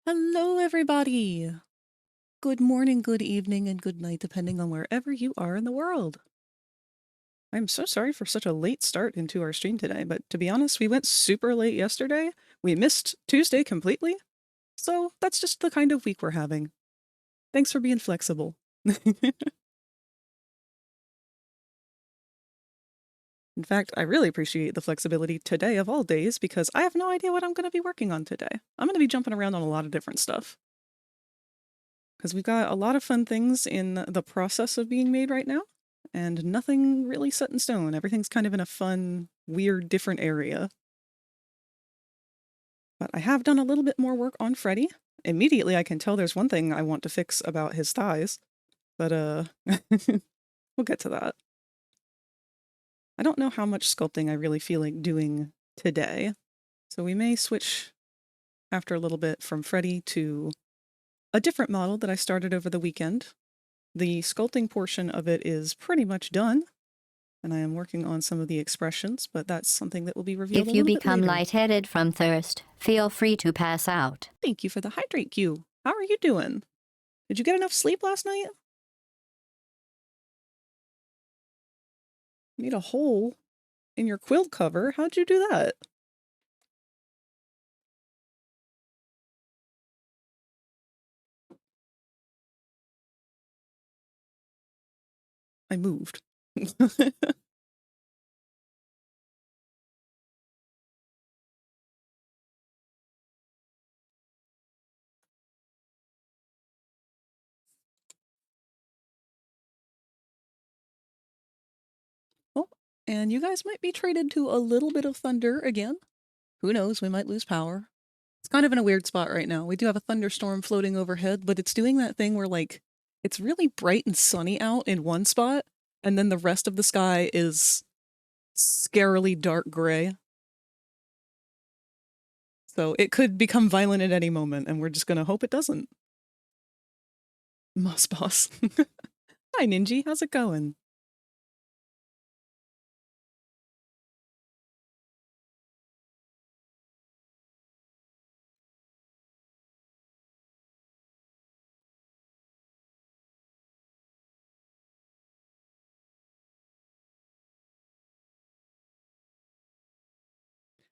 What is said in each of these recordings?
Hello, everybody! Good morning, good evening, and good night, depending on wherever you are in the world. I'm so sorry for such a late start into our stream today, but to be honest, we went super late yesterday. We missed Tuesday completely, so that's just the kind of week we're having. Thanks for being flexible. In fact, I really appreciate the flexibility today of all days because I have no idea what I'm going to be working on today. I'm going to be jumping around on a lot of different stuff. Because we've got a lot of fun things in the process of being made right now, and nothing really set in stone. Everything's kind of in a fun, weird, different area. But I have done a little bit more work on Freddy. Immediately I can tell there's one thing I want to fix about his thighs, but we'll get to that. I don't know how much sculpting I really feel like doing today, so we may switch after a little bit from Freddy to a different model that I started over the weekend. The sculpting portion of it is pretty much done, and I am working on some of the expressions, but that's something that will be revealed If a you little bit become later. lightheaded from thirst, feel free to pass out. Thank you for the hydrate cue. How are you doing? Did you get enough sleep last night? Made a hole in your quilt cover. How'd you do that? I moved. Oh, and you guys might be traded to a little bit of thunder again. Who knows, we might lose power. It's kind of in a weird spot right now. We do have a thunderstorm floating overhead, but it's doing that thing where, like, it's really bright and sunny out in one spot, and then the rest of the sky is scarily dark gray. So it could become violent at any moment, and we're just gonna hope it doesn't. Moss Boss. Hi, Ninji. How's it going?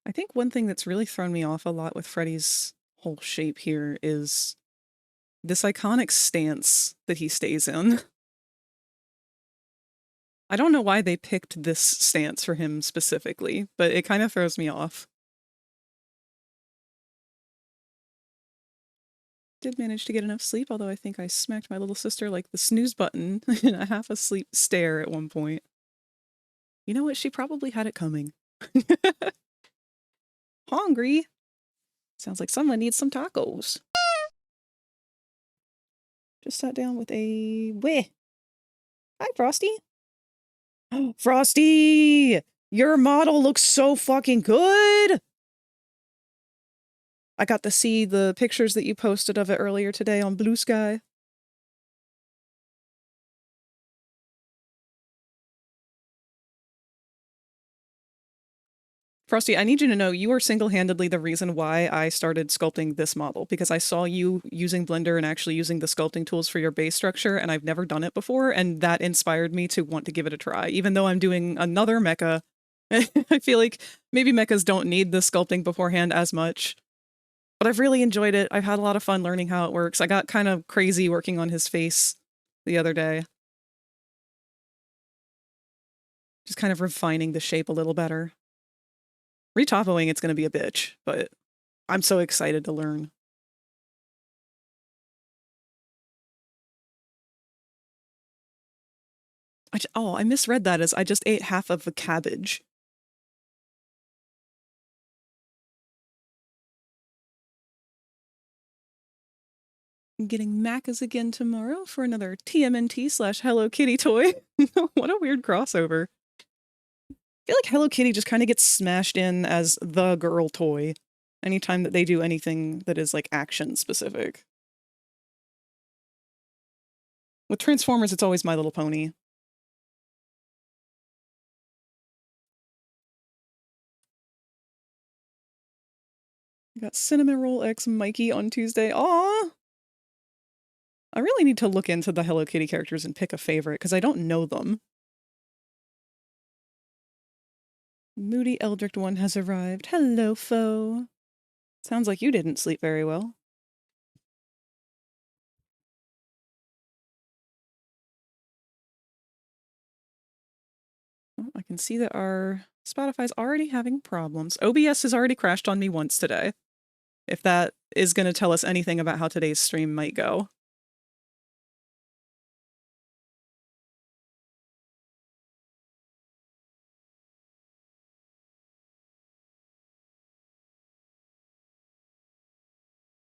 I think one thing that's really thrown me off a lot with Freddy's whole shape here is this iconic stance that he stays in. I don't know why they picked this stance for him specifically, but it kind of throws me off. Did manage to get enough sleep, although I think I smacked my little sister like the snooze button in a half asleep stare at one point. You know what? She probably had it coming. Hungry. Sounds like someone needs some tacos. Just sat down with a... Weh! Hi, Frosty! Frosty! Your model looks so fucking good! I got to see the pictures that you posted of it earlier today on Blue Sky. Frosty, I need you to know you are single-handedly the reason why I started sculpting this model, because I saw you using Blender and actually using the sculpting tools for your base structure, and I've never done it before, and that inspired me to want to give it a try. Even though I'm doing another mecha, I feel like maybe mechas don't need the sculpting beforehand as much. But I've really enjoyed it. I've had a lot of fun learning how it works. I got kind of crazy working on his face the other day. Just kind of refining the shape a little better. Retopoing it's going to be a bitch, but I'm so excited to learn. I misread that as I just ate half of a cabbage. I'm getting Macas again tomorrow for another TMNT / Hello Kitty toy. What a weird crossover. I feel like Hello Kitty just kind of gets smashed in as the girl toy anytime that they do anything that is like action specific. With Transformers, it's always My Little Pony. I got Cinnamon Roll X Mikey on Tuesday. Aw! I really need to look into the Hello Kitty characters and pick a favorite, because I don't know them. Moody Eldritch One has arrived. Hello, foe. Sounds like you didn't sleep very well. Oh, I can see that our Spotify's already having problems. OBS has already crashed on me once today. If that is going to tell us anything about how today's stream might go.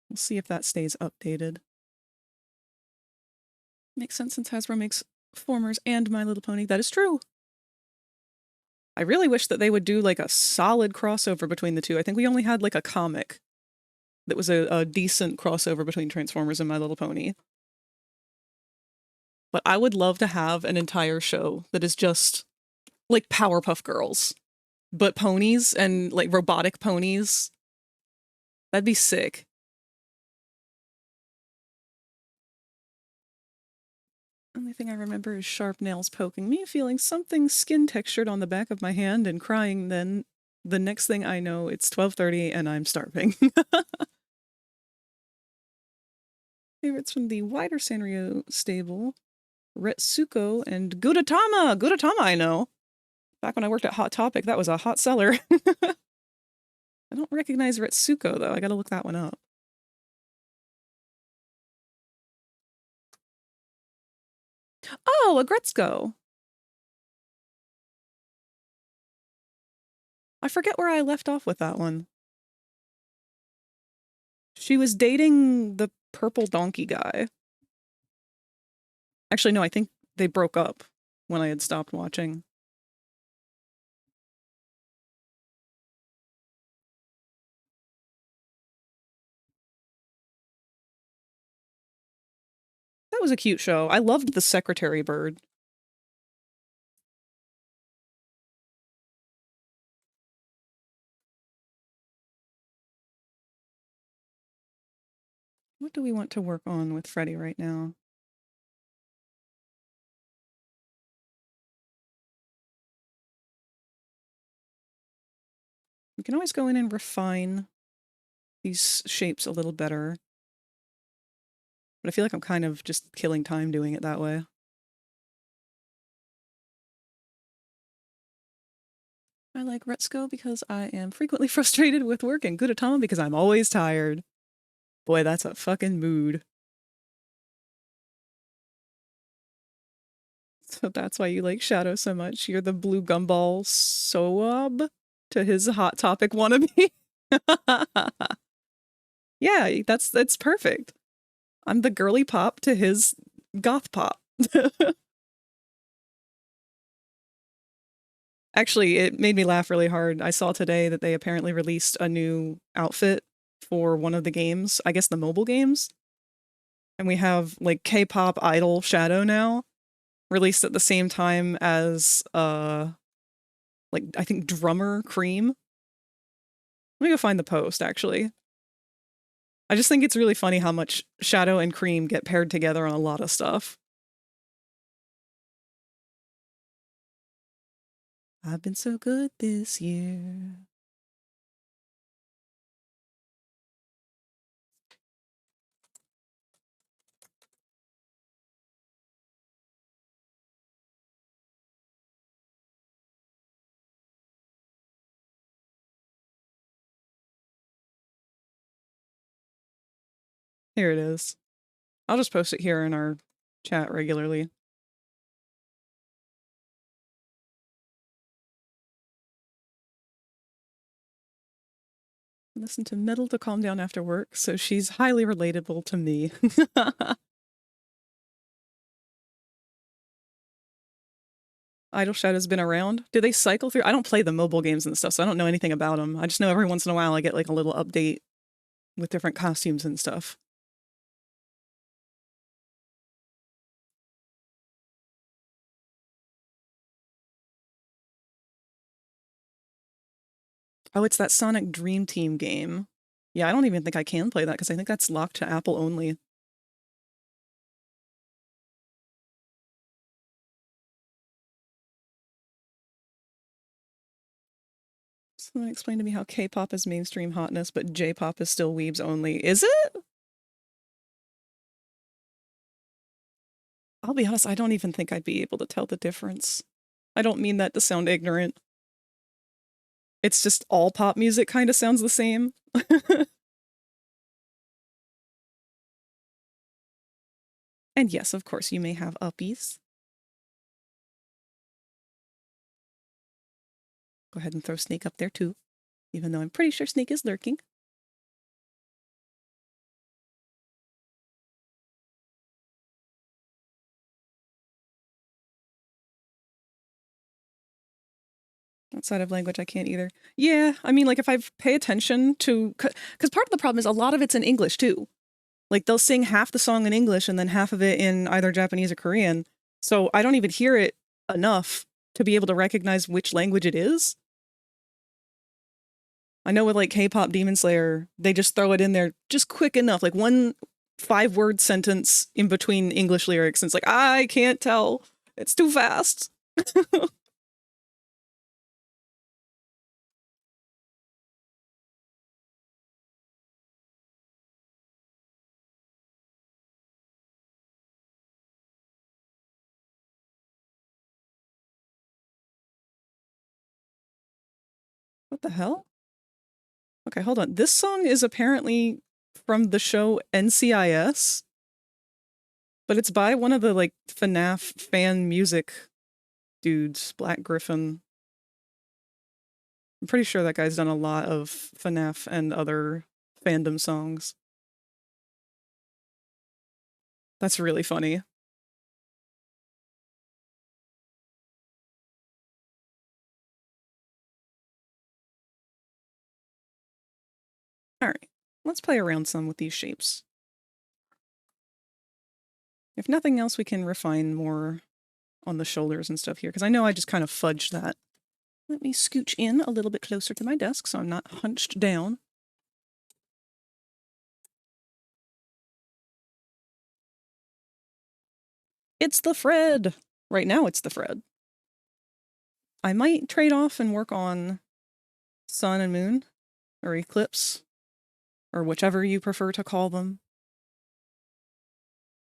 We'll see if that stays updated. Makes sense since Hasbro makes Formers and My Little Pony. That is true. I really wish that they would do like a solid crossover between the two. I think we only had like a comic that was a decent crossover between Transformers and My Little Pony. But I would love to have an entire show that is just like Powerpuff Girls, but ponies and like robotic ponies. That'd be sick. Only thing I remember is sharp nails poking me, feeling something skin textured on the back of my hand and crying. Then the next thing I know, it's 12:30 and I'm starving. Favorites from the wider Sanrio stable: Retsuko and Gudetama. Gudetama, I know. Back when I worked at Hot Topic, that was a hot seller. I don't recognize Retsuko, though. I gotta look that one up. Oh, a Gretzko. I forget where I left off with that one. She was dating the purple donkey guy. Actually, no, I think they broke up when I had stopped watching. That was a cute show. I loved the secretary bird. What do we want to work on with Freddy right now? We can always go in and refine these shapes a little better. But I feel like I'm kind of just killing time doing it that way. I like Retsuko because I am frequently frustrated with work, and Gudetama because I'm always tired. Boy, that's a fucking mood. So that's why you like Shadow so much. You're the blue gumball Soab to his Hot Topic wannabe. Yeah, that's perfect. I'm the girly pop to his goth pop. Actually, it made me laugh really hard. I saw today that they apparently released a new outfit for one of the games, I guess the mobile games. And we have like K-pop idol Shadow now, released at the same time as like I think drummer Cream. Let me go find the post actually. I just think it's really funny how much Shadow and Cream get paired together on a lot of stuff. I've been so good this year. Here it is. I'll just post it here in our chat regularly. Listen to metal to calm down after work, so she's highly relatable to me. Idle Shadow's been around. Do they cycle through? I don't play the mobile games and stuff, so I don't know anything about them. I just know every once in a while I get like a little update with different costumes and stuff. Oh, it's that Sonic Dream Team game. Yeah, I don't even think I can play that because I think that's locked to Apple only. Someone explain to me how K-pop is mainstream hotness, but J-pop is still weebs only. Is it? I'll be honest, I don't even think I'd be able to tell the difference. I don't mean that to sound ignorant. It's just all pop music kind of sounds the same. And yes, of course, you may have uppies. Go ahead and throw Snake up there too, even though I'm pretty sure Snake is lurking. Outside of language, I can't either. Yeah, I mean, like if I pay attention to, because part of the problem is a lot of it's in English too. Like they'll sing half the song in English and then half of it in either Japanese or Korean. So I don't even hear it enough to be able to recognize which language it is. I know with like K-pop Demon Slayer, they just throw it in there just quick enough, like one 5-word sentence in between English lyrics. And it's like, I can't tell. It's too fast. What the hell? Okay, hold on. This song is apparently from the show NCIS, but it's by one of the like FNAF fan music dudes, Black Griffin. I'm pretty sure that guy's done a lot of FNAF and other fandom songs. That's really funny. All right, let's play around some with these shapes. If nothing else, we can refine more on the shoulders and stuff here, because I know I just kind of fudged that. Let me scooch in a little bit closer to my desk so I'm not hunched down. It's the Fred! Right now it's the Fred. I might trade off and work on sun and moon, or eclipse, or whichever you prefer to call them.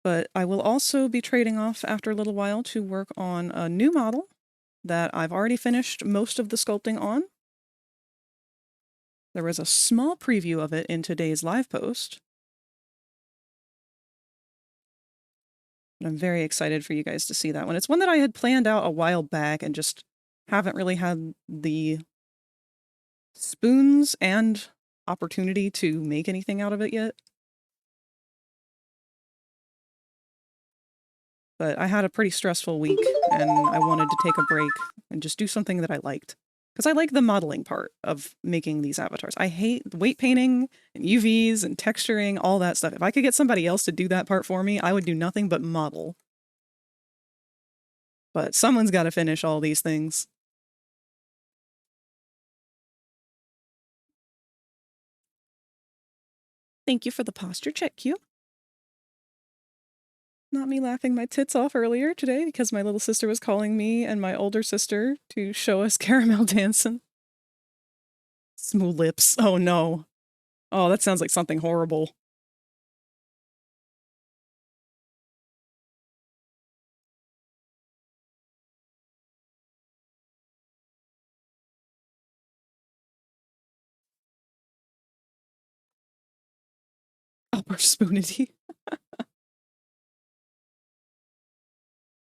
But I will also be trading off after a little while to work on a new model that I've already finished most of the sculpting on. There was a small preview of it in today's live post. But I'm very excited for you guys to see that one. It's one that I had planned out a while back and just haven't really had the spoons and opportunity to make anything out of it yet. But I had a pretty stressful week and I wanted to take a break and just do something that I liked. Because I like the modeling part of making these avatars. I hate weight painting and UVs and texturing, all that stuff. If I could get somebody else to do that part for me, I would do nothing but model. But someone's got to finish all these things. Thank you for the posture check, Q. Not me laughing my tits off earlier today because my little sister was calling me and my older sister to show us caramel dancing. Smooth lips. Oh no. Oh, that sounds like something horrible. Upper spoonity.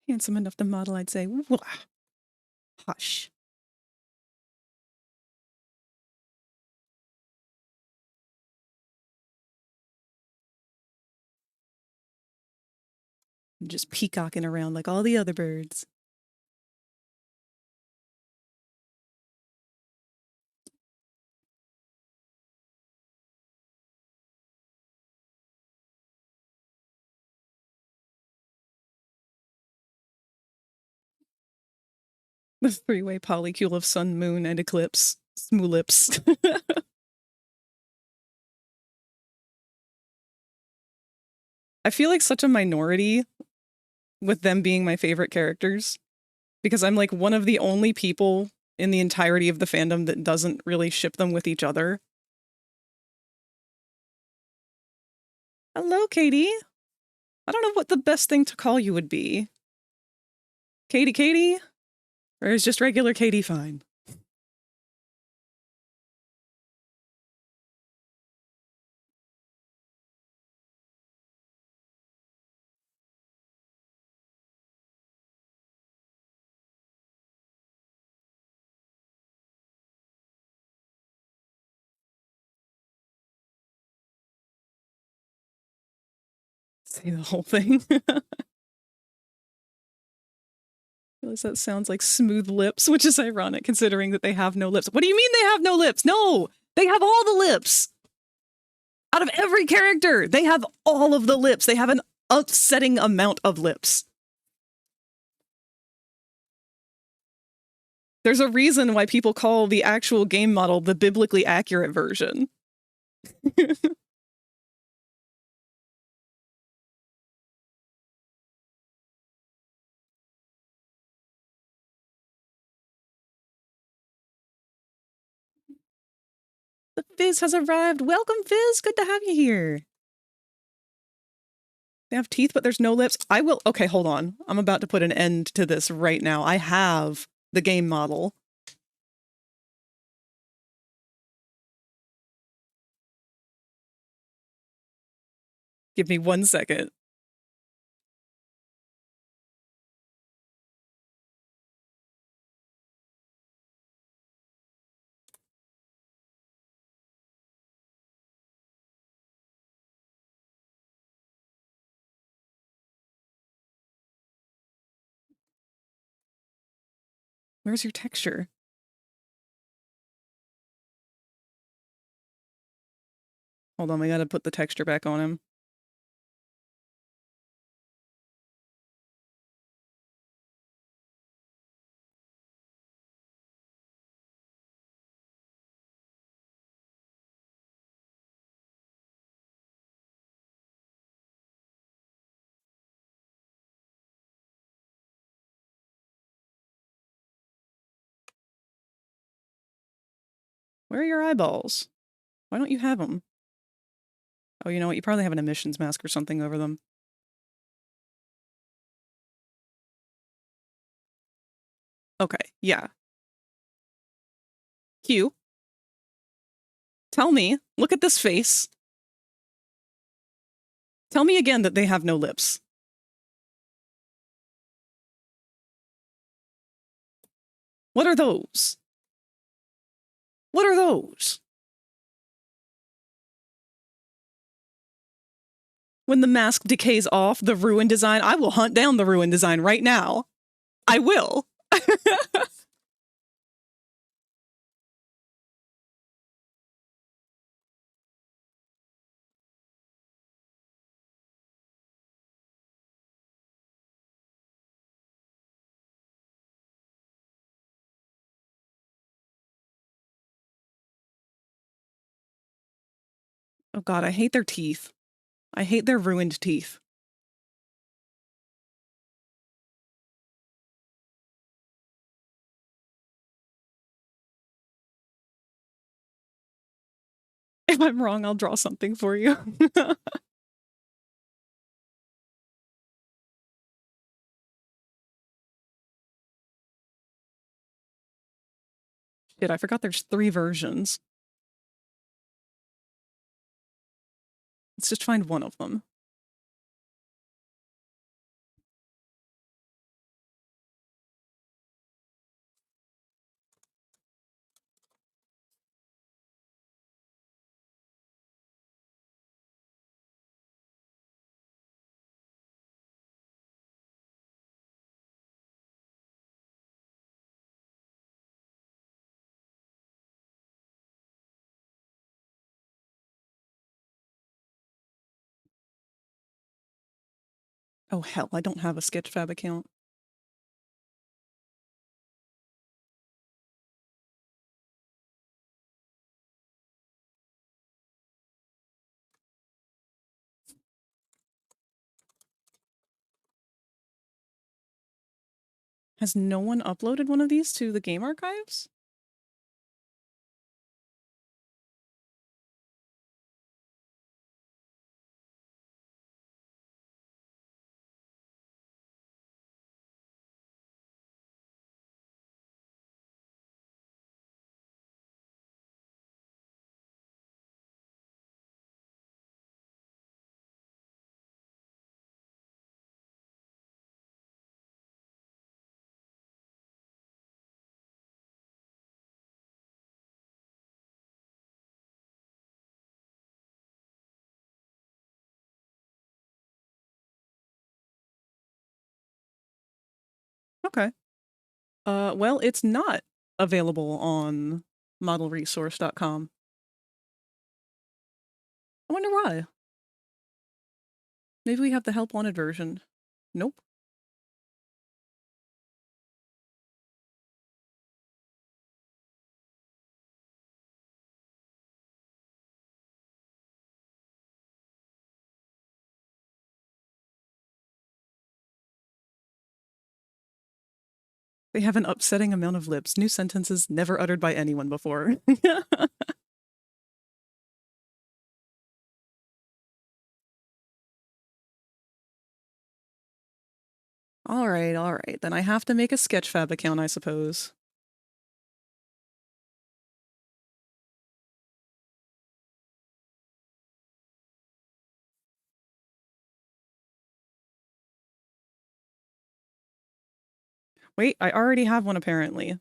Handsome enough to model, I'd say. Wah. Hush. Just peacocking around like all the other birds. The 3-way polycule of sun, moon, and eclipse. Smoolips. I feel like such a minority with them being my favorite characters because I'm like one of the only people in the entirety of the fandom that doesn't really ship them with each other. Hello, Katie. I don't know what the best thing to call you would be. Katie? Or is just regular Katie fine? Say the whole thing. That sounds like smooth lips, which is ironic considering that they have no lips. What do you mean they have no lips? No, they have all the lips. Out of every character, they have all of the lips. They have an upsetting amount of lips. There's a reason why people call the actual game model the biblically accurate version. The Fizz has arrived. Welcome, Fizz. Good to have you here. They have teeth, but there's no lips. I will. Okay, hold on. I'm about to put an end to this right now. I have the game model. Give me 1 second. Where's your texture? Hold on, we gotta put the texture back on him. Where are your eyeballs? Why don't you have them? Oh, you know what? You probably have an emissions mask or something over them. Okay, yeah. Q. Tell me, look at this face. Tell me again that they have no lips. What are those? What are those? When the mask decays off the ruin design, I will hunt down the ruin design right now. I will. Oh god, I hate their teeth. I hate their ruined teeth. If I'm wrong, I'll draw something for you. Shit, I forgot there's 3 versions. Let's just find one of them. Oh hell, I don't have a Sketchfab account. Has no one uploaded one of these to the game archives? Okay. Well, it's not available on modelresource.com. I wonder why. Maybe we have the help wanted version. Nope. They have an upsetting amount of lips. New sentences never uttered by anyone before. All right. Then I have to make a Sketchfab account, I suppose. Wait, I already have one apparently.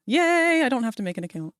Yay, I don't have to make an account.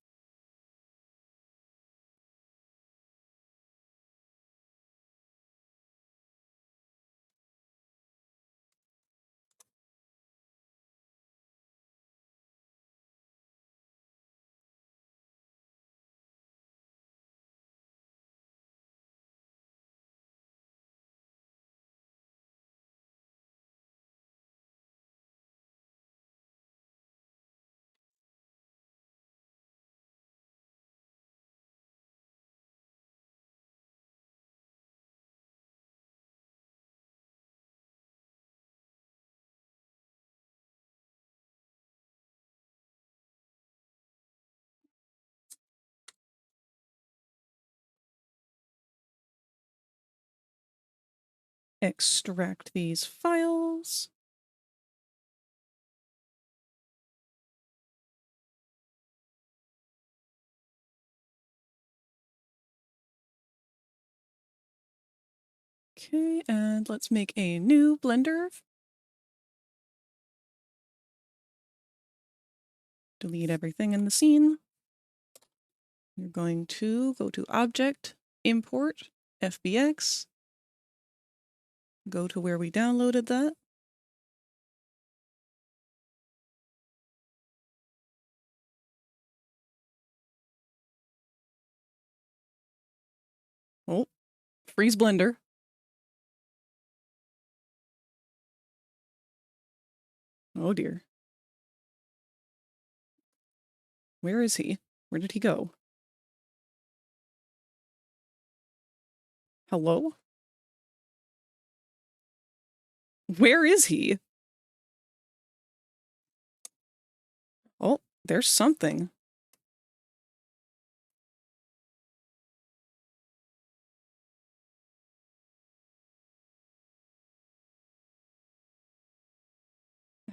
Extract these files. Okay, and let's make a new Blender. Delete everything in the scene. You're going to go to Object, Import, FBX. Go to where we downloaded that. Oh, freeze Blender. Oh dear. Where is he? Where did he go? Hello? Where is he? Oh, there's something.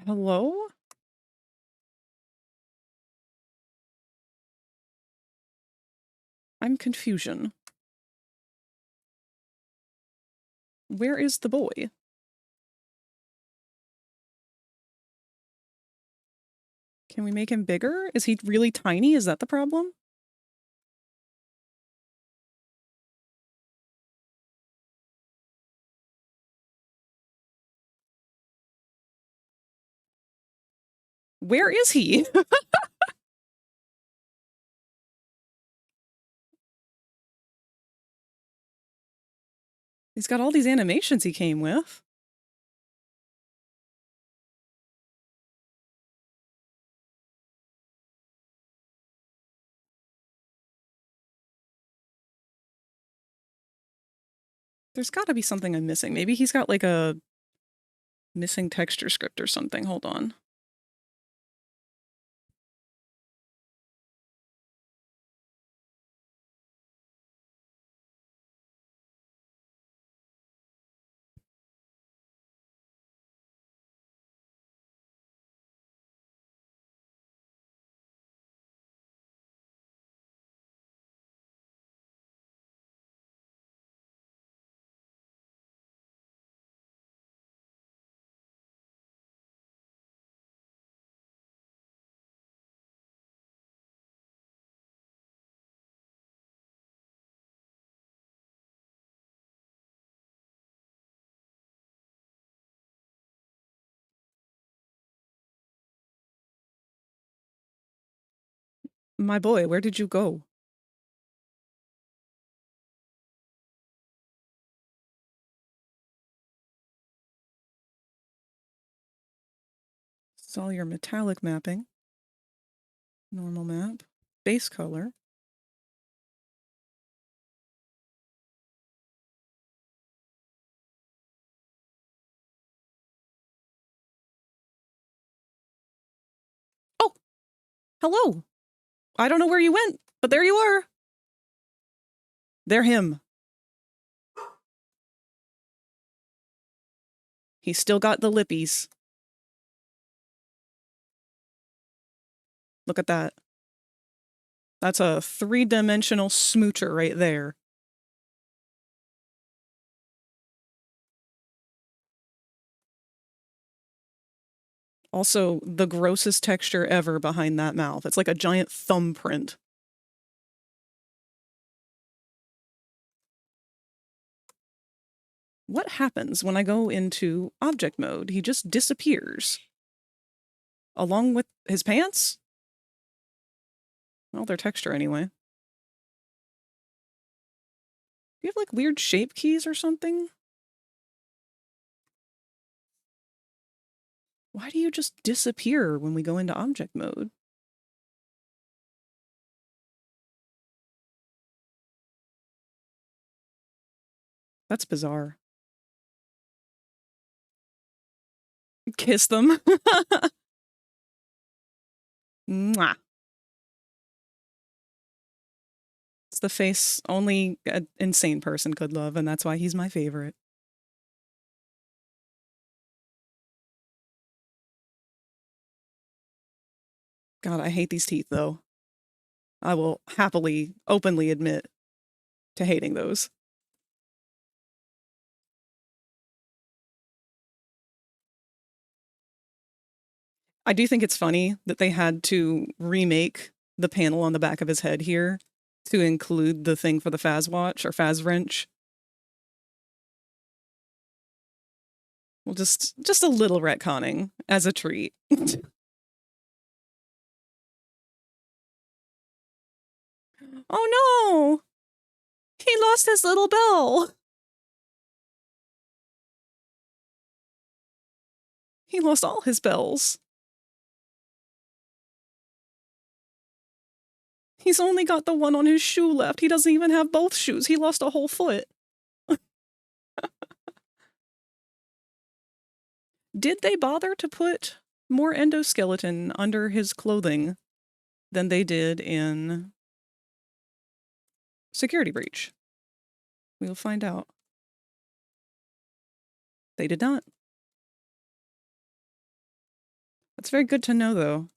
Hello? I'm confusion. Where is the boy? Can we make him bigger? Is he really tiny? Is that the problem? Where is he? He's got all these animations he came with. There's gotta be something I'm missing. Maybe he's got like a missing texture script or something. Hold on. My boy, where did you go? It's all your metallic mapping. Normal map. Base color. Oh! Hello! I don't know where you went, but there you are! They're him. He's still got the lippies. Look at that. That's a three-dimensional smoocher right there. Also, the grossest texture ever behind that mouth. It's like a giant thumbprint. What happens when I go into object mode? He just disappears. Along with his pants? Well, their texture anyway. Do you have like weird shape keys or something? Why do you just disappear when we go into object mode? That's bizarre. Kiss them. Mwah. It's the face only an insane person could love, and that's why he's my favorite. God, I hate these teeth, though. I will happily, openly admit to hating those. I do think it's funny that they had to remake the panel on the back of his head here to include the thing for the Faz watch or Faz wrench. Well, just a little retconning as a treat. Oh no! He lost his little bell! He lost all his bells. He's only got the one on his shoe left. He doesn't even have both shoes. He lost a whole foot. Did they bother to put more endoskeleton under his clothing than they did in Security Breach? We'll find out. They did not. That's very good to know, though.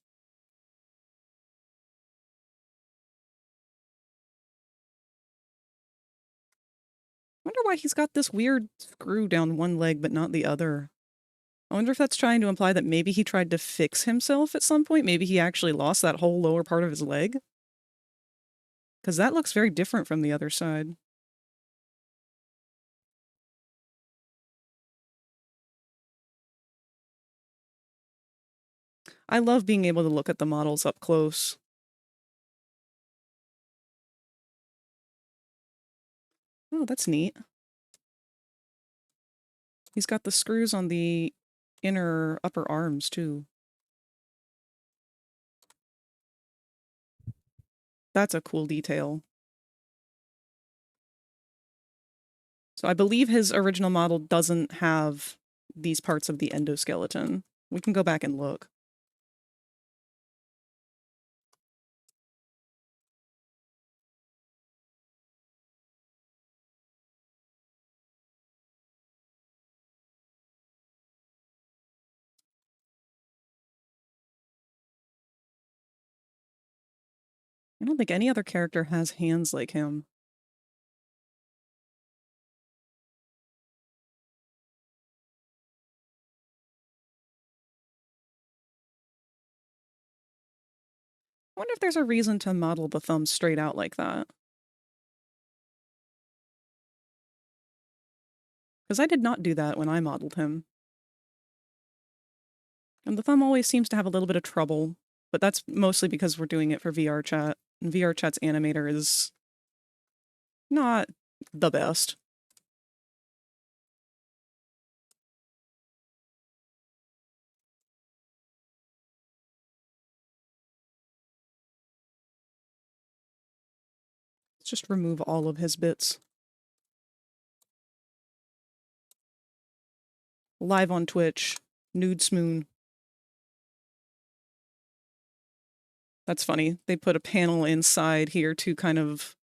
Wonder why he's got this weird screw down one leg but not the other. I wonder if that's trying to imply that maybe he tried to fix himself at some point. Maybe he actually lost that whole lower part of his leg. Because that looks very different from the other side. I love being able to look at the models up close. Oh, that's neat. He's got the screws on the inner upper arms, too. That's a cool detail. So I believe his original model doesn't have these parts of the endoskeleton. We can go back and look. I don't think any other character has hands like him. I wonder if there's a reason to model the thumb straight out like that. Because I did not do that when I modeled him. And the thumb always seems to have a little bit of trouble, but that's mostly because we're doing it for VRChat, and VRChat's animator is not the best. Let's just remove all of his bits. Live on Twitch, Nude Smoon. That's funny. They put a panel inside here to kind of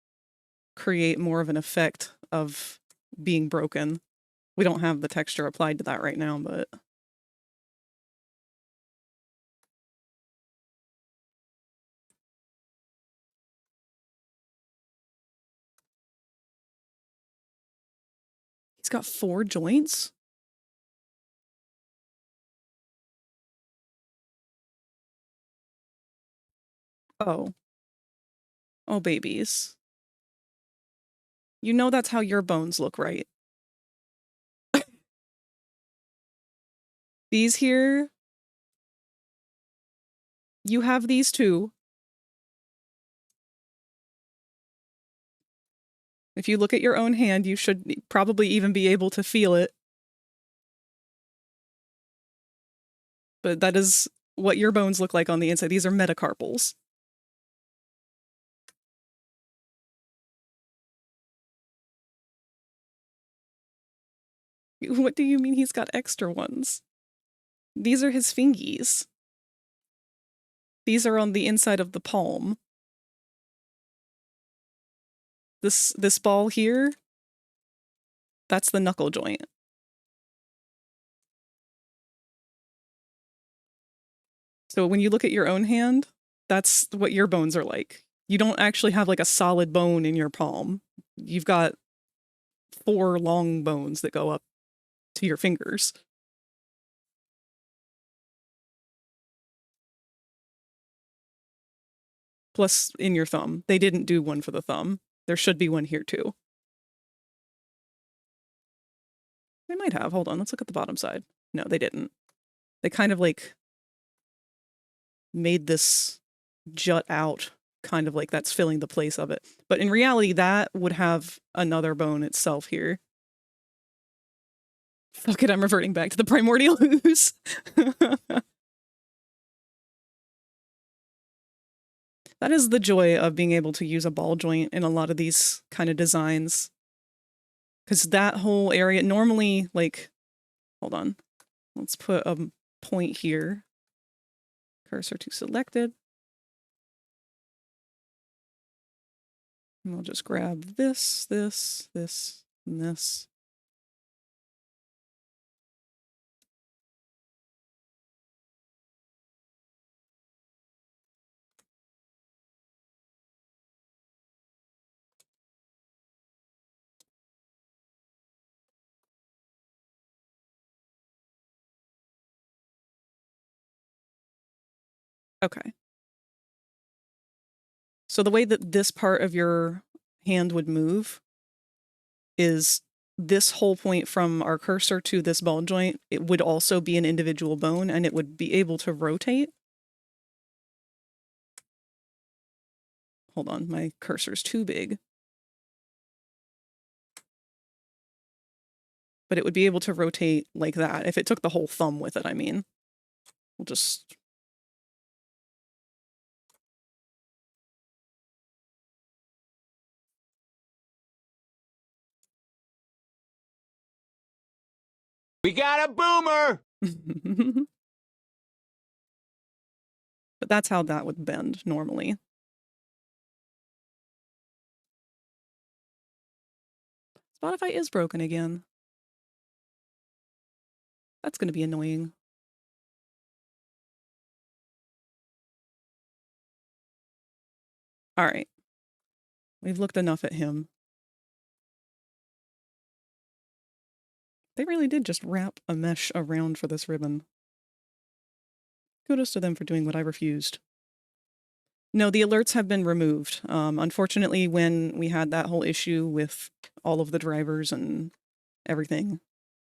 create more of an effect of being broken. We don't have the texture applied to that right now, but he's got 4 joints? Oh. Oh, babies. You know that's how your bones look, right? These here, you have these too. If you look at your own hand, you should probably even be able to feel it. But that is what your bones look like on the inside. These are metacarpals. What do you mean he's got extra ones? These are his fingies. These are on the inside of the palm. This ball here, that's the knuckle joint. So when you look at your own hand, that's what your bones are like. You don't actually have like a solid bone in your palm. You've got 4 long bones that go up to your fingers. Plus in your thumb. They didn't do one for the thumb. There should be one here too. They might have. Hold on, let's look at the bottom side. No, they didn't. They kind of like made this jut out, kind of like that's filling the place of it. But in reality, that would have another bone itself here. Fuck it, I'm reverting back to the primordial ooze. That is the joy of being able to use a ball joint in a lot of these kind of designs. Because that whole area, normally, like, hold on. Let's put a point here. Cursor to selected. And we'll just grab this, this, this, and this. Okay. So the way that this part of your hand would move is this whole point from our cursor to this ball joint, it would also be an individual bone and it would be able to rotate. Hold on, my cursor's too big. But it would be able to rotate like that if it took the whole thumb with it, I mean. We'll just... We got a boomer! But that's how that would bend normally. Spotify is broken again. That's going to be annoying. All right. We've looked enough at him. They really did just wrap a mesh around for this ribbon. Kudos to them for doing what I refused. No, the alerts have been removed. Unfortunately, when we had that whole issue with all of the drivers and everything,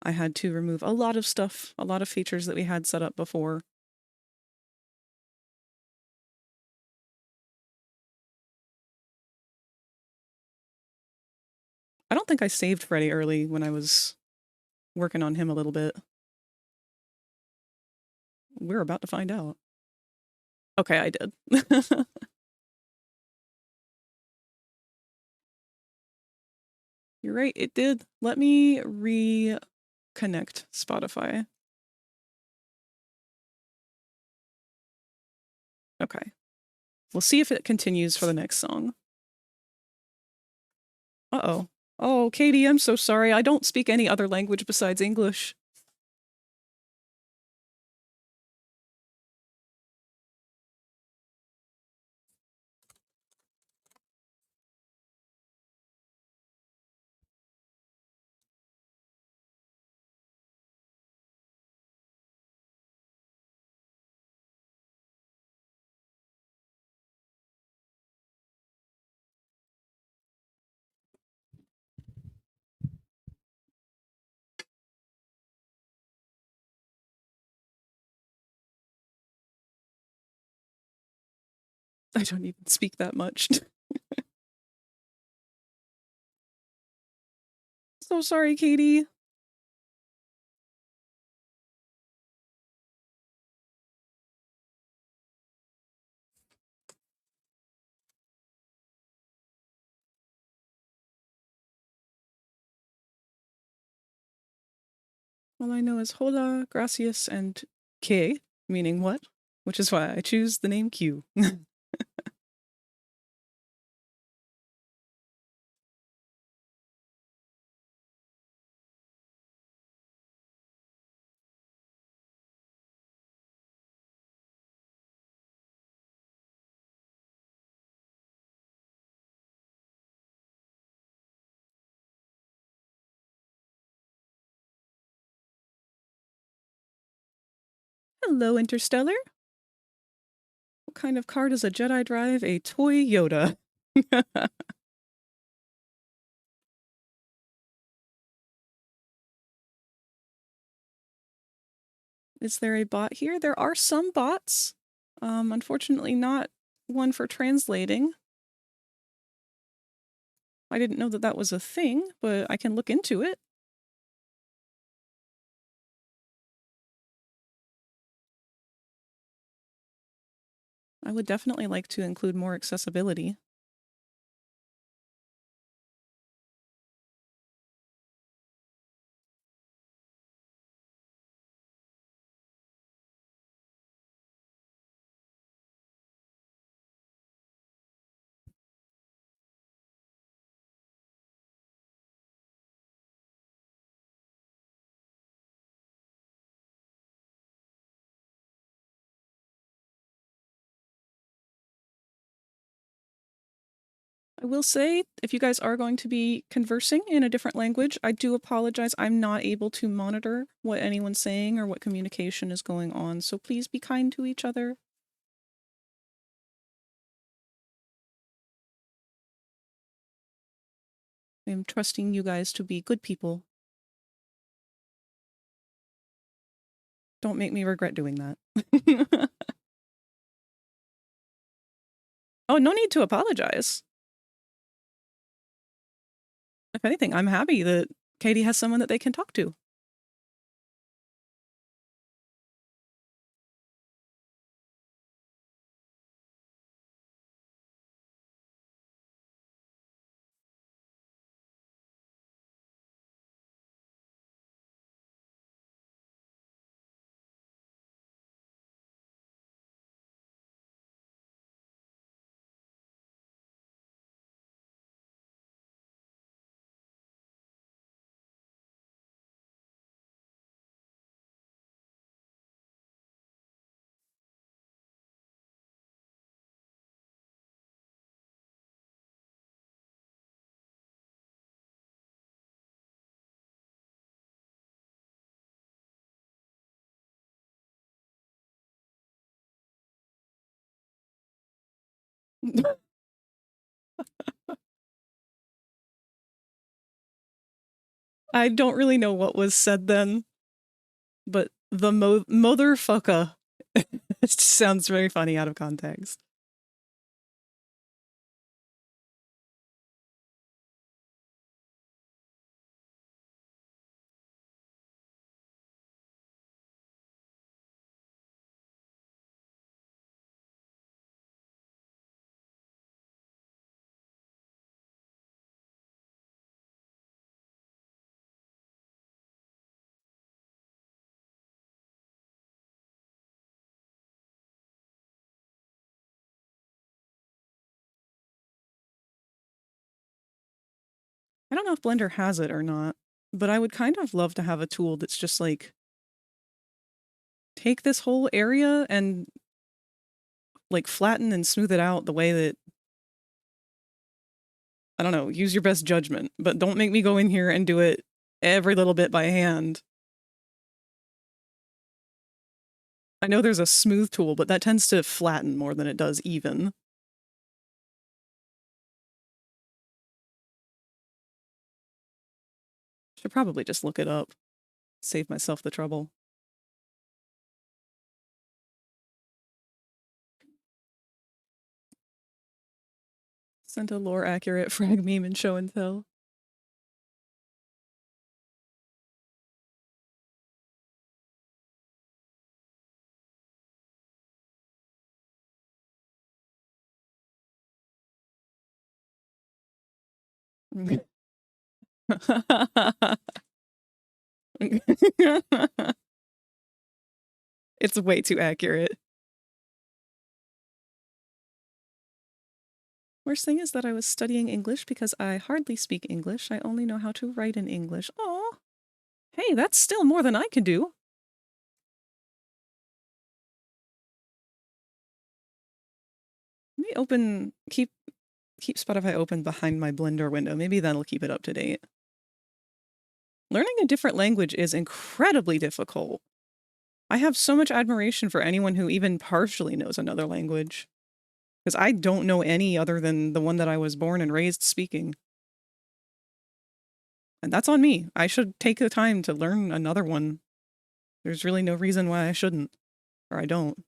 I had to remove a lot of stuff, a lot of features that we had set up before. I don't think I saved Freddy early when I was working on him a little bit. We're about to find out. Okay, I did. You're right, it did. Let me reconnect Spotify. Okay. We'll see if it continues for the next song. Uh-oh. Oh, Katie, I'm so sorry. I don't speak any other language besides English. I don't even speak that much. So sorry, Katie. All I know is hola, gracias, and que, meaning what, which is why I choose the name Q. Hello, Interstellar. What kind of car does a Jedi drive? A toy Yoda. Is there a bot here? There are some bots. Unfortunately not one for translating. I didn't know that that was a thing, but I can look into it. I would definitely like to include more accessibility. I will say, if you guys are going to be conversing in a different language, I do apologize. I'm not able to monitor what anyone's saying or what communication is going on, so please be kind to each other. I'm trusting you guys to be good people. Don't make me regret doing that. Oh, no need to apologize. If anything, I'm happy that Katie has someone that they can talk to. I don't really know what was said then, but the motherfucker it sounds very funny out of context. I don't know if Blender has it or not, but I would kind of love to have a tool that's just like take this whole area and like flatten and smooth it out the way that I don't know, use your best judgment, but don't make me go in here and do it every little bit by hand. I know there's a smooth tool, but that tends to flatten more than it does even. Should probably just look it up. Save myself the trouble. Sent a lore accurate frag meme and show and tell. It's way too accurate. Worst thing is that I was studying English because I hardly speak English. I only know how to write in English. Aw. Hey, that's still more than I can do. Let me keep Spotify open behind my Blender window. Maybe that'll keep it up to date. Learning a different language is incredibly difficult. I have so much admiration for anyone who even partially knows another language. Because I don't know any other than the one that I was born and raised speaking. And that's on me. I should take the time to learn another one. There's really no reason why I shouldn't. Or I don't.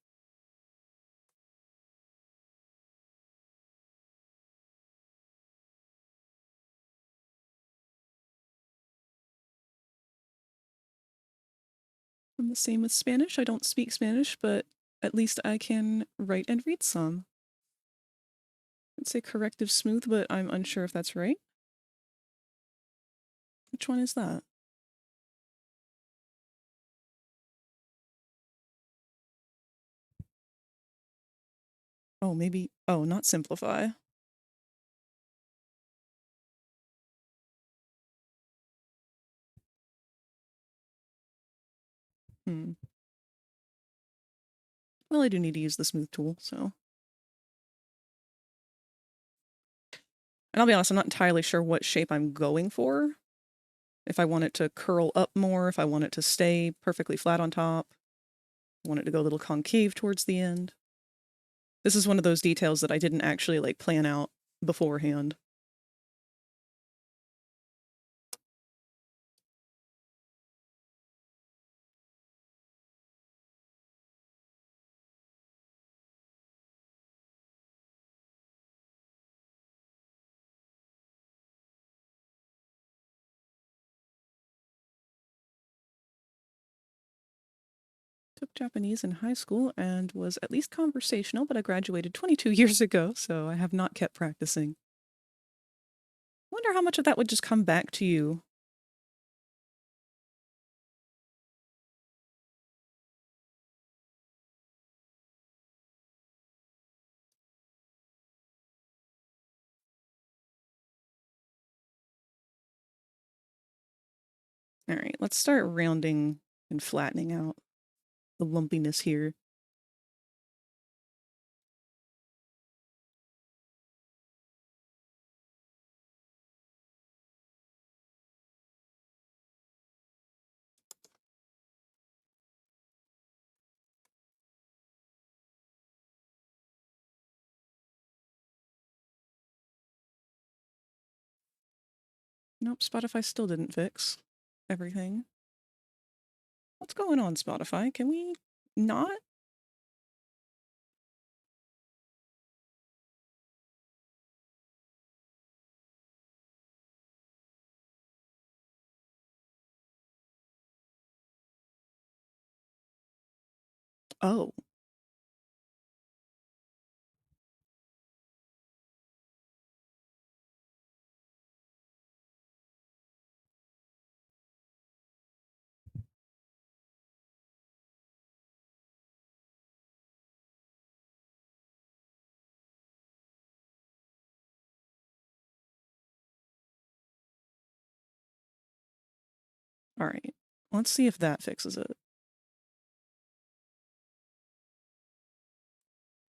I'm the same with Spanish. I don't speak Spanish, but at least I can write and read some. I'd say corrective smooth, but I'm unsure if that's right. Which one is that? Oh, maybe. Oh, not simplify. Hmm. Well, I do need to use the smooth tool, so. And I'll be honest, I'm not entirely sure what shape I'm going for. If I want it to curl up more, if I want it to stay perfectly flat on top, I want it to go a little concave towards the end. This is one of those details that I didn't actually like plan out beforehand. Took Japanese in high school and was at least conversational, but I graduated 22 years ago, so I have not kept practicing. Wonder how much of that would just come back to you. All right, let's start rounding and flattening out the lumpiness here. Nope, Spotify still didn't fix everything. What's going on, Spotify? Can we not? Oh. All right. Let's see if that fixes it.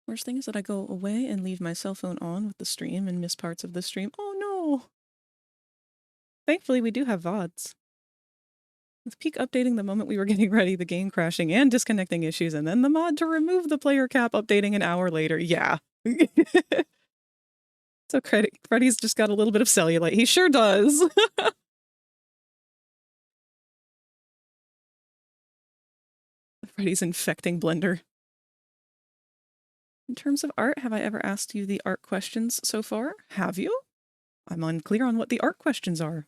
Worst thing is that I go away and leave my cell phone on with the stream and miss parts of the stream. Oh no! Thankfully, we do have VODs. With Peak updating the moment we were getting ready, the game crashing and disconnecting issues, and then the mod to remove the player cap updating an hour later. Yeah. So Freddy's just got a little bit of cellulite. He sure does. Freddy's infecting Blender. In terms of art, have I ever asked you the art questions so far? Have you? I'm unclear on what the art questions are.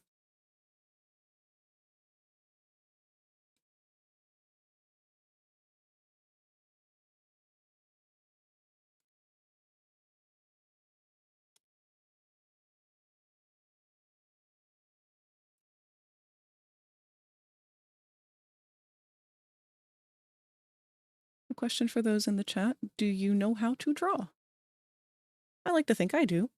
A question for those in the chat. Do you know how to draw? I like to think I do.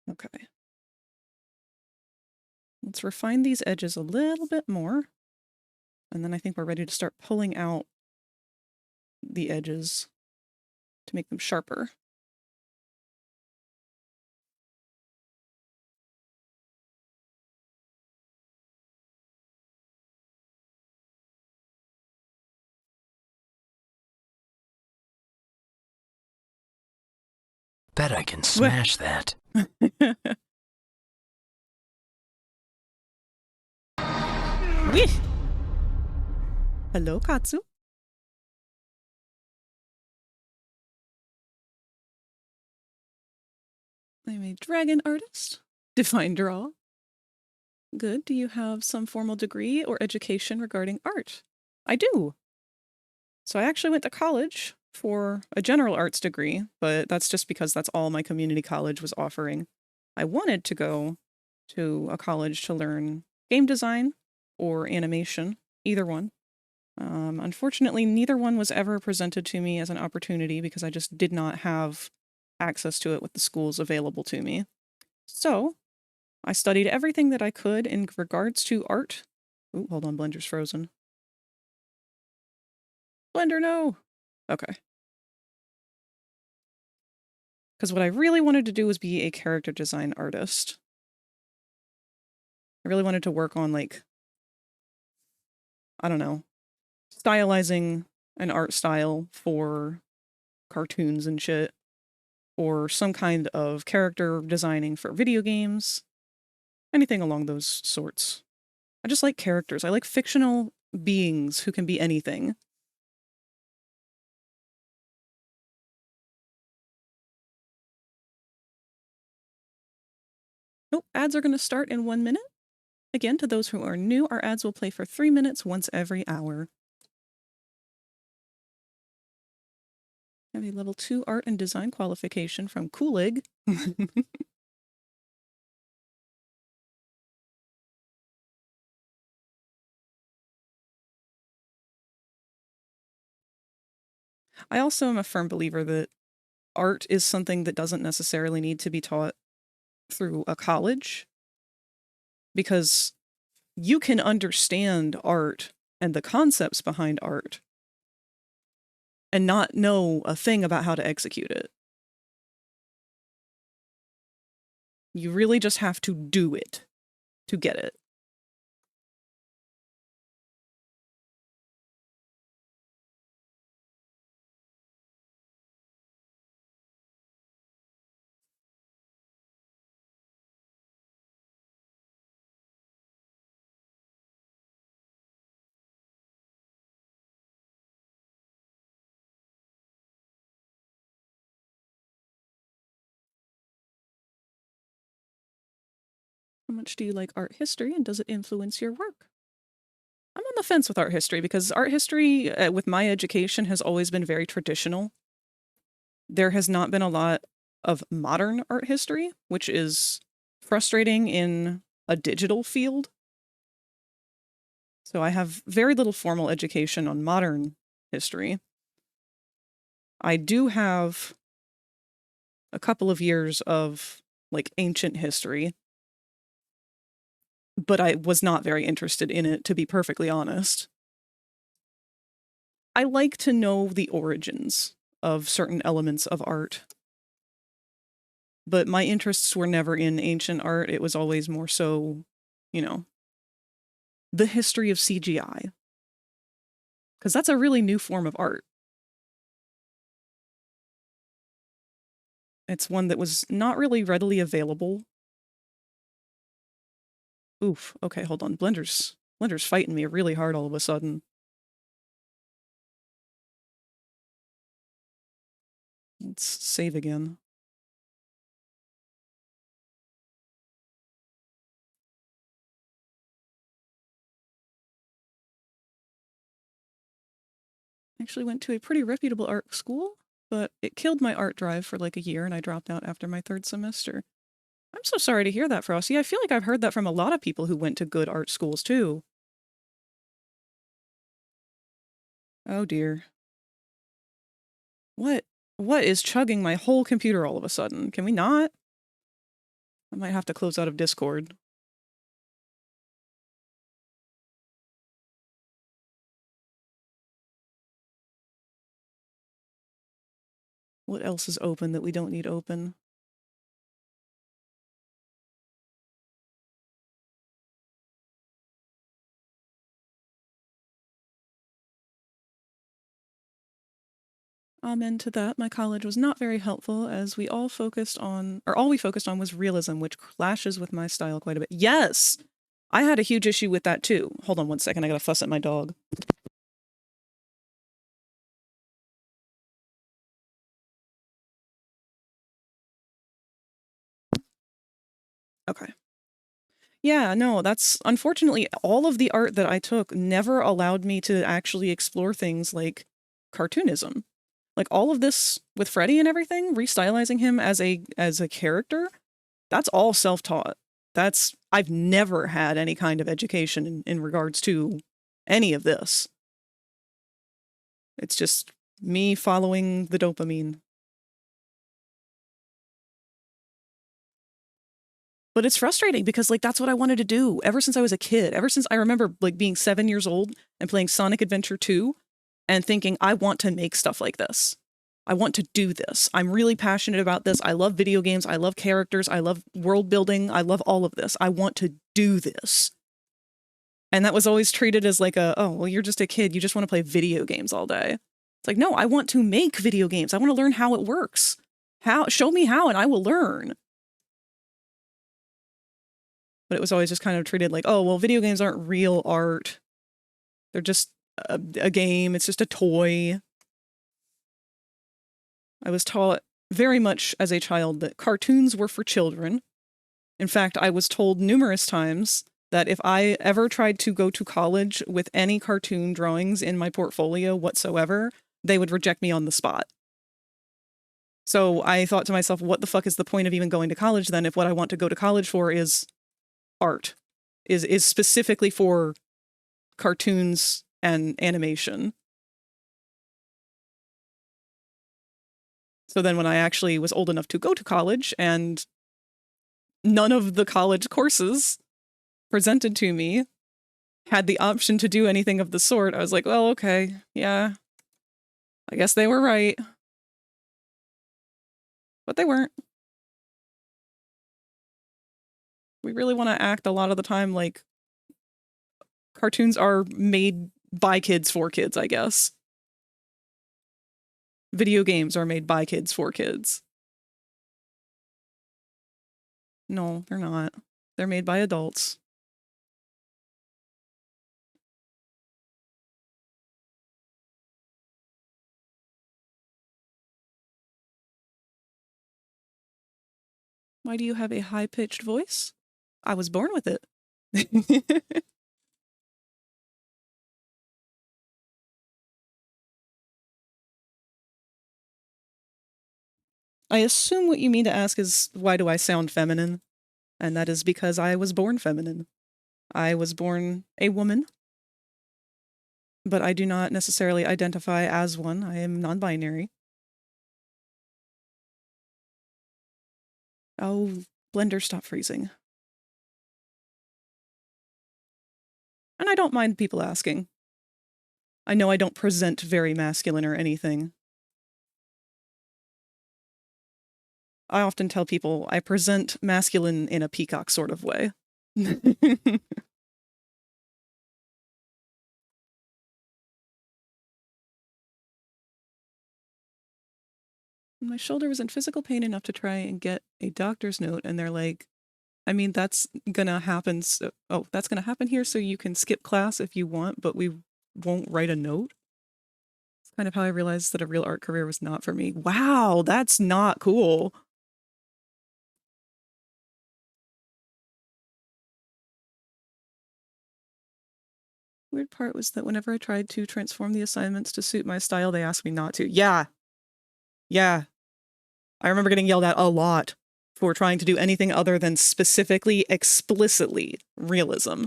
Okay. Let's refine these edges a little bit more. And then I think we're ready to start pulling out the edges to make them sharper. Bet I can smash that. Whee! Hello, Katsu. I'm a dragon artist. Define draw. Good. Do you have some formal degree or education regarding art? I do. So I actually went to college for a general arts degree, but that's just because that's all my community college was offering. I wanted to go to a college to learn game design or animation, either one. Unfortunately, neither one was ever presented to me as an opportunity because I just did not have access to it with the schools available to me. So I studied everything that I could in regards to art. Ooh, hold on, Blender's frozen. Blender, no! Okay. Because what I really wanted to do was be a character design artist. I really wanted to work on, like, I don't know, stylizing an art style for cartoons and shit, or some kind of character designing for video games, anything along those sorts. I just like characters. I like fictional beings who can be anything. Oh, ads are going to start in 1 minute. Again, to those who are new, our ads will play for 3 minutes once every hour. I have a level 2 art and design qualification from Coolig. I also am a firm believer that art is something that doesn't necessarily need to be taught through a college, because you can understand art and the concepts behind art and not know a thing about how to execute it. You really just have to do it. to get it. How much do you like art history, and does it influence your work? I'm on the fence with art history because art history, with my education, has always been very traditional. There has not been a lot of modern art history, which is frustrating in a digital field. So I have very little formal education on modern history. I do have a couple of years of, like, ancient history, but I was not very interested in it, to be perfectly honest. I like to know the origins of certain elements of art. But my interests were never in ancient art. It was always more so, you know, the history of CGI. Because that's a really new form of art. It's one that was not really readily available. Oof, okay, hold on. Blender's fighting me really hard all of a sudden. Let's save again. Actually went to a pretty reputable art school, but it killed my art drive for like a year and I dropped out after my 3rd semester. I'm so sorry to hear that, Frosty. I feel like I've heard that from a lot of people who went to good art schools too. Oh dear. What is chugging my whole computer all of a sudden? Can we not? I might have to close out of Discord. What else is open that we don't need open? Amen to that. My college was not very helpful as we all focused on, or all we focused on was realism, which clashes with my style quite a bit. Yes! I had a huge issue with that too. Hold on one second, I gotta fuss at my dog. Okay. Yeah, no, that's unfortunately all of the art that I took never allowed me to actually explore things like cartoonism. Like all of this with Freddy and everything, restylizing him as a character, that's all self-taught. I've never had any kind of education in regards to any of this. It's just me following the dopamine. But it's frustrating because, like, that's what I wanted to do ever since I was a kid. Ever since I remember, like, being 7 years old and playing Sonic Adventure 2 and thinking, I want to make stuff like this. I want to do this. I'm really passionate about this. I love video games. I love characters. I love world building. I love all of this. I want to do this. And that was always treated as like oh, well, you're just a kid. You just want to play video games all day. It's like, no, I want to make video games. I want to learn how it works. Show me how and I will learn. But it was always just kind of treated like, oh, well, video games aren't real art. They're just a game. It's just a toy. I was taught very much as a child that cartoons were for children. In fact, I was told numerous times that if I ever tried to go to college with any cartoon drawings in my portfolio whatsoever, they would reject me on the spot. So I thought to myself, what the fuck is the point of even going to college then if what I want to go to college for is art, is specifically for cartoons and animation. So then when I actually was old enough to go to college and none of the college courses presented to me had the option to do anything of the sort, I was like, well, okay, yeah, I guess they were right. But they weren't. We really want to act a lot of the time like cartoons are made by kids for kids, I guess. Video games are made by kids for kids. No, they're not. They're made by adults. Why do you have a high-pitched voice? I was born with it. I assume what you mean to ask is, why do I sound feminine? And that is because I was born feminine. I was born a woman, but I do not necessarily identify as one. I am non-binary. Oh, Blender, stop freezing. And I don't mind people asking. I know I don't present very masculine or anything. I often tell people I present masculine in a peacock sort of way. My shoulder was in physical pain enough to try and get a doctor's note, and they're like, I mean, that's gonna happen. So, oh, that's gonna happen here, so you can skip class if you want, but we won't write a note. It's kind of how I realized that a real art career was not for me. Wow, that's not cool. Weird part was that whenever I tried to transform the assignments to suit my style, they asked me not to. Yeah. Yeah. I remember getting yelled at a lot for trying to do anything other than specifically, explicitly realism.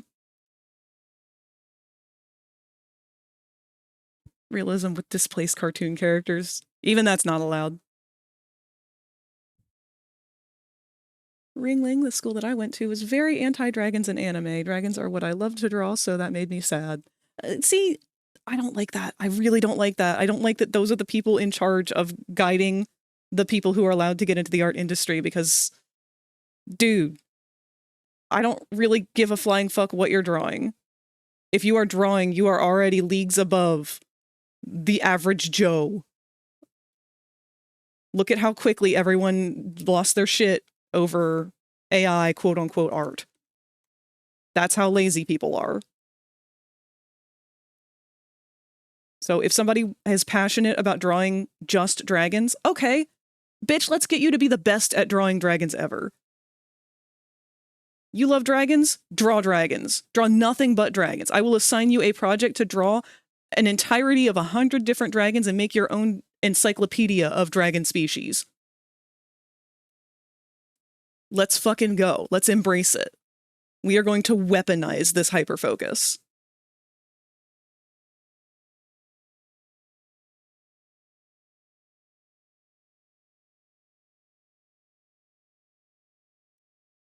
Realism with displaced cartoon characters. Even that's not allowed. Ringling, the school that I went to, was very anti-dragons and anime. Dragons are what I love to draw, so that made me sad. See, I don't like that. I really don't like that. I don't like that those are the people in charge of guiding the people who are allowed to get into the art industry because, dude, I don't really give a flying fuck what you're drawing. If you are drawing, you are already leagues above the average Joe. Look at how quickly everyone lost their shit over AI quote-unquote art. That's how lazy people are. So if somebody is passionate about drawing just dragons, okay, bitch, let's get you to be the best at drawing dragons ever. You love dragons? Draw dragons. Draw nothing but dragons. I will assign you a project to draw an entirety of 100 different dragons and make your own encyclopedia of dragon species. Let's fucking go. Let's embrace it. We are going to weaponize this hyperfocus.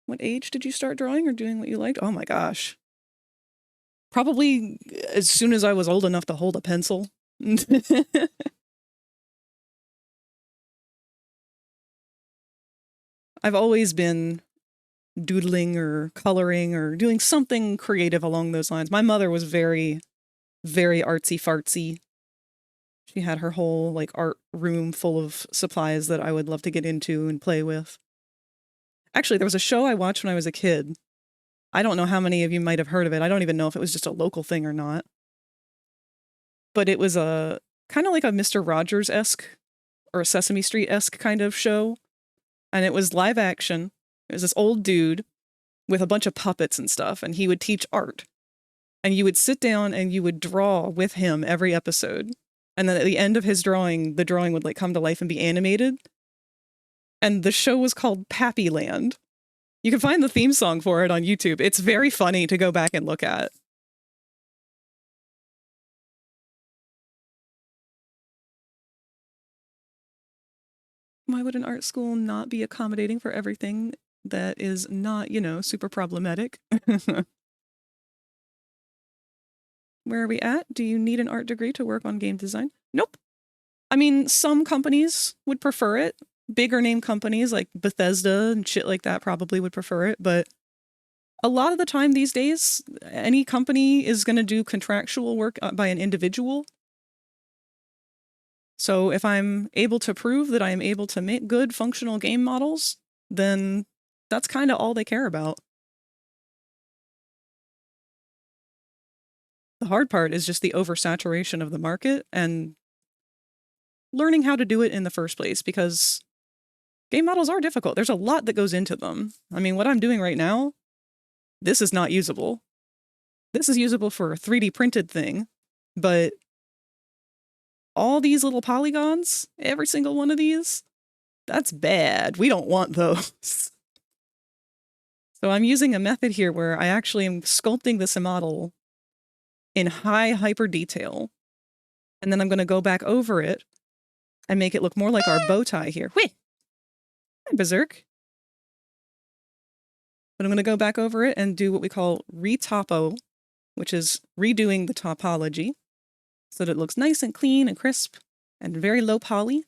What age did you start drawing or doing what you liked? Oh my gosh. Probably as soon as I was old enough to hold a pencil. I've always been doodling or coloring or doing something creative along those lines. My mother was very, very artsy-fartsy. She had her whole like art room full of supplies that I would love to get into and play with. Actually, there was a show I watched when I was a kid. I don't know how many of you might have heard of it. I don't even know if it was just a local thing or not. But it was a kind of like a Mr. Rogers-esque or a Sesame Street-esque kind of show. And it was live action. It was this old dude with a bunch of puppets and stuff, and he would teach art. And you would sit down and you would draw with him every episode. And then at the end of his drawing, the drawing would like come to life and be animated. And the show was called Pappy Land. You can find the theme song for it on YouTube. It's very funny to go back and look at. Why would an art school not be accommodating for everything that is not, you know, super problematic? Where are we at? Do you need an art degree to work on game design? Nope. I mean, some companies would prefer it. Bigger name companies like Bethesda and shit like that probably would prefer it, but a lot of the time these days, any company is going to do contractual work by an individual. So if I'm able to prove that I am able to make good functional game models, then that's kind of all they care about. The hard part is just the oversaturation of the market and learning how to do it in the first place, because game models are difficult. There's a lot that goes into them. I mean, what I'm doing right now, this is not usable. This is usable for a 3D printed thing, but all these little polygons, every single one of these, that's bad. We don't want those. So I'm using a method here where I actually am sculpting this model in high hyper detail, and then I'm going to go back over it and make it look more like our bow tie here. Whee! Hi, Berserk. But I'm going to go back over it and do what we call retopo, which is redoing the topology so that it looks nice and clean and crisp and very low poly.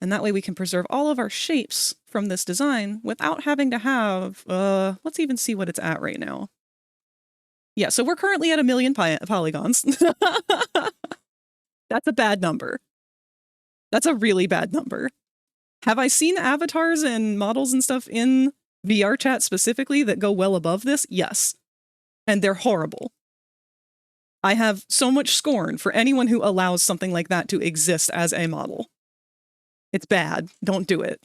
And that way we can preserve all of our shapes from this design without having to have, let's even see what it's at right now. Yeah, so we're currently at 1 million polygons. That's a bad number. That's a really bad number. Have I seen avatars and models and stuff in VRChat specifically that go well above this? Yes. And they're horrible. I have so much scorn for anyone who allows something like that to exist as a model. It's bad. Don't do it.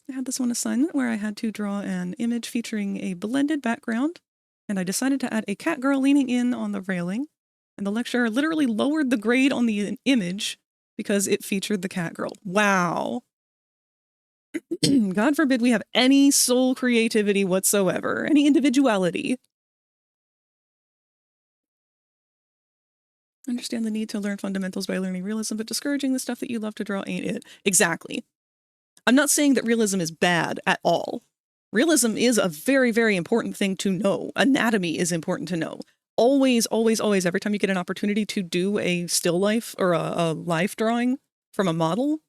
I had this one assignment where I had to draw an image featuring a blended background, and I decided to add a cat girl leaning in on the railing, and the lecturer literally lowered the grade on the image because it featured the cat girl. Wow. God forbid we have any soul creativity whatsoever, any individuality. Understand the need to learn fundamentals by learning realism, but discouraging the stuff that you love to draw ain't it. Exactly. I'm not saying that realism is bad at all. Realism is a very, very important thing to know. Anatomy is important to know. Always, always, always, every time you get an opportunity to do a still life or a life drawing from a model,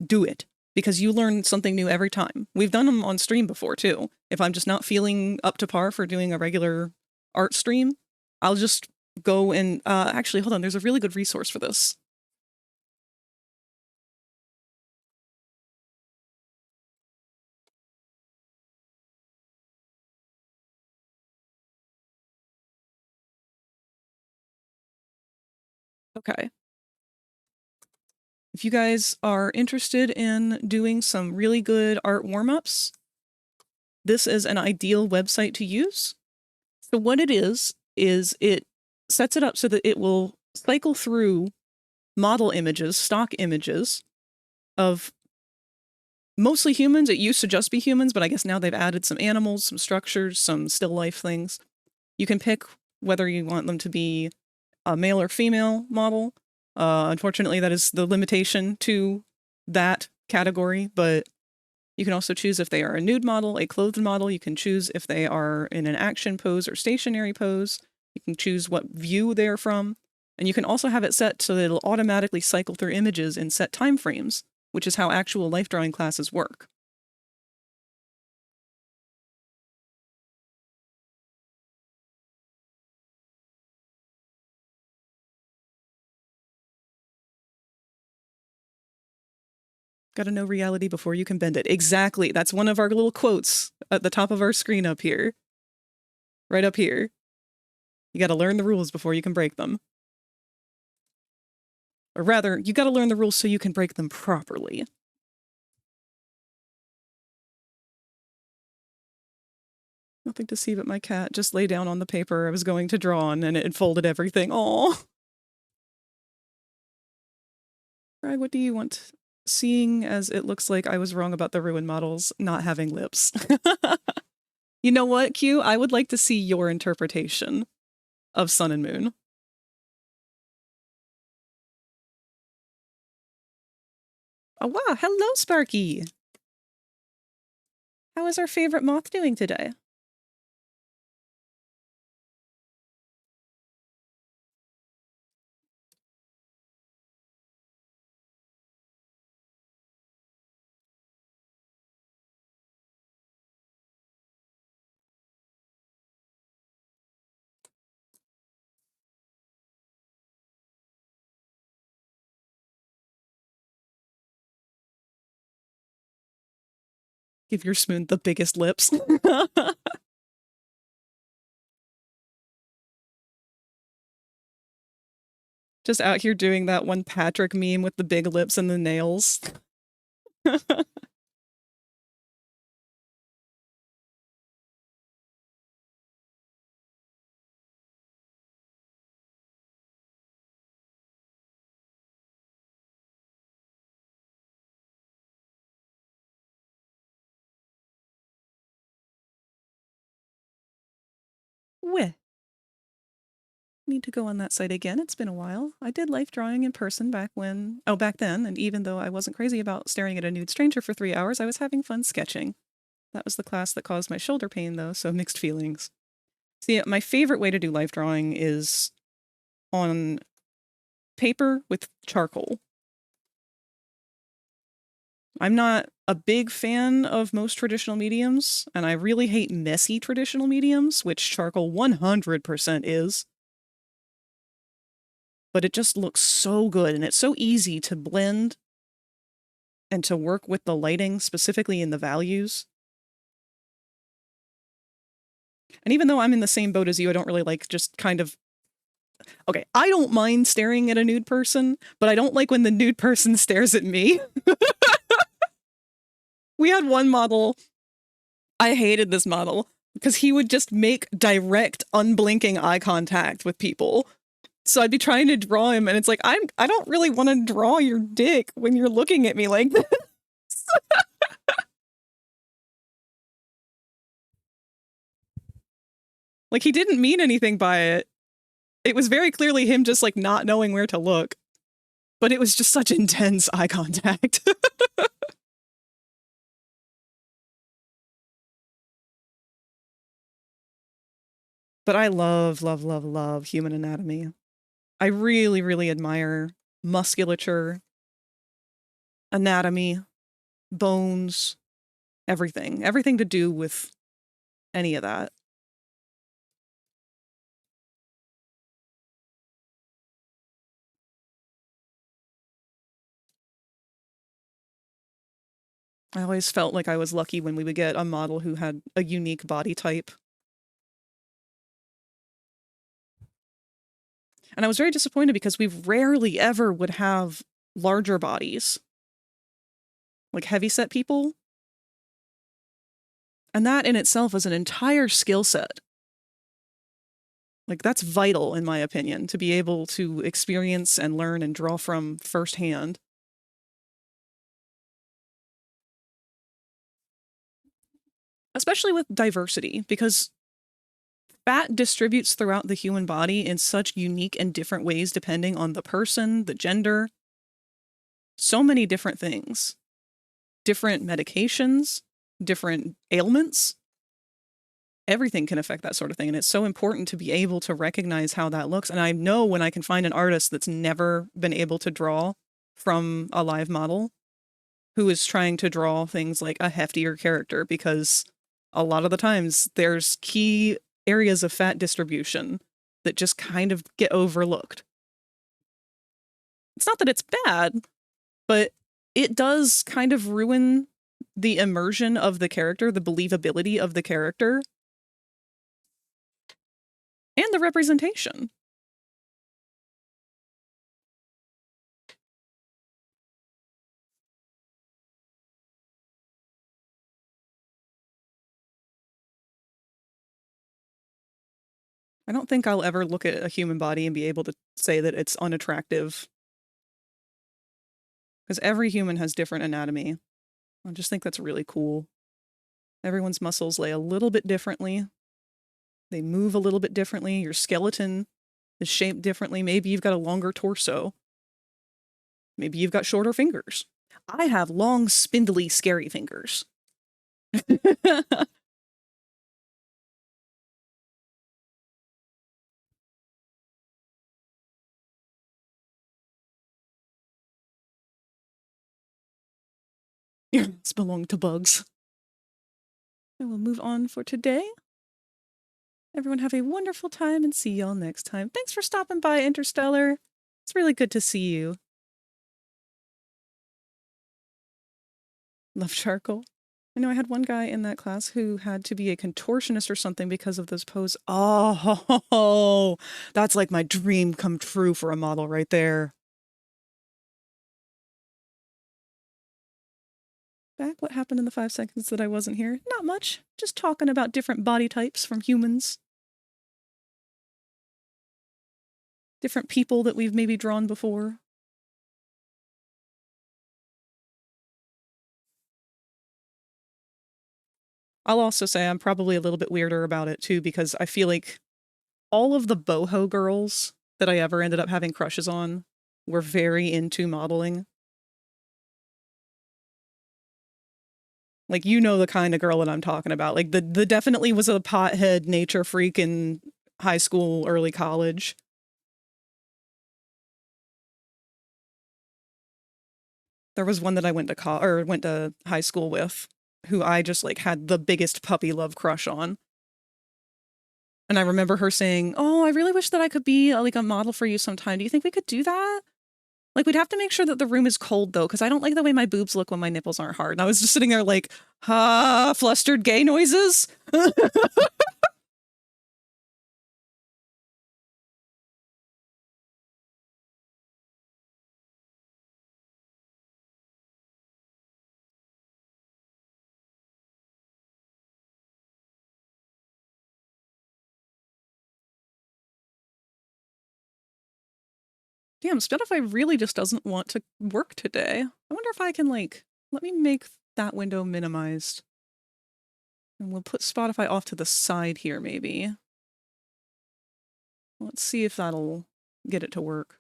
do it. Because you learn something new every time. We've done them on stream before, too. If I'm just not feeling up to par for doing a regular art stream, I'll just go and... actually, hold on. There's a really good resource for this. Okay. If you guys are interested in doing some really good art warm-ups, this is an ideal website to use. So what it is it sets it up so that it will cycle through model images, stock images of mostly humans. It used to just be humans, but I guess now they've added some animals, some structures, some still life things. You can pick whether you want them to be a male or female model. Unfortunately, that is the limitation to that category, but you can also choose if they are a nude model, a clothed model. You can choose if they are in an action pose or stationary pose. You can choose what view they're from. And you can also have it set so that it'll automatically cycle through images in set time frames, which is how actual life drawing classes work. Gotta know reality before you can bend it. Exactly. That's one of our little quotes at the top of our screen up here. Right up here. You gotta learn the rules before you can break them. Or rather, you gotta learn the rules so you can break them properly. Nothing to see but my cat just lay down on the paper I was going to draw on, and it enfolded everything. Aw. Brad, what do you want? Seeing as it looks like I was wrong about the ruin models not having lips. You know what, Q? I would like to see your interpretation of Sun and Moon. Oh, wow. Hello, Sparky. How is our favorite moth doing today? Give your spoon the biggest lips. Just out here doing that one Patrick meme with the big lips and the nails. Weh. Need to go on that site again. It's been a while. I did life drawing in person back then, and even though I wasn't crazy about staring at a nude stranger for 3 hours, I was having fun sketching. That was the class that caused my shoulder pain, though, so mixed feelings. See, my favorite way to do life drawing is on paper with charcoal. I'm not a big fan of most traditional mediums, and I really hate messy traditional mediums, which charcoal 100% is. But it just looks so good, and it's so easy to blend and to work with the lighting, specifically in the values. And even though I'm in the same boat as you, I don't really like just kind of... Okay, I don't mind staring at a nude person, but I don't like when the nude person stares at me. We had one model, I hated this model, because he would just make direct, unblinking eye contact with people. So I'd be trying to draw him, and it's like, I don't really want to draw your dick when you're looking at me like this. Like, he didn't mean anything by it. It was very clearly him just, like, not knowing where to look. But it was just such intense eye contact. But I love, love, love, love human anatomy. I really, really admire musculature, anatomy, bones, everything. Everything to do with any of that. I always felt like I was lucky when we would get a model who had a unique body type. And I was very disappointed because we rarely ever would have larger bodies. Like heavyset people. And that in itself is an entire skill set. Like, that's vital, in my opinion, to be able to experience and learn and draw from firsthand. Especially with diversity, because fat distributes throughout the human body in such unique and different ways depending on the person, the gender. So many different things. Different medications, different ailments. Everything can affect that sort of thing, and it's so important to be able to recognize how that looks. And I know when I can find an artist that's never been able to draw from a live model who is trying to draw things like a heftier character, because a lot of the times there's key areas of fat distribution that just kind of get overlooked. It's not that it's bad, but it does kind of ruin the immersion of the character, the believability of the character, and the representation. I don't think I'll ever look at a human body and be able to say that it's unattractive. Because every human has different anatomy. I just think that's really cool. Everyone's muscles lay a little bit differently. They move a little bit differently. Your skeleton is shaped differently. Maybe you've got a longer torso. Maybe you've got shorter fingers. I have long, spindly, scary fingers. Your hands belong to bugs. I will move on for today. Everyone have a wonderful time and see y'all next time. Thanks for stopping by, Interstellar. It's really good to see you. Love charcoal. I know I had one guy in that class who had to be a contortionist or something because of those poses. Oh, that's like my dream come true for a model right there. Back, what happened in the 5 seconds that I wasn't here? Not much. Just talking about different body types from humans. Different people that we've maybe drawn before. I'll also say I'm probably a little bit weirder about it too, because I feel like all of the boho girls that I ever ended up having crushes on were very into modeling. Like, you know the kind of girl that I'm talking about. Like, the definitely was a pothead nature freak in high school, early college. There was one that I went to high school with, who I just like had the biggest puppy love crush on. And I remember her saying, "Oh, I really wish that I could be like a model for you sometime. Do you think we could do that?" Like, we'd have to make sure that the room is cold though, because I don't like the way my boobs look when my nipples aren't hard. And I was just sitting there like, flustered gay noises. Damn, Spotify really just doesn't want to work today. I wonder if I can, like, let me make that window minimized. And we'll put Spotify off to the side here, maybe. Let's see if that'll get it to work.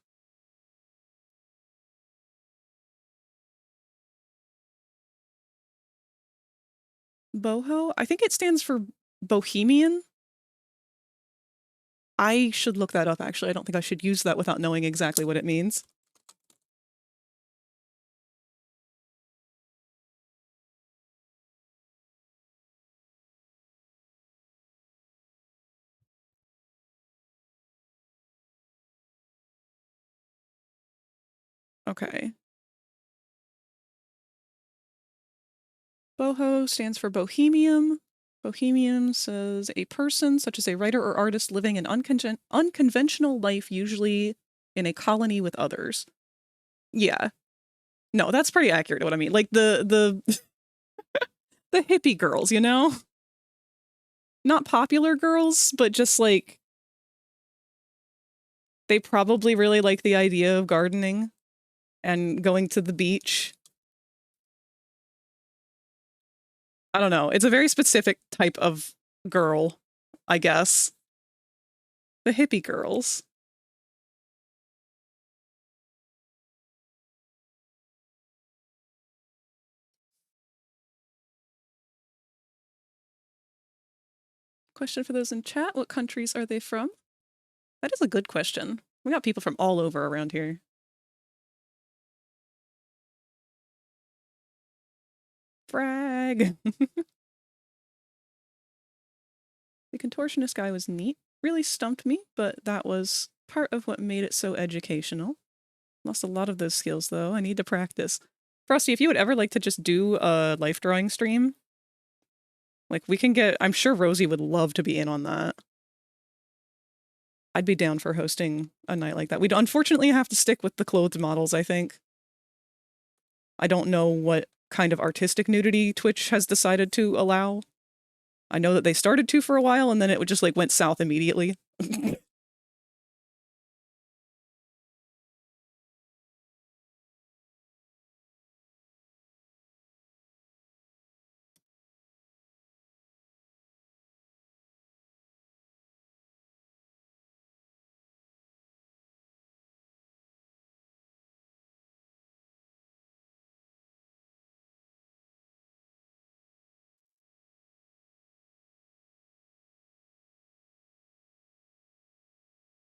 Boho? I think it stands for Bohemian. I should look that up, actually. I don't think I should use that without knowing exactly what it means. Okay. Boho stands for Bohemian. Bohemian says a person, such as a writer or artist, living an unconventional life, usually in a colony with others. Yeah. No, that's pretty accurate to what I mean. Like the the hippie girls, you know? Not popular girls, but just like they probably really like the idea of gardening and going to the beach. I don't know. It's a very specific type of girl, I guess. The hippie girls. Question for those in chat. What countries are they from? That is a good question. We got people from all over around here. Brag. The contortionist guy was neat. Really stumped me, but that was part of what made it so educational. Lost a lot of those skills, though. I need to practice. Frosty, if you would ever like to just do a life drawing stream, like we can get... I'm sure Rosie would love to be in on that. I'd be down for hosting a night like that. We'd unfortunately have to stick with the clothed models, I think. I don't know what kind of artistic nudity Twitch has decided to allow. I know that they started to for a while, and then it just like went south immediately.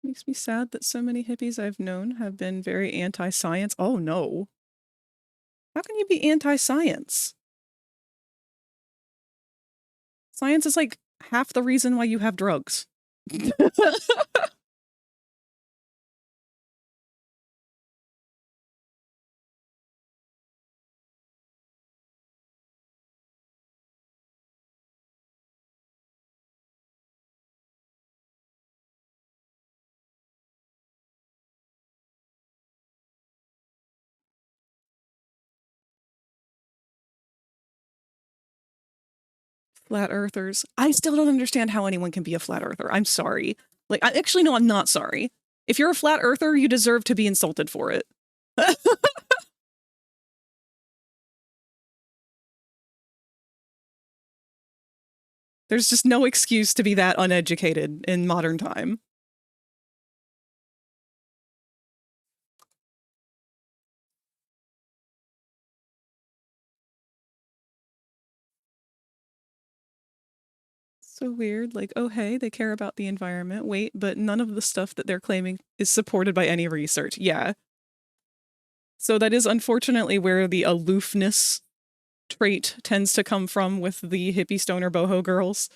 Makes me sad that so many hippies I've known have been very anti-science. Oh no. How can you be anti-science? Science is like half the reason why you have drugs. Flat earthers. I still don't understand how anyone can be a flat earther. I'm sorry. Like, no, I'm not sorry. If you're a flat earther, you deserve to be insulted for it. There's just no excuse to be that uneducated in modern time. So weird. Like, oh, hey, they care about the environment. Wait, but none of the stuff that they're claiming is supported by any research. Yeah. So that is unfortunately where the aloofness trait tends to come from with the hippie stoner boho girls.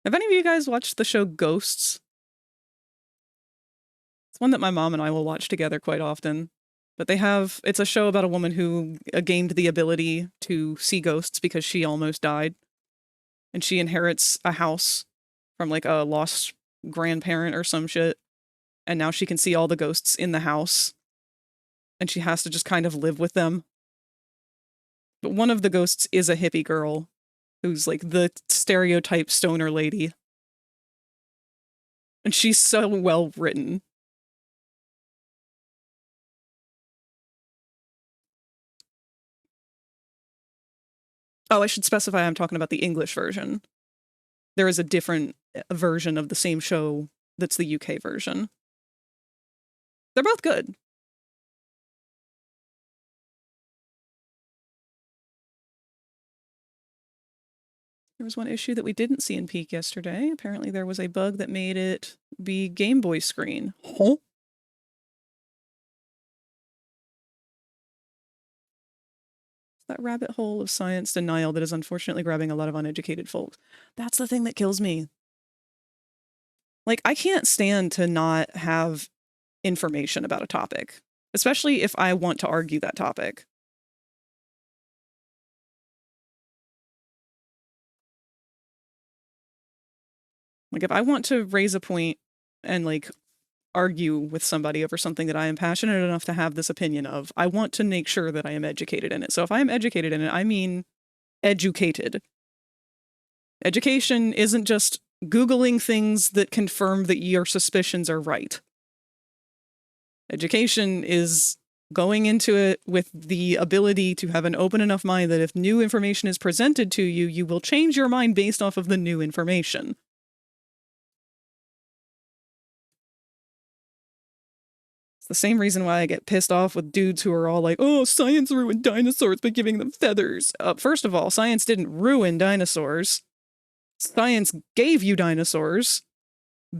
Have any of you guys watched the show Ghosts? It's one that my mom and I will watch together quite often. But it's a show about a woman who gained the ability to see ghosts because she almost died. And she inherits a house from like a lost grandparent or some shit. And now she can see all the ghosts in the house. And she has to just kind of live with them. But one of the ghosts is a hippie girl who's like the stereotype stoner lady. And she's so well written. Oh, I should specify I'm talking about the English version. There is a different version of the same show that's the UK version. They're both good. There was one issue that we didn't see in Peak yesterday. Apparently there was a bug that made it be Game Boy screen. Huh? That rabbit hole of science denial that is unfortunately grabbing a lot of uneducated folks. That's the thing that kills me. Like, I can't stand to not have information about a topic, especially if I want to argue that topic. Like, if I want to raise a point and, like, argue with somebody over something that I am passionate enough to have this opinion of, I want to make sure that I am educated in it. So if I am educated in it, I mean educated. Education isn't just Googling things that confirm that your suspicions are right. Education is going into it with the ability to have an open enough mind that if new information is presented to you, you will change your mind based off of the new information. It's the same reason why I get pissed off with dudes who are all like, oh, science ruined dinosaurs by giving them feathers. First of all, science didn't ruin dinosaurs. Science gave you dinosaurs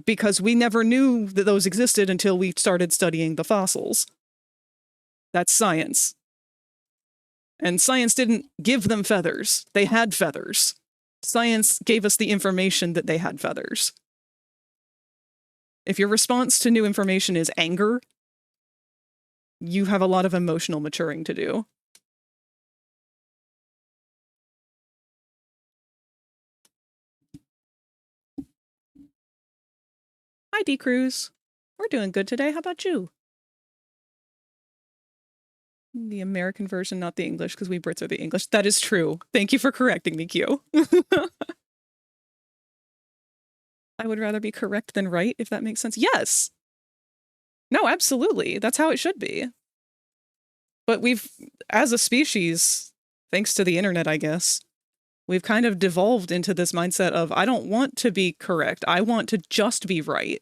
because we never knew that those existed until we started studying the fossils. That's science. And science didn't give them feathers. They had feathers. Science gave us the information that they had feathers. If your response to new information is anger, you have a lot of emotional maturing to do. Hi, D. Cruz. We're doing good today. How about you? The American version, not the English, because we Brits are the English. That is true. Thank you for correcting me, Q. I would rather be correct than right, if that makes sense. Yes! No, absolutely. That's how it should be. But we've, as a species, thanks to the internet, I guess, we've kind of devolved into this mindset of, I don't want to be correct. I want to just be right.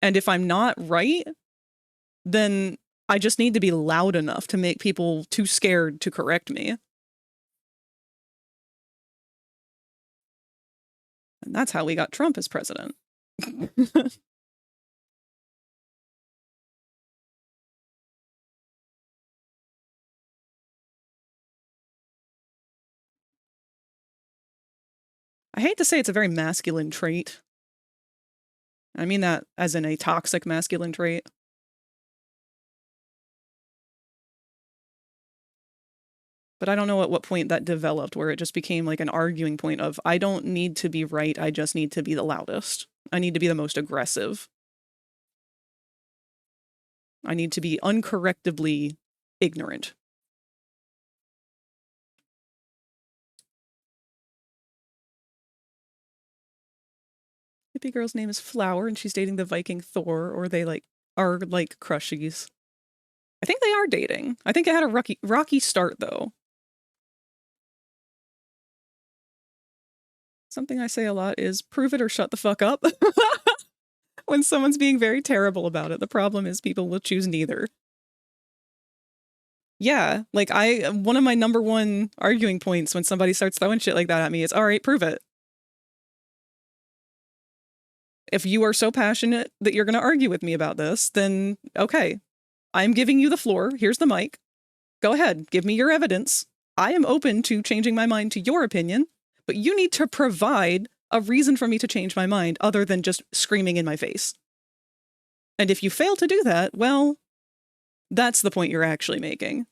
And if I'm not right, then I just need to be loud enough to make people too scared to correct me. And that's how we got Trump as president. I hate to say it's a very masculine trait. I mean that as in a toxic masculine trait. But I don't know at what point that developed, where it just became like an arguing point of, I don't need to be right, I just need to be the loudest. I need to be the most aggressive. I need to be uncorrectably ignorant. Hippie girl's name is Flower, and she's dating the Viking Thor, or they like are like crushies. I think they are dating. I think it had a rocky start though. Something I say a lot is prove it or shut the fuck up. When someone's being very terrible about it, the problem is people will choose neither. Yeah, like one of my number one arguing points when somebody starts throwing shit like that at me is, all right, prove it. If you are so passionate that you're going to argue with me about this, then okay, I'm giving you the floor. Here's the mic. Go ahead, give me your evidence. I am open to changing my mind to your opinion, but you need to provide a reason for me to change my mind other than just screaming in my face. And if you fail to do that, well, that's the point you're actually making.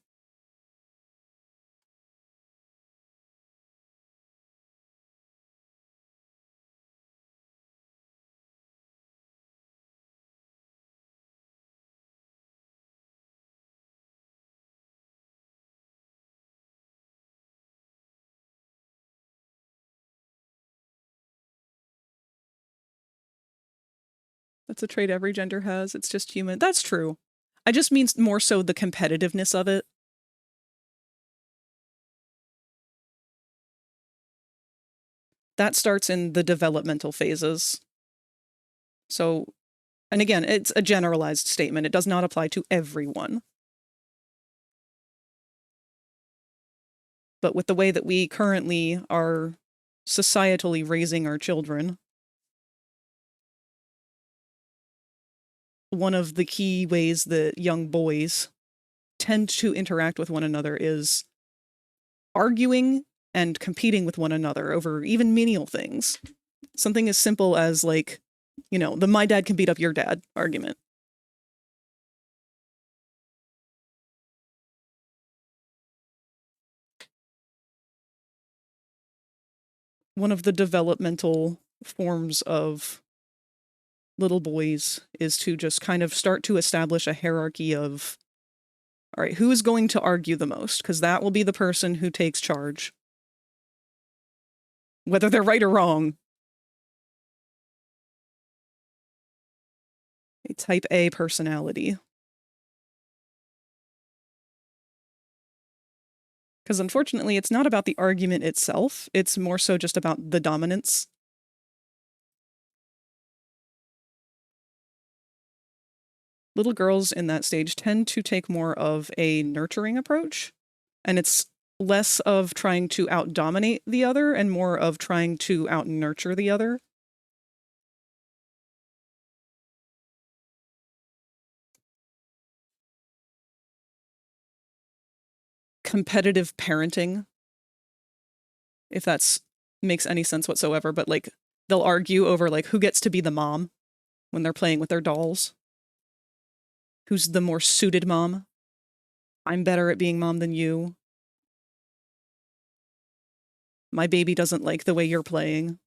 That's a trait every gender has. It's just human. That's true. I just mean more so the competitiveness of it. That starts in the developmental phases. So, and again, it's a generalized statement. It does not apply to everyone. But with the way that we currently are societally raising our children, one of the key ways that young boys tend to interact with one another is arguing and competing with one another over even menial things. Something as simple as, like, you know, the my dad can beat up your dad argument. One of the developmental forms of little boys is to just kind of start to establish a hierarchy of, all right, who is going to argue the most? Because that will be the person who takes charge. Whether they're right or wrong. A type A personality. Because unfortunately, it's not about the argument itself. It's more so just about the dominance. Little girls in that stage tend to take more of a nurturing approach, and it's less of trying to out-dominate the other and more of trying to out-nurture the other. Competitive parenting, if that's makes any sense whatsoever, but like they'll argue over like who gets to be the mom when they're playing with their dolls. Who's the more suited mom? I'm better at being mom than you. My baby doesn't like the way you're playing.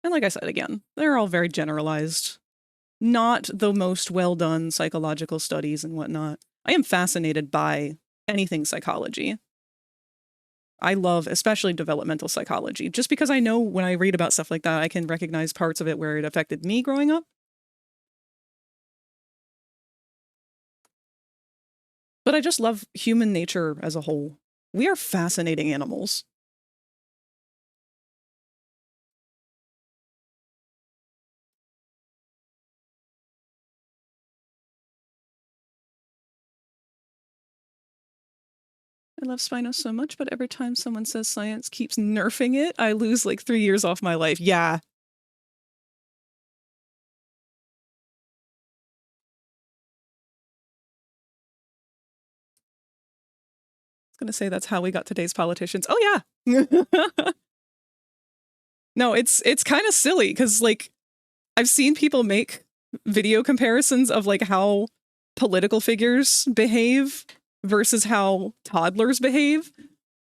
And like I said, again, they're all very generalized. Not the most well-done psychological studies and whatnot. I am fascinated by anything psychology. I love especially developmental psychology, just because I know when I read about stuff like that, I can recognize parts of it where it affected me growing up. But I just love human nature as a whole. We are fascinating animals. I love Spinos so much, but every time someone says science keeps nerfing it, I lose like 3 years off my life. Yeah. I was gonna say that's how we got today's politicians. Oh yeah. No, it's kind of silly because like I've seen people make video comparisons of like how political figures behave versus how toddlers behave.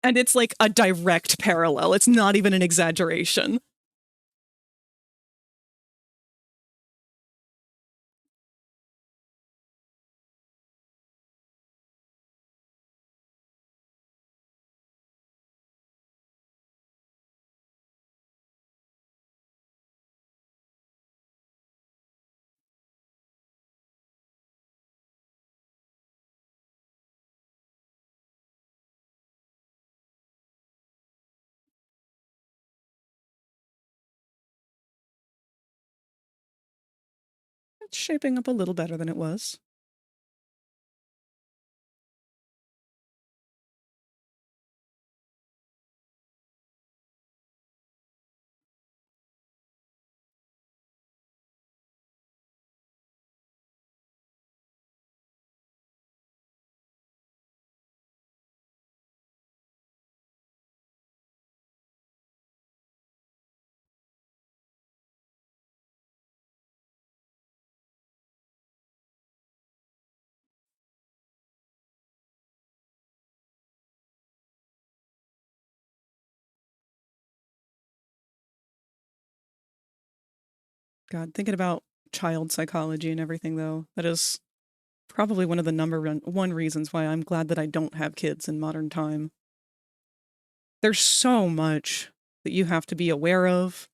And it's like a direct parallel. It's not even an exaggeration. It's shaping up a little better than it was. God, thinking about child psychology and everything, though, that is probably one of the one reasons why I'm glad that I don't have kids in modern time. There's so much that you have to be aware of.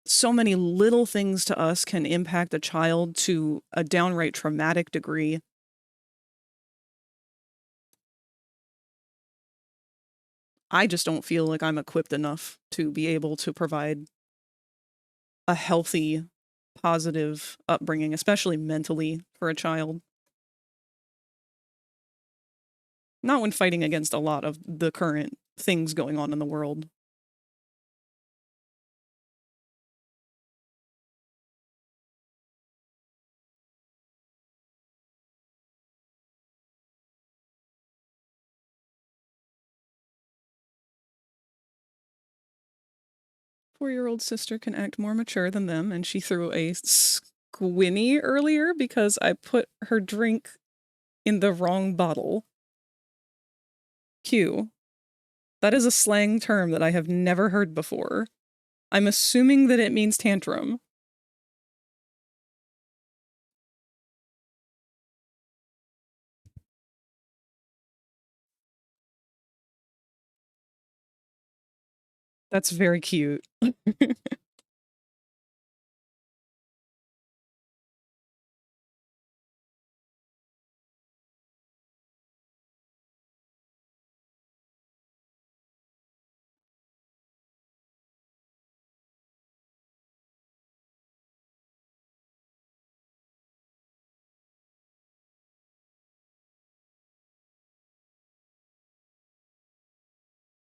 So many little things to us can impact a child to a downright traumatic degree. I just don't feel like I'm equipped enough to be able to provide a healthy, positive upbringing, especially mentally, for a child. Not when fighting against a lot of the current things going on in the world. 4-year-old sister can act more mature than them, and she threw a squinny earlier because I put her drink in the wrong bottle. Q. That is a slang term that I have never heard before. I'm assuming that it means tantrum. That's very cute.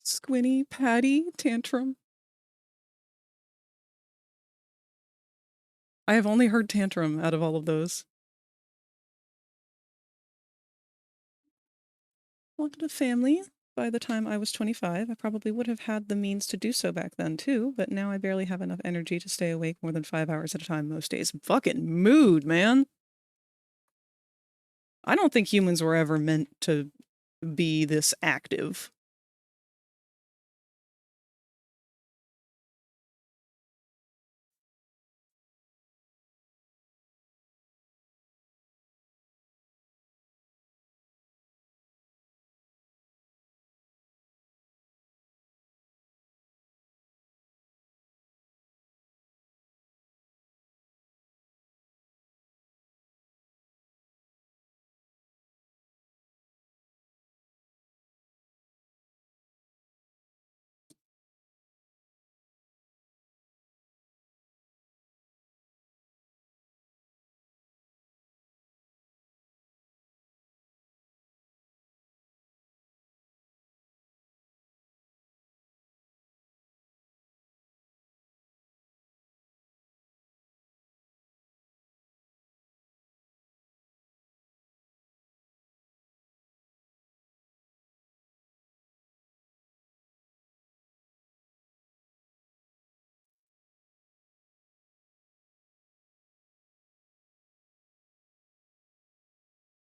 Squinny, Patty, tantrum. I have only heard tantrum out of all of those. Wanted a family. By the time I was 25, I probably would have had the means to do so back then too, but now I barely have enough energy to stay awake more than 5 hours at a time most days. Fucking mood, man. I don't think humans were ever meant to be this active.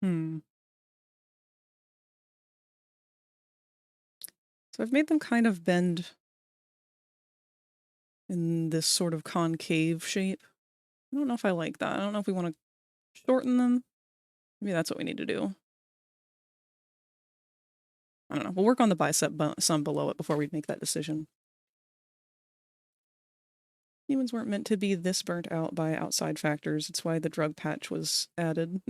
Hmm. So I've made them kind of bend in this sort of concave shape. I don't know if I like that. I don't know if we want to shorten them. Maybe that's what we need to do. I don't know. We'll work on the bicep some below it before we make that decision. Humans weren't meant to be this burnt out by outside factors. It's why the drug patch was added.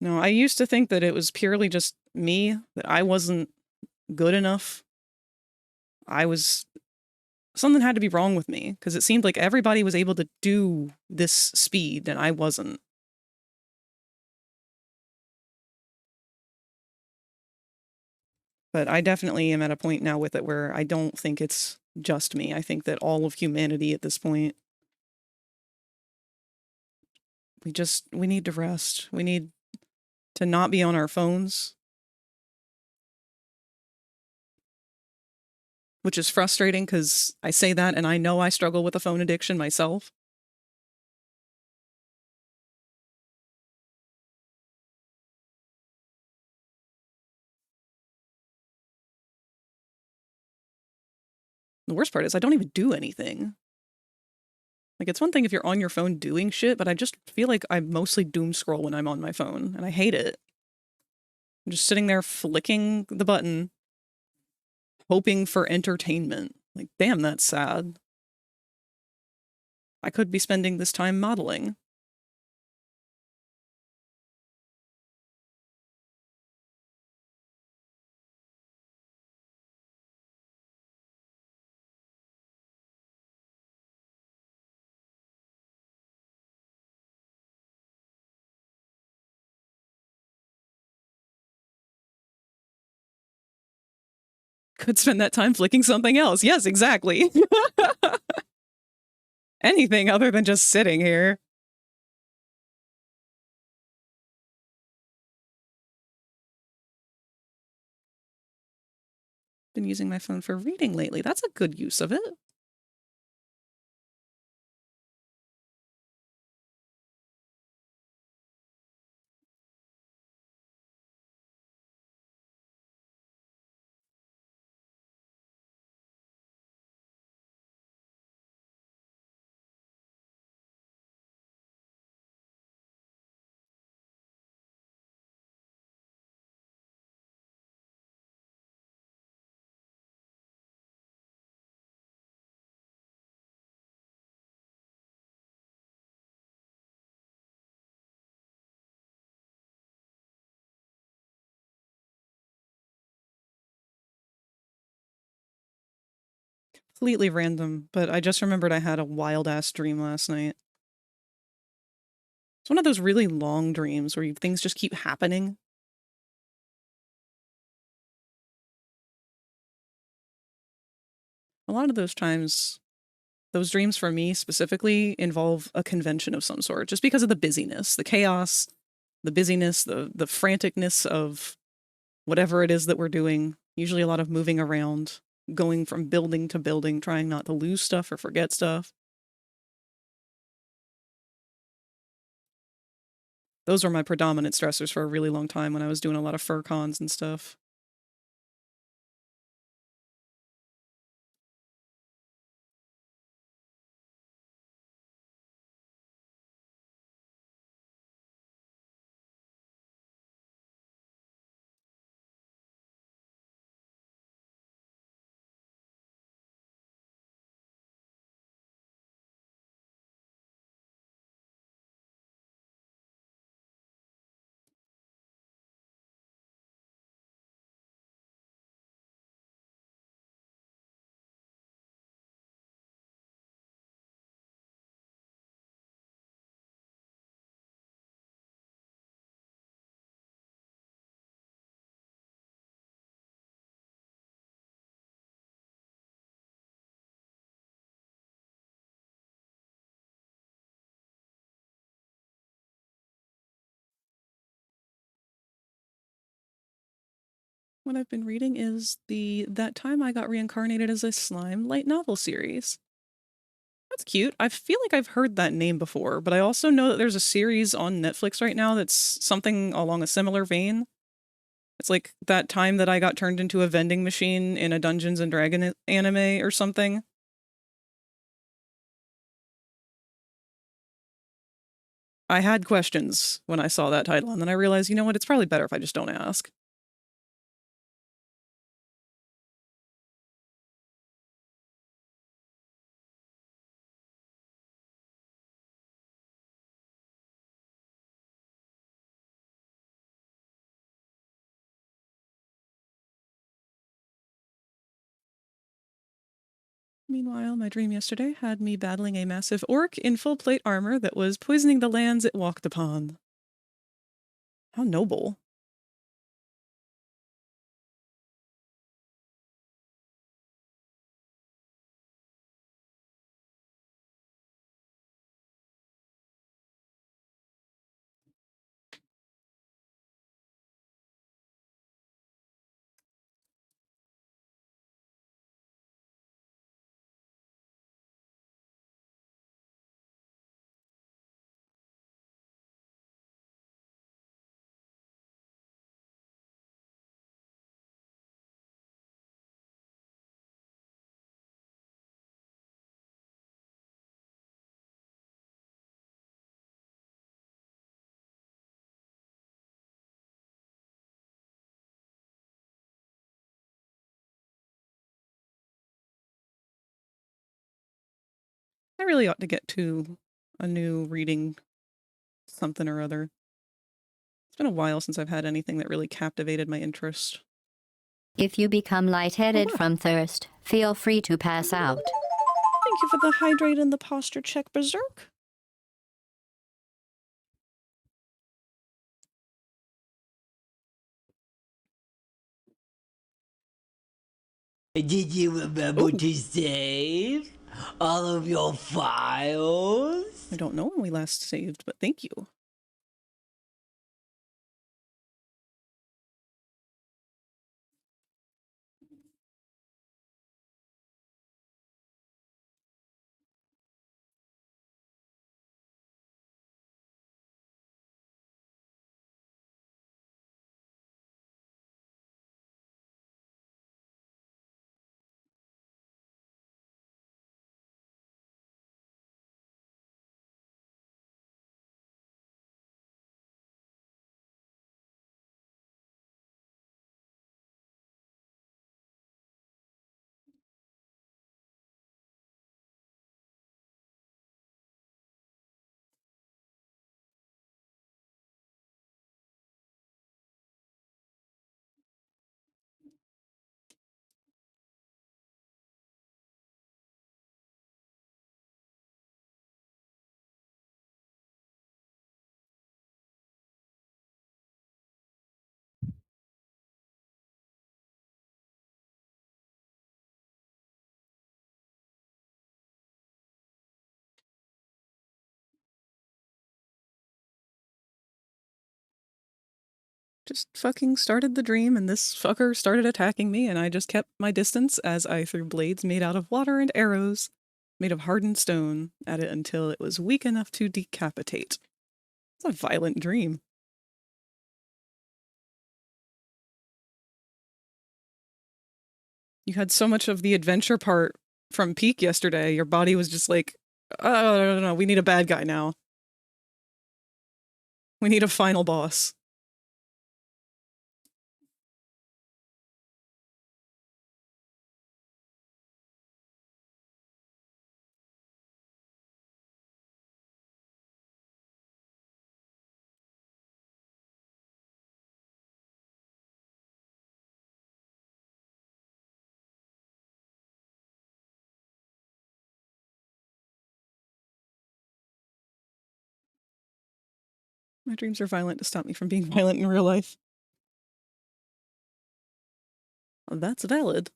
No, I used to think that it was purely just me, that I wasn't good enough something had to be wrong with me, because it seemed like everybody was able to do this speed and I wasn't. But I definitely am at a point now with it where I don't think it's just me. I think that all of humanity at this point, we need to rest. We need to not be on our phones, which is frustrating because I say that and I know I struggle with a phone addiction myself. The worst part is I don't even do anything. Like, it's one thing if you're on your phone doing shit, but I just feel like I mostly doom scroll when I'm on my phone, and I hate it. I'm just sitting there flicking the button, hoping for entertainment. Like, damn, that's sad. I could be spending this time modeling. Could spend that time flicking something else. Yes, exactly. Anything other than just sitting here. Been using my phone for reading lately. That's a good use of it. Completely random, but I just remembered I had a wild-ass dream last night. It's one of those really long dreams where things just keep happening. A lot of those times, those dreams for me specifically involve a convention of some sort, just because of the busyness, the chaos, the busyness, the franticness of whatever it is that we're doing. Usually a lot of moving around, going from building to building, trying not to lose stuff or forget stuff. Those were my predominant stressors for a really long time when I was doing a lot of fur cons and stuff. What I've been reading is That Time I Got Reincarnated as a Slime light novel series. That's cute. I feel like I've heard that name before, but I also know that there's a series on Netflix right now that's something along a similar vein. It's like That Time That I Got Turned into a Vending Machine in a Dungeons and Dragons anime or something. I had questions when I saw that title, and then I realized, you know what, it's probably better if I just don't ask. Meanwhile, my dream yesterday had me battling a massive orc in full plate armor that was poisoning the lands it walked upon. How noble. I really ought to get to a new reading something or other. It's been a while since I've had anything that really captivated my interest. If you become lightheaded wow. from thirst, feel free to pass out. Thank you for the hydrate and the posture check, Berserk. Did you remember Oh, to save all of your files? I don't know when we last saved, but thank you. Just fucking started the dream, and this fucker started attacking me, and I just kept my distance as I threw blades made out of water and arrows, made of hardened stone, at it until it was weak enough to decapitate. It's a violent dream. You had so much of the adventure part from Peak yesterday, your body was just like, oh, no, we need a bad guy now. We need a final boss. My dreams are violent to stop me from being violent in real life. Well, that's valid.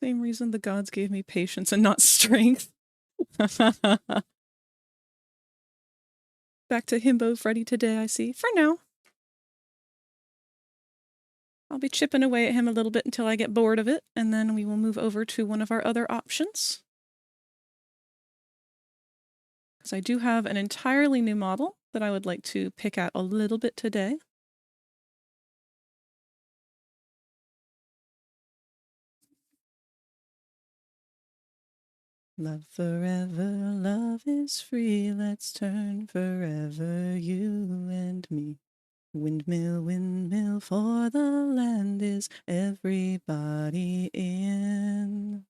Same reason the gods gave me patience and not strength. Back to Himbo Freddy today, I see. For now. I'll be chipping away at him a little bit until I get bored of it, and then we will move over to one of our other options. Because I do have an entirely new model that I would like to pick at a little bit today. Love forever, love is free. Let's turn forever, you and me. Windmill, windmill, for the land is everybody in.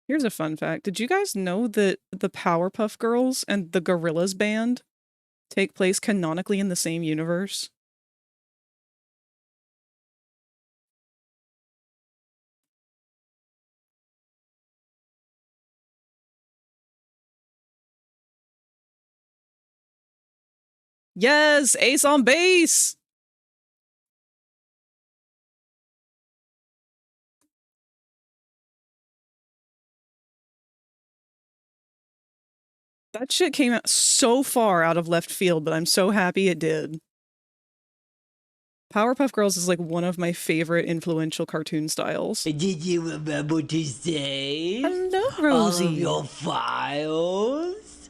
Here's a fun fact. Did you guys know that the Powerpuff Girls and the Gorillaz band take place canonically in the same universe? Yes, Ace on base! That shit came out so far out of left field, but I'm so happy it did. Powerpuff Girls is like one of my favorite influential cartoon styles. Did you remember to save Hello, all of Rosie. your files?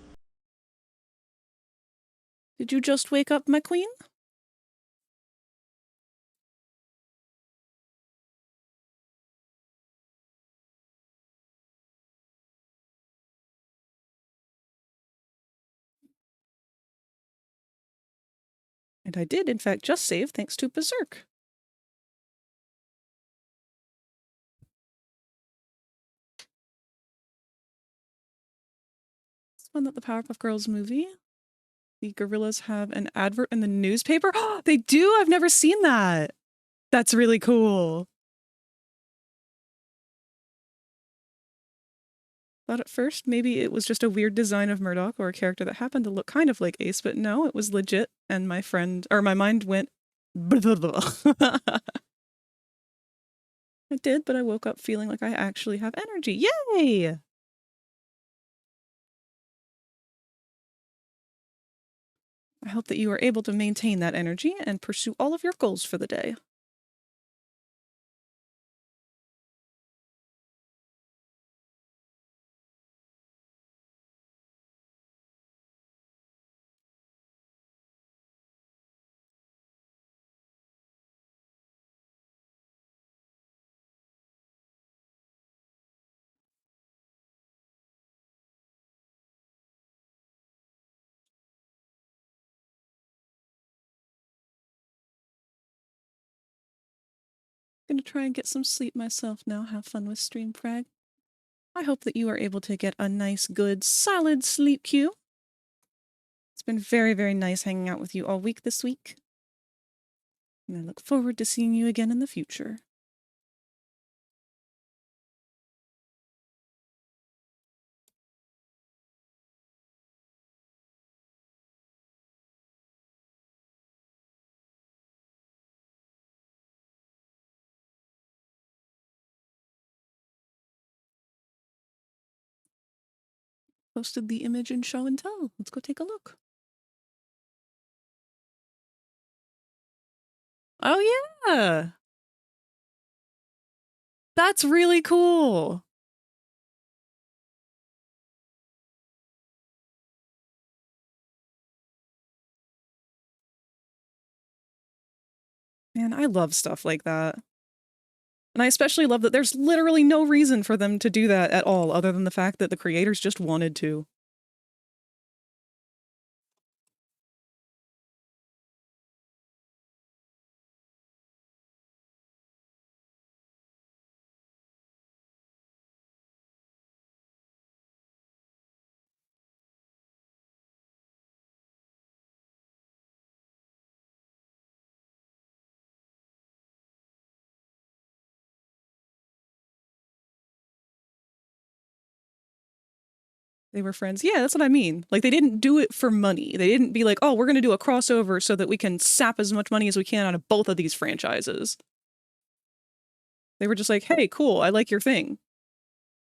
Did you just wake up, my queen? And I did, in fact, just save thanks to Berserk. It's fun that the Powerpuff Girls movie, the Gorillas have an advert in the newspaper. They do? I've never seen that. That's really cool. Thought at first maybe it was just a weird design of Murdoch or a character that happened to look kind of like Ace, but no, it was legit, and my mind went blah, blah, blah. I did, but I woke up feeling like I actually have energy. Yay! I hope that you are able to maintain that energy and pursue all of your goals for the day. Gonna try and get some sleep myself now. Have fun with Stream Frag. I hope that you are able to get a nice, good, solid sleep cue. It's been very, very nice hanging out with you all week this week. And I look forward to seeing you again in the future. Posted the image in show and tell. Let's go take a look. Oh yeah! That's really cool! Man, I love stuff like that. And I especially love that there's literally no reason for them to do that at all, other than the fact that the creators just wanted to. They were friends. Yeah, that's what I mean. Like, they didn't do it for money. They didn't be like, oh, we're gonna do a crossover so that we can sap as much money as we can out of both of these franchises. They were just like, hey, cool, I like your thing.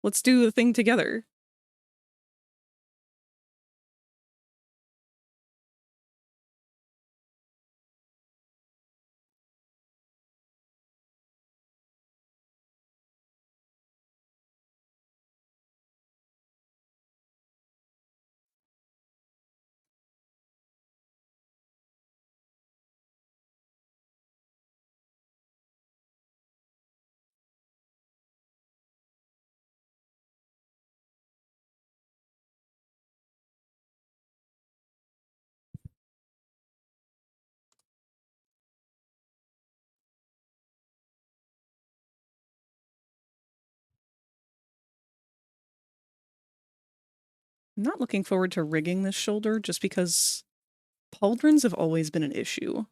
Let's do the thing together. I'm not looking forward to rigging this shoulder just because pauldrons have always been an issue.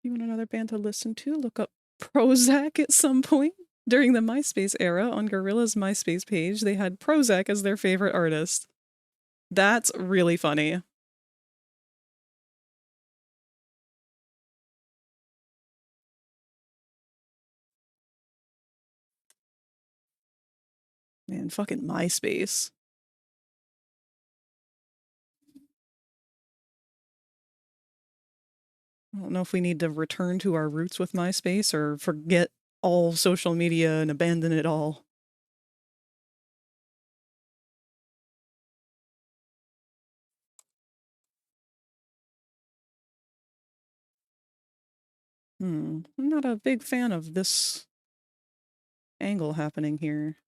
You want another band to listen to? Look up Prozac at some point. During the MySpace era, on Gorilla's MySpace page, they had Prozac as their favorite artist. That's really funny. Man, fucking MySpace. I don't know if we need to return to our roots with MySpace or forget all social media and abandon it all. I'm not a big fan of this angle happening here.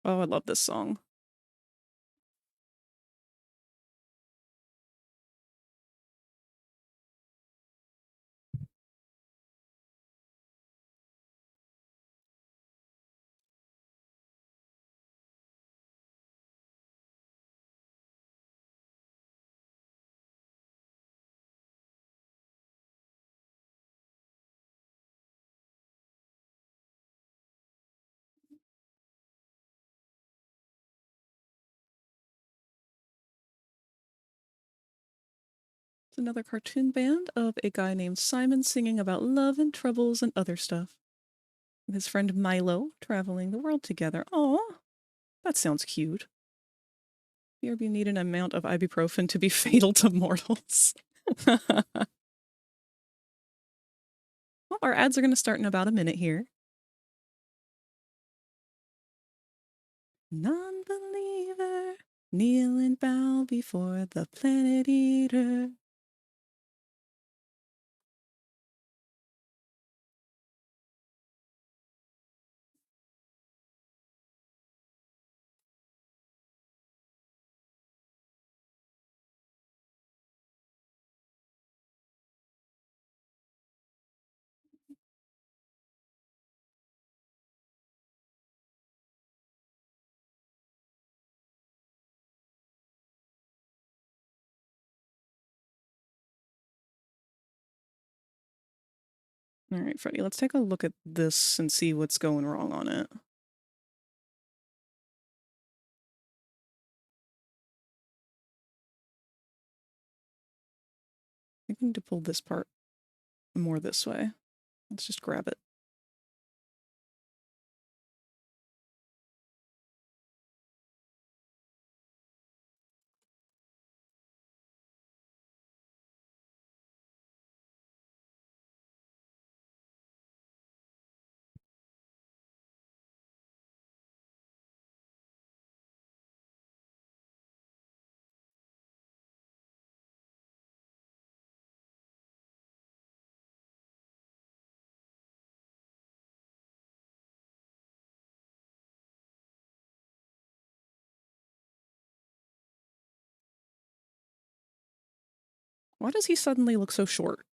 Oh, I love this song. It's another cartoon band of a guy named Simon singing about love and troubles and other stuff. With his friend Milo traveling the world together. Aw, that sounds cute. BRB need an amount of ibuprofen to be fatal to mortals. Well, our ads are going to start in about a minute here. Non-believer, kneel and bow before the planet eater. All right, Freddie, let's take a look at this and see what's going wrong on it. I think we need to pull this part more this way. Let's just grab it. Why does he suddenly look so short?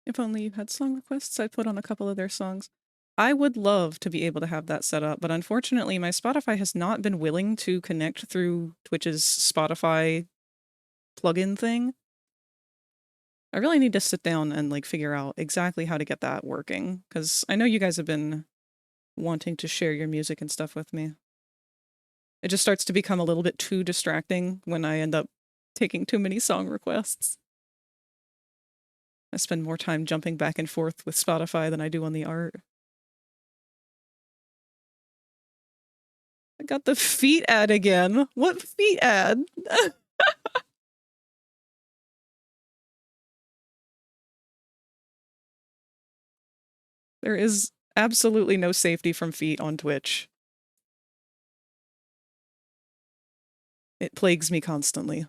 If only you had song requests, I'd put on a couple of their songs. I would love to be able to have that set up, but unfortunately my Spotify has not been willing to connect through Twitch's Spotify plugin thing. I really need to sit down and like figure out exactly how to get that working, because I know you guys have been wanting to share your music and stuff with me. It just starts to become a little bit too distracting when I end up taking too many song requests. I spend more time jumping back and forth with Spotify than I do on the art. I got the feet ad again. What feet ad? There is absolutely no safety from feet on Twitch. It plagues me constantly.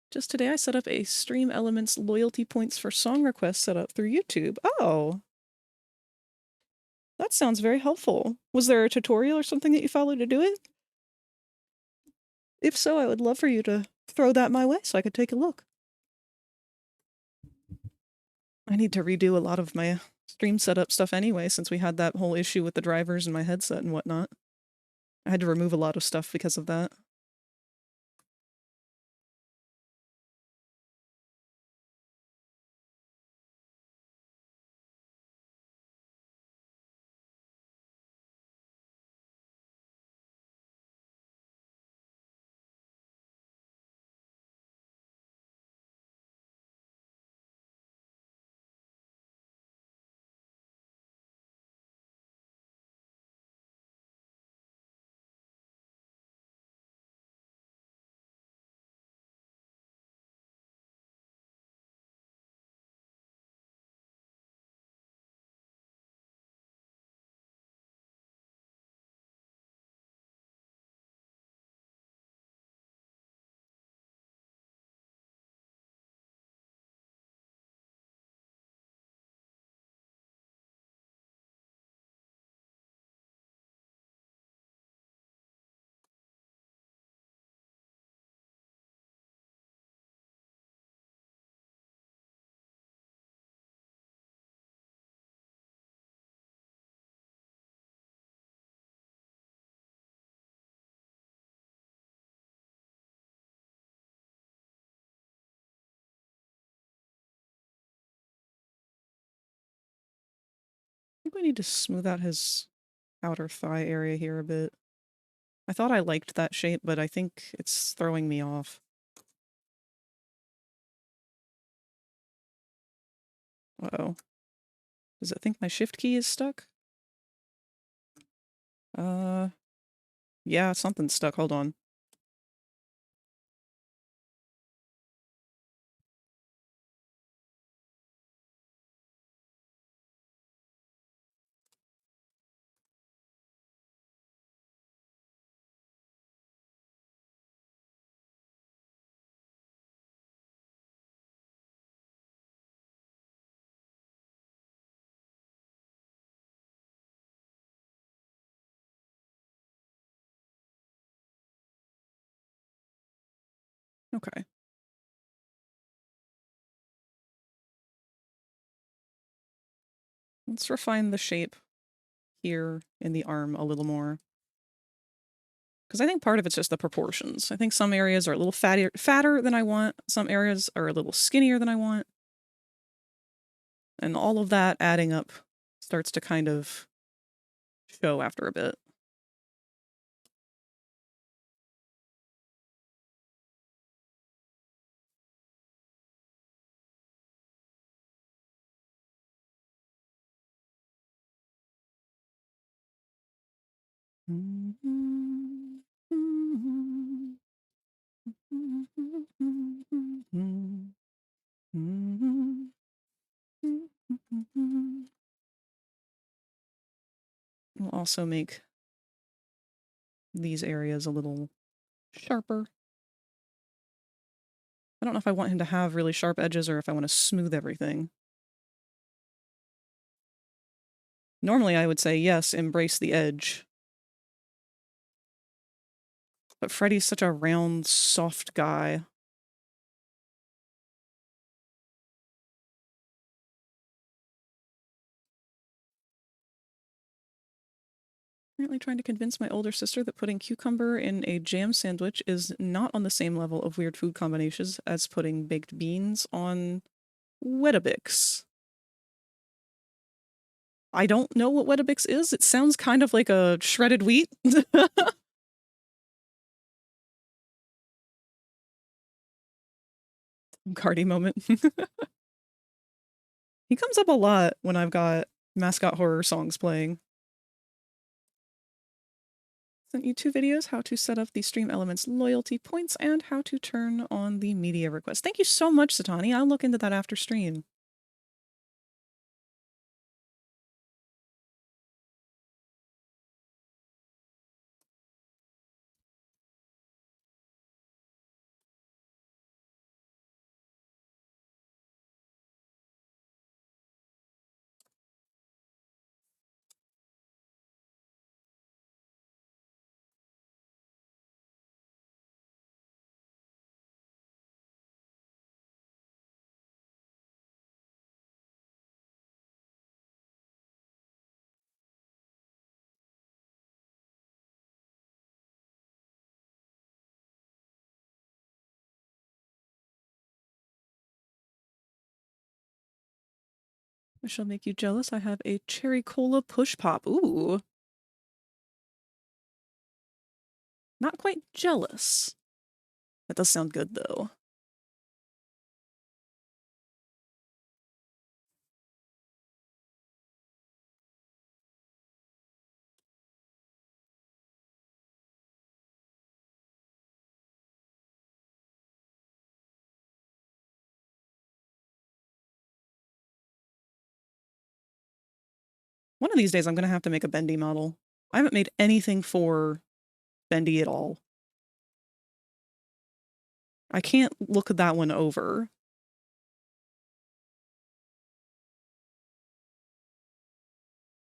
Just today I set up a Stream Elements loyalty points for song requests set up through YouTube. Oh. That sounds very helpful. Was there a tutorial or something that you followed to do it? If so, I would love for you to throw that my way so I could take a look. I need to redo a lot of my stream setup stuff anyway, since we had that whole issue with the drivers and my headset and whatnot. I had to remove a lot of stuff because of that. I think we need to smooth out his outer thigh area here a bit. I thought I liked that shape, but I think it's throwing me off. Uh-oh. Does it think my shift key is stuck? Yeah, something's stuck. Hold on. Okay. Let's refine the shape here in the arm a little more. Because I think part of it's just the proportions. I think some areas are a little fatter than I want. Some areas are a little skinnier than I want. And all of that adding up starts to kind of show after a bit. We'll also make these areas a little sharper. I don't know if I want him to have really sharp edges or if I want to smooth everything. Normally I would say, yes, embrace the edge. But Freddy's such a round, soft guy. Currently trying to convince my older sister that putting cucumber in a jam sandwich is not on the same level of weird food combinations as putting baked beans on Weetabix. I don't know what Weetabix is. It sounds kind of like a shredded wheat. Cardi moment. He comes up a lot when I've got mascot horror songs playing. Sent you 2 videos, how to set up the stream elements loyalty points and how to turn on the media request. Thank you so much, Satani. I'll look into that after stream. I shall make you jealous. I have a cherry cola push pop. Ooh. Not quite jealous. That does sound good, though. One of these days I'm going to have to make a bendy model. I haven't made anything for bendy at all. I can't look that one over.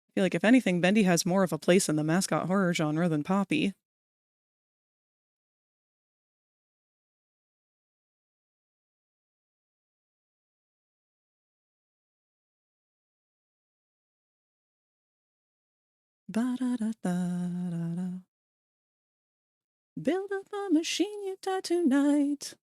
I feel like if anything, bendy has more of a place in the mascot horror genre than Poppy. Ba-da-da-da-da-da. Build up a machine you die tonight.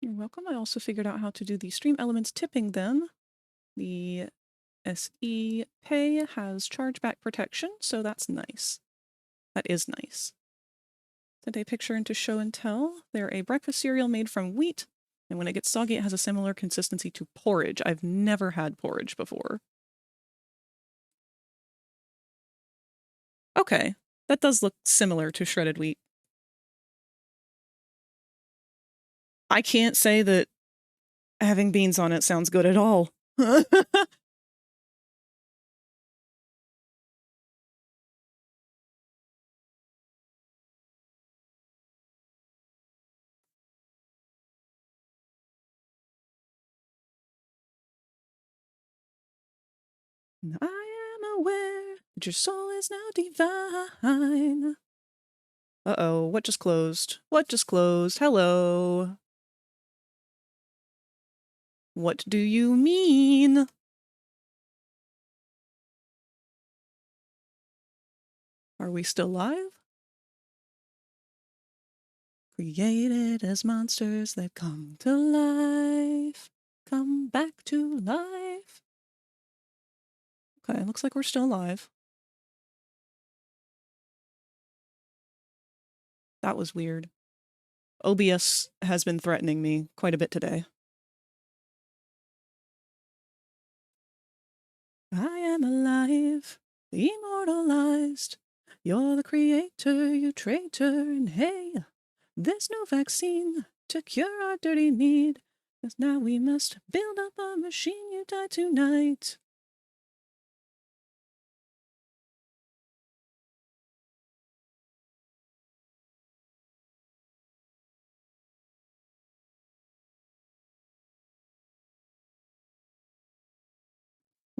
You're welcome. I also figured out how to do the stream elements tipping them. The SE Pay has chargeback protection, so that's nice. That is nice. Sent a picture into show and tell. They're a breakfast cereal made from wheat, and when it gets soggy, it has a similar consistency to porridge. I've never had porridge before. Okay, that does look similar to shredded wheat. I can't say that having beans on it sounds good at all. I am aware that your soul is now divine. Uh-oh, what just closed? What just closed? Hello. What do you mean? Are we still live? Created as monsters that come to life. Come back to life. Okay, looks like we're still live. That was weird. OBS has been threatening me quite a bit today. I am alive, immortalized. You're the creator, you traitor, and hey, there's no vaccine to cure our dirty need. 'Cause now we must build up a machine you die tonight.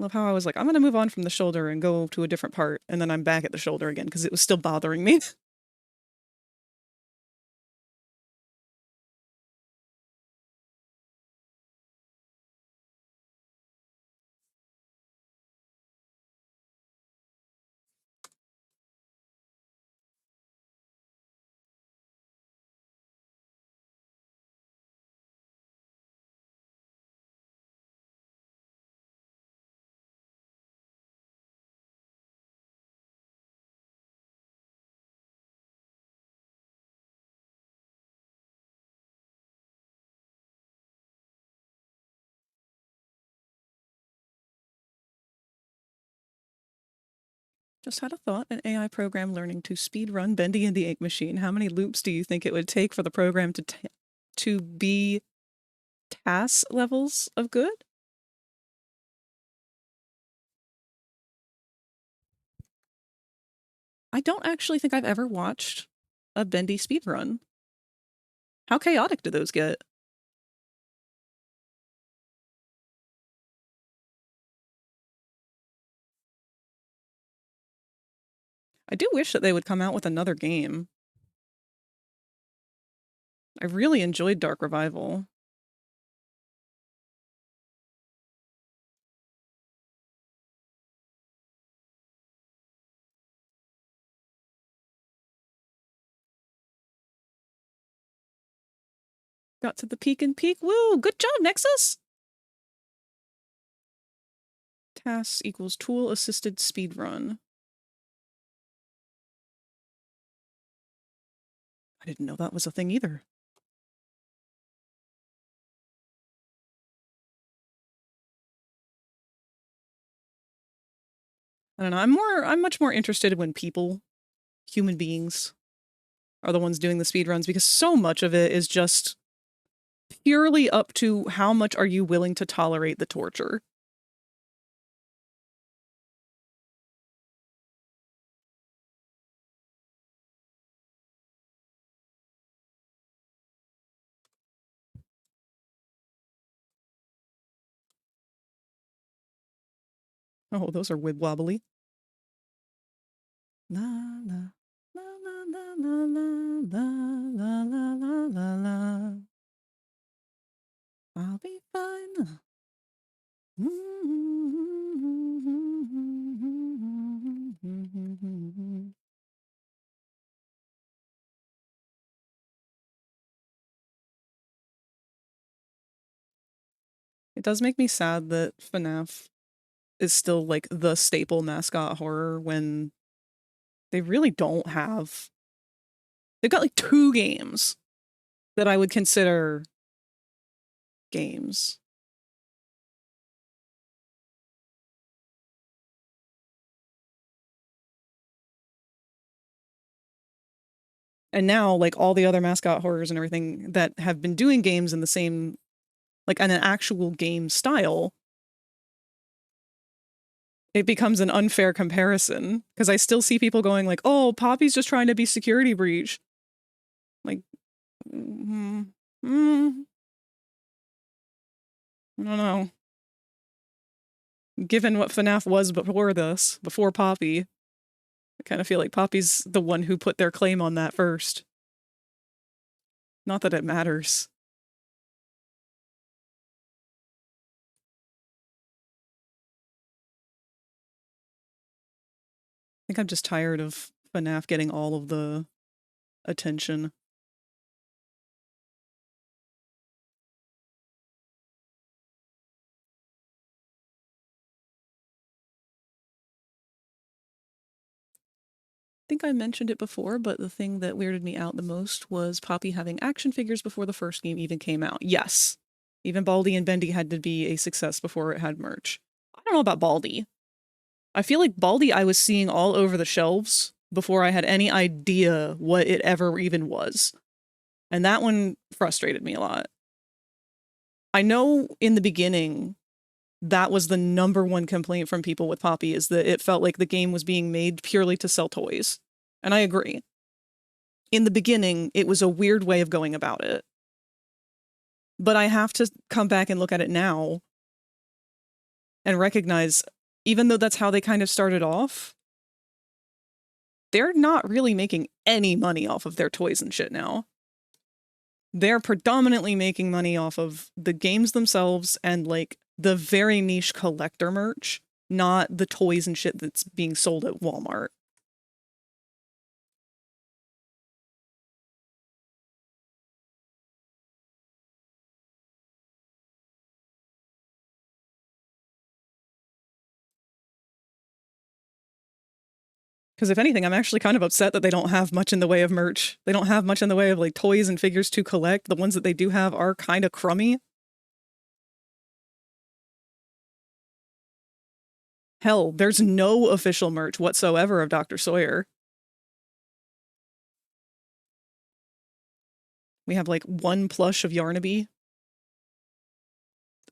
Love how I was like, I'm gonna move on from the shoulder and go to a different part, and then I'm back at the shoulder again because it was still bothering me. Just had a thought, an AI program learning to speedrun Bendy and the Ink Machine. How many loops do you think it would take for the program to be TAS levels of good? I don't actually think I've ever watched a Bendy speedrun. How chaotic do those get? I do wish that they would come out with another game. I really enjoyed Dark Revival. Got to the peak and peak. Woo! Good job, Nexus! TAS equals tool assisted speedrun. I didn't know that was a thing either. I don't know. I'm much more interested when human beings, are the ones doing the speedruns because so much of it is just purely up to how much are you willing to tolerate the torture. Oh, those are wib wobbly. La la la la la la la la la la la la. I'll be fine. It does make me sad that FNAF is still like the staple mascot horror when they really don't have. They've got like 2 games that I would consider games. And now, like, all the other mascot horrors and everything that have been doing games in the same, like, in an actual game style, it becomes an unfair comparison. Because I still see people going like, oh, Poppy's just trying to be Security Breach. Like, I don't know. Given what FNAF was before this, before Poppy, I kind of feel like Poppy's the one who put their claim on that first. Not that it matters. I think I'm just tired of FNAF getting all of the attention. I think I mentioned it before, but the thing that weirded me out the most was Poppy having action figures before the first game even came out. Yes, even Baldi and Bendy had to be a success before it had merch. I don't know about Baldi. I feel like Baldi I was seeing all over the shelves before I had any idea what it ever even was. And that one frustrated me a lot. I know in the beginning that was the #1 complaint from people with Poppy, is that it felt like the game was being made purely to sell toys. And I agree. In the beginning, it was a weird way of going about it. But I have to come back and look at it now. and recognize, even though that's how they kind of started off, they're not really making any money off of their toys and shit now. They're predominantly making money off of the games themselves and, like, the very niche collector merch, not the toys and shit that's being sold at Walmart. Because if anything, I'm actually kind of upset that they don't have much in the way of merch. They don't have much in the way of, like, toys and figures to collect. The ones that they do have are kind of crummy. Hell, there's no official merch whatsoever of Dr. Sawyer. We have, like, one plush of Yarnaby.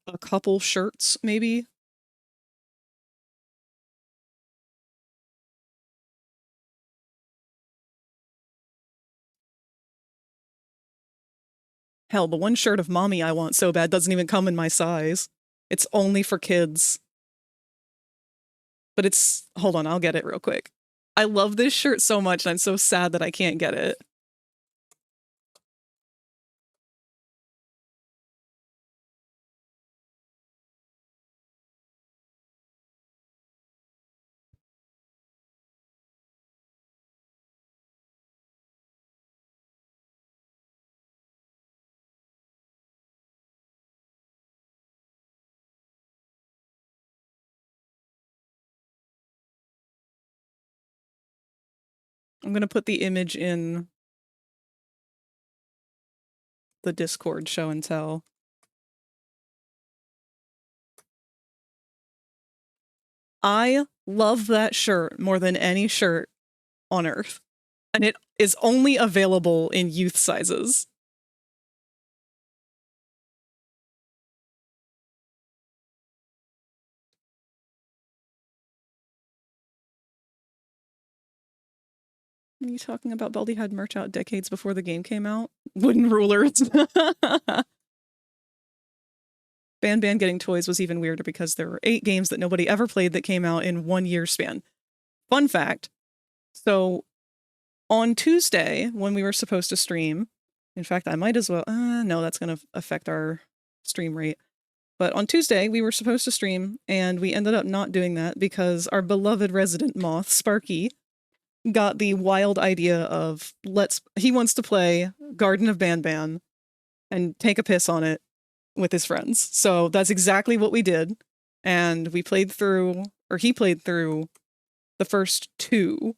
A couple shirts, maybe. Hell, the one shirt of Mommy I want so bad doesn't even come in my size. It's only for kids. But it's... Hold on, I'll get it real quick. I love this shirt so much, and I'm so sad that I can't get it. I'm gonna put the image in the Discord show and tell. I love that shirt more than any shirt on Earth. And it is only available in youth sizes. Are you talking about Baldi had merch out decades before the game came out? Wooden rulers. Ban getting toys was even weirder because there were 8 games that nobody ever played that came out in 1 year span. Fun fact. So on Tuesday, when we were supposed to stream, in fact, I might as well... no, that's going to affect our stream rate. But on Tuesday, we were supposed to stream, and we ended up not doing that because our beloved resident moth, Sparky, got the wild idea of he wants to play Garden of Ban and take a piss on it with his friends. So that's exactly what we did. And we played through, or he played through the first 2.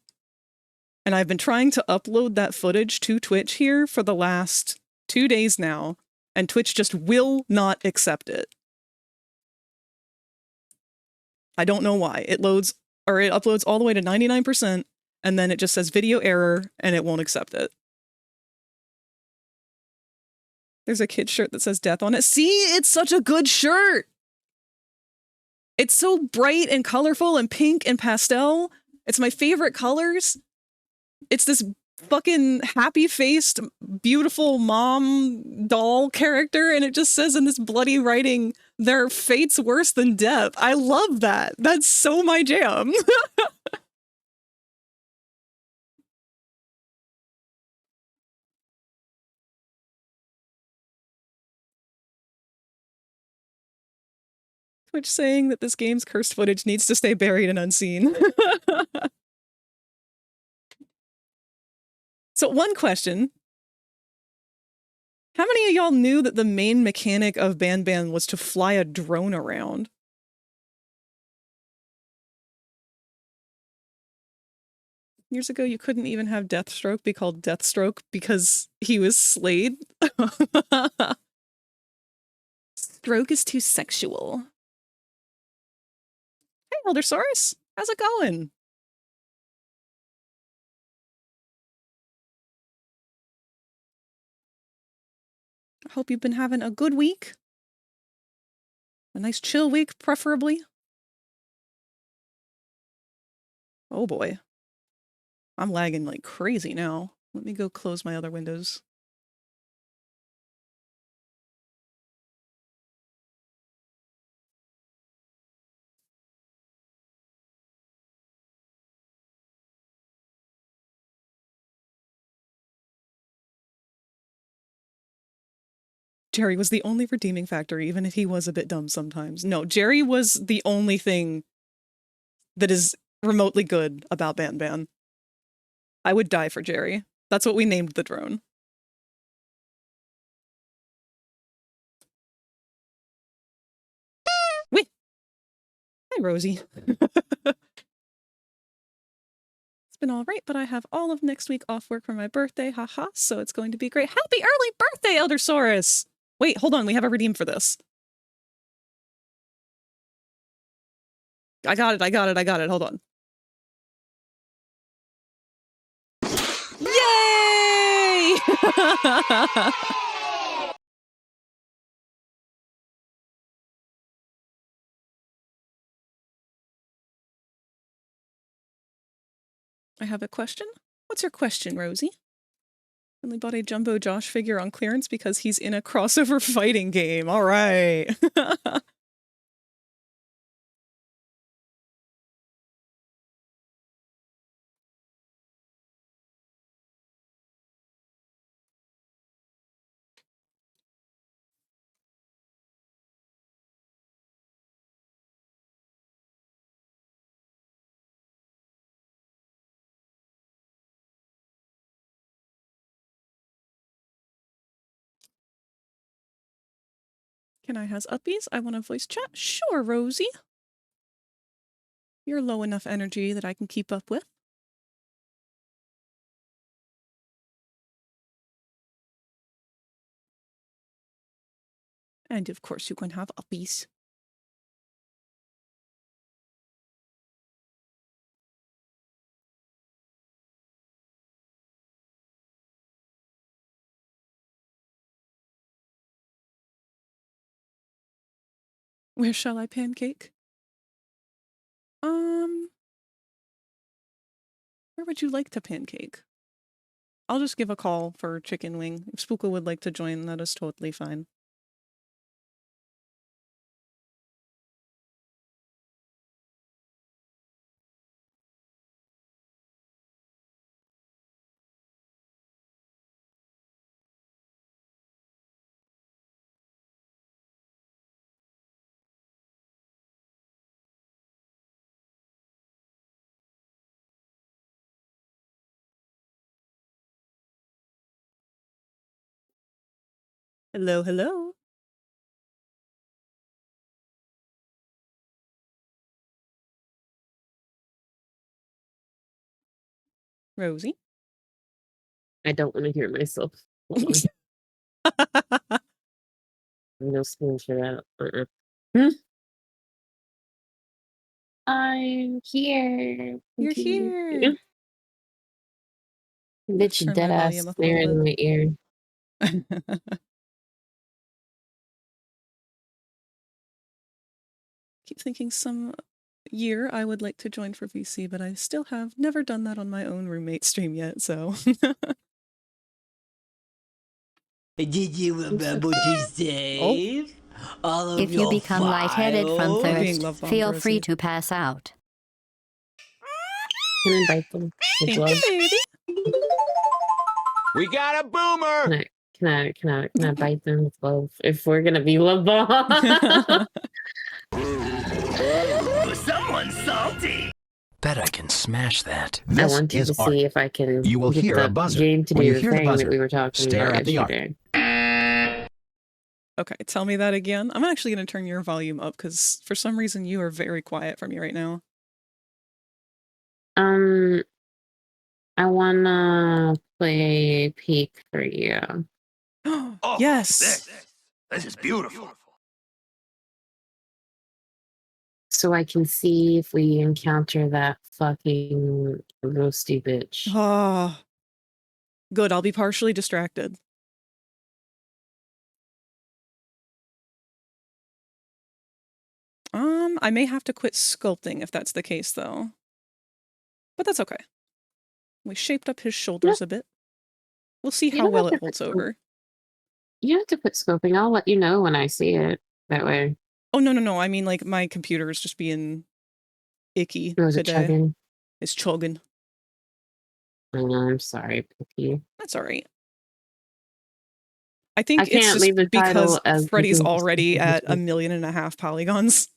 And I've been trying to upload that footage to Twitch here for the last 2 days now, and Twitch just will not accept it. I don't know why. It uploads all the way to 99%, and then it just says video error, and it won't accept it. There's a kid shirt that says death on it. See, it's such a good shirt! It's so bright and colorful and pink and pastel. It's my favorite colors. It's this fucking happy-faced, beautiful mom doll character, and it just says in this bloody writing, their fate's worse than death. I love that. That's so my jam. Twitch saying that this game's cursed footage needs to stay buried and unseen. So one question. How many of y'all knew that the main mechanic of Ban was to fly a drone around? Years ago, you couldn't even have Deathstroke be called Deathstroke because he was slayed. Stroke is too sexual. Hey, Eldersaurus, how's it going? I hope you've been having a good week. A nice chill week, preferably. Oh boy. I'm lagging like crazy now. Let me go close my other windows. Jerry was the only redeeming factor, even if he was a bit dumb sometimes. No, Jerry was the only thing that is remotely good about Ban Ban. I would die for Jerry. That's what we named the drone. Wait. Hi, Rosie. It's been all right, but I have all of next week off work for my birthday, haha, so it's going to be great. Happy early birthday, Eldersaurus! Wait, hold on, we have a redeem for this. I got it, hold on. Yay! I have a question. What's your question, Rosie? Only bought a Jumbo Josh figure on clearance because he's in a crossover fighting game. All right. Can I has uppies? I want to voice chat. Sure, Rosie. You're low enough energy that I can keep up with. And of course you can have uppies. Where shall I pancake? Where would you like to pancake? I'll just give a call for chicken wing. If Spooka would like to join, that is totally fine. Hello, hello. Rosie? I don't want to hear myself. Hold on. No spoon for that. I'm here. You're here. Let's Bitch turn dead my ass volume up a there little in my ear. bit. Keep thinking some year I would like to join for VC, but I still have never done that on my own roommate stream yet, so. Did you remember to save all of If you your become lightheaded from files? You're being thirst, love bombed, feel free Rosie. to pass out. Can I bite them as Thank well? you, baby. We got a boomer! Can I bite them as well? If we're gonna be love bomb. Someone's salty! Bet I can smash that. I This wanted is to art. see if I can You will get hear the a buzzer. game to When do you the hear the thing that buzzer, we were talking stare about at the art. yesterday. Okay, tell me that again. I'm actually going to turn your volume up because for some reason you are very quiet for me right now. I wanna play Peek for you. Oh, Yes! This is beautiful. So I can see if we encounter that fucking roasty bitch. Ah, good, I'll be partially distracted. I may have to quit sculpting if that's the case, though. But that's okay. We shaped up his shoulders a bit. We'll see You how don't well have it to holds quit over. You have to quit scoping. I'll let you know when I see it. That way. Oh, no. I mean, like, my computer is just being icky Or was it today. chugging? It's chugging. I'm sorry, Pookie. That's all right. I think I it's can't just leave the because title as Freddy's already at 1.5 million polygons.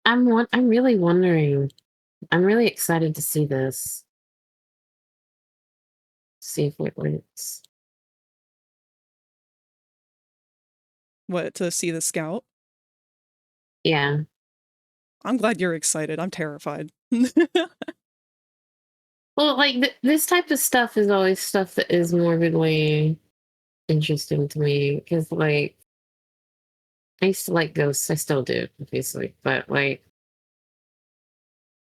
I'm really wondering. I'm really excited to see this. See if it works. What, to see the scout? Yeah. I'm glad you're excited. I'm terrified. Well, like this type of stuff is always stuff that is morbidly interesting to me because, like, I used to like ghosts. I still do, obviously, but like,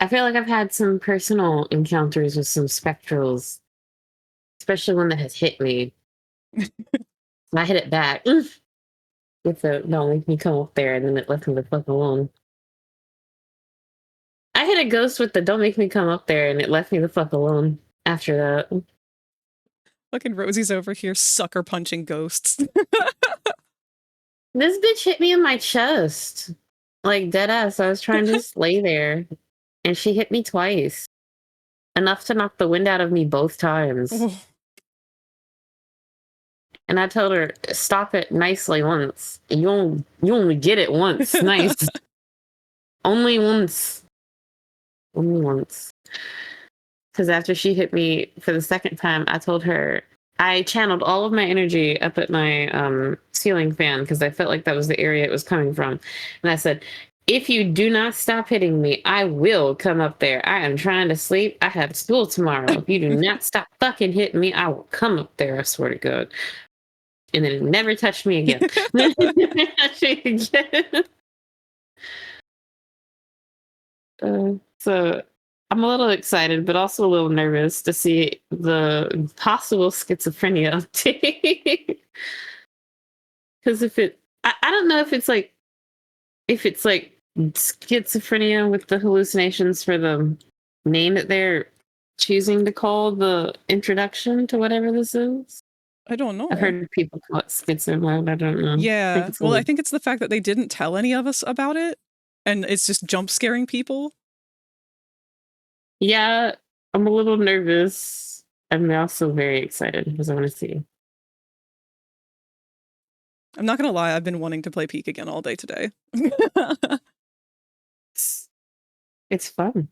I feel like I've had some personal encounters with some spectrals, especially one that has hit me. And I hit it back with the "Don't make me come up there," and then it left me the fuck alone. I hit a ghost with the "Don't make me come up there," and it left me the fuck alone after that. Fucking Rosie's over here sucker punching ghosts. This bitch hit me in my chest. Like, dead ass. I was trying to just lay there, and she hit me twice. Enough to knock the wind out of me both times. Oh, And I told her, stop it nicely once. You only get it once. Nice. Only once. Only once. Because after she hit me for the second time, I told her I channeled all of my energy up at my ceiling fan because I felt like that was the area it was coming from. And I said, if you do not stop hitting me, I will come up there. I am trying to sleep. I have school tomorrow. If you do not stop fucking hitting me, I will come up there. I swear to God. And then it never touched me again. So I'm a little excited, but also a little nervous to see the possible schizophrenia update. Because I don't know if it's like schizophrenia with the hallucinations for the name that they're choosing to call the introduction to whatever this is. I don't I've know. heard people call it schizo mode. I don't know. I think Yeah. it's Well, I think it's the fact that they didn't tell any of us about it, and it's just jump scaring people. yeah, I'm a little nervous. I'm also very excited because I want to see. I'm not gonna lie, I've been wanting to play Peak again all day today. It's fun.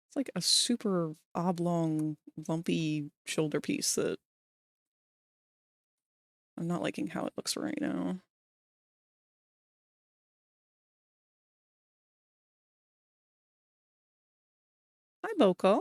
It's like a super oblong, lumpy shoulder piece that I'm not liking how it looks right now. Hi, Boko.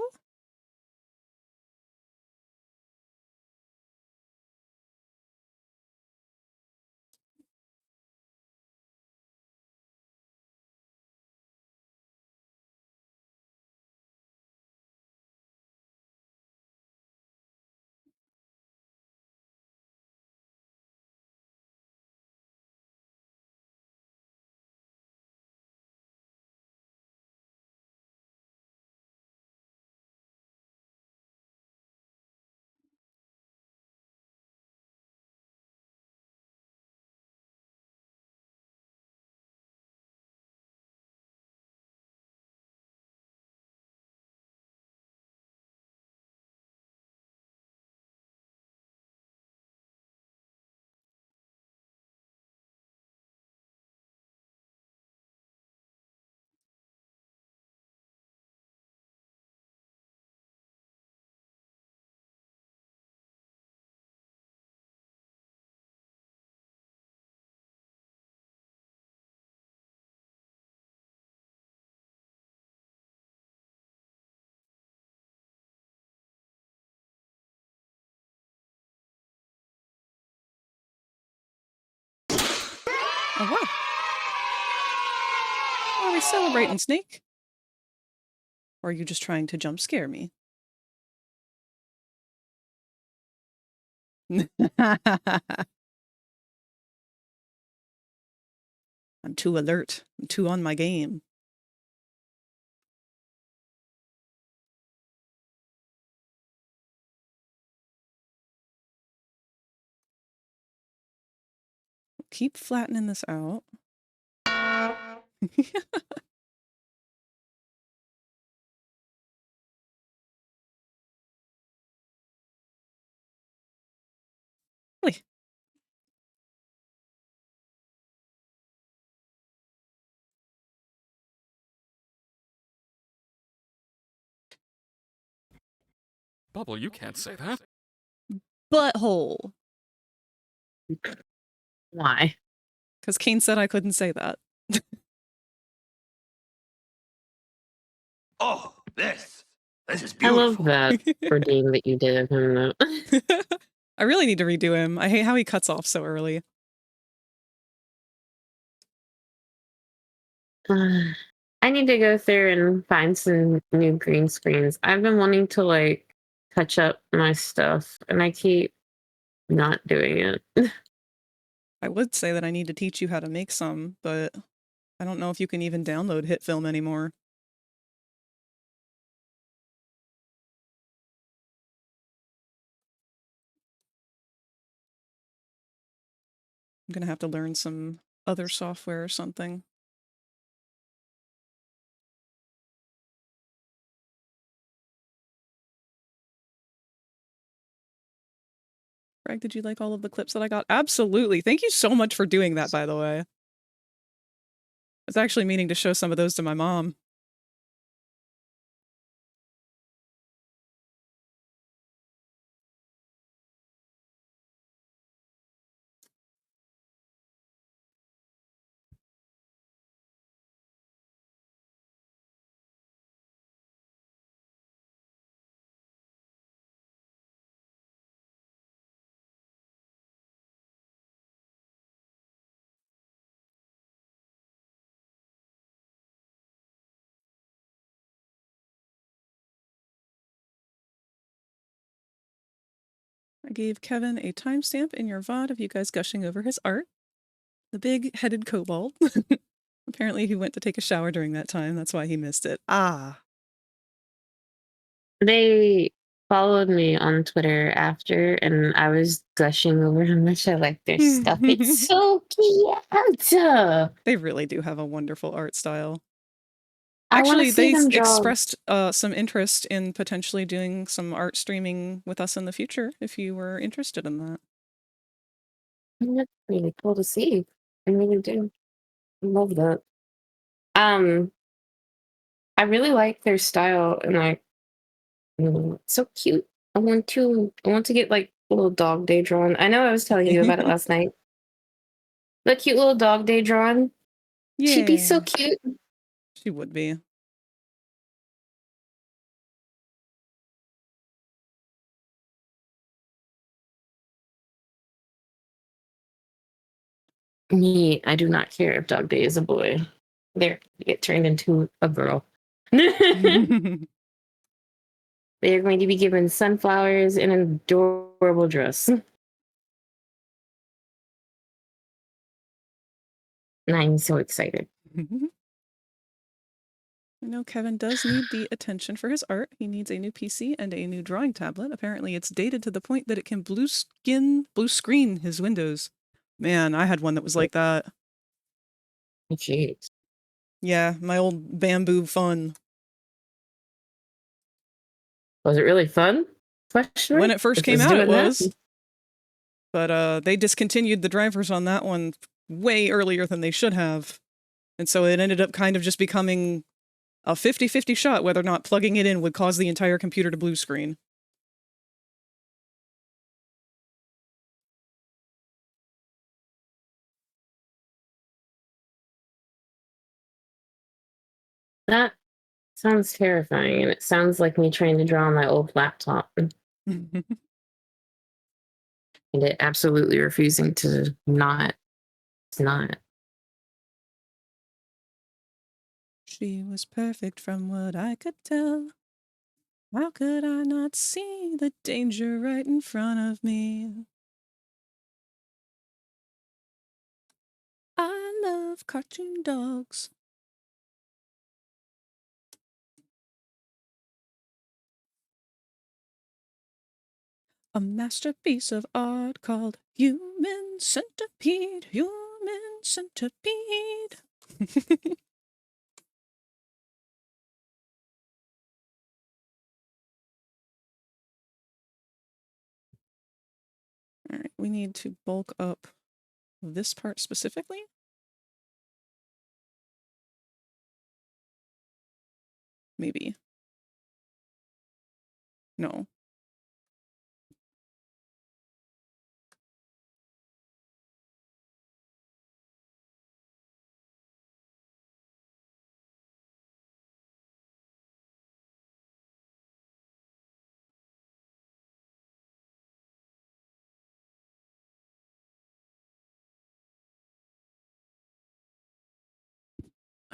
Oh, wow. Are we celebrating, Snake? Or are you just trying to jump scare me? I'm too alert. I'm too on my game. Keep flattening this out. Really? Bubble, you can't say that. Butthole. Why? Because Kane said I couldn't say that. Oh, this is I love beautiful. that redeem that you did of him, though. I really need to redo him. I hate how he cuts off so early. I need to go through and find some new green screens. I've been wanting to like touch up my stuff, and I keep not doing it. I would say that I need to teach you how to make some, but I don't know if you can even download HitFilm anymore. I'm gonna have to learn some other software or something. Greg, did you like all of the clips that I got? Absolutely. Thank you so much for doing that, by the way. I was actually meaning to show some of those to my mom. I gave Kevin a timestamp in your VOD of you guys gushing over his art. The big-headed kobold. Apparently he went to take a shower during that time. That's why he missed it. Ah. They followed me on Twitter after, and I was gushing over how much I like their stuff. It's so cute. They really do have a wonderful art style. I want to Actually, see they them draw. expressed some interest in potentially doing some art streaming with us in the future, if you were interested in that. That's really cool to see. I really do. I love that. I really like their style, and like, it's so cute. I want to get like a little dog day drawn. I know I was telling you about it last night. The cute little dog day drawn. She'd be so Yeah, cute. she would be. Me, I do not care if dog day is a boy. There, you get turned into a girl. They're going to be given sunflowers and an adorable dress. And I'm so excited. I know Kevin does need the attention for his art. He needs a new PC and a new drawing tablet. Apparently it's dated to the point that it can blue screen his windows. Man, I had one that was like that. Jeez. Yeah, my old bamboo fun. Was it really fun? Question When mark? it first If came it's out, it doing that? was. But they discontinued the drivers on that one way earlier than they should have. And so it ended up kind of just becoming a 50-50 shot whether or not plugging it in would cause the entire computer to blue screen. That sounds terrifying, and it sounds like me trying to draw on my old laptop. And it absolutely refusing to not. It's not. She was perfect from what I could tell. How could I not see the danger right in front of me? I love cartoon dogs. A masterpiece of art called Human Centipede. Human Centipede. Alright, we need to bulk up this part specifically. Maybe. No.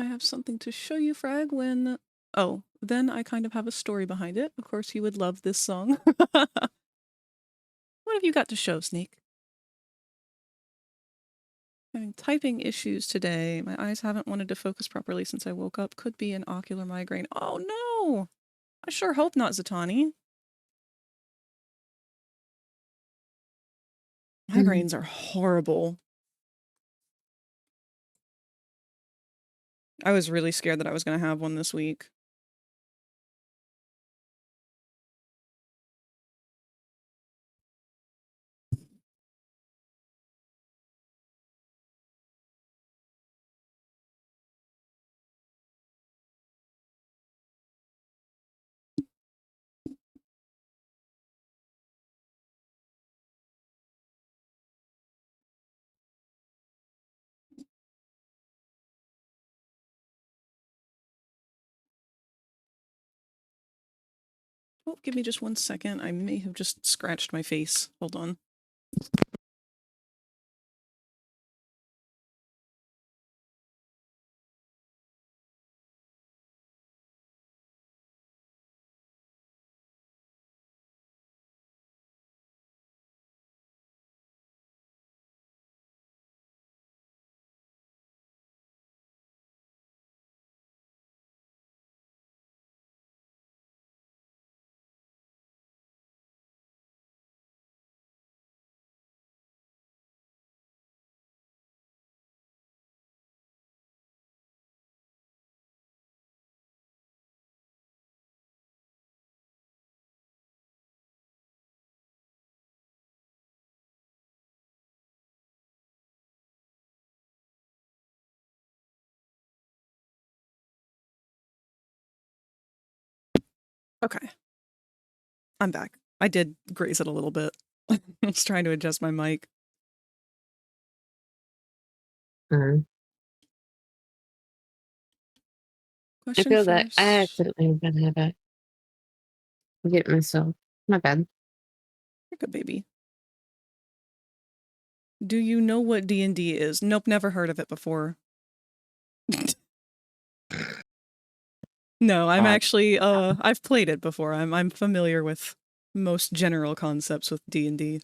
I have something to show you, Frag, when... Oh, then I kind of have a story behind it. Of course, you would love this song. What have you got to show, Sneak? Having typing issues today. My eyes haven't wanted to focus properly since I woke up. Could be an ocular migraine. Oh no! I sure hope not, Zatani. Migraines are horrible. I was really scared that I was going to have one this week. Oh, give me just 1 second. I may have just scratched my face. Hold on. Okay. I'm back. I did graze it a little bit. I was trying to adjust my mic. I Question feel that I first. accidentally been have it. Get myself. My bad. You're good, baby. Do you know what D&D is? Nope, never heard of it before. No, I'm actually, I've played it before. I'm familiar with most general concepts with D&D.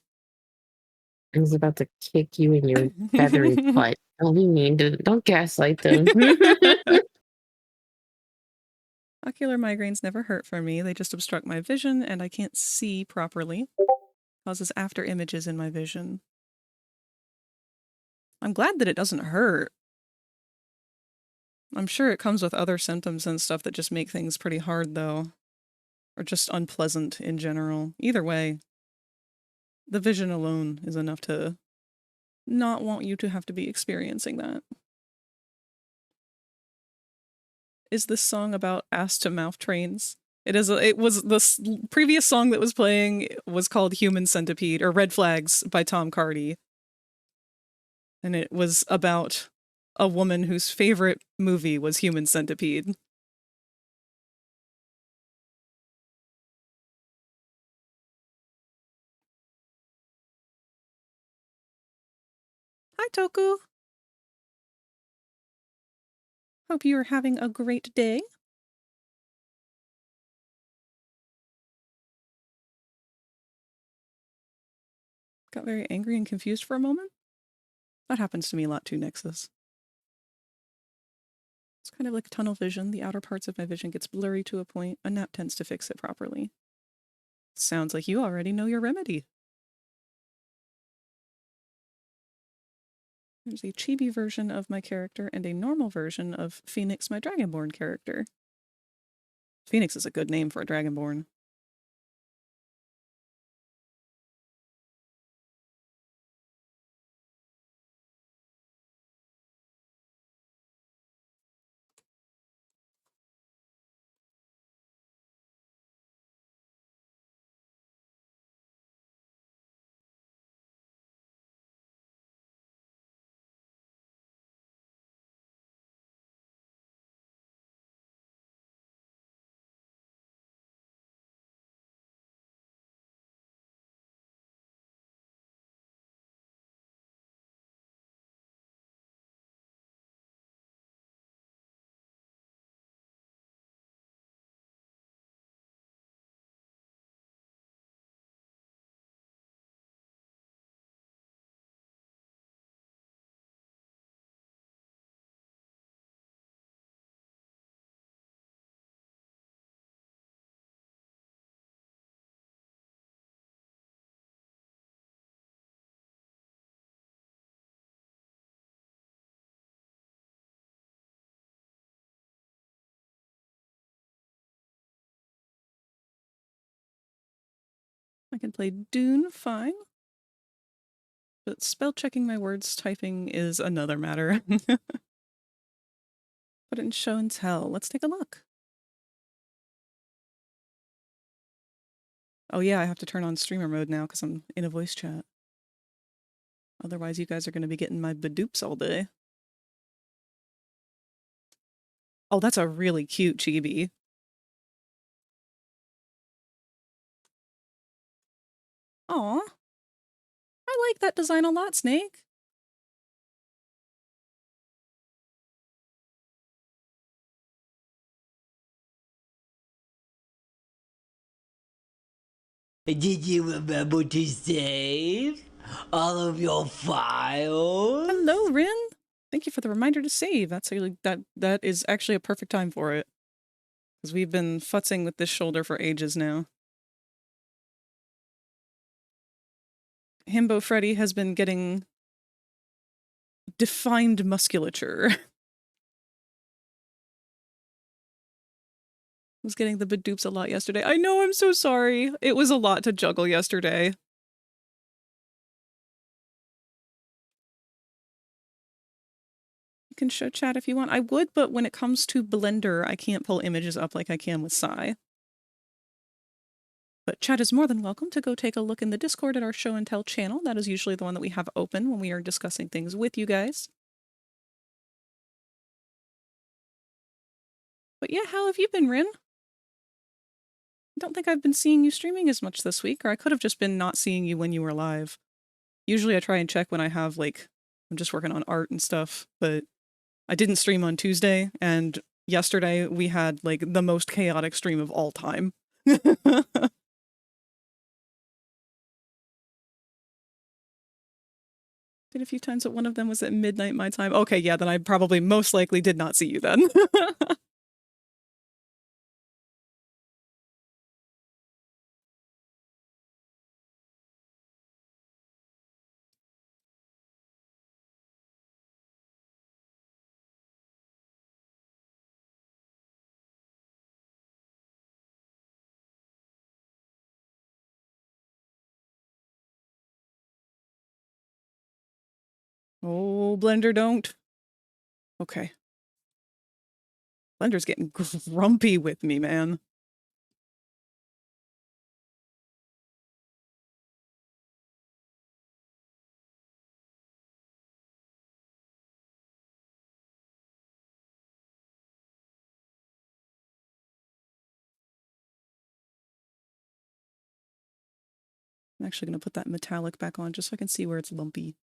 I was about to kick you in your feathery butt. Don't gaslight them. Ocular migraines never hurt for me. They just obstruct my vision and I can't see properly. Causes after images in my vision. I'm glad that it doesn't hurt. I'm sure it comes with other symptoms and stuff that just make things pretty hard, though. Or just unpleasant in general. Either way, the vision alone is enough to not want you to have to be experiencing that. Is this song about ass-to-mouth trains? It was the previous song that was playing was called Human Centipede, or Red Flags by Tom Cardy. And it was about a woman whose favorite movie was Human Centipede. Hi, Toku. Hope you are having a great day. Got very angry and confused for a moment. That happens to me a lot too, Nexus. It's kind of like tunnel vision. The outer parts of my vision gets blurry to a point. A nap tends to fix it properly. Sounds like you already know your remedy. There's a chibi version of my character and a normal version of Phoenix, my Dragonborn character. Phoenix is a good name for a Dragonborn. I can play Dune fine, but spell checking my words typing is another matter. Put it in show and tell. Let's take a look. Oh yeah, I have to turn on streamer mode now because I'm in a voice chat. Otherwise, you guys are going to be getting my badoops all day. Oh, that's a really cute chibi. Aw. I like that design a lot, Snake. Did you remember to save all of your files? Hello, Rin. Thank you for the reminder to save. That's really, that is actually a perfect time for it. Because we've been futzing with this shoulder for ages now. Himbo Freddy has been getting defined musculature. Was getting the badoops a lot yesterday. I know, I'm so sorry. It was a lot to juggle yesterday. You can show chat if you want. I would, but when it comes to Blender, I can't pull images up like I can with Psy. But chat is more than welcome to go take a look in the Discord at our show and tell channel. That is usually the one that we have open when we are discussing things with you guys. But yeah, how have you been, Rin? I don't think I've been seeing you streaming as much this week, or I could have just been not seeing you when you were live. Usually I try and check when I have, like, I'm just working on art and stuff, but I didn't stream on Tuesday, and yesterday we had, like, the most chaotic stream of all time. Did a few times, but one of them was at midnight my time. Okay, yeah, then I probably most likely did not see you then. Oh, Blender, don't. Okay. Blender's getting grumpy with me, man. I'm actually going to put that metallic back on just so I can see where it's lumpy.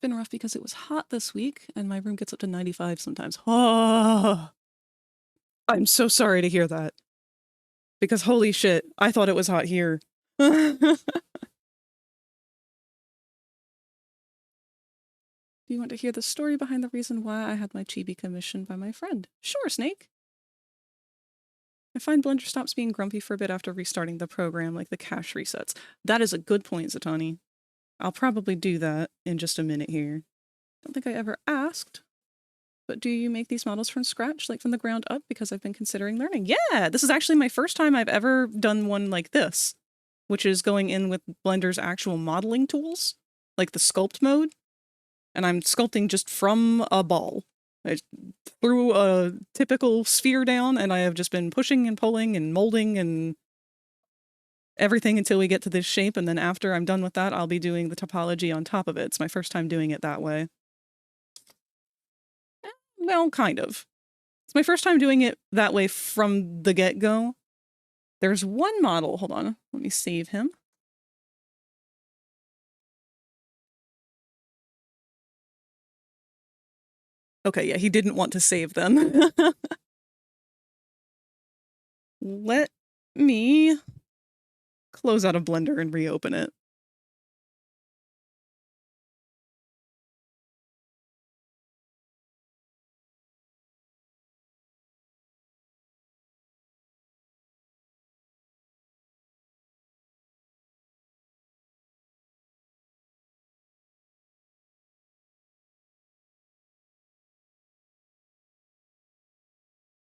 been rough because it was hot this week, and my room gets up to 95 sometimes. Oh, I'm so sorry to hear that. Because holy shit, I thought it was hot here. Do you want to hear the story behind the reason why I had my chibi commissioned by my friend? Sure, Snake. I find Blender stops being grumpy for a bit after restarting the program, like the cache resets. That is a good point, Zatani. I'll probably do that in just a minute here. Don't think I ever asked, but do you make these models from scratch, like from the ground up? Because I've been considering learning. Yeah, this is actually my first time I've ever done one like this, which is going in with Blender's actual modeling tools, like the sculpt mode. And I'm sculpting just from a ball. I threw a typical sphere down, and I have just been pushing and pulling and molding and everything until we get to this shape, and then after I'm done with that, I'll be doing the topology on top of it. It's my first time doing it that way. Well, kind of. It's my first time doing it that way from the get-go. There's one model. Hold on. Let me save him. Okay, yeah, he didn't want to save them. Let me close out of Blender and reopen it.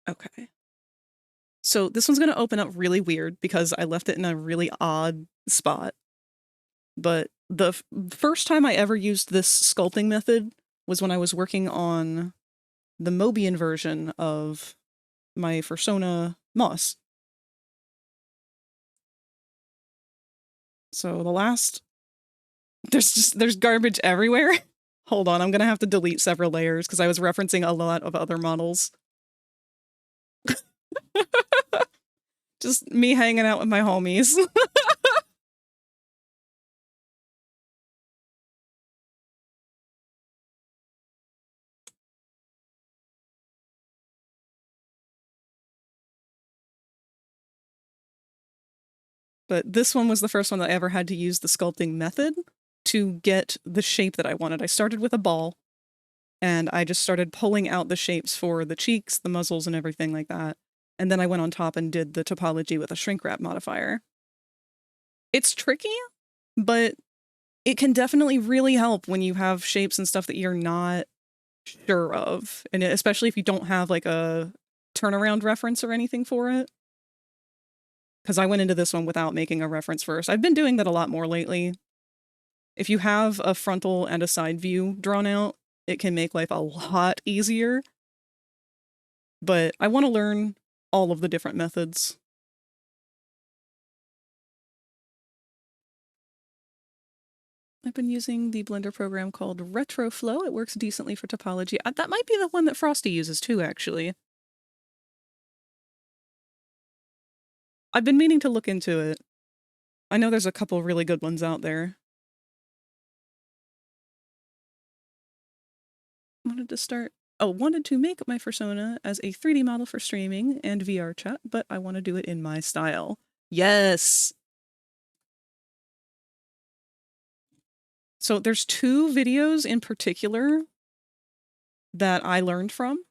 Okay. So this one's going to open up really weird because I left it in a really odd spot. But the first time I ever used this sculpting method was when I was working on the Mobian version of my Persona Moss. So the last... There's garbage everywhere. Hold on, I'm going to have to delete several layers because I was referencing a lot of other models. Just me hanging out with my homies. But this one was the first one that I ever had to use the sculpting method to get the shape that I wanted. I started with a ball, and I just started pulling out the shapes for the cheeks, the muzzles, and everything like that. And then I went on top and did the topology with a shrink wrap modifier. It's tricky, but it can definitely really help when you have shapes and stuff that you're not sure of. And especially if you don't have like a turnaround reference or anything for it. Because I went into this one without making a reference first. I've been doing that a lot more lately. If you have a frontal and a side view drawn out, it can make life a lot easier. But I want to learn all of the different methods. I've been using the Blender program called RetroFlow. It works decently for topology. That might be the one that Frosty uses too, actually. I've been meaning to look into it. I know there's a couple really good ones out there. Wanted to make my persona as a 3D model for streaming and VRChat, but I want to do it in my style. Yes! So there's two videos in particular that I learned from.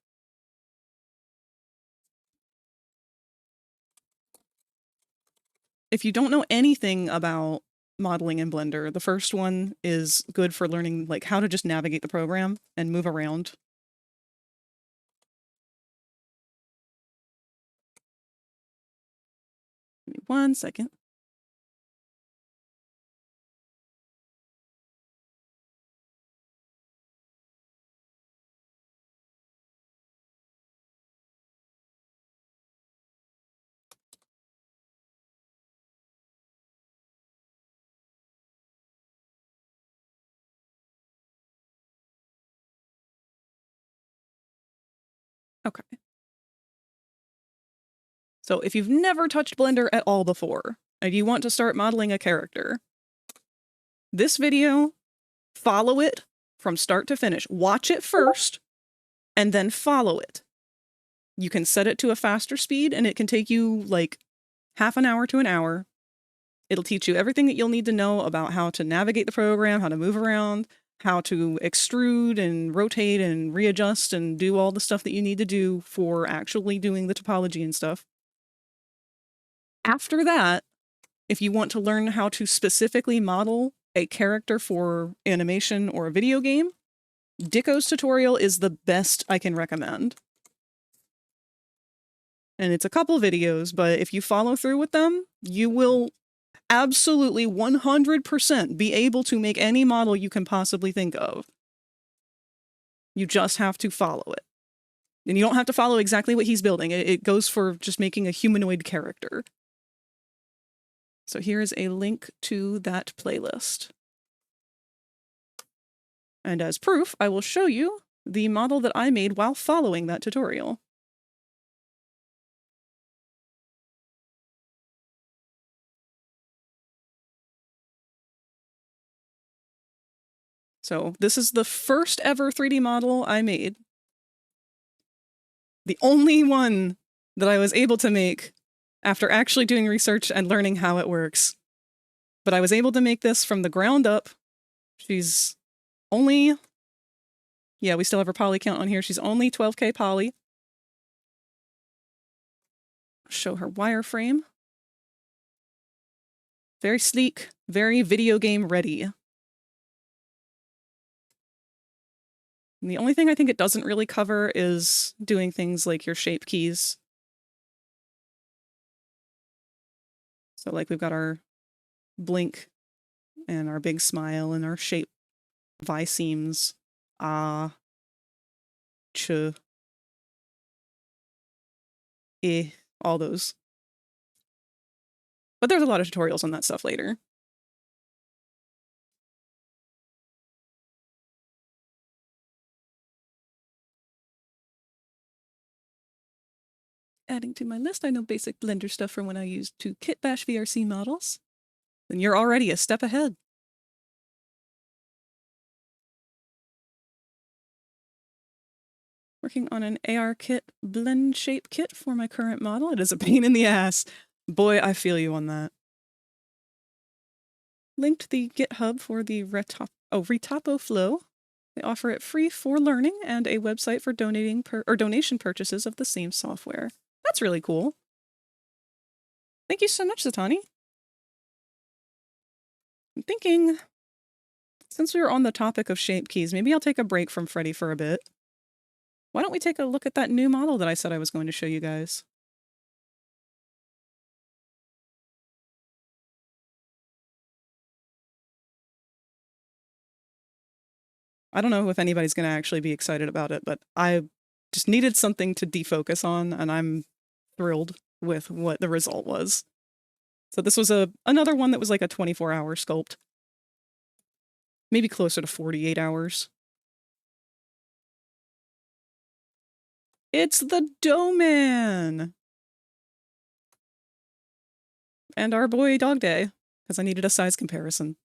If you don't know anything about modeling in Blender, the first one is good for learning like how to just navigate the program and move around. Give me 1 second. Okay. So if you've never touched Blender at all before, and you want to start modeling a character, this video, follow it from start to finish. Watch it first and then follow it. You can set it to a faster speed and it can take you like half an hour to an hour. It'll teach you everything that you'll need to know about how to navigate the program, how to move around, how to extrude and rotate and readjust and do all the stuff that you need to do for actually doing the topology and stuff. After that, if you want to learn how to specifically model a character for animation or a video game, Dicko's tutorial is the best I can recommend. And it's a couple videos, but if you follow through with them, you will absolutely 100% be able to make any model you can possibly think of. You just have to follow it. And you don't have to follow exactly what he's building. It goes for just making a humanoid character. So here is a link to that playlist. And as proof, I will show you the model that I made while following that tutorial. So this is the first ever 3D model I made. The only one that I was able to make after actually doing research and learning how it works. But I was able to make this from the ground up. She's only, yeah, we still have her poly count on here. She's only 12K poly. Show her wireframe. Very sleek, very video game ready. And the only thing I think it doesn't really cover is doing things like your shape keys. So like we've got our blink and our big smile and our shape visemes, ch, all those. But there's a lot of tutorials on that stuff later. Adding to my list, I know basic Blender stuff from when I used to kit bash VRC models. Then you're already a step ahead. Working on an ARKit blend shape kit for my current model. It is a pain in the ass. Boy, I feel you on that. Linked the GitHub for the Retapo Flow. They offer it free for learning and a website for donation purchases of the same software. That's really cool. Thank you so much, Zatani. I'm thinking, since we were on the topic of shape keys, maybe I'll take a break from Freddy for a bit. Why don't we take a look at that new model that I said I was going to show you guys? I don't know if anybody's going to actually be excited about it, but I just needed something to defocus on, and I'm thrilled with what the result was. So this was another one that was like a 24-hour sculpt. Maybe closer to 48 hours. It's the Doughman! And our boy Dog Day, because I needed a size comparison.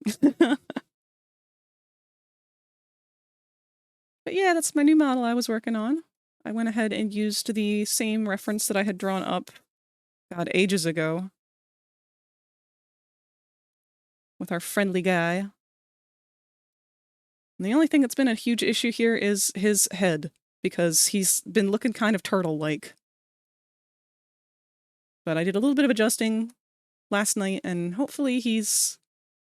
But yeah, that's my new model I was working on. I went ahead and used the same reference that I had drawn up, God, ages ago. With our friendly guy. And the only thing that's been a huge issue here is his head, because he's been looking kind of turtle-like. But I did a little bit of adjusting last night, and hopefully he's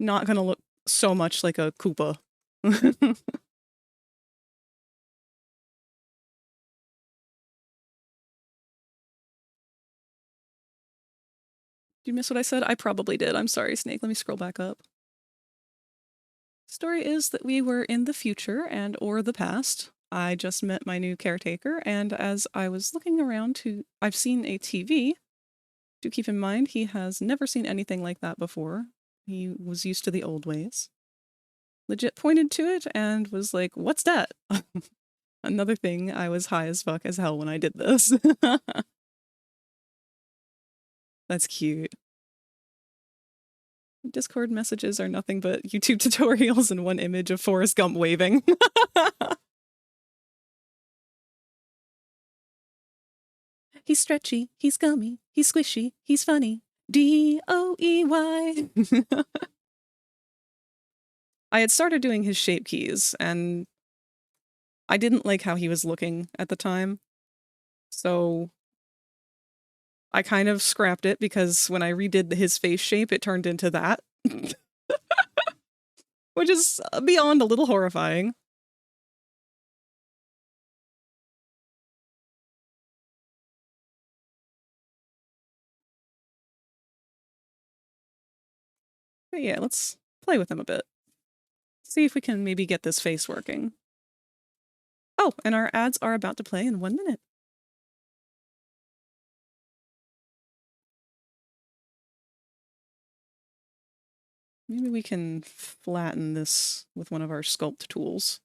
not gonna look so much like a Koopa. Did you miss what I said? I probably did. I'm sorry, Snake. Let me scroll back up. Story is that we were in the future and or the past. I just met my new caretaker, and as I was looking around I've seen a TV. Do keep in mind, he has never seen anything like that before. He was used to the old ways. Legit pointed to it and was like, "What's that?" Another thing, I was high as fuck as hell when I did this. That's cute. Discord messages are nothing but YouTube tutorials and one image of Forrest Gump waving. He's stretchy, he's gummy, he's squishy, he's funny. DOEY. I had started doing his shape keys, and I didn't like how he was looking at the time. So I kind of scrapped it because when I redid his face shape, it turned into that. Which is beyond a little horrifying. But yeah, let's play with him a bit. See if we can maybe get this face working. Oh, and our ads are about to play in 1 minute. Maybe we can flatten this with one of our sculpt tools.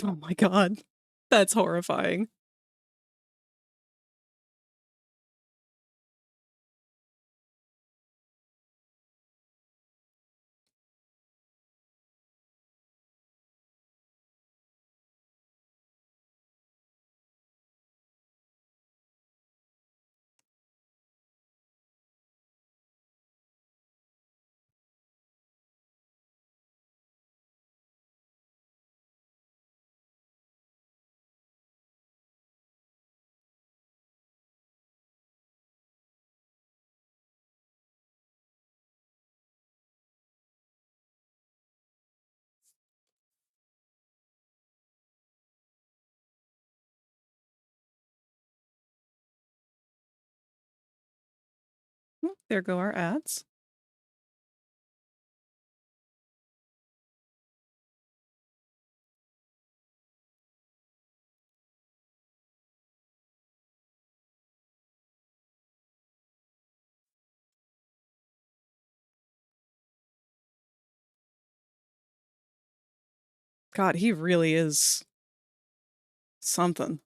Oh my god. That's horrifying. There go our ads. God, he really is something.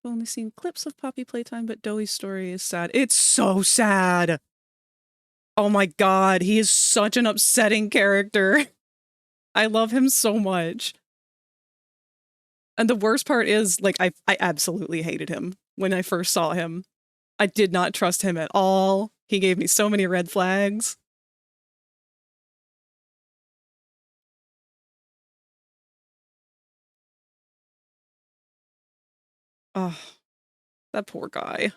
I've only seen clips of Poppy Playtime, but Doey's story is sad. It's so sad! Oh my god, he is such an upsetting character. I love him so much. And the worst part is, like, I absolutely hated him when I first saw him. I did not trust him at all. He gave me so many red flags. Oh, that poor guy.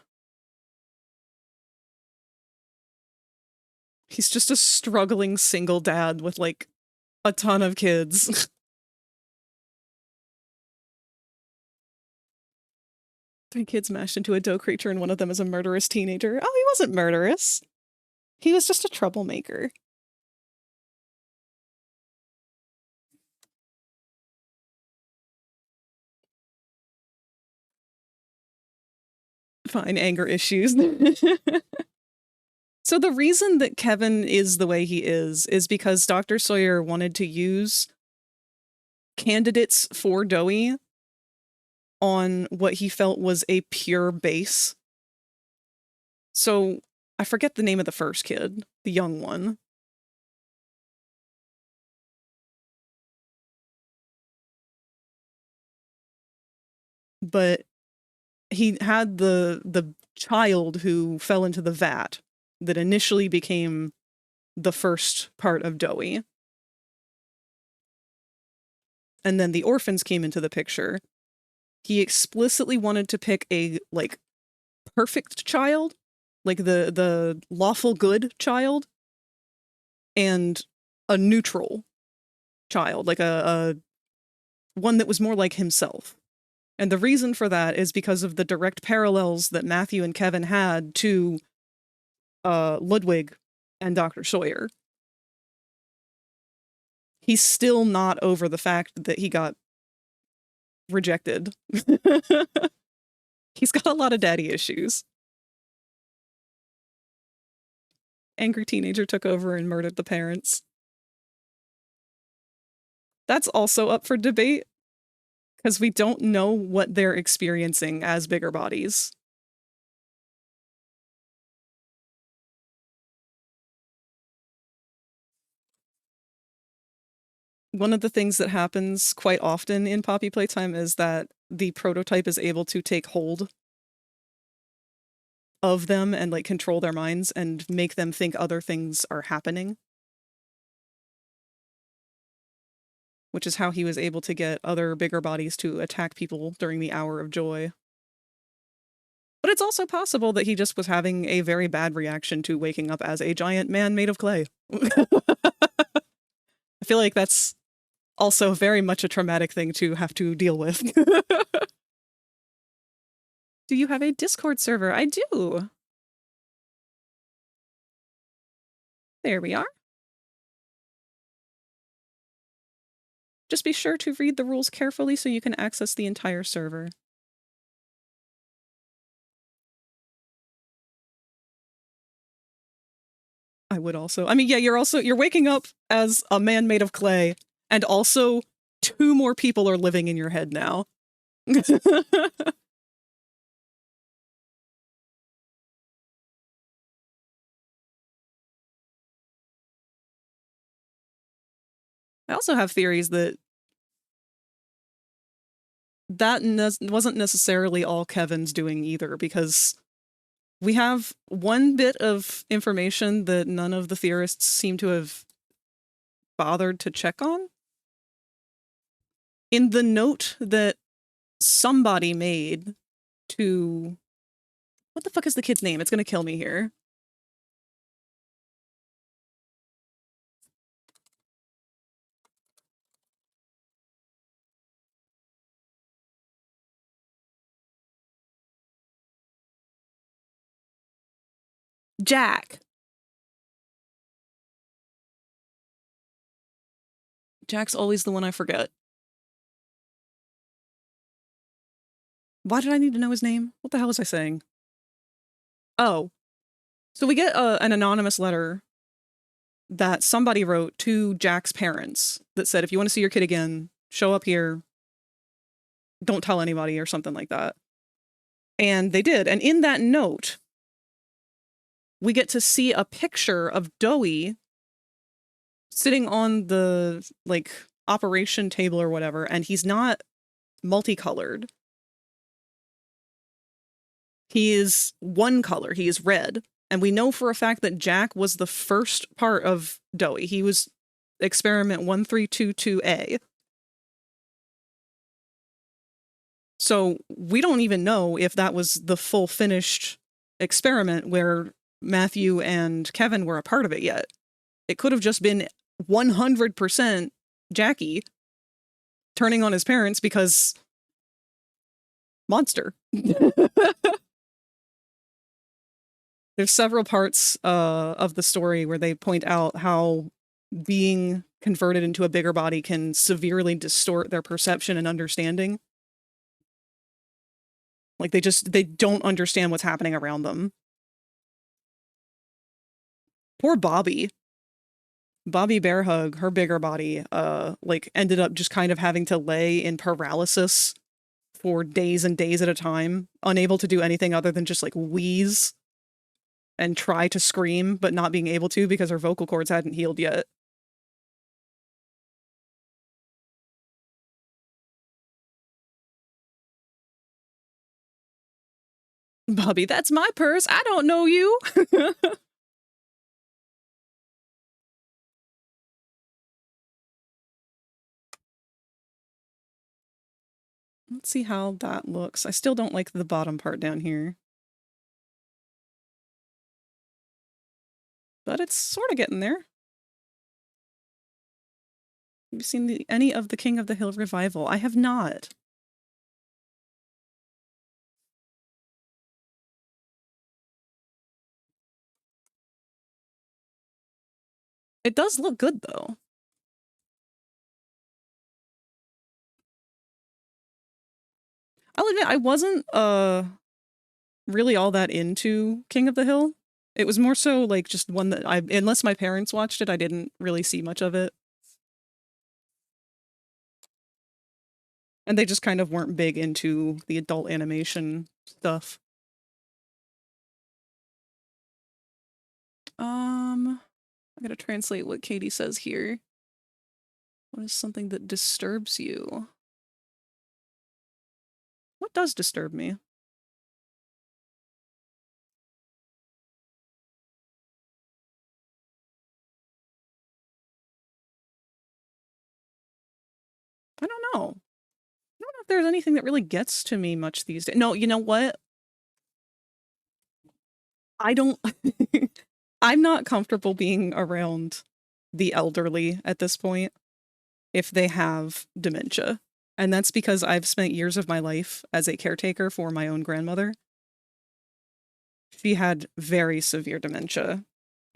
He's just a struggling single dad with, like, a ton of kids. 3 kids mashed into a dough creature and one of them is a murderous teenager. Oh, he wasn't murderous. He was just a troublemaker. Fine, anger issues. So the reason that Kevin is the way he is because Dr. Sawyer wanted to use candidates for Doey on what he felt was a pure base. So I forget the name of the first kid, the young one. But he had the child who fell into the vat that initially became the first part of Doey. And then the orphans came into the picture. He explicitly wanted to pick a, like, perfect child, like the lawful good child, and a neutral child, like a one that was more like himself. And the reason for that is because of the direct parallels that Matthew and Kevin had to Ludwig and Dr. Sawyer. He's still not over the fact that he got rejected. He's got a lot of daddy issues. Angry teenager took over and murdered the parents. That's also up for debate, because we don't know what they're experiencing as bigger bodies. One of the things that happens quite often in Poppy Playtime is that the prototype is able to take hold of them and, like, control their minds and make them think other things are happening. Which is how he was able to get other bigger bodies to attack people during the Hour of Joy. But it's also possible that he just was having a very bad reaction to waking up as a giant man made of clay. I feel like that's also very much a traumatic thing to have to deal with. Do you have a Discord server? I do. There we are. Just be sure to read the rules carefully so you can access the entire server. I would also. I mean, yeah, you're waking up as a man made of clay, and also 2 more people are living in your head now. I also have theories that wasn't necessarily all Kevin's doing either, because we have one bit of information that none of the theorists seem to have bothered to check on. In the note that somebody made to... What the fuck is the kid's name? It's gonna kill me here. Jack. Jack's always the one I forget. Why did I need to know his name? What the hell was I saying? Oh. So we get an anonymous letter that somebody wrote to Jack's parents that said, if you want to see your kid again, show up here. Don't tell anybody, or something like that. And they did. And in that note, we get to see a picture of Doey sitting on the, like, operation table or whatever, and he's not multicolored. He is one color. He is red. And we know for a fact that Jack was the first part of Doey. He was experiment 1322A. So we don't even know if that was the full finished experiment where Matthew and Kevin were a part of it yet. It could have just been 100% Jackie turning on his parents because monster. There's several parts of the story where they point out how being converted into a bigger body can severely distort their perception and understanding. Like they don't understand what's happening around them. Poor Bobby. Bobby Bear Hug, her bigger body, like ended up just kind of having to lay in paralysis for days and days at a time, unable to do anything other than just like wheeze and try to scream, but not being able to because her vocal cords hadn't healed yet. Bobby, that's my purse. I don't know you. Let's see how that looks. I still don't like the bottom part down here. But it's sort of getting there. Have you seen any of the King of the Hill revival? I have not. It does look good, though. I'll admit, I wasn't, really all that into King of the Hill. It was more so, like, just one that unless my parents watched it, I didn't really see much of it. And they just kind of weren't big into the adult animation stuff. I gotta translate what Katie says here. What is something that disturbs you? What does disturb me? I don't know. I don't know if there's anything that really gets to me much these days. No, you know what? I don't... I'm not comfortable being around the elderly at this point if they have dementia. And that's because I've spent years of my life as a caretaker for my own grandmother. She had very severe dementia,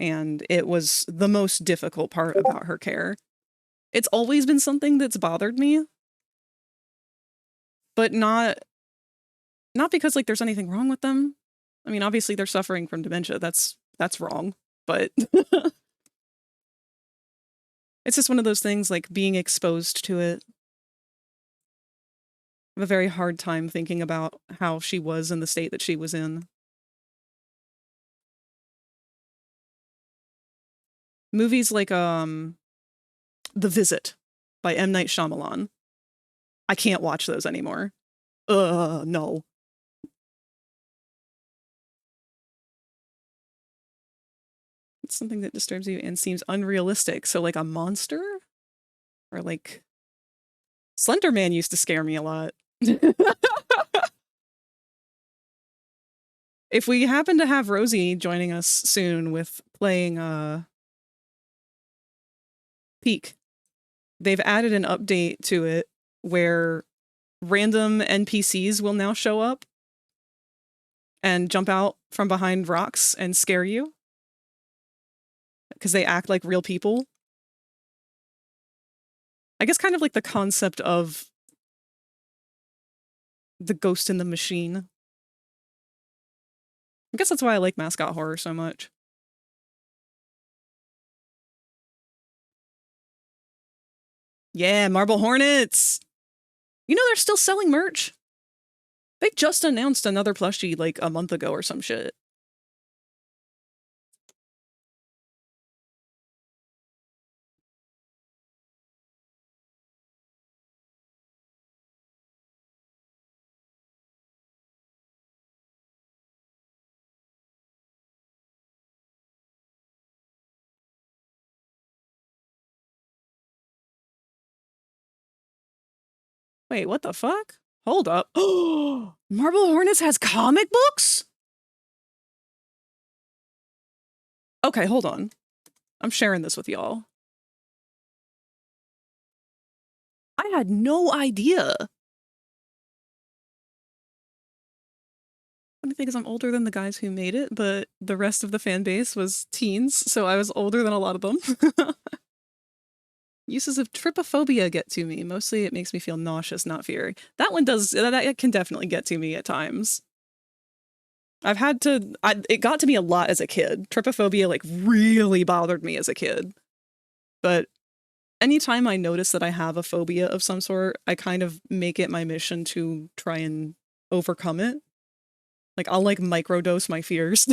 and it was the most difficult part about her care. It's always been something that's bothered me, but not because, like, there's anything wrong with them. I mean, obviously they're suffering from dementia. That's wrong, but it's just one of those things, like, being exposed to it. I have a very hard time thinking about how she was in the state that she was in. Movies like, The Visit by M. Night Shyamalan. I can't watch those anymore. No. It's something that disturbs you and seems unrealistic. So, like, a monster? Or, like... Slender Man used to scare me a lot. If we happen to have Rosie joining us soon with playing, Peak, they've added an update to it where random NPCs will now show up and jump out from behind rocks and scare you. Because they act like real people. I guess kind of like the concept of the ghost in the machine. I guess that's why I like mascot horror so much. Yeah, Marble Hornets! You know they're still selling merch? They just announced another plushie like a month ago or some shit. Wait, what the fuck? Hold up. Oh, Marble Hornets has comic books? Okay, hold on. I'm sharing this with y'all. I had no idea. Funny thing is I'm older than the guys who made it, but the rest of the fan base was teens, so I was older than a lot of them. Uses of trypophobia get to me. Mostly it makes me feel nauseous, not fear. That one does, that can definitely get to me at times. I've had to, it got to me a lot as a kid. Trypophobia like really bothered me as a kid. But anytime I notice that I have a phobia of some sort, I kind of make it my mission to try and overcome it. Like I'll like microdose my fears.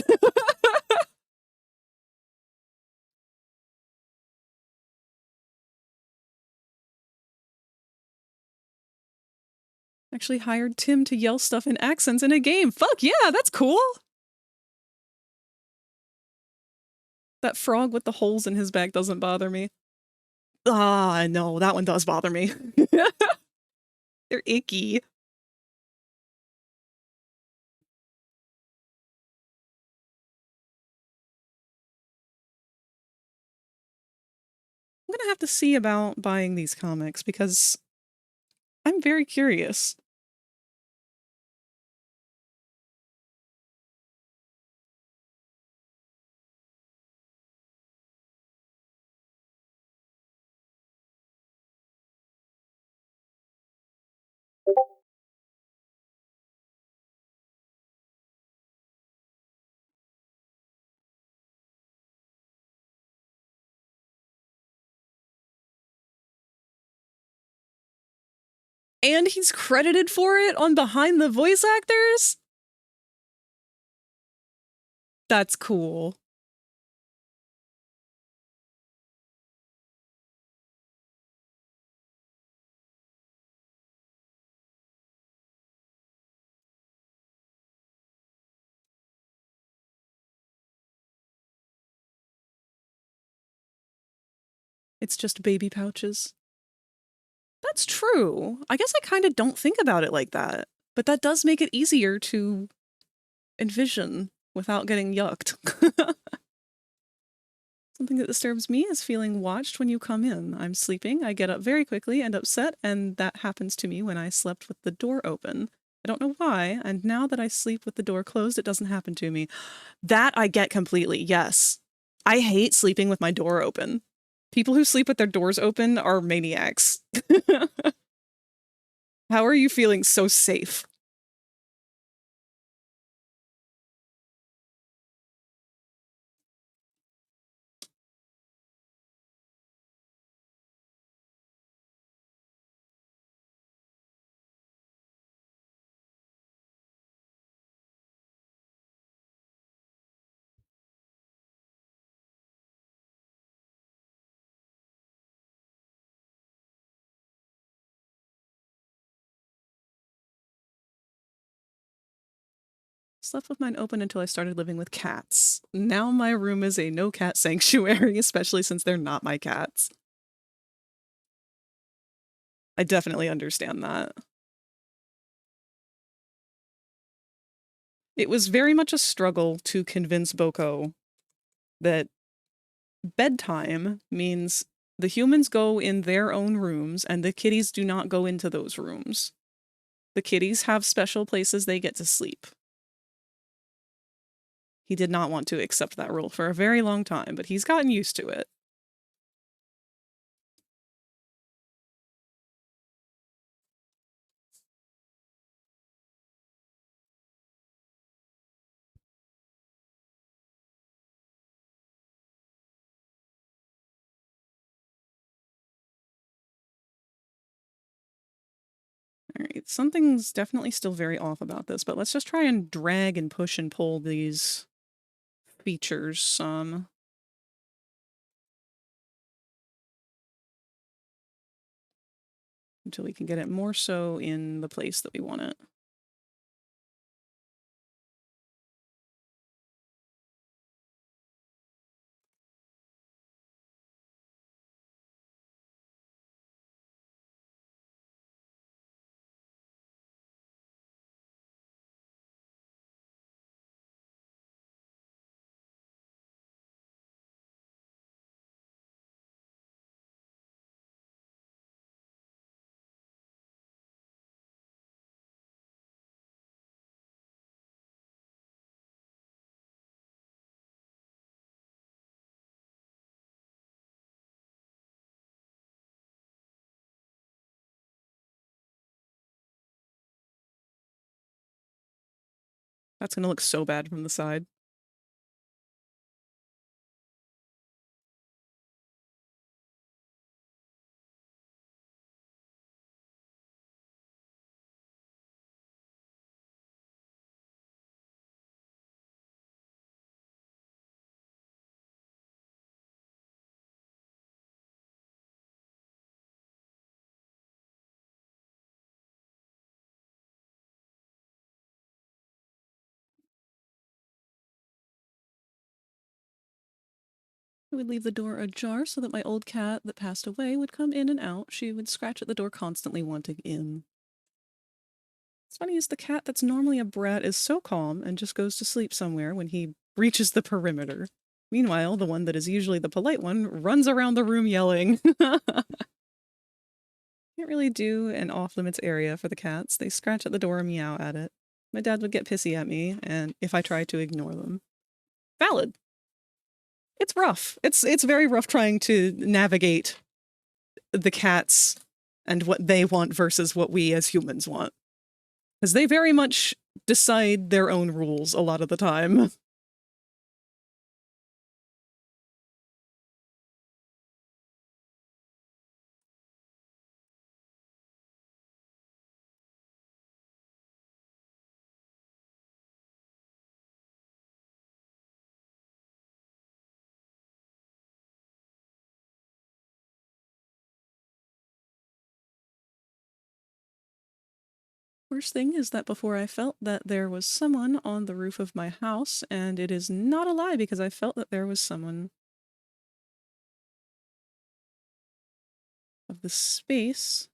Actually hired Tim to yell stuff in accents in a game. Fuck yeah, that's cool. That frog with the holes in his back doesn't bother me. Ah, no, that one does bother me. They're icky. I'm gonna have to see about buying these comics because I'm very curious. And he's credited for it on Behind the Voice Actors? That's cool. It's just baby pouches. That's true. I guess I kind of don't think about it like that. But that does make it easier to envision without getting yucked. Something that disturbs me is feeling watched when you come in. I'm sleeping, I get up very quickly and upset, and that happens to me when I slept with the door open. I don't know why, and now that I sleep with the door closed, it doesn't happen to me. That I get completely, yes. I hate sleeping with my door open. People who sleep with their doors open are maniacs. How are you feeling so safe? Slept with mine open until I started living with cats. Now my room is a no cat sanctuary, especially since they're not my cats. I definitely understand that. It was very much a struggle to convince Boko that bedtime means the humans go in their own rooms and the kitties do not go into those rooms. The kitties have special places they get to sleep. He did not want to accept that rule for a very long time, but he's gotten used to it. Alright, something's definitely still very off about this, but let's just try and drag and push and pull these features some. Until we can get it more so in the place that we want it. That's gonna look so bad from the side. I would leave the door ajar so that my old cat that passed away would come in and out. She would scratch at the door constantly wanting in. What's funny is the cat that's normally a brat is so calm and just goes to sleep somewhere when he reaches the perimeter. Meanwhile, the one that is usually the polite one runs around the room yelling. Can't really do an off-limits area for the cats. They scratch at the door and meow at it. My dad would get pissy at me, and if I tried to ignore them. Valid. It's rough. It's very rough trying to navigate the cats and what they want versus what we as humans want. Because they very much decide their own rules a lot of the time. Worst thing is that before I felt that there was someone on the roof of my house, and it is not a lie because I felt that there was someone of the space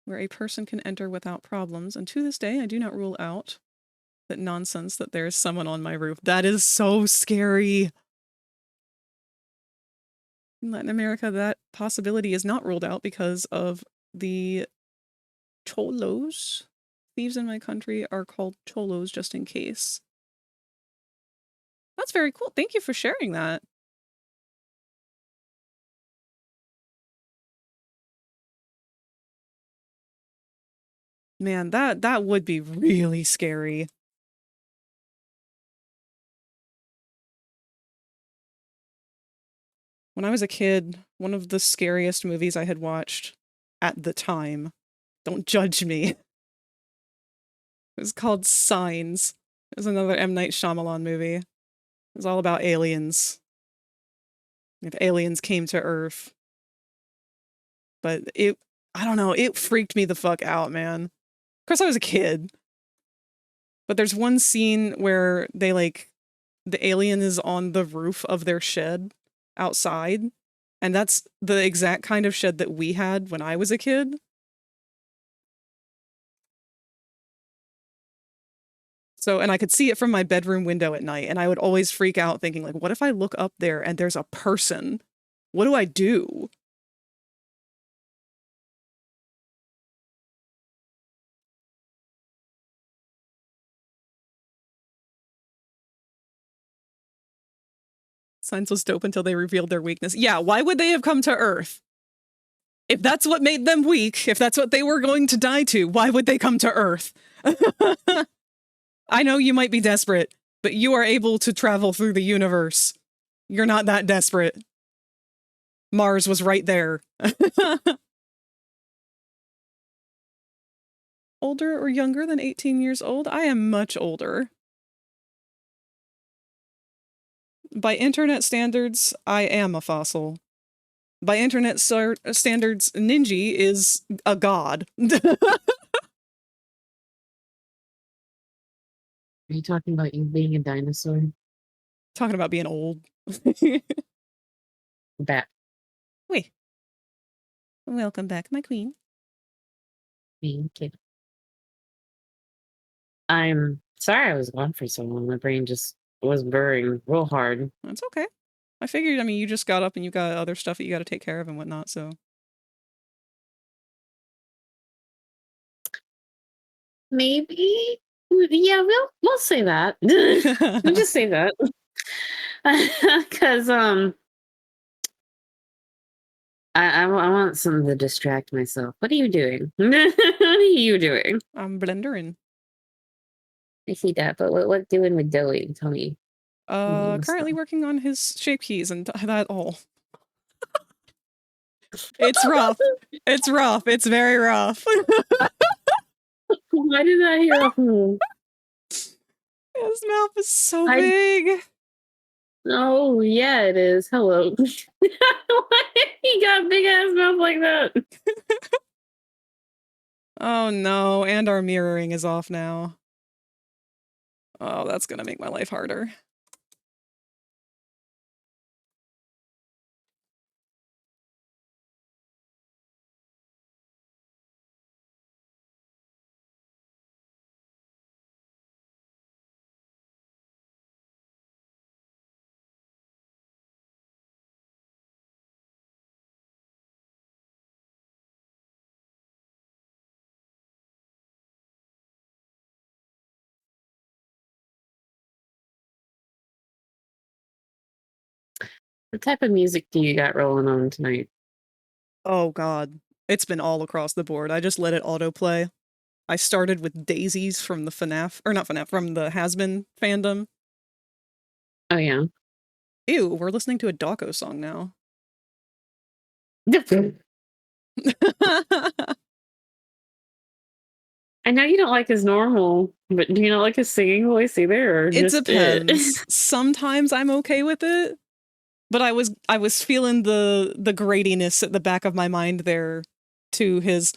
where a person can enter without problems, and to this day I do not rule out that nonsense that there is someone on my roof. That is so scary. In Latin America, that possibility is not ruled out because of the cholos. Thieves in my country are called cholos just in case. That's very cool. Thank you for sharing that. Man, that would be really scary. When I was a kid, one of the scariest movies I had watched at the time, don't judge me, it was called Signs. It was another M. Night Shyamalan movie. It was all about aliens. If aliens came to Earth. But I don't know, it freaked me the fuck out, man. Of course I was a kid. But there's one scene where they the alien is on the roof of their shed outside. And that's the exact kind of shed that we had when I was a kid. So, and I could see it from my bedroom window at night, and I would always freak out thinking, like, what if I look up there and there's a person? What do I do? Signs was dope until they revealed their weakness. Yeah, why would they have come to Earth? If that's what made them weak, if that's what they were going to die to, why would they come to Earth? I know you might be desperate, but you are able to travel through the universe. You're not that desperate. Mars was right there. Older or younger than 18 years old? I am much older. By internet standards, I am a fossil. By internet standards, Ninji is a god. Are you talking about you being a dinosaur? Talking about being old. Bat. Wait. Welcome back, my queen. Being kid. I'm sorry I was gone for so long. My brain just was burring real hard. That's okay. I figured, I mean, you just got up and you got other stuff that you got to take care of and whatnot, so. Maybe. Yeah, we'll say that. We'll just say that. Because I want something to distract myself. What are you doing? What are you doing? I'm blendering. I see that, but what doing with Joey? Tell me. Currently working on his shape keys and that all. It's rough. It's rough. It's very rough. Why did I hear a His mouth is so big. Oh, yeah, it is. Hello. He got a big ass mouth like that. Oh no, and our mirroring is off now. Oh, that's gonna make my life harder. What type of music do you got rolling on tonight? Oh god. It's been all across the board. I just let it autoplay. I started with Daisies from the FNAF, or not FNAF, from the Has-Been fandom. Oh, yeah. Ew, we're listening to a Dawko song now. I know you don't like his normal, but do you not like his singing voice either? Or It just depends. Sometimes I'm okay with it, but I was feeling the gratiness at the back of my mind there to his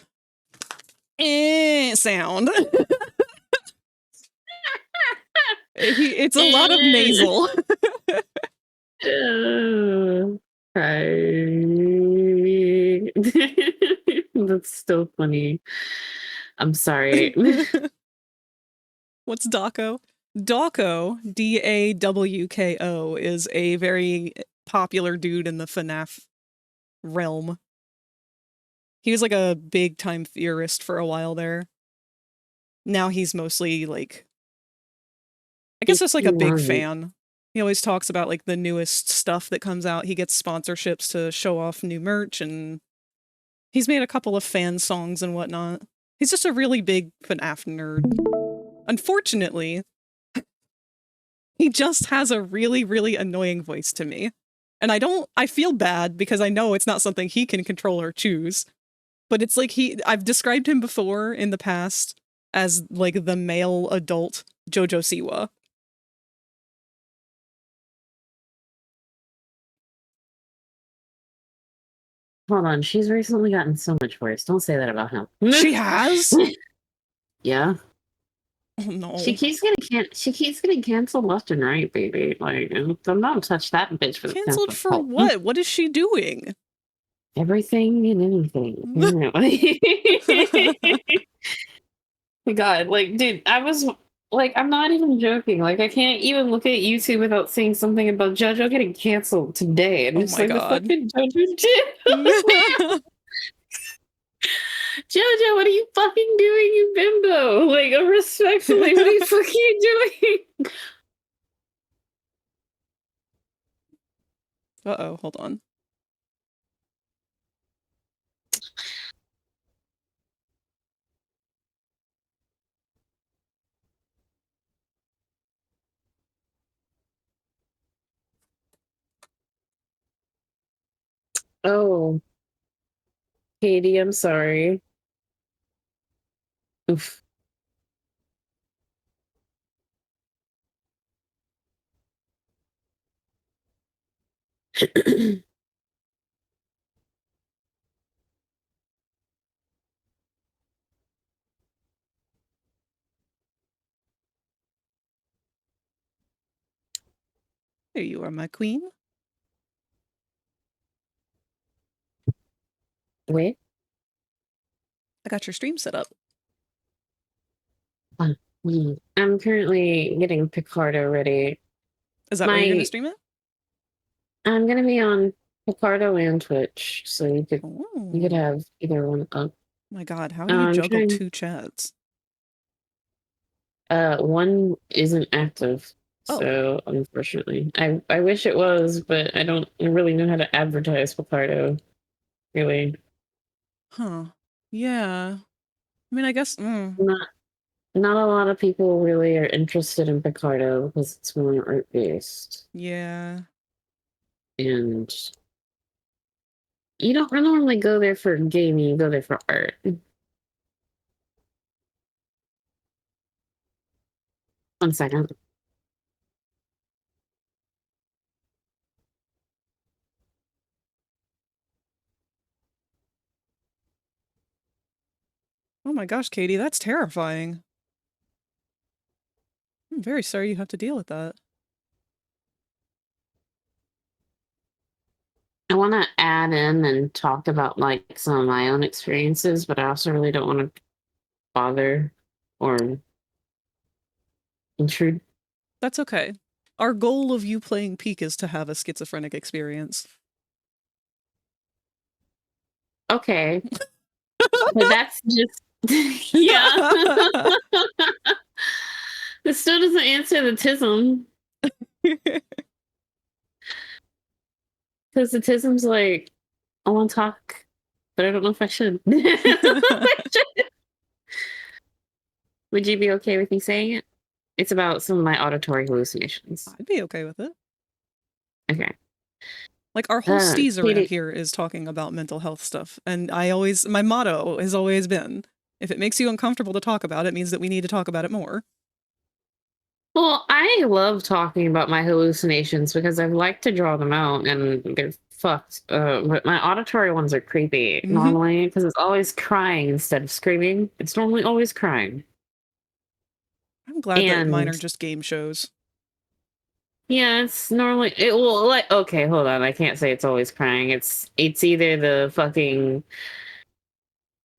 sound. It's a lot of nasal. That's so funny. I'm sorry. What's Dawko? Dawko, Dawko, is a very popular dude in the FNAF realm. He was like a big time theorist for a while there. Now he's mostly like, I guess just like a big fan. He always talks about like the newest stuff that comes out. He gets sponsorships to show off new merch, and he's made a couple of fan songs and whatnot. He's just a really big FNAF nerd. Unfortunately, he just has a really, really annoying voice to me. And I feel bad because I know it's not something he can control or choose. But it's like I've described him before in the past as like the male adult Jojo Siwa. Hold on, she's recently gotten so much worse. Don't say that about him. She has? Yeah. Oh no. She keeps getting canceled left and right, baby. Like, I'm not touch that bitch for the Canceled for what? What is she doing? Everything and anything. God, like, dude, I was like, I'm not even joking. Like, I can't even look at YouTube without seeing something about JoJo getting canceled today. And Oh it's my like god. the fucking JoJo did. JoJo, what are you fucking doing, you bimbo? Like, respectfully, what are you fucking doing? Uh-oh, hold on. Oh, Katie, I'm sorry. Oof. There you are, my queen. Wait. I got your stream set up. I'm currently getting Picardo ready. Is that where you're gonna stream it? I'm gonna be on Picardo and Twitch, so you could have either one up. My god, how do you juggle two chats? One isn't active, so unfortunately. I wish it was, but I don't really know how to advertise Picardo. Really. Huh. Yeah. I mean, I guess... Not not a lot of people really are interested in Picardo because it's more art based, Yeah. and you don't normally go there for gaming. You go there for art. One second. Oh my gosh, Katie, that's terrifying. I'm very sorry you have to deal with that. I want to add in and talk about like some of my own experiences, but I also really don't want to bother or intrude. That's okay. Our goal of you playing Peak is to have a schizophrenic experience. Okay, but that's just yeah. This still doesn't answer the tism, because the tism's like, I want to talk, but I don't know if I should. Would you be okay with me saying it? It's about some of my auditory hallucinations. I'd be okay with it. Okay. Like, our whole steez around Katie, here is talking about mental health stuff. And my motto has always been, if it makes you uncomfortable to talk about it, it means that we need to talk about it more. well, I love talking about my hallucinations because I like to draw them out and they're fucked. But my auditory ones are creepy normally because it's always crying instead of screaming. It's normally always crying. I'm glad that mine are And just game shows. yeah, it's normally it will like okay, hold on. I can't say it's always crying. It's either the fucking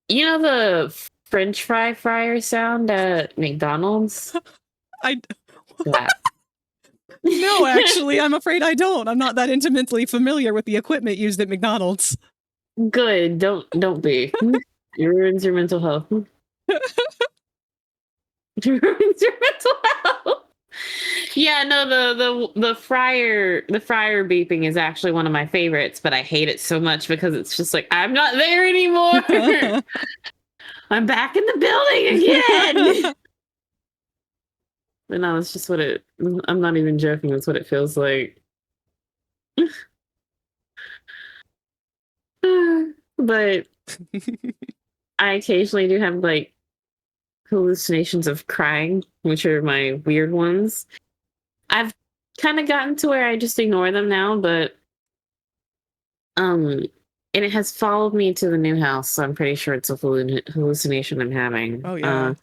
the French fry fryer sound at McDonald's. I That. No, actually, I'm afraid I don't. I'm not that intimately familiar with the equipment used at McDonald's. Good. Don't be. It ruins your mental health. It ruins your mental health. Yeah, no, the fryer beeping is actually one of my favorites, but I hate it so much because it's just like I'm not there anymore. I'm back in the building again. But no, it's just I'm not even joking, that's what it feels like. But I occasionally do have like hallucinations of crying, which are my weird ones. I've kind of gotten to where I just ignore them now, but and it has followed me to the new house, so I'm pretty sure it's a hallucination I'm having. Oh, yeah.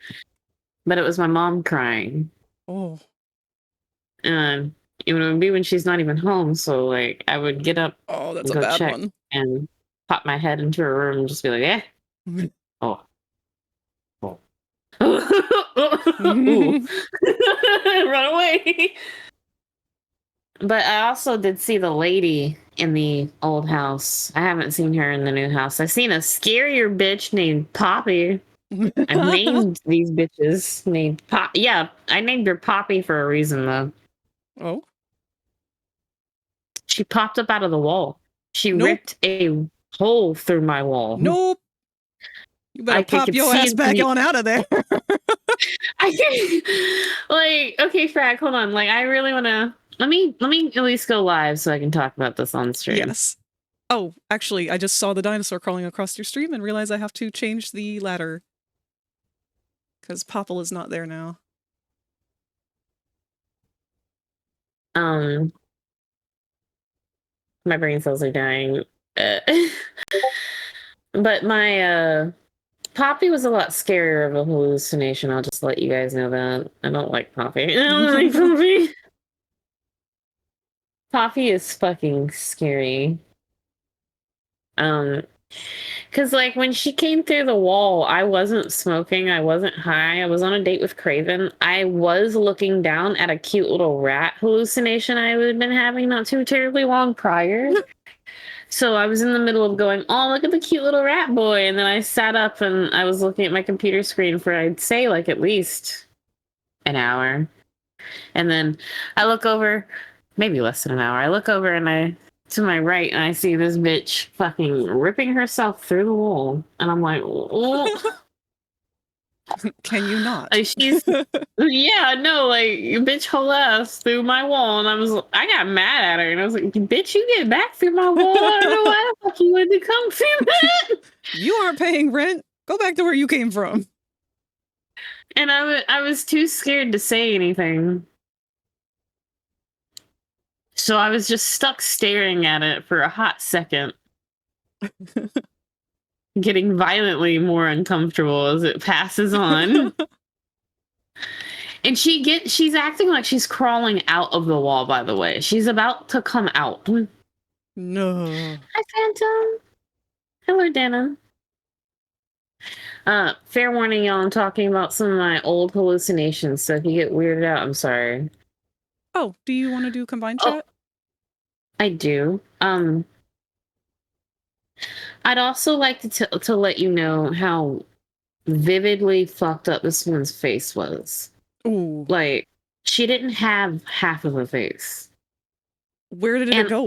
But it was my mom crying. Oh. It would be when she's not even home, so like I would get up Oh, that's and a go bad check one. and pop my head into her room and just be like, eh. Oh. Oh. Ooh. Run away. But I also did see the lady in the old house. I haven't seen her in the new house. I've seen a scarier bitch named Poppy. I've named these bitches named Pop. Yeah, I named her Poppy for a reason though. Oh. She popped up out of the wall. She Nope. ripped a hole through my wall. Nope. You better I pop could your see ass back on out of there. I can like okay, Frag, hold on. Like I really wanna let me at least go live so I can talk about this on stream. Yes. Oh, actually, I just saw the dinosaur crawling across your stream and realized I have to change the ladder. Because Popple is not there now. My brain cells are dying. But my Poppy was a lot scarier of a hallucination. I'll just let you guys know that. I don't like Poppy. I don't like Poppy. Poppy is fucking scary. Because like when she came through the wall, I wasn't smoking, I wasn't high, I was on a date with Craven. I was looking down at a cute little rat hallucination I had been having not too terribly long prior. So I was in the middle of going, oh, look at the cute little rat boy. And then I sat up and I was looking at my computer screen for, I'd say, like at least an hour. And then I look over, maybe less than an hour. I look over and to my right and I see this bitch fucking ripping herself through the wall. And I'm like, oh. Can you not? Like she's yeah, no, like you bitch whole ass through my wall, and I got mad at her, and I was like, bitch, you get back through my wall. I don't know why the fuck you wanted to come through that. You aren't paying rent. Go back to where you came from. And I was too scared to say anything. So I was just stuck staring at it for a hot second. Getting violently more uncomfortable as it passes on. And she's acting like she's crawling out of the wall, by the way. She's about to come out. No. Hi, Phantom. Hello, Dana. Fair warning, y'all, I'm talking about some of my old hallucinations, so if you get weirded out, I'm sorry. Oh, do you want to do combined chat? I do. I'd also like to let you know how vividly fucked up this one's face was. Ooh. Like, she didn't have half of a face. Where did it go?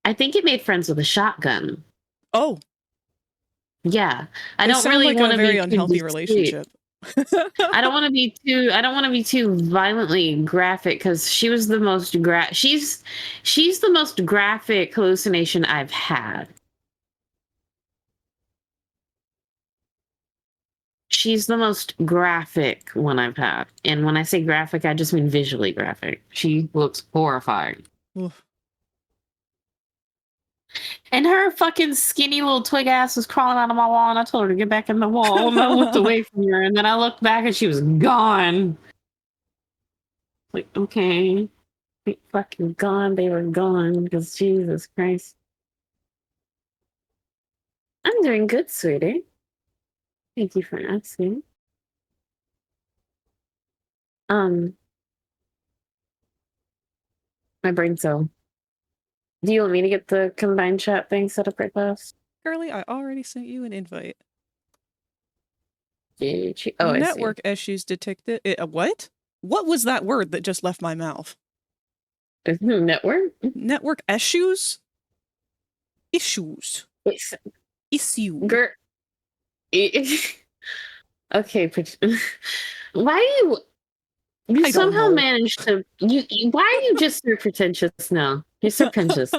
I think it made friends with a shotgun. Oh. Yeah. I They don't sound really like want a to very be unhealthy relationship. I don't want to be too violently graphic because she was the most she's the most graphic hallucination I've had. She's the most graphic one I've had. And when I say graphic, I just mean visually graphic. She looks horrifying. Oof. And her fucking skinny little twig ass was crawling out of my wall, and I told her to get back in the wall. And I looked away from her, and then I looked back, and she was gone. Like, okay, they fucking gone. They were gone because Jesus Christ. I'm doing good, sweetie. Thank you for asking. My brain cell. Do you want me to get the combined chat thing set up right fast? Girly, I already sent you an invite. Oh, Network issues detected. What? What was that word that just left my mouth? Network? Network issues? Issues. Issue. Okay. Why do you somehow managed to why are you just so pretentious now? You're so pretentious.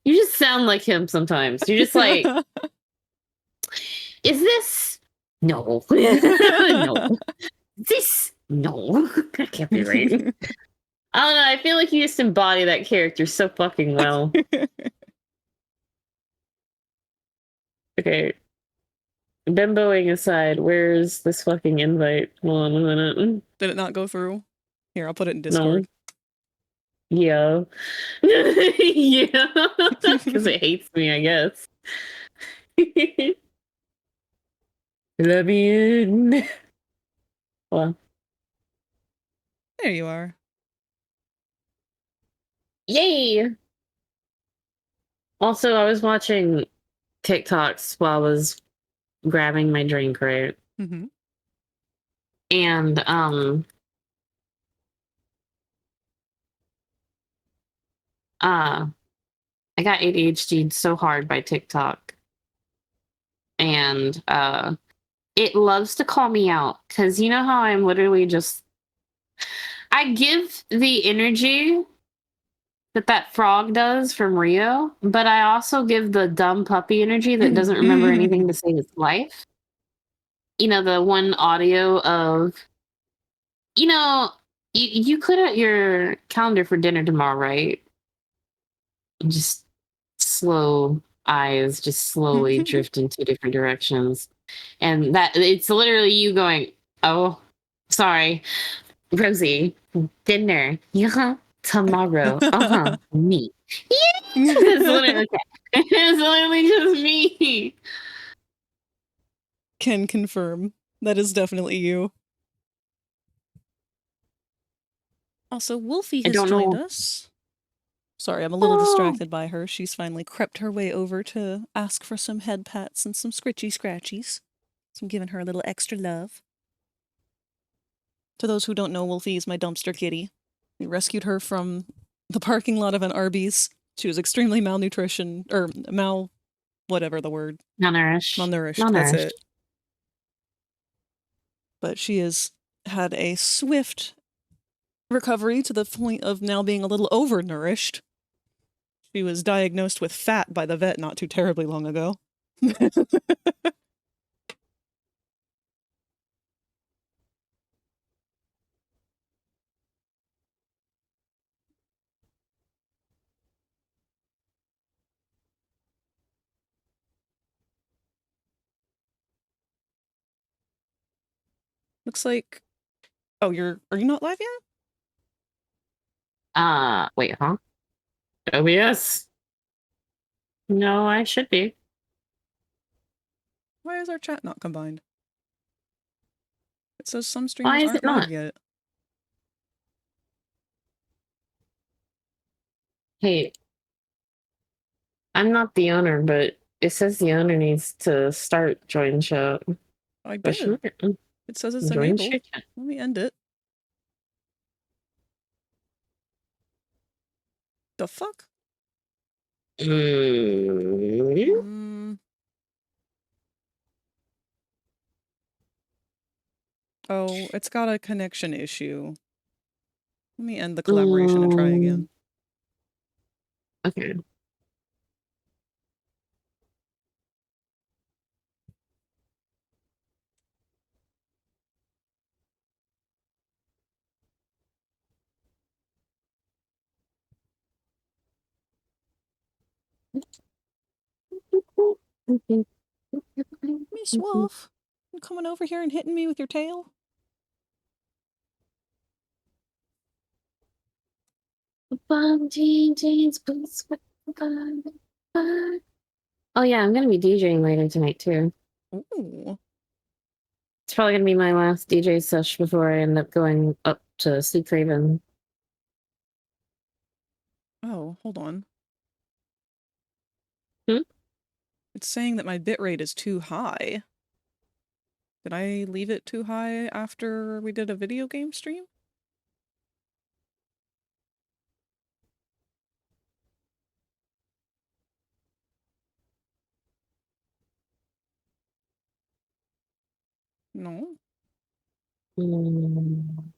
You just sound like him sometimes. You're just like, is this no? No. This no. That can't be right. I don't know. I feel like you just embody that character so fucking well. Okay. Bimboing aside, where's this fucking invite? Hold on a minute. Did it not go through? Here, I'll put it in Discord. No. Yeah. Yeah. Because it hates me, I guess. Let me in. Well. There you are. Yay! Also, I was watching TikToks while I was grabbing my drink, right? Mm-hmm. And I got ADHD'd so hard by TikTok. And it loves to call me out because you know how I'm literally just I give the energy that frog does from Rio, but I also give the dumb puppy energy that doesn't remember anything to save its life. You know, the one audio of, you know, you cleared out your calendar for dinner tomorrow, right? Just slow eyes just slowly drift in two different directions. And that it's literally you going, oh, sorry, Rosie, dinner. Yeah, tomorrow. Me. Yeah, it's literally just me. Can confirm. That is definitely you. Also, Wolfie has joined us. Sorry, I'm a little distracted by her. She's finally crept her way over to ask for some head pats and some scritchy scratchies. So I'm giving her a little extra love. To those who don't know, Wolfie is my dumpster kitty. We rescued her from the parking lot of an Arby's. She was extremely malnutrition, or whatever the word. Malnourished. Malnourished, that's it. But she has had a swift recovery to the point of now being a little overnourished. She was diagnosed with fat by the vet not too terribly long ago. Looks like... Oh, are you not live yet? Wait, huh? OBS? No, I should be. Why is our chat not combined? It says some Why streamers is aren't it not? live yet. Hey, I'm not the owner, but it says the owner needs to start join chat. I Question did. mark? It says it's Join enabled. chat. Let me end it. The fuck? Mm. Oh, it's got a connection issue. Let me end the collaboration and try again. Okay. Miss Wolf, you coming over here and hitting me with your tail? Oh yeah, I'm gonna be DJing later tonight too. Ooh. It's probably gonna be my last DJ sesh before I end up going up to Sleep Raven. Oh, hold on. Hmm? It's saying that my bitrate is too high. Did I leave it too high after we did a video game stream? No.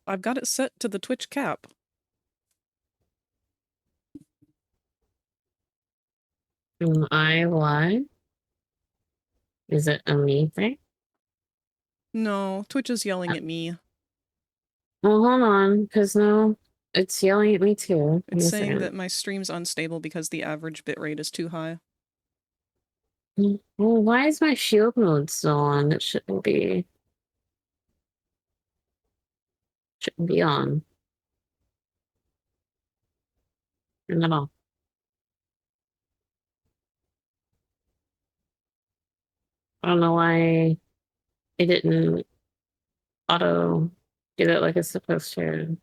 I've got it set to the Twitch cap. Am I live? Is it a me thing? No, Twitch is yelling at me. Well, hold on, because no, it's yelling at me too. It's saying that my stream's unstable because the average bitrate is too high. Well, why is my shield mode still on? It shouldn't be. Shouldn't be on. Turn that off. I don't know why it didn't auto do it like it's supposed to.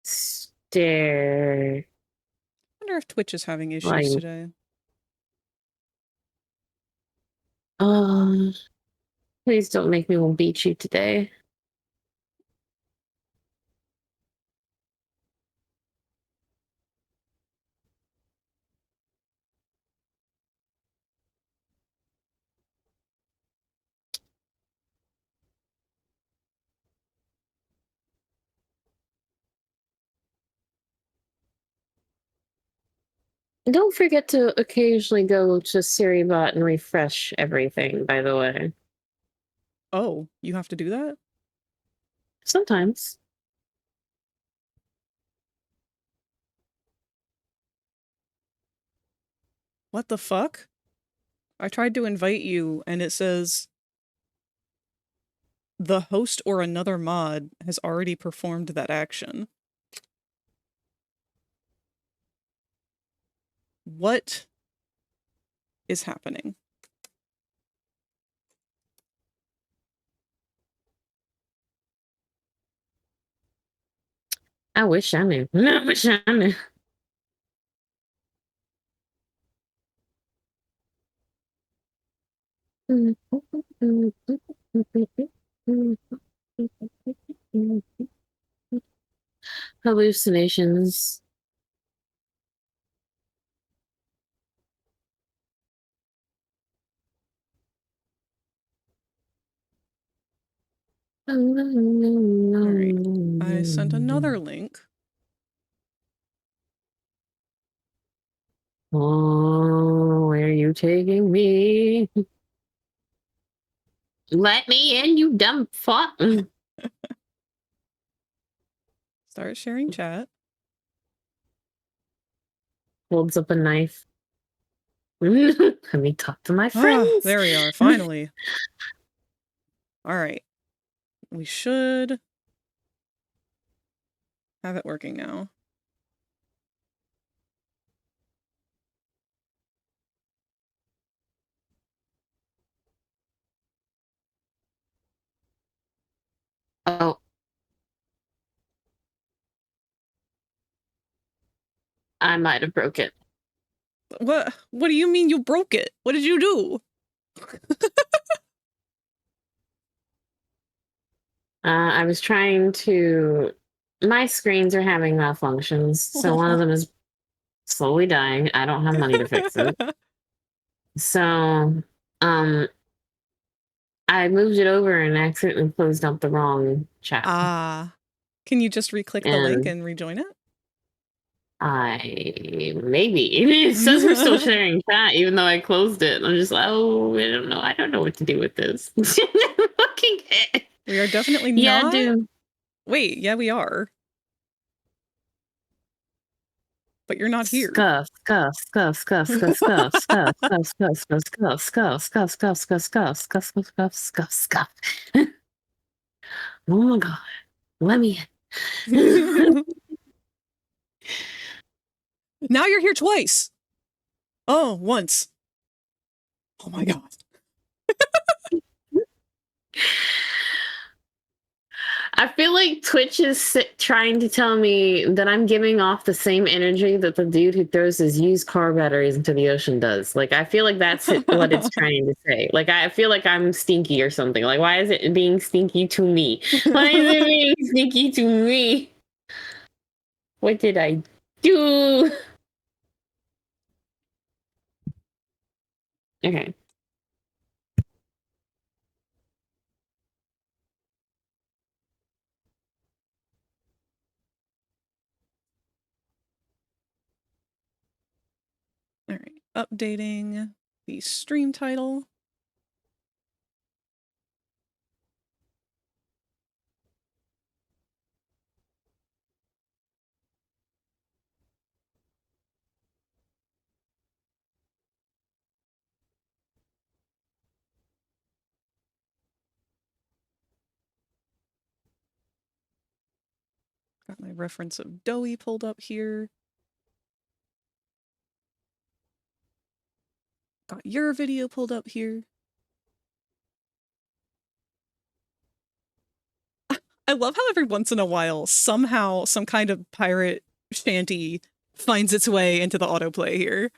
Stare. I wonder if Twitch is having issues Like, today. please don't make me want to beat you today. Don't forget to occasionally go to SiriBot and refresh everything, by the way. Oh, you have to do that? Sometimes. What the fuck? I tried to invite you and it says the host or another mod has already performed that action. What is happening? I wish I knew. I wish I knew. Hallucinations. Alright. I sent another link. Oh, where are you taking me? Let me in, you dumb fuck. Start sharing chat. Holds up a knife. Let me talk to my friends. There we are, finally. Alright. We should have it working now. Oh. I might have broke it. What do you mean you broke it? What did you do? I was trying to... My screens are having malfunctions, so one of them is slowly dying. I don't have money to fix it. So, I moved it over and accidentally closed up the wrong chat. Can you just re-click the link and rejoin it? Maybe. It says we're still sharing chat, even though I closed it. I'm just like, oh, I don't know. I don't know what to do with this. Looking at... We are definitely Yeah, not. dude. Wait, yeah, we are. But you're not here. Scuff, scuff, scuff, scuff, scuff, scuff, scuff, scuff, scuff, scuff, scuff, scuff, scuff, scuff, scuff, scuff, scuff, scuff, scuff, scuff. Oh my god. Let me in. Now you're here twice. Oh, once. Oh my god. I feel like Twitch is trying to tell me that I'm giving off the same energy that the dude who throws his used car batteries into the ocean does. Like, I feel like that's what it's trying to say. Like, I feel like I'm stinky or something. Like, why is it being stinky to me? Why is it being stinky to me? What did I do? Okay. All right, updating the stream title. Got my reference of Doughy pulled up here. Got your video pulled up here. I love how every once in a while, somehow, some kind of pirate shanty finds its way into the autoplay here.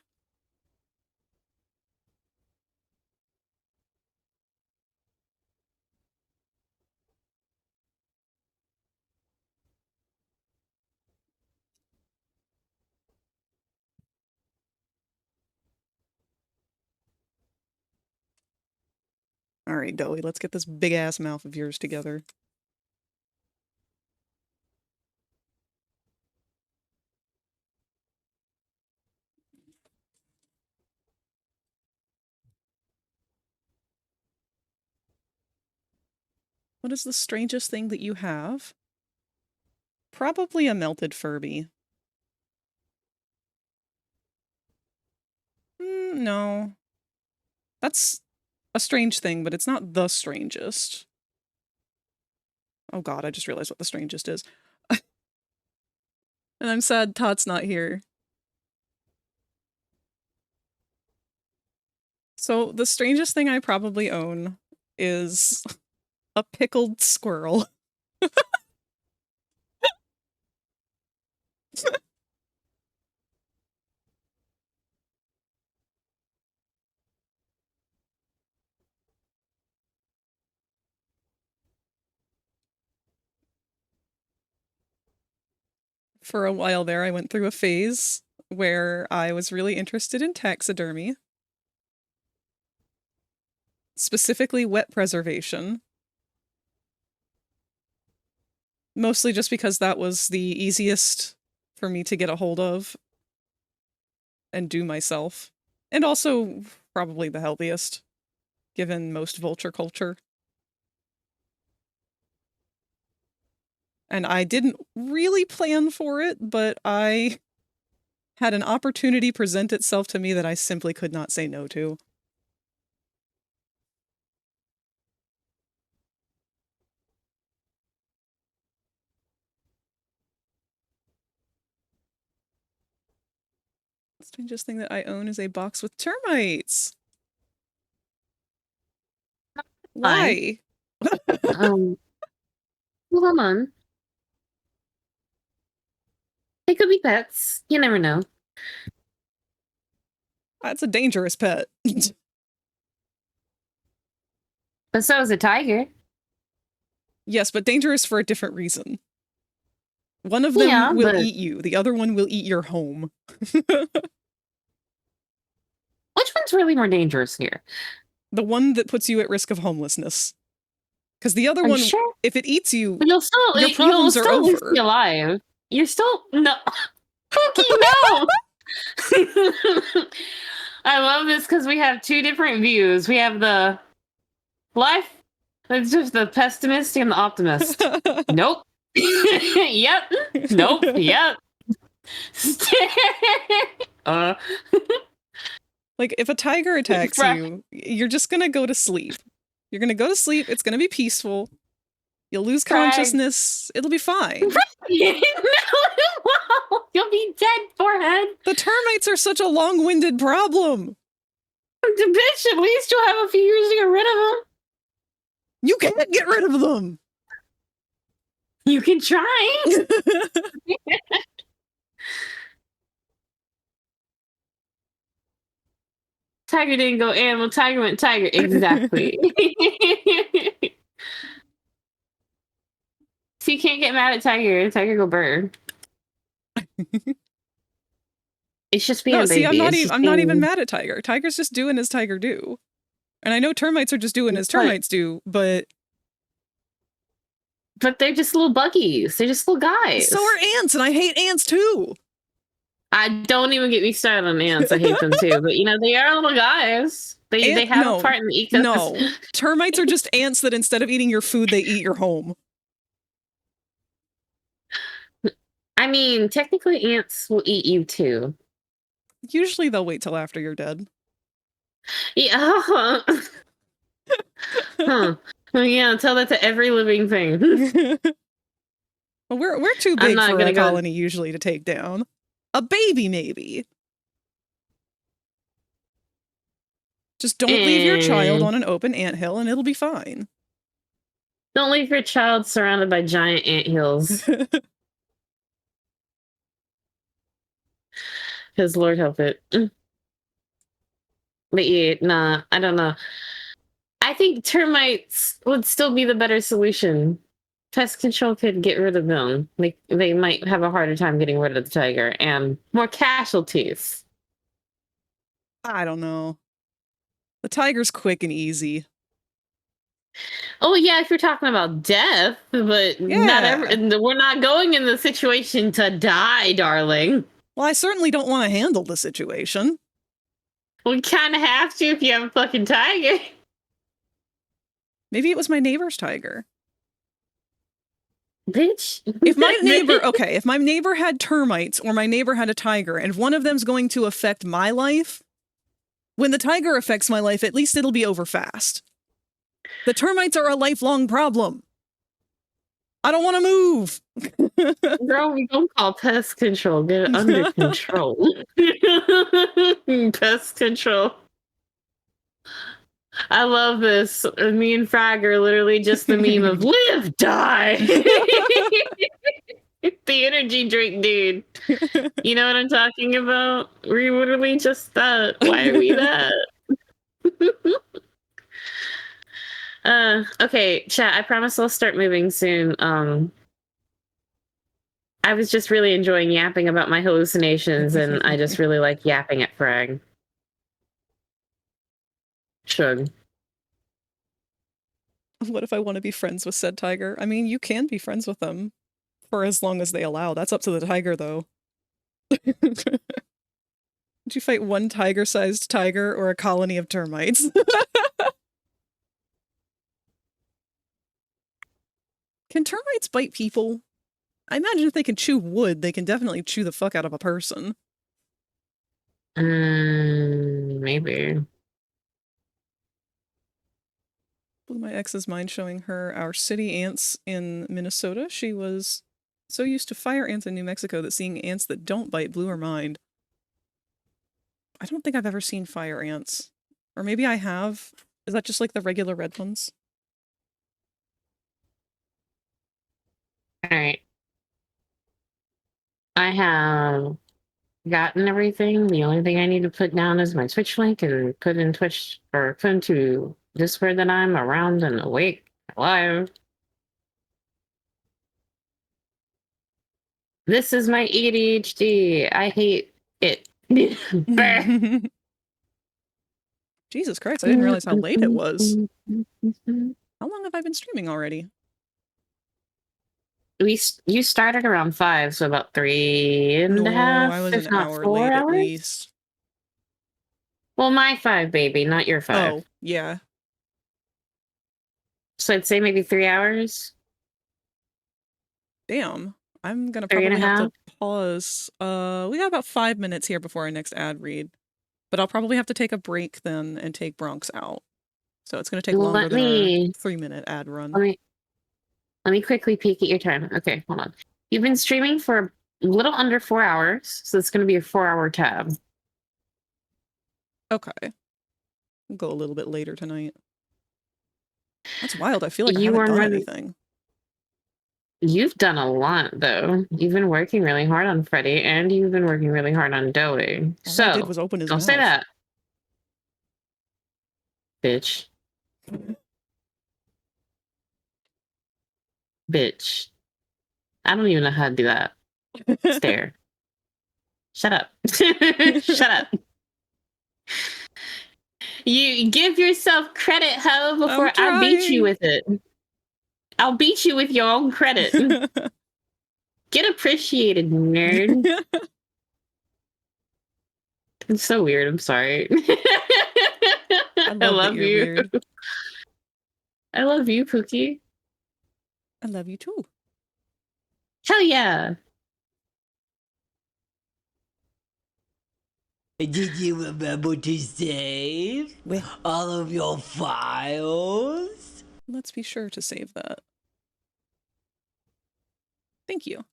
All right, Doughy, let's get this big-ass mouth of yours together. What is the strangest thing that you have? Probably a melted Furby. No. That's a strange thing, but it's not the strangest. Oh god, I just realized what the strangest is. And I'm sad Tot's not here. So the strangest thing I probably own is a pickled squirrel. For a while there, I went through a phase where I was really interested in taxidermy. Specifically wet preservation. Mostly just because that was the easiest for me to get a hold of and do myself. And also probably the healthiest, given most vulture culture. And I didn't really plan for it, but I had an opportunity present itself to me that I simply could not say no to. The strangest thing that I own is a box with termites. Why? Hold on. They could be pets. You never know. That's a dangerous pet. But so is a tiger. Yes, but dangerous for a different reason. One of them Yeah, will but eat you. The other one will eat your home. which one's really more dangerous here? The one that puts you at risk of homelessness. Because the other Are you one, sure? if it eats you, But your problems are at least over. be alive. You're still no. Cookie, no. I love this because we have two different views. We have the life. It's just the pessimist and the optimist. Nope. Yep. Nope. Yep. Like, if a tiger attacks you, you're just gonna go to sleep. You're gonna go to sleep, it's gonna be peaceful. You'll lose consciousness, it'll be fine. No, you'll be dead, forehead. The termites are such a long-winded problem. Bitch, at least you'll have a few years to get rid of them. You can't get rid of them. You can try. Tiger didn't go animal, tiger went tiger. Exactly. So you can't get mad at tiger. Tiger go bird. It's just being a baby. See, I'm not even mad at Tiger. Tiger's just doing as Tiger do. And I know termites are just doing as termites do, but they're just little buggies. They're just little guys. So are ants, and I hate ants too. I don't even get me started on ants. I hate them too. But you know, they are little guys. They have a part in the ecosystem. No. Termites are just ants that instead of eating your food, they eat your home. I mean, technically ants will eat you too. Usually they'll wait till after you're dead. Yeah. Huh. Yeah, tell that to every living thing. Well, we're too big for a colony usually to take down. A baby, maybe. Just don't leave your child on an open anthill and it'll be fine. Don't leave your child surrounded by giant anthills. Because Lord help it. But yeah, nah, I don't know. I think termites would still be the better solution. Pest control could get rid of them. They might have a harder time getting rid of the tiger and more casualties. I don't know. The tiger's quick and easy. Oh yeah, if you're talking about death, but we're not going in the situation to die, darling. Well, I certainly don't want to handle the situation. We kind of have to if you have a fucking tiger. Maybe it was my neighbor's tiger. Bitch. If my neighbor had termites or my neighbor had a tiger and one of them's going to affect my life, when the tiger affects my life, at least it'll be over fast. The termites are a lifelong problem. I don't want to move. Girl, we don't call pest control. Get it under control. Pest control. I love this. Me and Frag are literally just the meme of live, die. The energy drink, dude. You know what I'm talking about? We're literally just that. Why are we that? Okay, chat, I promise I'll start moving soon. I was just really enjoying yapping about my hallucinations, and I just really like yapping at Frag. Shug. What if I want to be friends with said tiger? I mean, you can be friends with them. For as long as they allow. That's up to the tiger, though. Would you fight one tiger-sized tiger or a colony of termites? Can termites bite people? I imagine if they can chew wood, they can definitely chew the fuck out of a person. Maybe. Blew my ex's mind showing her our city ants in Minnesota. She was so used to fire ants in New Mexico that seeing ants that don't bite blew her mind. I don't think I've ever seen fire ants. Or maybe I have. Is that just like the regular red ones? Alright. I have gotten everything. The only thing I need to put down is my Twitch link and put in Twitch or put into Discord that I'm around and awake, alive. This is my ADHD. I hate it. Jesus Christ, I didn't realize how late it was. How long have I been streaming already? You started around 5, so about 3.5, I was if an not hour 4 late hours? at least. Well, my 5, baby, not your 5. Oh, yeah. So I'd say maybe 3 hours. Damn. I'm gonna 3 and probably a have half. to pause. We got about 5 minutes here before our next ad read. But I'll probably have to take a break then and take Bronx out. So it's gonna take longer than our 3-minute ad run. Let me quickly peek at your time. Okay, hold on. You've been streaming for a little under 4 hours, so it's going to be a 4-hour tab. Okay. We'll go a little bit later tonight. That's wild. I feel like I You haven't were done running- anything. You've done a lot, though. You've been working really hard on Freddy, and you've been working really hard on Doe. All I did was open his don't mouth. say that. Bitch. Bitch. I don't even know how to do that. Stare. Shut up. Shut up. You give yourself credit, ho, before I beat you with it. I'll beat you with your own credit. Get appreciated, nerd. It's so weird. I'm sorry. I love you. Weird. I love you, Pookie. I love you too. Hell yeah. Did you remember to save all of your files? Let's be sure to save that. Thank you.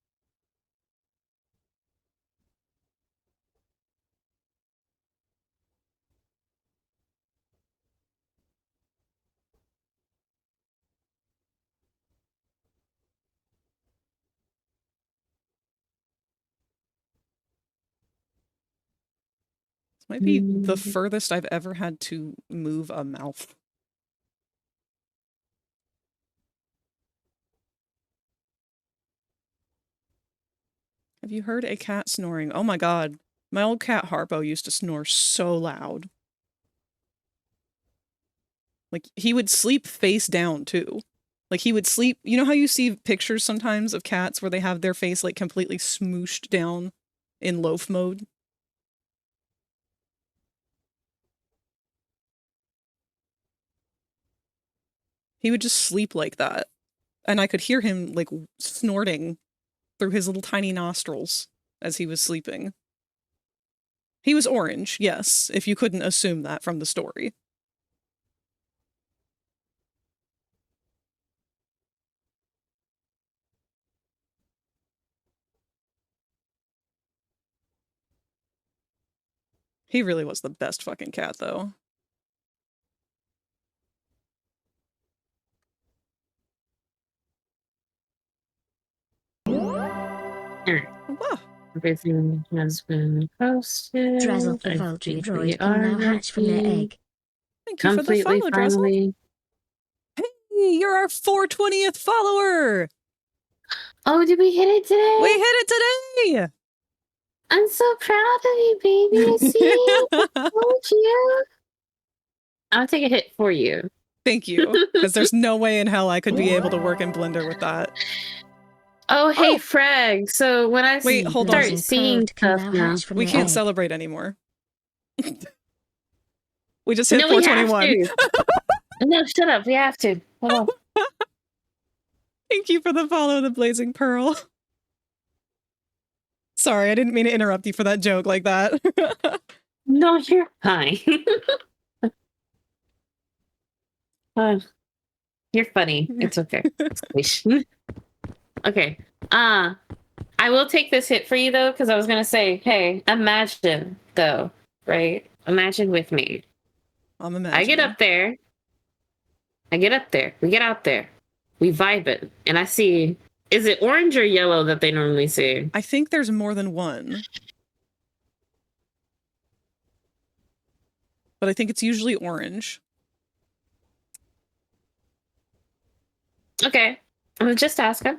This might be the furthest I've ever had to move a mouth. Have you heard a cat snoring? Oh my god. My old cat Harpo used to snore so loud. Like, he would sleep face down, too. Like, he would sleep... You know how you see pictures sometimes of cats where they have their face, like, completely smooshed down in loaf mode? He would just sleep like that. And I could hear him, like, snorting through his little tiny nostrils as he was sleeping. He was orange, yes, if you couldn't assume that from the story. He really was the best fucking cat, though. Wow. Everything has been posted. Drazzle the poultry droid We can now are hatch from their ready. egg. Thank you for the Completely, follow, Drazzle. finally. Hey, you're our 420th follower! Oh, did we hit it today? We hit it today! I'm so proud of you, baby. I see you. I told you. I'll take a hit for you. Thank you, because there's no way in hell I could be able to work in Blender with that. Oh, hey, Oh. Frag. So when I Wait, hold start on. seeing Can stuff now now, hatch from We your can't egg. celebrate anymore. We just hit no, we have 421. to. No, shut up. We have to. Hold on. Thank you for the follow, the Blazing Pearl. Sorry, I didn't mean to interrupt you for that joke like that. No, you're fine. You're funny. It's okay. Okay. I will take this hit for you though, because I was gonna say, hey, imagine though, right? Imagine with me. I'm I get imagining. up there. I get up there. We get out there. We vibe it, and I see. Is it orange or yellow that they normally see? I think there's more than one. But I think it's usually orange. Okay, I was just asking.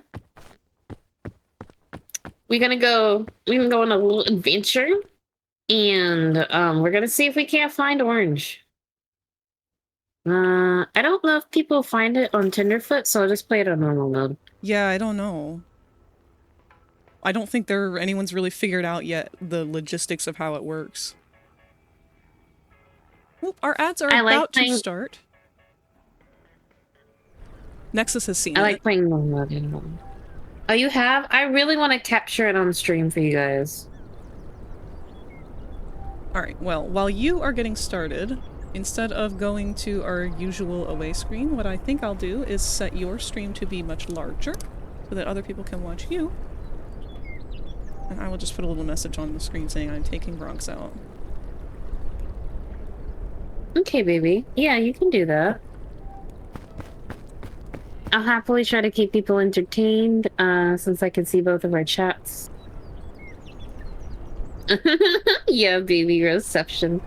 We can go on a little adventure, and we're gonna see if we can't find orange. I don't know if people find it on Tenderfoot, so I'll just play it on normal mode. Yeah, I don't know. I don't think anyone's really figured out yet the logistics of how it works. Oop, our ads are about to start. Nexus has seen I it. like playing normal mode. Oh, you have? I really want to capture it on stream for you guys. Alright, well, while you are getting started, instead of going to our usual away screen, what I think I'll do is set your stream to be much larger so that other people can watch you. And I will just put a little message on the screen saying I'm taking Bronx out. Okay, baby. Yeah, you can do that. I'll happily try to keep people entertained, since I can see both of our chats. Yeah, baby, reception.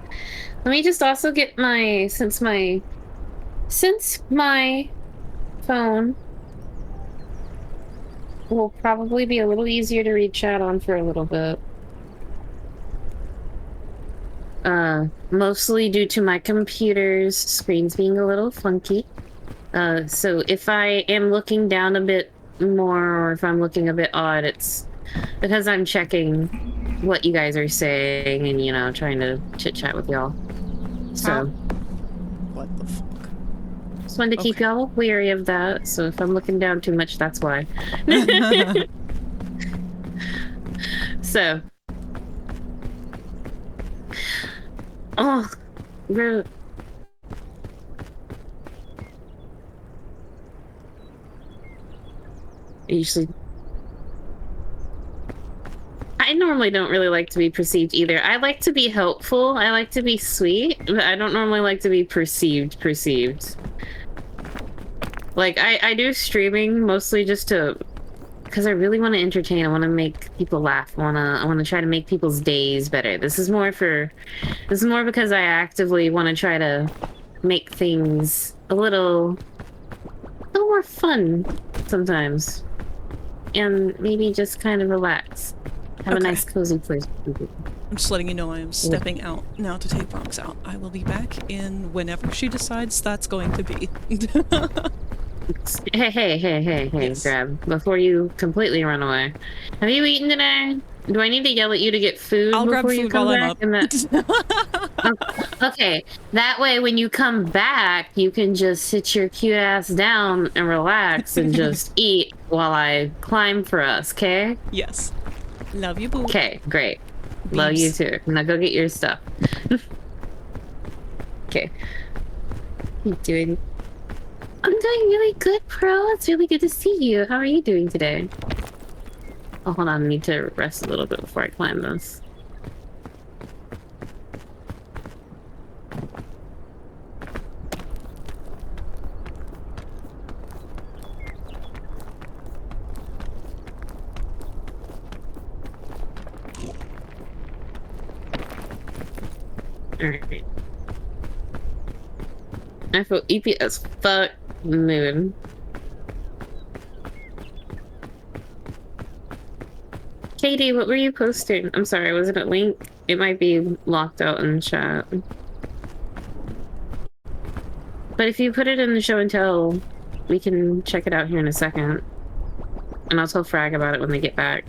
Let me just also get since my phone will probably be a little easier to read chat on for a little bit. Mostly due to my computer's screens being a little funky. So if I am looking down a bit more, or if I'm looking a bit odd, it's because I'm checking what you guys are saying and, you know, trying to chit-chat with y'all. So... What the fuck? Just wanted to keep y'all wary of that, so if I'm looking down too much, that's why. So... Oh, bro. I normally don't really like to be perceived either. I like to be helpful. I like to be sweet, but I don't normally like to be perceived. Like, I do streaming mostly just to... because I really want to entertain. I want to make people laugh. I want to try to make people's days better. This is more because I actively want to try to make things a little more fun sometimes. And maybe just kind of relax. Have a nice cozy place. I'm just letting you know I am stepping out now to take Bronx out. I will be back in whenever she decides that's going to be. Hey, yes. Grab, before you completely run away. Have you eaten today? Do I need to yell at you to get food I'll grab before you food come while I'm back? up. Okay, that way when you come back, you can just sit your cute ass down and relax and just eat while I climb for us, okay? Yes. Love you, boo. Okay, great. Beeps. Love you too. Now go get your stuff. Okay. What are you doing? I'm doing really good, bro. It's really good to see you. How are you doing today? Oh, hold on. I need to rest a little bit before I climb this. Alright. I feel EP as fuck mood. Katie, what were you posting? I'm sorry, was it a link? It might be locked out in the chat. But if you put it in the show and tell, we can check it out here in a second. And I'll tell Frag about it when they get back.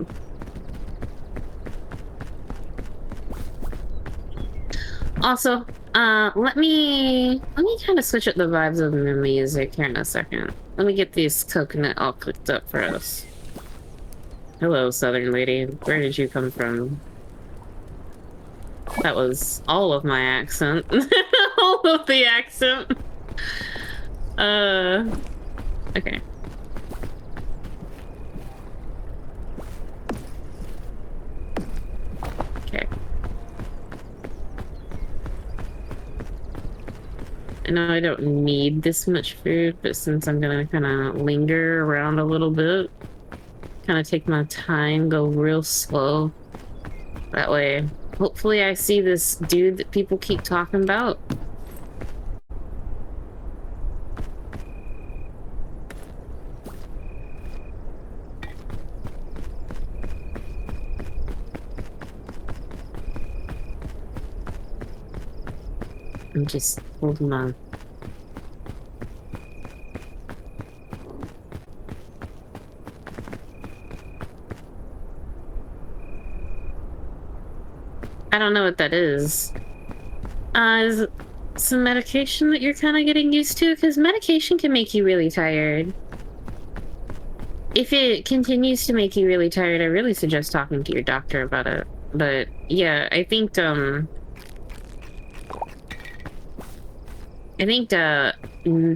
Also, let me kind of switch up the vibes of the music here in a second. Let me get this coconut all cooked up for us. Hello, Southern lady. Where did you come from? That was all of my accent. All of the accent. Okay. Okay. I know I don't need this much food, but since I'm gonna kind of linger around a little bit, kind of take my time, go real slow. That way, hopefully I see this dude that people keep talking about. I'm just holding on. I don't know what that is. Is it some medication that you're kind of getting used to? Because medication can make you really tired. If it continues to make you really tired, I really suggest talking to your doctor about it. But yeah, I think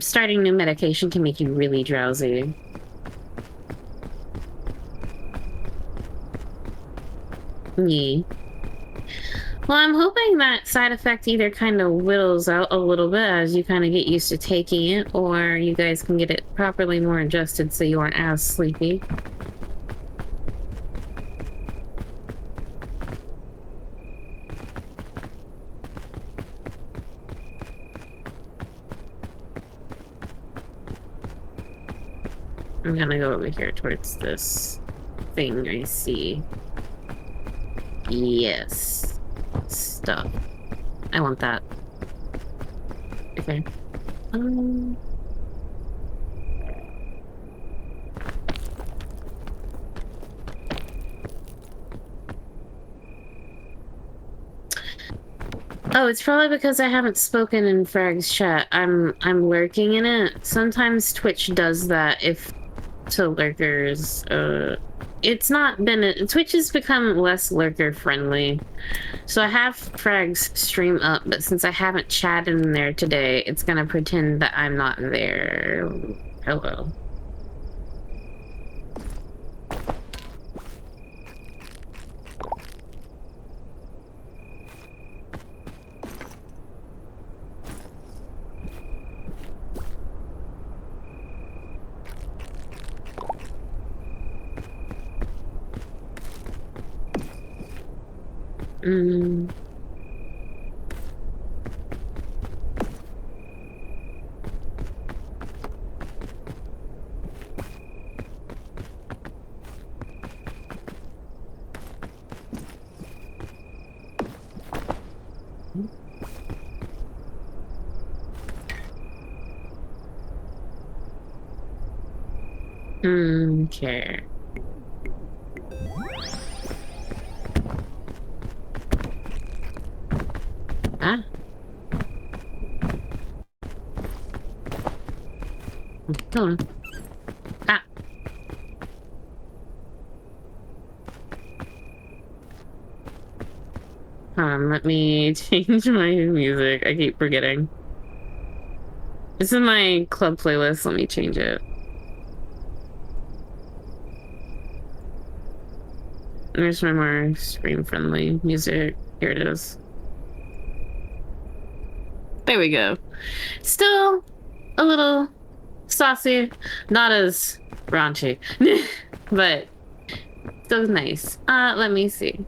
starting new medication can make you really drowsy. Yeah. Well, I'm hoping that side effect either kind of whittles out a little bit as you kind of get used to taking it, or you guys can get it properly more adjusted so you aren't as sleepy. I'm gonna go over here towards this thing I see. Yes. Stuff. I want that. Okay. Oh, it's probably because I haven't spoken in Frag's chat. I'm lurking in it. Sometimes Twitch does that if to lurkers. It's not been Twitch has become less lurker friendly. So I have Frag's stream up, but since I haven't chatted in there today, it's gonna pretend that I'm not there. Hello. Okay. Ah. Hold on. Ah. Let me change my music. I keep forgetting. This is my club playlist. Let me change it. There's my more stream-friendly music. Here it is. There we go. Still a little saucy, not as raunchy, but still nice. Let me see.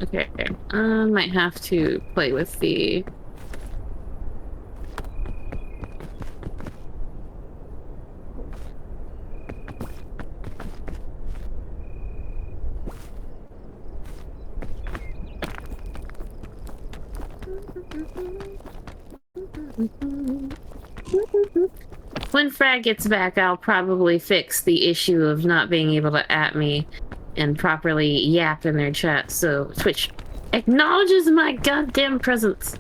Okay, might have to play with the... when Frag gets back, I'll probably fix the issue of not being able to at me and properly yap in their chat, so Twitch acknowledges my goddamn presence.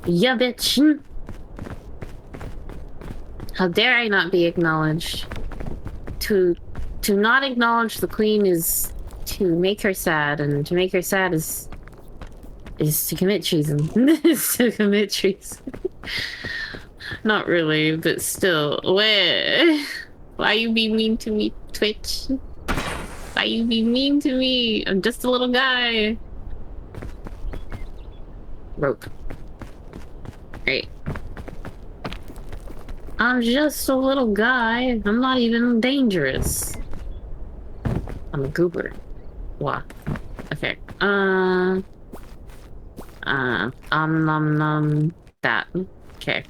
Yeah, bitch. How dare I not be acknowledged? To not acknowledge the queen is to make her sad, and to make her sad is to commit treason. Is to commit treason. Not really, but still. Why you be mean to me, Twitch? Why you be mean to me? I'm just a little guy. Rope. Right. I'm just a little guy. I'm not even dangerous. I'm a goober. Wow. Okay. That. Okay.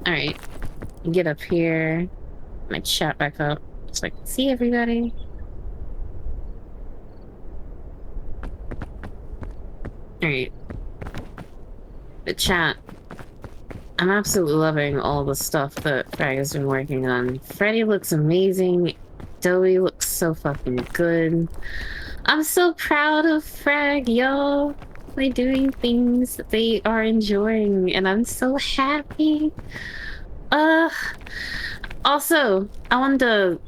Alright. Get up here. My chat back up. Just like, see everybody. Alright. The chat. I'm absolutely loving all the stuff that Frag has been working on. Freddy looks amazing. Doey looks so fucking good. I'm so proud of Frag, y'all. They're doing things that they are enjoying, and I'm so happy. Also, I wanted to...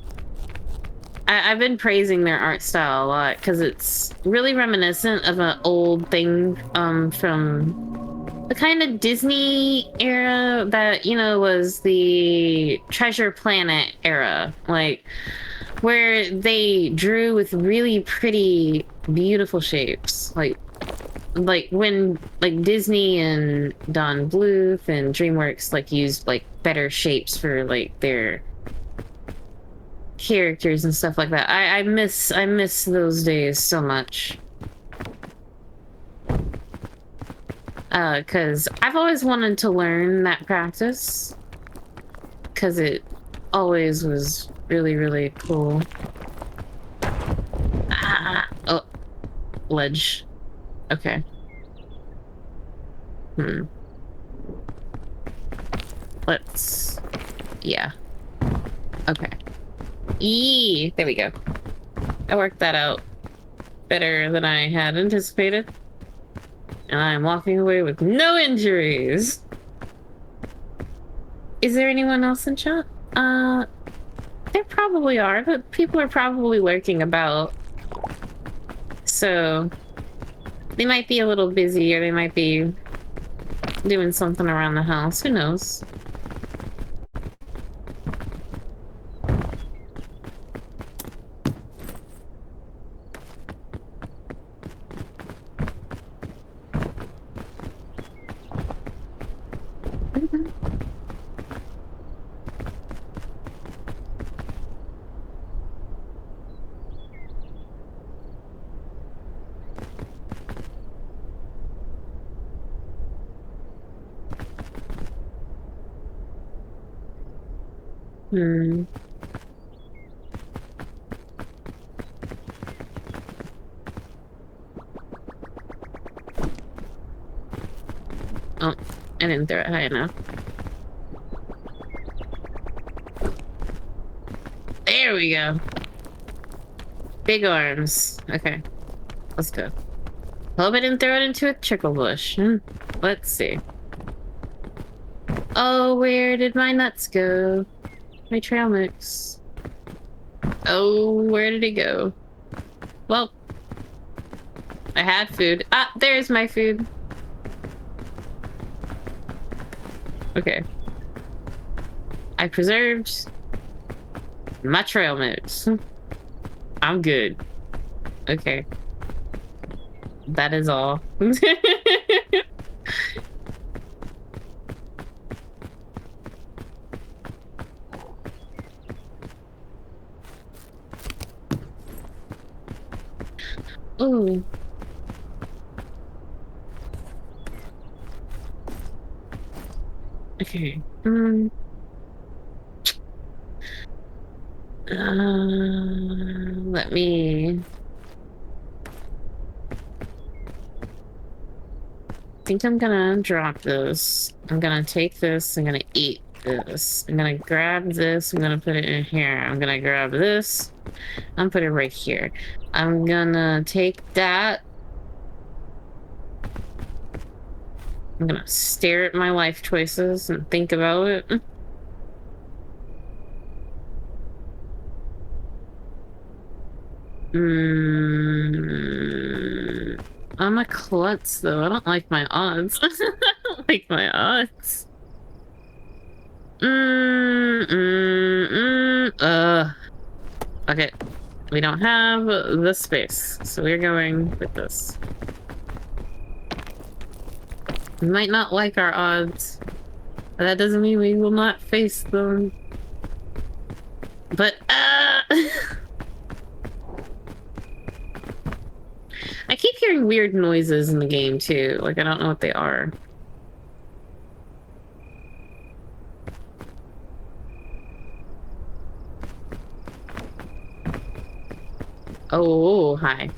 I've been praising their art style a lot, because it's really reminiscent of an old thing from the kind of Disney era that, you know, was the Treasure Planet era. Like, where they drew with really pretty, beautiful shapes. Like when Disney and Don Bluth and DreamWorks like used like better shapes for like their characters and stuff like that. I miss those days so much. Cause I've always wanted to learn that practice. Cause it always was really, really cool. Oh, ledge. Okay. Let's... yeah. Okay. There we go. I worked that out better than I had anticipated. And I'm walking away with no injuries. Is there anyone else in chat? There probably are, but people are probably lurking about. So... they might be a little busy, or they might be doing something around the house. Who knows? Oh, I didn't throw it high enough. There we go. Big arms. Okay. Let's go. Hope I didn't throw it into a trickle bush. Let's see. Oh, where did my nuts go? My trail mix. Oh, where did it go? Well, I had food. Ah, there's my food. Okay. I preserved my trail mix. I'm good. Okay. That is all. Ooh. Okay. Let me think I'm gonna drop this. I'm gonna take this. I'm gonna eat this. I'm gonna grab this. I'm gonna put it in here. I'm gonna grab this. I'm put it right here. I'm gonna take that. I'm gonna stare at my life choices and think about it. I'm a klutz though. I don't like my odds. I don't like my odds. Okay. We don't have the space, so we're going with this. We might not like our odds, but that doesn't mean we will not face them. But, I keep hearing weird noises in the game, too. Like, I don't know what they are. Oh, hi.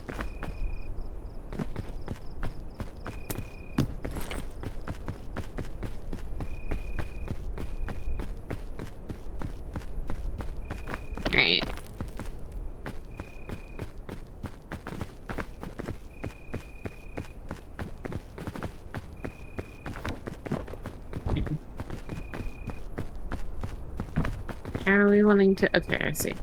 Alright. How are we wanting to... Okay, I see.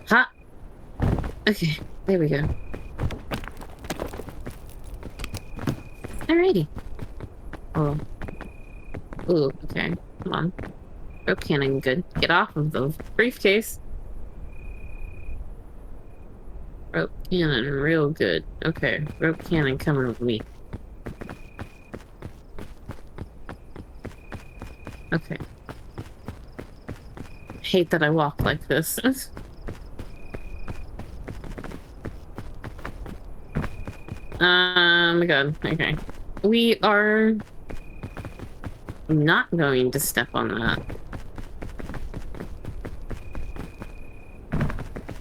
Ha! Okay, there we go. Alrighty. Oh. Ooh, okay. Come on. Rope cannon, good. Get off of the briefcase. Rope cannon, real good. Okay, rope cannon coming with me. Okay. Hate that I walk like this. Oh my god, okay. We are not going to step on that.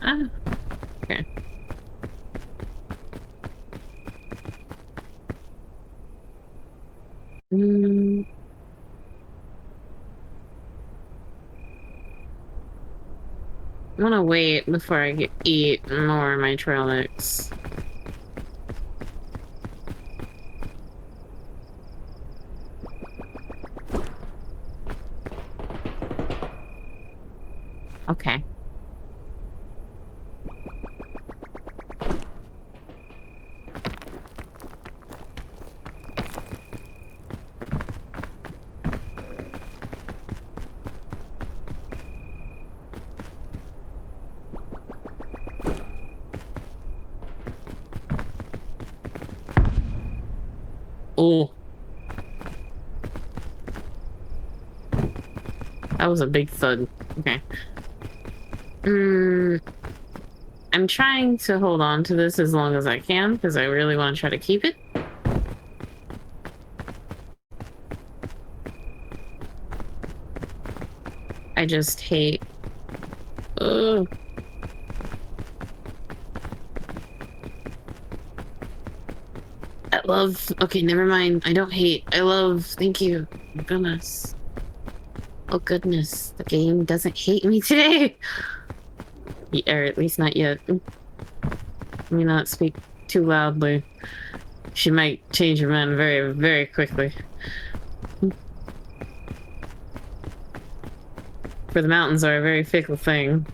Ah, okay. I want to wait before I eat more of my trail mix. Okay. Oh. That was a big thud. Okay. I'm trying to hold on to this as long as I can because I really want to try to keep it. I just hate... Ugh. I love... Okay, never mind. I don't hate. I love... Thank you. Oh, goodness. Oh, goodness. The game doesn't hate me today. Or at least not yet. Let me not speak too loudly. She might change her mind very, very quickly. For the mountains are a very fickle thing.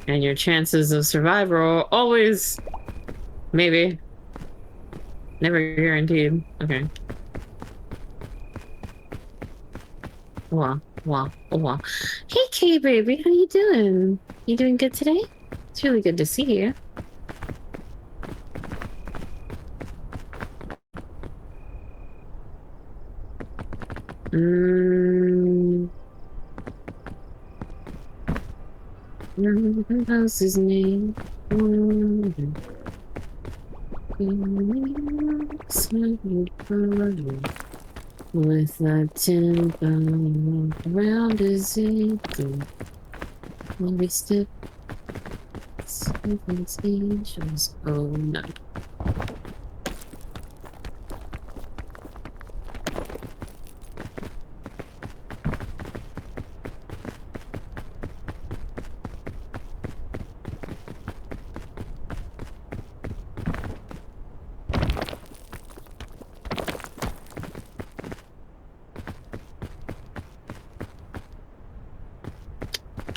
And your chances of survival are always... Maybe. Never guaranteed. Okay. Wow. Wow. Wow. Hey, Kay, baby. How you doing? You doing good today? It's really good to see you. How's his name? With a tempo around his ankle. When we step seven angels. Oh no.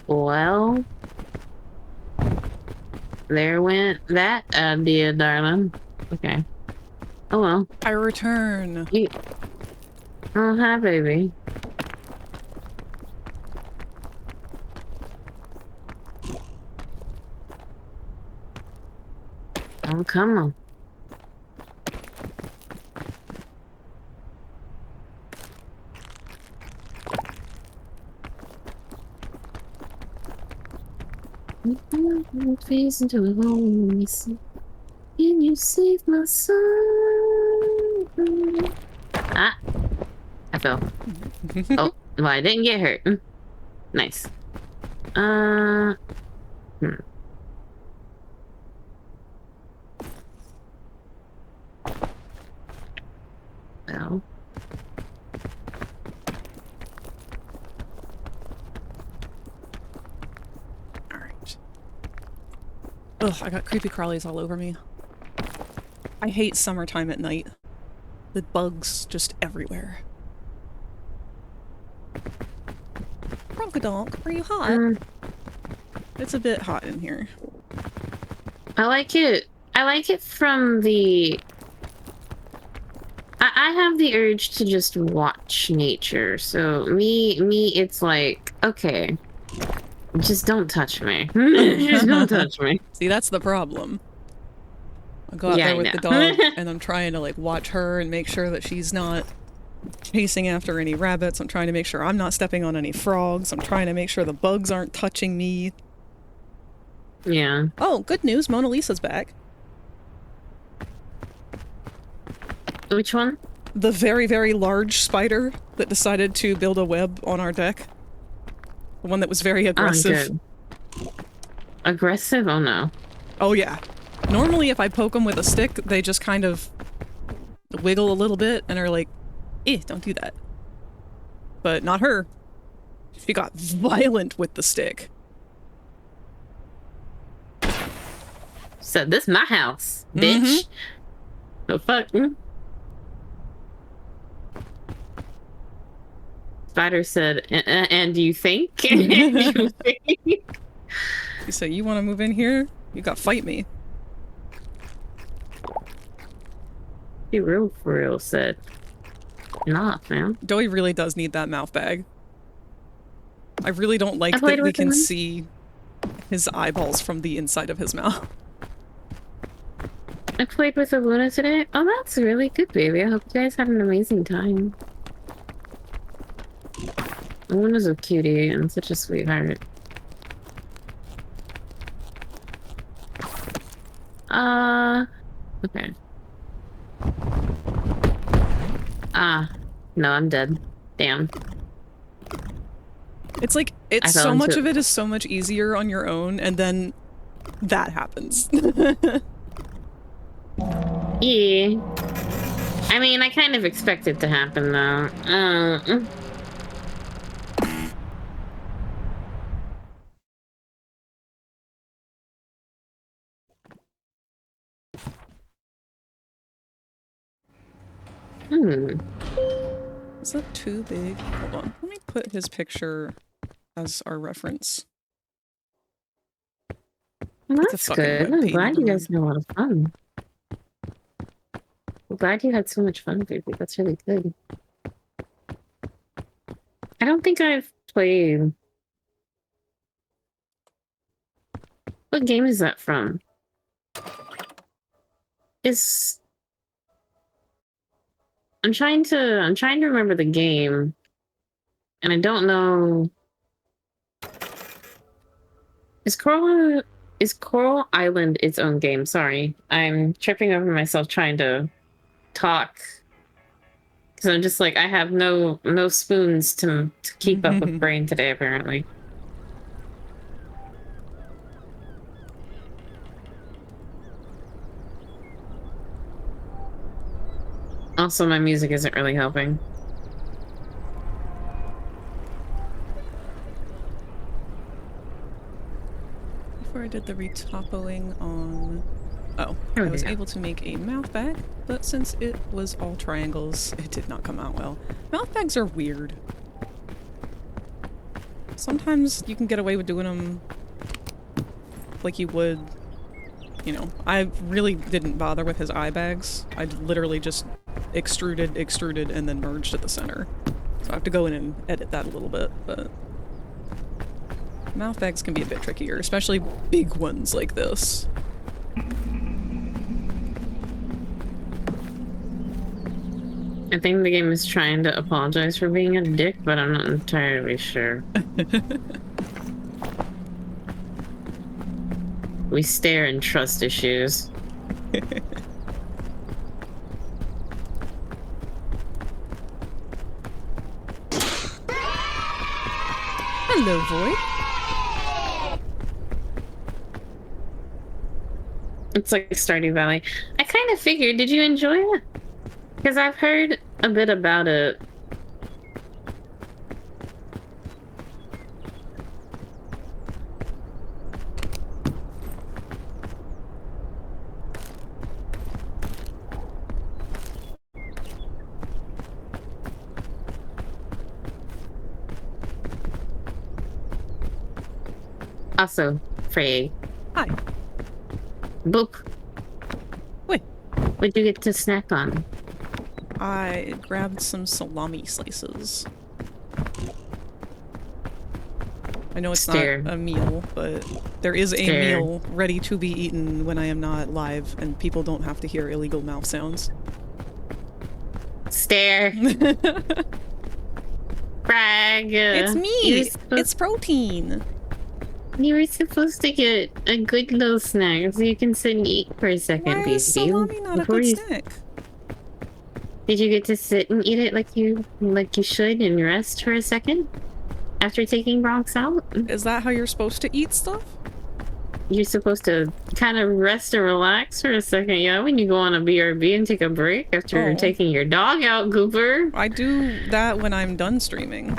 Well, there went that idea, darling. Okay. Oh well. I return. You... Oh, hi, baby. Oh, come on. Face into a hole. Can you save my son? Ah, I fell. Oh, well, I didn't get hurt. Nice. Hmm. Well. Alright. Ugh, I got creepy crawlies all over me. I hate summertime at night. The bugs just everywhere. Kronkadonk, are you hot? It's a bit hot in here. I like it. I like it from the... I have the urge to just watch nature. So it's like, okay, just don't touch me. Just don't touch me. See, that's the problem. I go out Yeah, there I with know. the dog and I'm trying to like watch her and make sure that she's not chasing after any rabbits. I'm trying to make sure I'm not stepping on any frogs. I'm trying to make sure the bugs aren't touching me. Yeah. Oh, good news, Mona Lisa's back. Which one? The very, very large spider that decided to build a web on our deck. The one that was very aggressive. Oh, good. Aggressive? Oh no. Oh yeah. Normally if I poke them with a stick, they just kind of wiggle a little bit and are like, eh, don't do that. But not her. She got violent with the stick. So this my house, bitch. The fuck? Spider said, and do you think? Do you think? You say, you want to move in here? You got fight me. Be real for real said, nah, man. Doey really does need that mouth bag. I really don't like played that we with can him. see his eyeballs from the inside of his mouth. I played with Luna today. Oh, that's really good, baby. I hope you guys had an amazing time. Luna's a cutie and such a sweetheart. Okay. No, I'm dead. Damn. It's like, I it's fell so much into of it is so much easier on your own, and then that happens. Yeah. I mean, I kind of expect it to happen, though. Is that too big? Hold on. Let me put his picture as our reference. Well, It's a that's fucking good. web I'm painting glad you bird. guys had a lot of fun. I'm glad you had so much fun, baby. That's really good. I don't think I've played... What game is that from? I'm trying to remember the game. And I don't know... Is Coral Island its own game? Sorry, I'm tripping over myself trying to talk. So I'm just like, I have no spoons to keep up with brain today, apparently. Also, my music isn't really helping. Before I did the retoppling on... Oh, I was able to make a mouth bag, but since it was all triangles, it did not come out well. Mouth bags are weird. Sometimes you can get away with doing them like you would, you know. I really didn't bother with his eye bags. I literally just extruded, and then merged at the center. So I have to go in and edit that a little bit, but... Mouth bags can be a bit trickier, especially big ones like this. I think the game is trying to apologize for being a dick, but I'm not entirely sure. We stare and trust issues. Hello, Void. It's like Stardew Valley. I kind of figured. Did you enjoy it? Because I've heard a bit about it. Also, Frey. Hi. Boop. Wait. What'd you get to snack on? I grabbed some salami slices. I know it's not a meal, but there is a meal ready to be eaten when I am not live and people don't have to hear illegal mouth sounds. Stare. Brag. It's meat! It's protein! You were supposed to get a good little snack so you can sit and eat for a second, Why baby. is salami not a good snack? Did you get to sit and eat it like you should and rest for a second? After taking Bronx out? Is that how you're supposed to eat stuff? You're supposed to kind of rest and relax for a second, yeah, when you go on a BRB and take a break after taking your dog out, Gooper. I do that when I'm done streaming.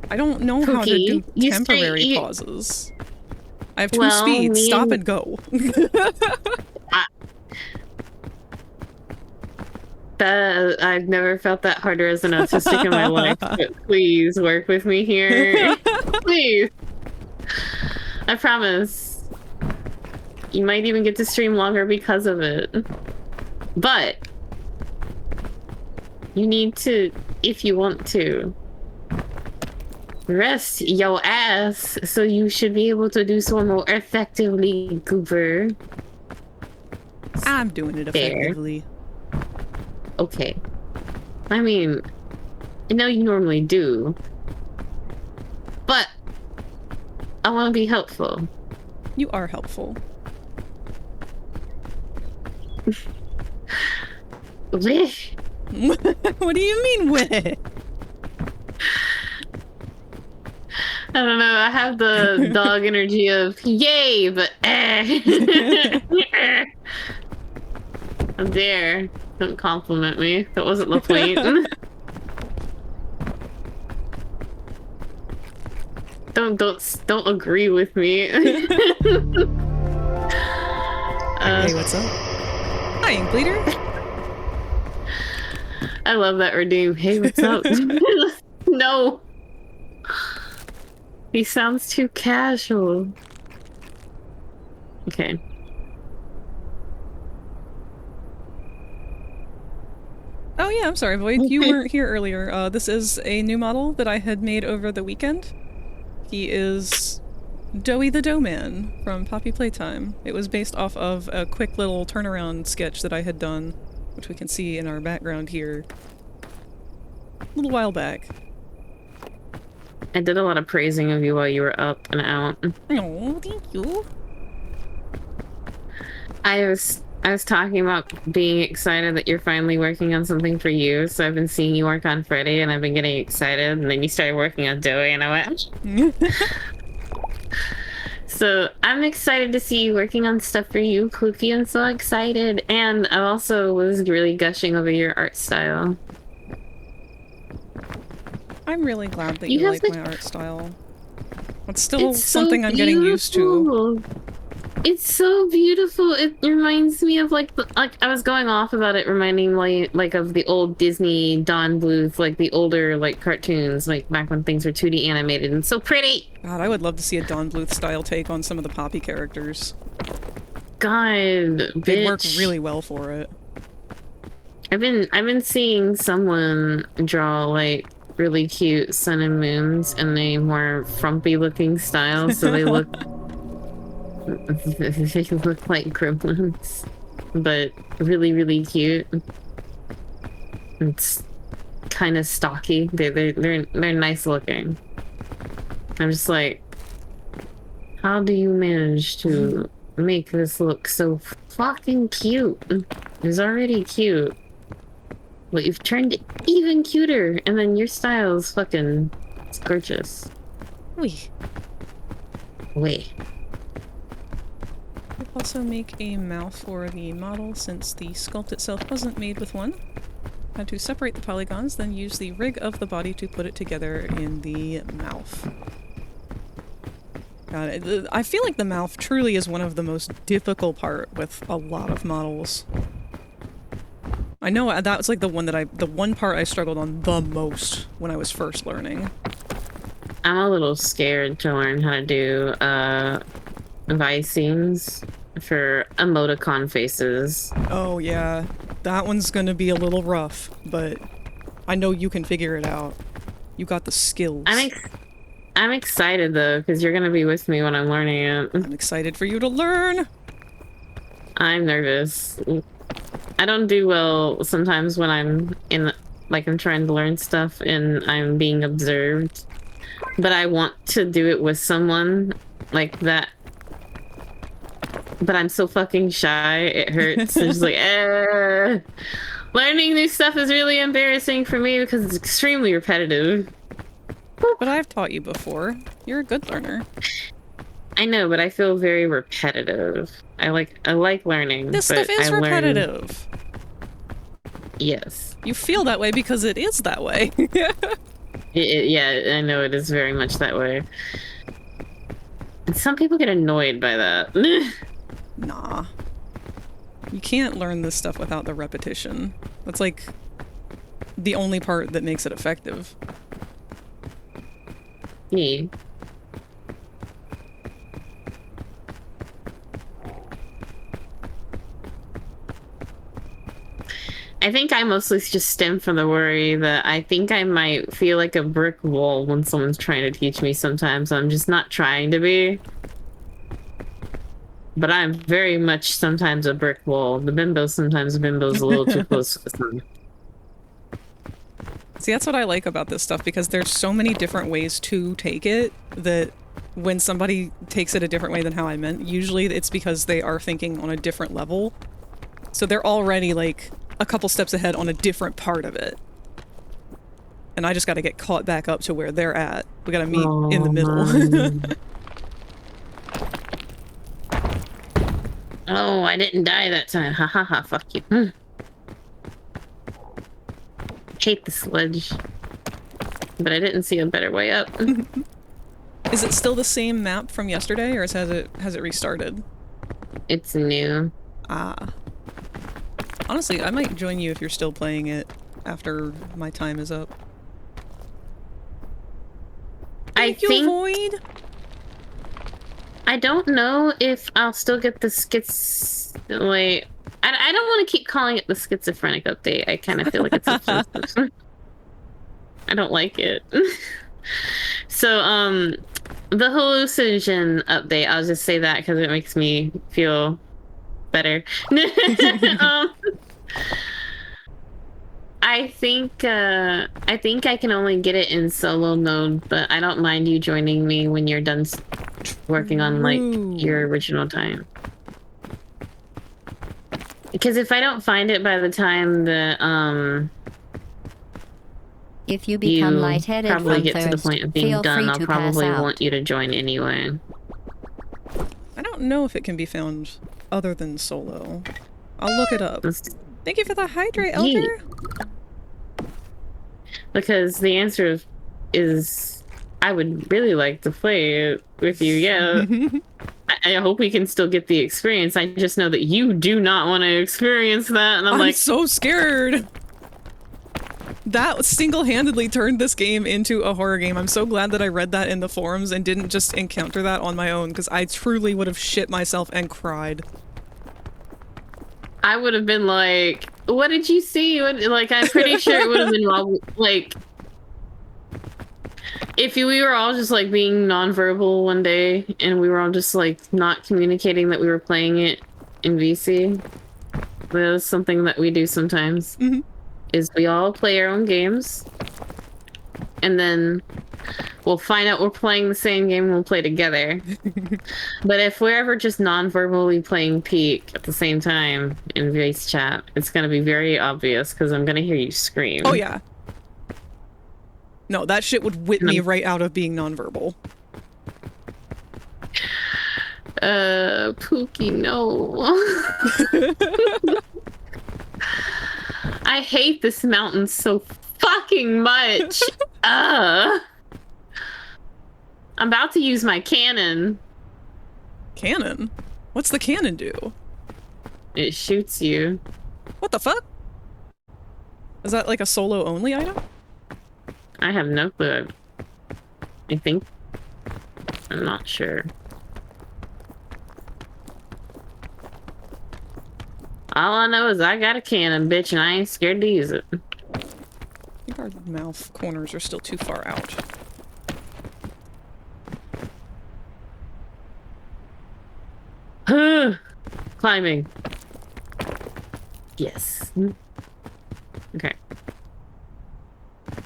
I don't know how to do temporary pauses. I have two speeds, stop and go. I've never felt that harder as an autistic in my life, but please work with me here. Please. I promise. You might even get to stream longer because of it. But you need to, if you want to, rest your ass so you should be able to do so more effectively, Gooper. I'm doing it effectively. Okay. I mean, I know you normally do, but I want to be helpful. You are helpful. What do you mean, with? I don't know. I have the dog energy of yay, but I'm there. Don't compliment me. That wasn't the point. Don't agree with me. Hey, what's up? Hi, Inkbleeder. I love that redeem. Hey, what's up? No. He sounds too casual. Okay. Oh yeah, I'm sorry, Void. You weren't here earlier. This is a new model that I had made over the weekend. He is Doughy the Dough Man from Poppy Playtime. It was based off of a quick little turnaround sketch that I had done, which we can see in our background here, a little while back. I did a lot of praising of you while you were up and out. Oh, thank you. I was talking about being excited that you're finally working on something for you. So I've been seeing you work on Freddy, and I've been getting excited. And then you started working on Joey, and I went. So I'm excited to see you working on stuff for you, Kluki. I'm so excited, and I also was really gushing over your art style. I'm really glad that You you have like my art style. It's still It's so something I'm getting used to. beautiful. It's so beautiful. It reminds me of like I was going off about it, reminding like of the old Disney Don Bluth, like the older like cartoons, like back when things were 2D animated and so pretty. God, I would love to see a Don Bluth style take on some of the Poppy characters. God, They'd work bitch. really well for it. I've been seeing someone draw like really cute sun and moons in a more frumpy looking style, so they look they look like gremlins, but really, really cute. It's kind of stocky. They're nice looking. I'm just like, how do you manage to make this look so fucking cute? It's already cute, but you've turned it even cuter, and then your style is fucking gorgeous. Wait. Wait. Also make a mouth for the model since the sculpt itself wasn't made with one. Had to separate the polygons, then use the rig of the body to put it together in the mouth. God, I feel like the mouth truly is one of the most difficult part with a lot of models. I know that was like the one part I struggled on the most when I was first learning. I'm a little scared to learn how to do vicings for emoticon faces. Oh yeah, that one's gonna be a little rough, but I know you can figure it out. You got the skills. I'm excited though, because you're gonna be with me when I'm learning it. I'm excited for you to learn! I'm nervous. I don't do well sometimes when I'm I'm trying to learn stuff and I'm being observed. But I want to do it with someone like that. But I'm so fucking shy, it hurts. It's just like, learning new stuff is really embarrassing for me because it's extremely repetitive. But I've taught you before. You're a good learner. I know, but I feel very repetitive. I like learning. This but stuff is repetitive. Yes. You feel that way because it is that way. Yeah, I know it is very much that way. And some people get annoyed by that. Nah. You can't learn this stuff without the repetition. That's like the only part that makes it effective. Me. I think I mostly just stem from the worry that I think I might feel like a brick wall when someone's trying to teach me sometimes. I'm just not trying to be. But I'm very much sometimes a brick wall. The sometimes bimbo's a little too close to the sun. See, that's what I like about this stuff, because there's so many different ways to take it that when somebody takes it a different way than how I meant, usually it's because they are thinking on a different level. So they're already like a couple steps ahead on a different part of it. And I just gotta get caught back up to where they're at. We gotta meet in the middle. Oh, I didn't die that time. Ha ha ha, fuck you. Hate the sledge. But I didn't see a better way up. Is it still the same map from yesterday, or has it restarted? It's new. Ah. Honestly, I might join you if you're still playing it after my time is up. Thank you, Void! I don't know if I'll still get the wait. I don't want to keep calling it the schizophrenic update. I kind of feel like it's offensive. I don't like it. So, the hallucinogen update, I'll just say that because it makes me feel I think I can only get it in solo mode, but I don't mind you joining me when you're done working on like your original time. Because if I don't find it by the time that If you become lightheaded probably from get to the thirst, point of being feel done, free I'll to pass probably out. want you to join anyway. I don't know if it can be found other than solo. I'll look it up. Thank you for the hydrate, Elder. Because the answer is I would really like to play it with you, yeah. I hope we can still get the experience. I just know that you do not want to experience that, and I'm like, so scared. That single-handedly turned this game into a horror game. I'm so glad that I read that in the forums and didn't just encounter that on my own, because I truly would have shit myself and cried. I would have been like, what did you see? Like, I'm pretty sure it would have been all, like, if we were all just like being nonverbal one day and we were all just like not communicating that we were playing it in VC. That was something that we do sometimes. Is we all play our own games and then we'll find out we're playing the same game and we'll play together. But if we're ever just non-verbally playing Peak at the same time in VRChat, it's going to be very obvious because I'm going to hear you scream. Oh, yeah. No, that shit would whip me right out of being nonverbal. Pookie, no. I hate this mountain so fucking much. I'm about to use my cannon. Cannon? What's the cannon do? It shoots you. What the fuck? Is that like a solo only item? I have no clue. I think. I'm not sure. All I know is I got a cannon, bitch, and I ain't scared to use it. I think our mouth corners are still too far out. Climbing. Yes. Okay.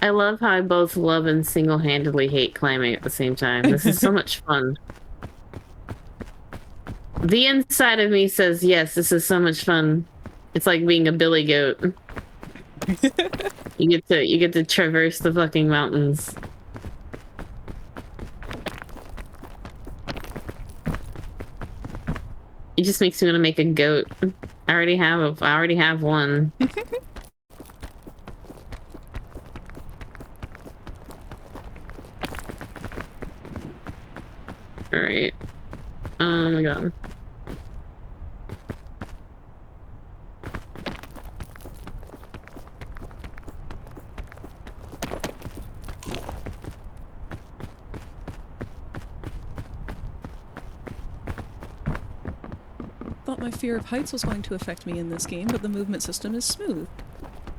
I love how I both love and single-handedly hate climbing at the same time. This is so much fun. The inside of me says, yes, this is so much fun. It's like being a billy goat. You get to traverse the fucking mountains. It just makes me want to make a goat. I already have one. Alright. Oh my god. Thought my fear of heights was going to affect me in this game, but the movement system is smooth.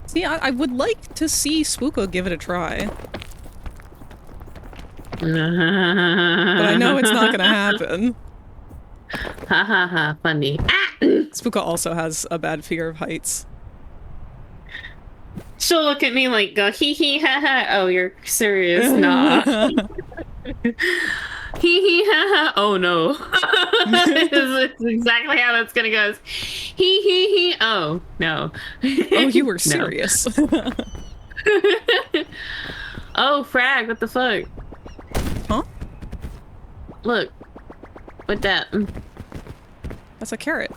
See, I would like to see Spooko give it a try. But I know it's not gonna happen. Ha ha ha, funny. Ah! Spooko also has a bad fear of heights. She'll look at me like, go hee hee ha ha. Oh, you're serious? Nah. Hee hee ha ha. Oh no. It's exactly how that's gonna go. Hee hee hee. Oh no. Oh, you were serious. Oh, frag, what the fuck? Huh? Look. With that. That's a carrot.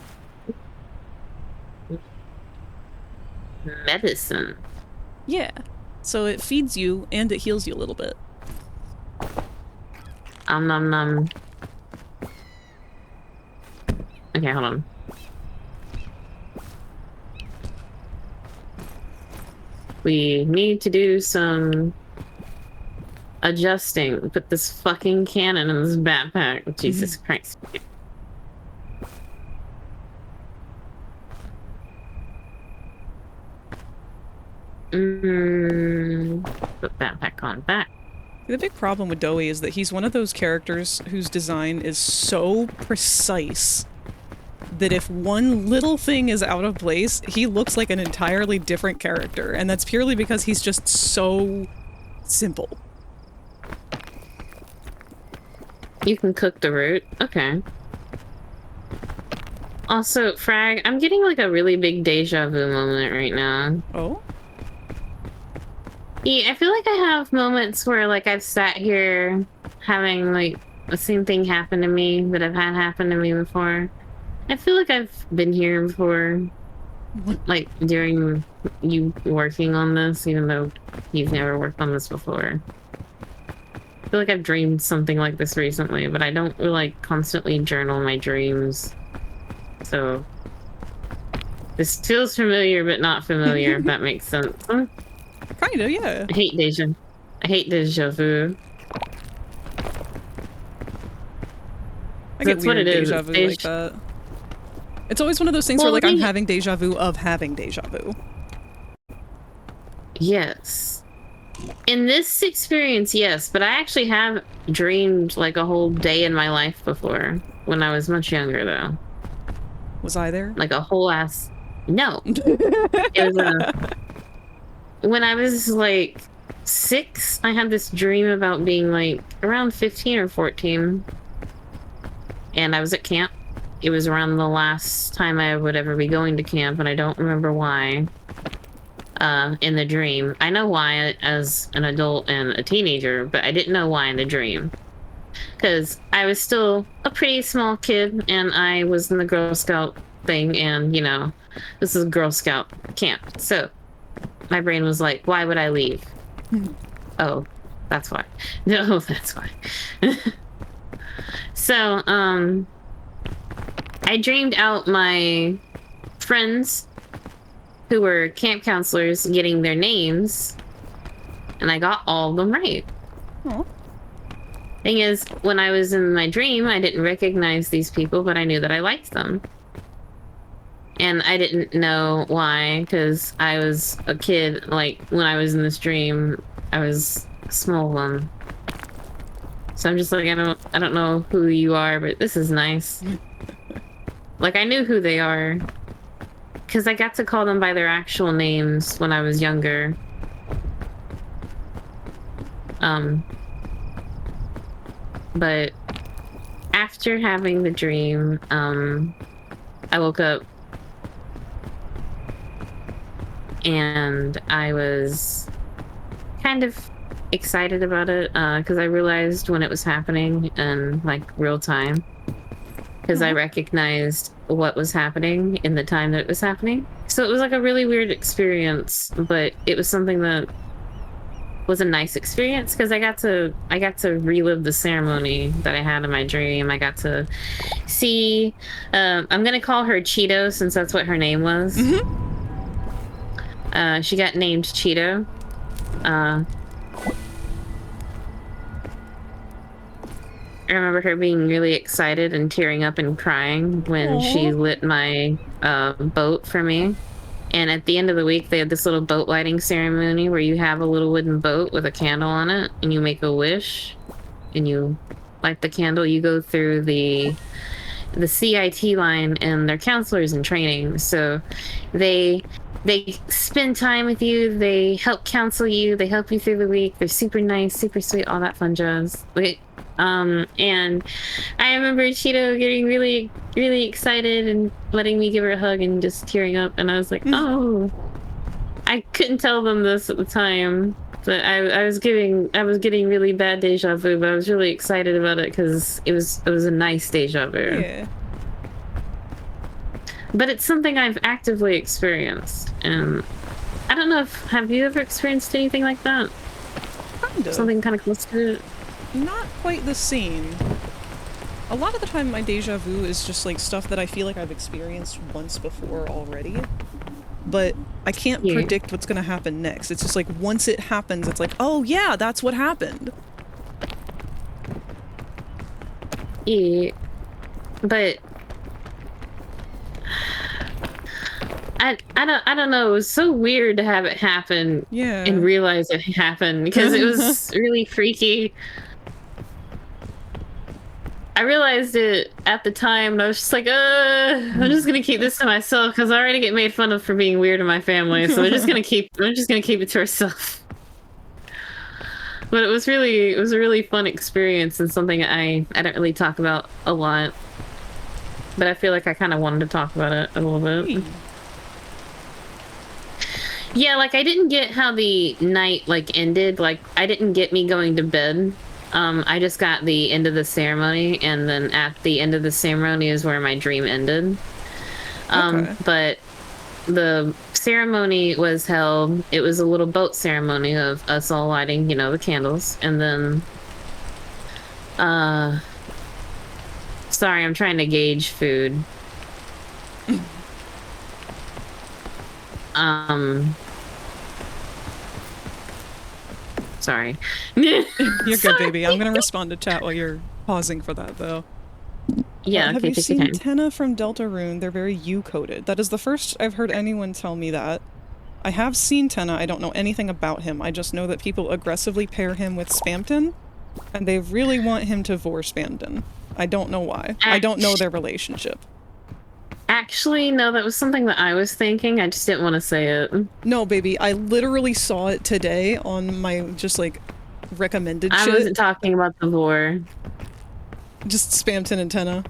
Medicine. Yeah. So it feeds you and it heals you a little bit. Nom nom. Okay, hold on. We need to do some adjusting. Put this fucking cannon in this backpack. Jesus Christ. Put backpack on back. The big problem with Doey is that he's one of those characters whose design is so precise that if one little thing is out of place, he looks like an entirely different character, and that's purely because he's just so simple. You can cook the root? Okay. Also, Frag, I'm getting like a really big deja vu moment right now. Oh? Yeah, I feel like I have moments where like I've sat here having like the same thing happen to me that I've had happen to me before. I feel like I've been here before, like during you working on this, even though you've never worked on this before. I feel like I've dreamed something like this recently, but I don't like constantly journal my dreams. So this feels familiar, but not familiar, if that makes sense. Kinda, yeah. I hate deja vu. I get That's what weird it is. deja vu like that. It's always one of those things where like I'm having deja vu of having deja vu. Yes. In this experience, yes, but I actually have dreamed like a whole day in my life before, when I was much younger, though. Was I there? Like a whole ass... No. It was when I was like 6, I had this dream about being like around 15 or 14. And I was at camp. It was around the last time I would ever be going to camp, and I don't remember why. In the dream. I know why as an adult and a teenager, but I didn't know why in the dream. Because I was still a pretty small kid, and I was in the Girl Scout thing, and, you know, this is Girl Scout camp. So, my brain was like, why would I leave? Oh, that's why. No, that's why. So, I dreamed out my friends who were camp counselors getting their names, and I got all of them right. Aww. Thing is, when I was in my dream, I didn't recognize these people, but I knew that I liked them. And I didn't know why, because I was a kid. Like, when I was in this dream, I was a small one. So I'm just like, I don't know who you are, but this is nice. Like, I knew who they are, because I got to call them by their actual names when I was younger. But after having the dream, I woke up and I was kind of excited about it, because I realized when it was happening in like real time, because I recognized what was happening in the time that it was happening. So it was like a really weird experience, but it was something that was a nice experience, because I got to relive the ceremony that I had in my dream. I got to see, I'm gonna call her Cheeto since that's what her name was. She got named Cheeto. I remember her being really excited and tearing up and crying when she lit my boat for me. And at the end of the week, they had this little boat lighting ceremony where you have a little wooden boat with a candle on it, and you make a wish, and you light the candle. You go through the CIT line, and they're counselors in training, so they spend time with you, they help counsel you, they help you through the week, they're super nice, super sweet, all that fun jazz. And I remember Cheeto getting really, really excited and letting me give her a hug and just tearing up, and I was like, oh. I couldn't tell them this at the time, but I was getting really bad deja vu, but I was really excited about it because it was a nice deja vu. Yeah. But it's something I've actively experienced, and I don't know if, have you ever experienced anything like that? Kind of. Something kind of close to it? Not quite the same. A lot of the time my deja vu is just like stuff that I feel like I've experienced once before already. But I can't predict what's gonna happen next. It's just like once it happens, it's like, oh yeah, that's what happened. Yeah. But I don't know. It was so weird to have it happen and realize it happened, because it was really freaky. I realized it at the time, and I was just like, I'm just gonna keep this to myself because I already get made fun of for being weird in my family, so I'm just gonna keep it to herself. But it was a really fun experience and something I don't really talk about a lot. But I feel like I kind of wanted to talk about it a little bit. Yeah, like I didn't get how the night like ended. Like I didn't get me going to bed. I just got the end of the ceremony, and then at the end of the ceremony is where my dream ended. Okay. But the ceremony was held. It was a little boat ceremony of us all lighting, you know, the candles, and then sorry, I'm trying to gauge food. Sorry. You're good, baby. I'm gonna respond to chat while you're pausing for that, though. Yeah, Have okay, you take your seen time. Tenna from Deltarune? They're very U-coded. That is the first I've heard anyone tell me that. I have seen Tenna. I don't know anything about him. I just know that people aggressively pair him with Spamton, and they really want him to vor Spamton. I don't know why. I don't know their relationship. Actually, no, that was something that I was thinking. I just didn't want to say it. No, baby. I literally saw it today on my, just, like, recommended I shit. wasn't talking about the vor. Just Spamton and Tenna.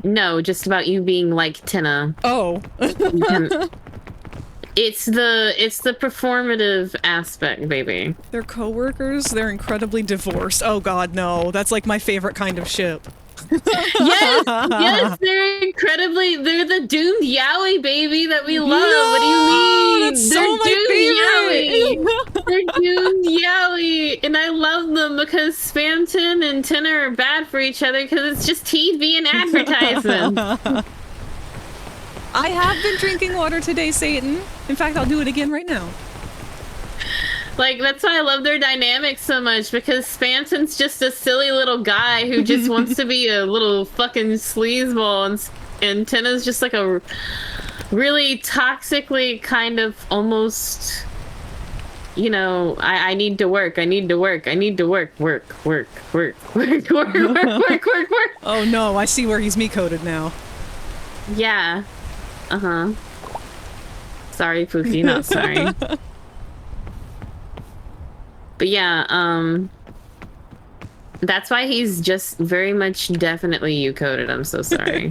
No, just about you being like Tenna. Oh. It's the performative aspect, baby. They're co-workers. They're incredibly divorced. Oh god, no. That's like my favorite kind of ship. Yes, they're the doomed yaoi, baby, that we love. No, what do you mean? that's They're so my doomed favorite. yaoi. They're doomed yaoi, and I love them because Spamton and Tenna are bad for each other because it's just TV and advertisement. I have been drinking water today, Satan. In fact, I'll do it again right now. Like, that's why I love their dynamic so much, because Spamton's just a silly little guy who just wants to be a little fucking sleazeball, and Tenna's just like a really toxically kind of almost, you know, I need to work, I need to work, I need to work. Oh no, I see where he's me-coded now. Yeah. Uh-huh. Sorry, Pookie, not sorry. But yeah, that's why he's just very much definitely you-coded. I'm so sorry.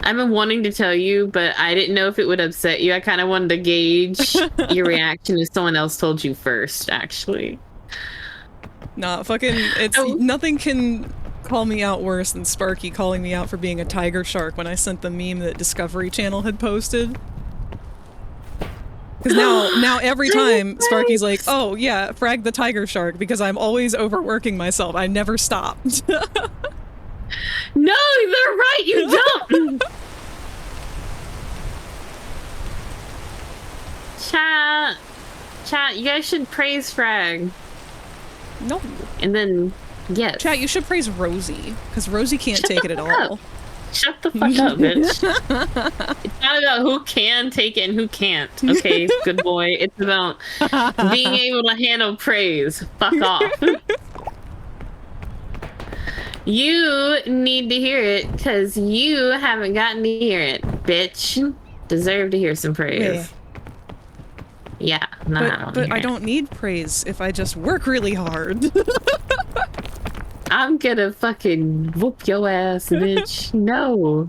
I've been wanting to tell you, but I didn't know if it would upset you. I kind of wanted to gauge your reaction if someone else told you first, actually. Nah, fucking, it's nothing can call me out worse than Sparky calling me out for being a tiger shark when I sent the meme that Discovery Channel had posted. Because now every time Sparky's like, oh yeah, frag the tiger shark, because I'm always overworking myself. I never stopped. No, they're right, you don't! Chat, you guys should praise Frag. No. And then, yes. Chat, you should praise Rosie, because Rosie can't take it at all. Shut the fuck up, bitch. It's not about who can take it and who can't, okay, good boy. It's about being able to handle praise. Fuck off. You need to hear it, because you haven't gotten to hear it, bitch. Deserve to hear some praise. Yeah, but I don't need praise if I just work really hard. I'm gonna fucking whoop your ass, bitch. No.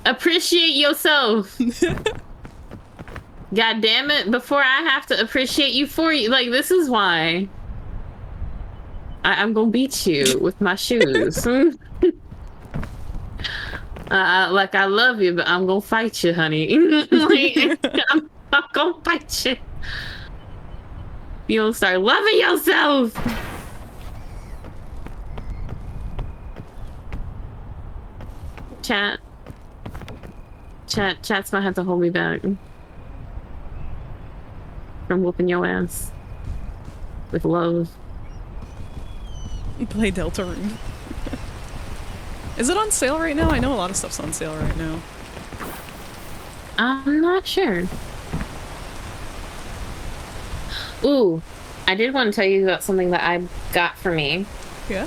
Appreciate yourself. God damn it, before I have to appreciate you for you. Like, this is why I'm gonna beat you with my shoes. Like, I love you, but I'm gonna fight you, honey. Like, I'm gonna fight you. You don't start loving yourself. Chat's might have to hold me back from whooping your ass with love. Play Deltarune. Is it on sale right now? I know a lot of stuff's on sale right now. I'm not sure. Ooh, I did want to tell you about something that I got for me. Yeah?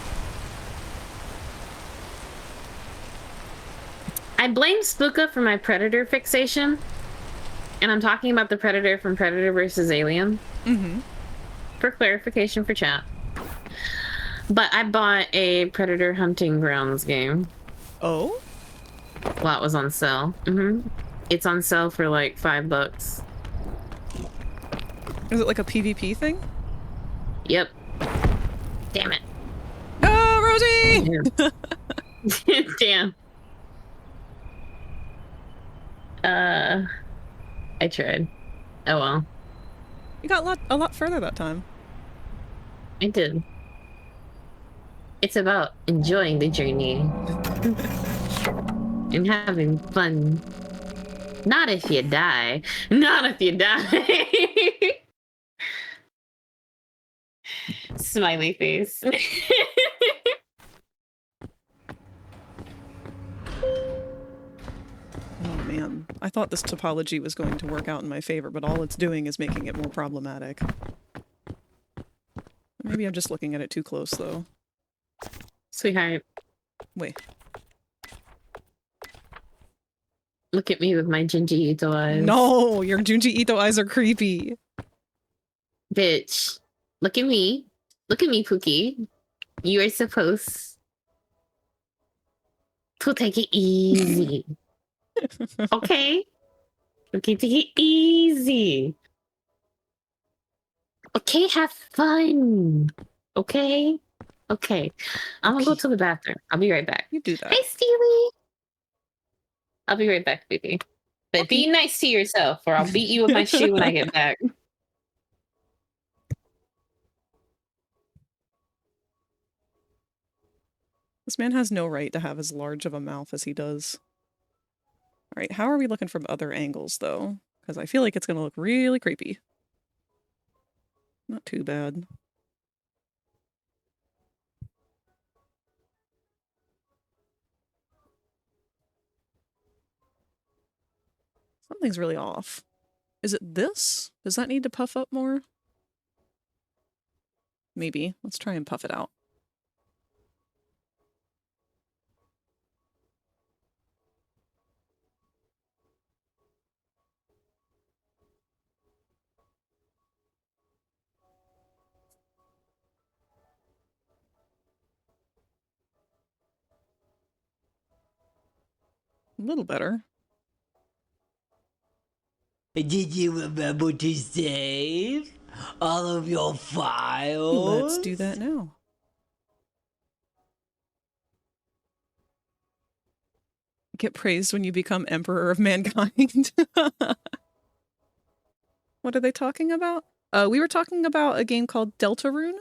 I blame Spooka for my Predator fixation. And I'm talking about the Predator from Predator vs. Alien. Mm-hmm. For clarification for chat. But I bought a Predator Hunting Grounds game. Oh? While it was on sale. Mm-hmm. It's on sale for like $5. Is it like a PvP thing? Yep. Damn it. No, Rosie! Damn. I tried. Oh well. You got a lot further that time. I did. It's about enjoying the journey. And having fun. Not if you die. Not if you die. Smiley face. Oh man, I thought this topology was going to work out in my favor, but all it's doing is making it more problematic. Maybe I'm just looking at it too close, though. Sweetheart. Wait. Look at me with my Junji Ito eyes. No! Your Junji Ito eyes are creepy! Bitch. Look at me. Look at me, Pookie. You are supposed to take it easy. Okay? Okay, take it easy. Okay, have fun. Okay? Okay. I'm gonna go to the bathroom. I'll be right back. You do that. Hey, Steely. I'll be right back, baby. But be nice to yourself, or I'll beat you with my shoe when I get back. This man has no right to have as large of a mouth as he does. Alright, how are we looking from other angles, though? Because I feel like it's gonna look really creepy. Not too bad. Something's really off. Is it this? Does that need to puff up more? Maybe. Let's try and puff it out. A little better. Did you remember to save all of your files? Let's do that now. Get praised when you become Emperor of Mankind. What are they talking about? We were talking about a game called Deltarune.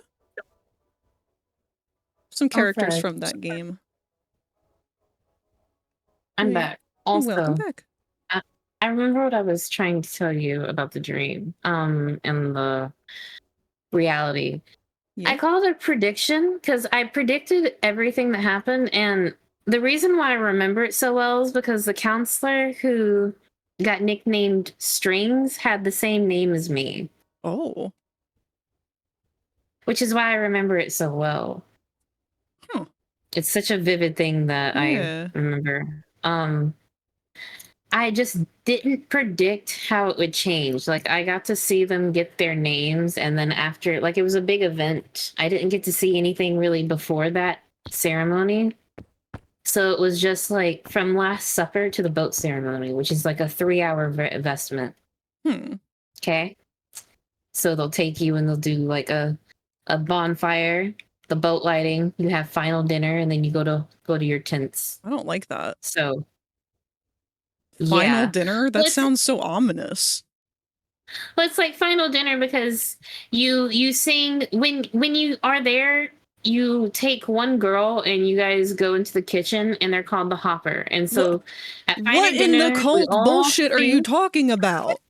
Some characters from that game. I'm Wait. back. Also, Welcome back. I remember what I was trying to tell you about the dream, and the reality. Yeah. I called it a prediction because I predicted everything that happened, and the reason why I remember it so well is because the counselor who got nicknamed Strings had the same name as me. Oh. Which is why I remember it so well. Huh. It's such a vivid thing that Yeah. I remember. I just didn't predict how it would change. Like, I got to see them get their names, and then after, like, it was a big event. I didn't get to see anything really before that ceremony. So it was just like from Last Supper to the boat ceremony, which is like a 3-hour investment. Okay. So they'll take you and they'll do like a bonfire, the boat lighting, you have final dinner, and then you go to your tents. I don't like that. So Final dinner? That Well, sounds so ominous. Well, it's like final dinner because you sing when you are there. You take one girl and you guys go into the kitchen, and they're called the Hopper. And so, at final What in dinner, the cult we all bullshit are you sing- talking about?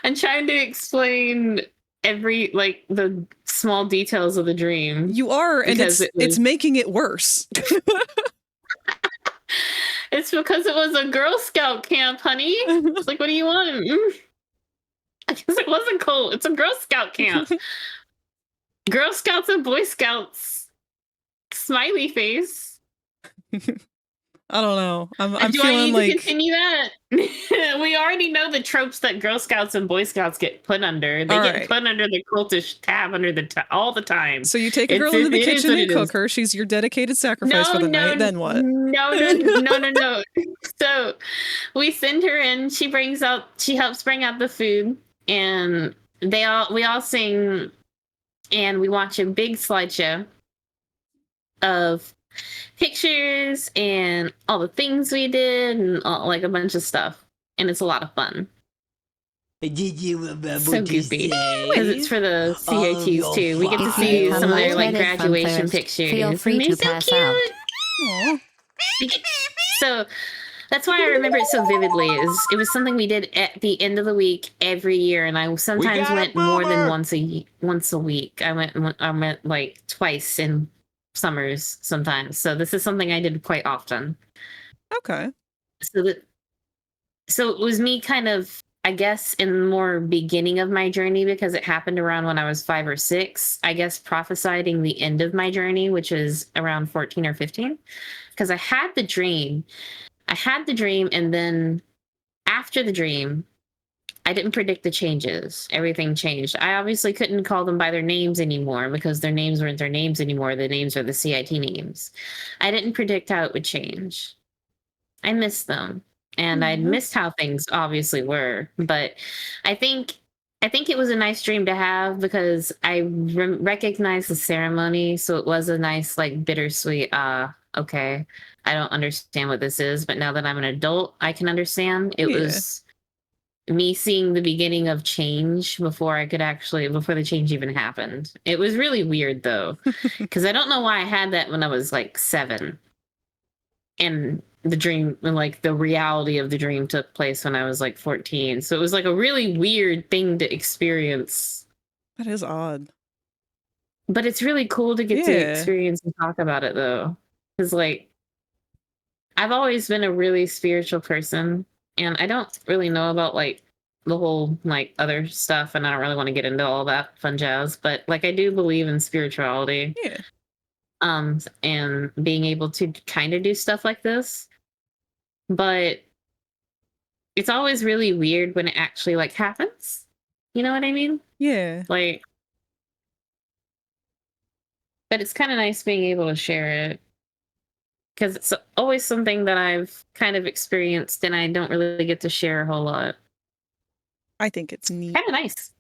I'm trying to explain every like the small details of the dream. You are, and it's making it worse. It's because it was a Girl Scout camp, honey. It's like, what do you want? I guess it wasn't cool. It's a Girl Scout camp. Girl Scouts and Boy Scouts. Smiley face. I don't know. I'm Do I feeling need like to continue that? We already know the tropes that Girl Scouts and Boy Scouts get put under. They All get right. put under the cultish tab under the all the time. So you take a girl into the kitchen and cook her. She's your dedicated sacrifice for the night. Then what? No. So we send her in. She helps bring out the food, and we all sing, and we watch a big slideshow of pictures and all the things we did and like a bunch of stuff, and it's a lot of fun. Did you remember So to goofy save because it's for the all of CATs your too. We get to If you see become some of their like lightheaded from graduation thirst, pictures. feel free and they're to so pass cute. out. Aw. So that's why I remember it so vividly. It was something we did at the end of the week every year, and I sometimes went more than once a week. I went like twice in summers sometimes. So this is something I did quite often. Okay. So it was me kind of, I guess, in the more beginning of my journey, because it happened around when I was 5 or 6, I guess, prophesying the end of my journey, which is around 14 or 15, because I had the dream, and then after the dream, I didn't predict the changes. Everything changed. I obviously couldn't call them by their names anymore because their names weren't their names anymore. The names are the CIT names. I didn't predict how it would change. I missed them. And I missed how things obviously were. But I think it was a nice dream to have because I recognized the ceremony. So it was a nice, like, bittersweet, okay, I don't understand what this is. But now that I'm an adult, I can understand. It was me seeing the beginning of change before the change even happened. It was really weird, though, because I don't know why I had that when I was like 7. And the dream, like the reality of the dream, took place when I was like 14. So it was like a really weird thing to experience. That is odd. But it's really cool to get to experience and talk about it, though. Because, like, I've always been a really spiritual person, and I don't really know about, like, the whole, like, other stuff, and I don't really want to get into all that fun jazz. But, like, I do believe in spirituality. Yeah. And being able to kind of do stuff like this. But it's always really weird when it actually, like, happens. You know what I mean? Yeah. Like, but it's kind of nice being able to share it. Because it's always something that I've kind of experienced and I don't really get to share a whole lot. I think it's neat. Kind of nice.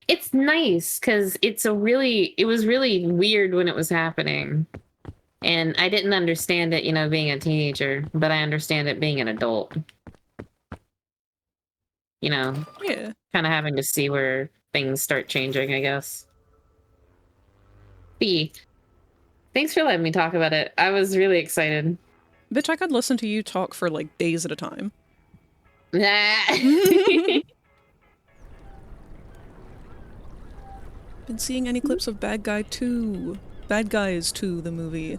It's nice because it was really weird when it was happening. And I didn't understand it, being a teenager, but I understand it being an adult. Yeah. Kind of having to see where things start changing, I guess. B, thanks for letting me talk about it. I was really excited. Bitch, I could listen to you talk for like days at a time. Been seeing any clips of Bad Guys 2, the movie.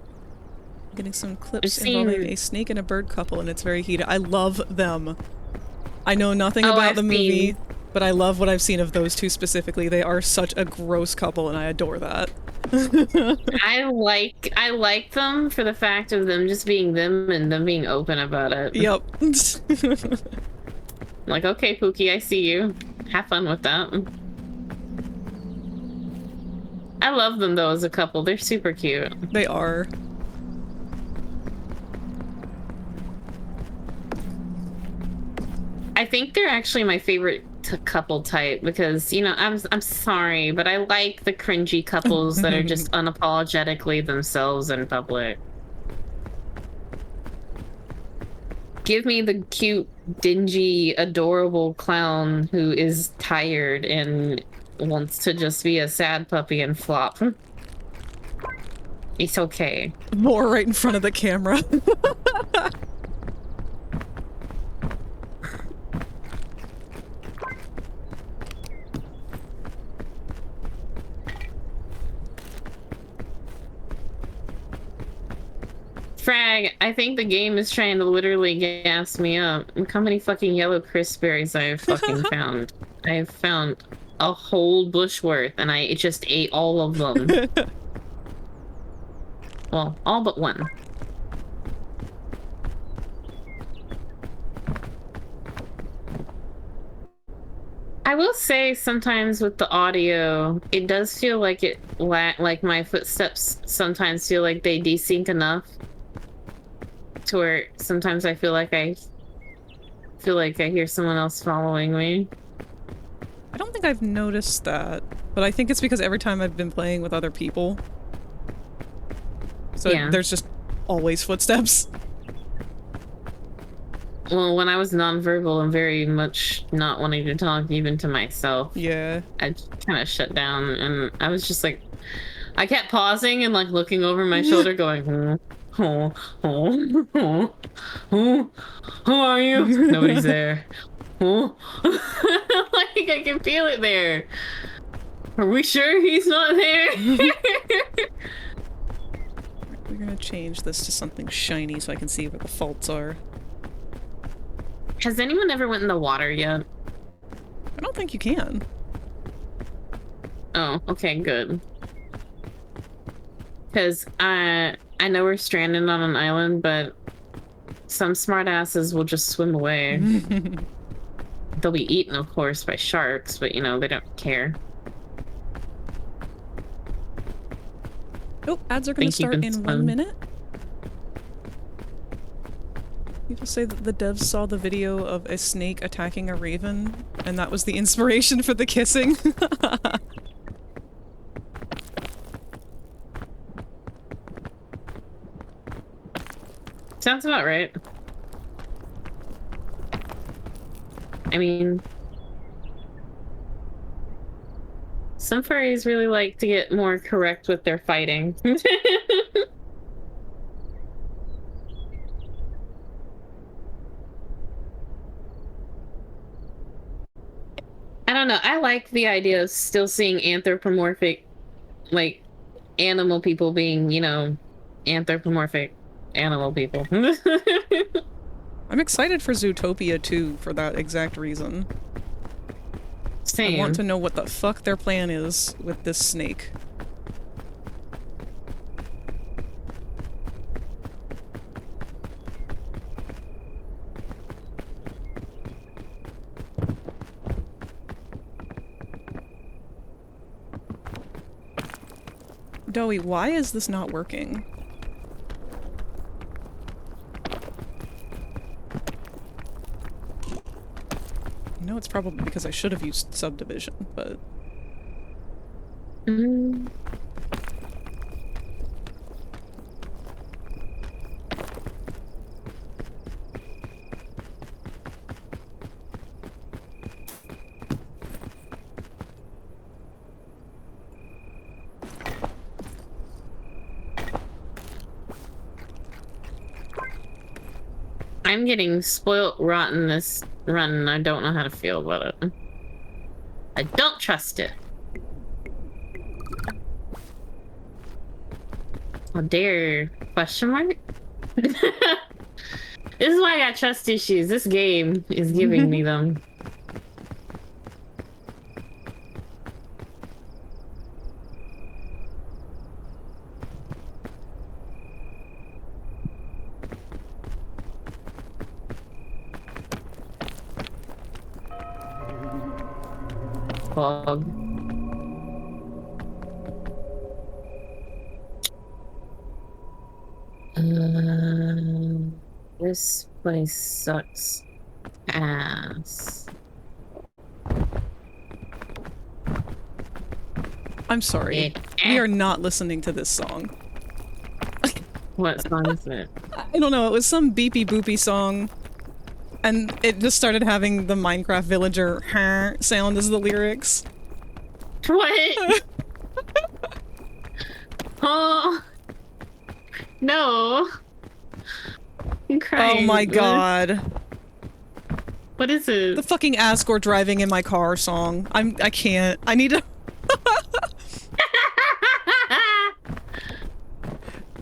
Getting some clips involving a snake and a bird couple, and it's very heated. I love them. I know nothing about the movie, but I love what I've seen of those two specifically. They are such a gross couple, and I adore that. I like them for the fact of them just being them and them being open about it. Yep. Like, okay, Pookie, I see you. Have fun with that. I love them, though, as a couple. They're super cute. They are. I think they're actually my favorite couple type because, I'm sorry, but I like the cringy couples that are just unapologetically themselves in public. Give me the cute, dingy, adorable clown who is tired and wants to just be a sad puppy and flop. It's okay. More right in front of the camera. Frag, I think the game is trying to literally gas me up. Look how many fucking yellow crisp berries I have fucking found. I have found a whole bush worth, and I just ate all of them. Well, all but one. I will say sometimes with the audio, it does feel like like my footsteps sometimes feel like they desync enough to where sometimes I feel like I hear someone else following me. I don't think I've noticed that, but I think it's because every time I've been playing with other people. So Yeah. there's just always footsteps. Well, when I was nonverbal and very much not wanting to talk even to myself, Yeah. I kind of shut down, and I was just like, I kept pausing and like looking over my shoulder going, who are you? Nobody's there. Like I can feel it there. Are we sure he's not there? We're gonna change this to something shiny so I can see where the faults are. Has anyone ever went in the water yet? I don't think you can. Oh, okay, good. Because I know we're stranded on an island, but some smartasses will just swim away. They'll be eaten, of course, by sharks, but you know, they don't care. Oh, ads are gonna start in 1 minute. People say that the devs saw the video of a snake attacking a raven, and that was the inspiration for the kissing. Sounds about right. I mean, some furries really like to get more correct with their fighting. I don't know. I like the idea of still seeing anthropomorphic, like, animal people being, you know, anthropomorphic animal people. I'm excited for Zootopia too, for that exact reason. Same. I want to know what the fuck their plan is with this snake. Doey, why is this not working? I know it's probably because I should have used subdivision, but... I'm getting spoilt rotten this run, and I don't know how to feel about it. I don't trust it. Oh, dare? Question mark? This is why I got trust issues. This game is giving me them. Fog. This place sucks ass. I'm sorry. We are not listening to this song. What song is it? I don't know, it was some beepy boopy song. And it just started having the Minecraft villager sound as the lyrics. What? Oh. No. I'm crying. Oh my god. What is it? The fucking Asgore driving in my car song. I can't. I need to...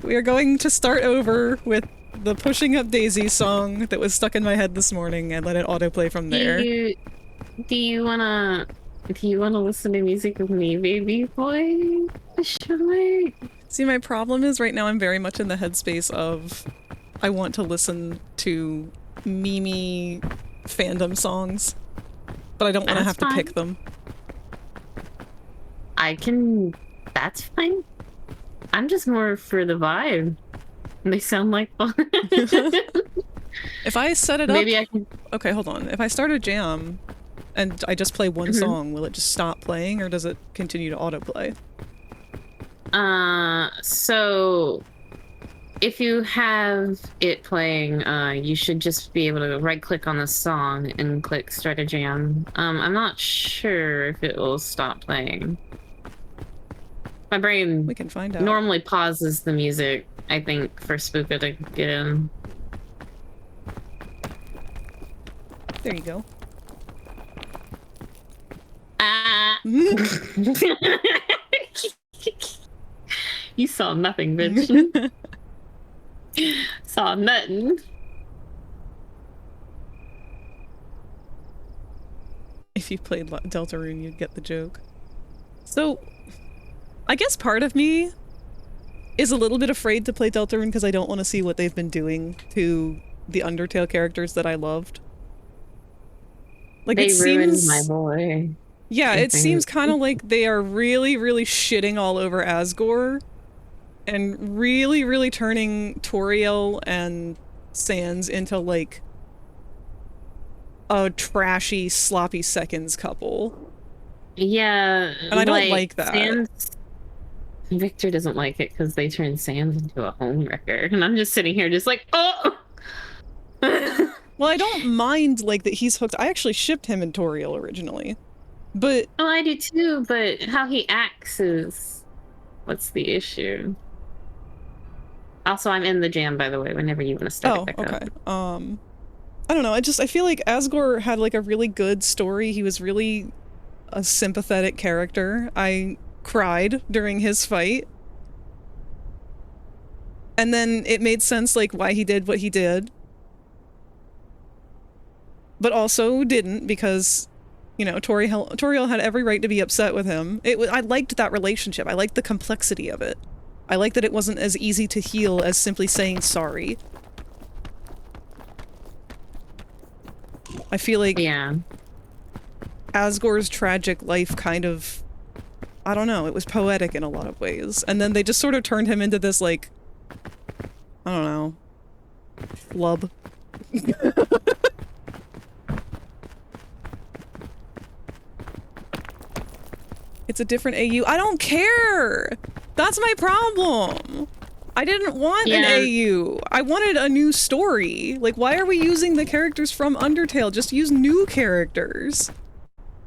We are going to start over with the Pushing Up Daisy song that was stuck in my head this morning and let it autoplay from there. Do you wanna listen to music with me, baby boy? Sure. See, my problem is right now I'm very much in the headspace of I want to listen to Mimi fandom songs. But I don't want to have That's to pick fine. them. I can. That's fine. I'm just more for the vibe. They sound like fun. If I set it up... Maybe I can. Okay, hold on. If I start a jam and I just play one song, will it just stop playing or does it continue to autoplay? So if you have it playing, you should just be able to right-click on the song and click Start a Jam. I'm not sure if it will stop playing. My brain We can find out. normally pauses the music, I think, for Spooka to get in. There you go. Ah! You saw nothing, bitch. Saw nothing. If you played Deltarune, you'd get the joke. So, I guess part of me is a little bit afraid to play Deltarune because I don't want to see what they've been doing to the Undertale characters that I loved. Like, They it ruined seems... my boy. Yeah, it seems kind of like they are really, really shitting all over Asgore and really, really turning Toriel and Sans into, like, a trashy, sloppy seconds couple. Yeah, And I don't like that. Sans... Victor doesn't like it because they turned Sans into a homewrecker, and I'm just sitting here just like, oh! Well, I don't mind, like, that he's hooked. I actually shipped him and Toriel originally. But... Oh, I do too, but how he acts is... What's the issue? Also, I'm in the jam, by the way, whenever you want to start it back okay. up. I don't know, I feel like Asgore had, like, a really good story. He was really a sympathetic character. I cried during his fight. And then it made sense, like, why he did what he did. But also didn't, because, you know, Toriel had every right to be upset with him. I liked that relationship. I liked the complexity of it. I liked that it wasn't as easy to heal as simply saying sorry. I feel like Asgore's tragic life kind of... I don't know, it was poetic in a lot of ways. And then they just sort of turned him into this, like... I don't know... flub. It's a different AU. I don't care! That's my problem! I didn't want an AU. I wanted a new story. Like, why are we using the characters from Undertale? Just use new characters.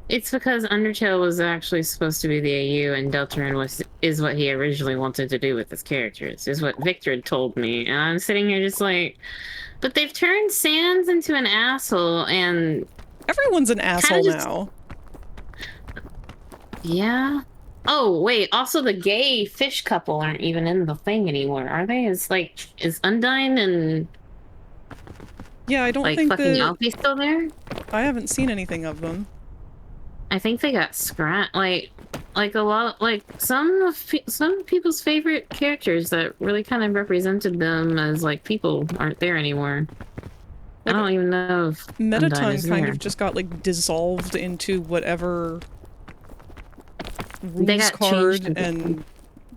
It's because Undertale was actually supposed to be the AU, and Deltarune is what he originally wanted to do with his characters, is what Victor had told me. And I'm sitting here just like, but they've turned Sans into an asshole, and... Everyone's an asshole now. Yeah. Oh, wait, also the gay fish couple aren't even in the thing anymore, are they? Is Undyne and... Yeah, I don't like, think fucking Alfie still there? I haven't seen anything of them. I think they got scrapped. Like a lot, like some people's favorite characters that really kind of represented them as like people aren't there anymore. Like, I don't even know if Mettaton kind of just got like dissolved into whatever Ruse Card and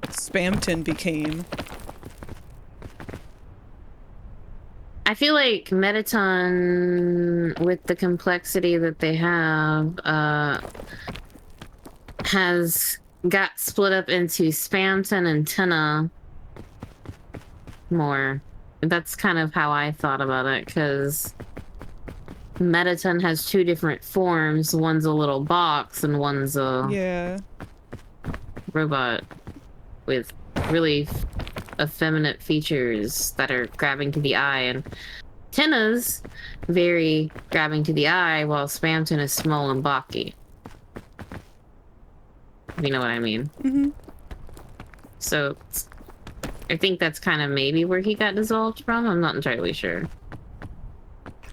Spamton became. I feel like Mettaton, with the complexity that they have, has got split up into Spamton and Tenna more. That's kind of how I thought about it, because Mettaton has two different forms. One's a little box and one's a robot with really effeminate features that are grabbing to the eye, and Tenna's very grabbing to the eye, while Spamton is small and blocky. You know what I mean? Mm-hmm. So I think that's kind of maybe where he got dissolved from. I'm not entirely sure.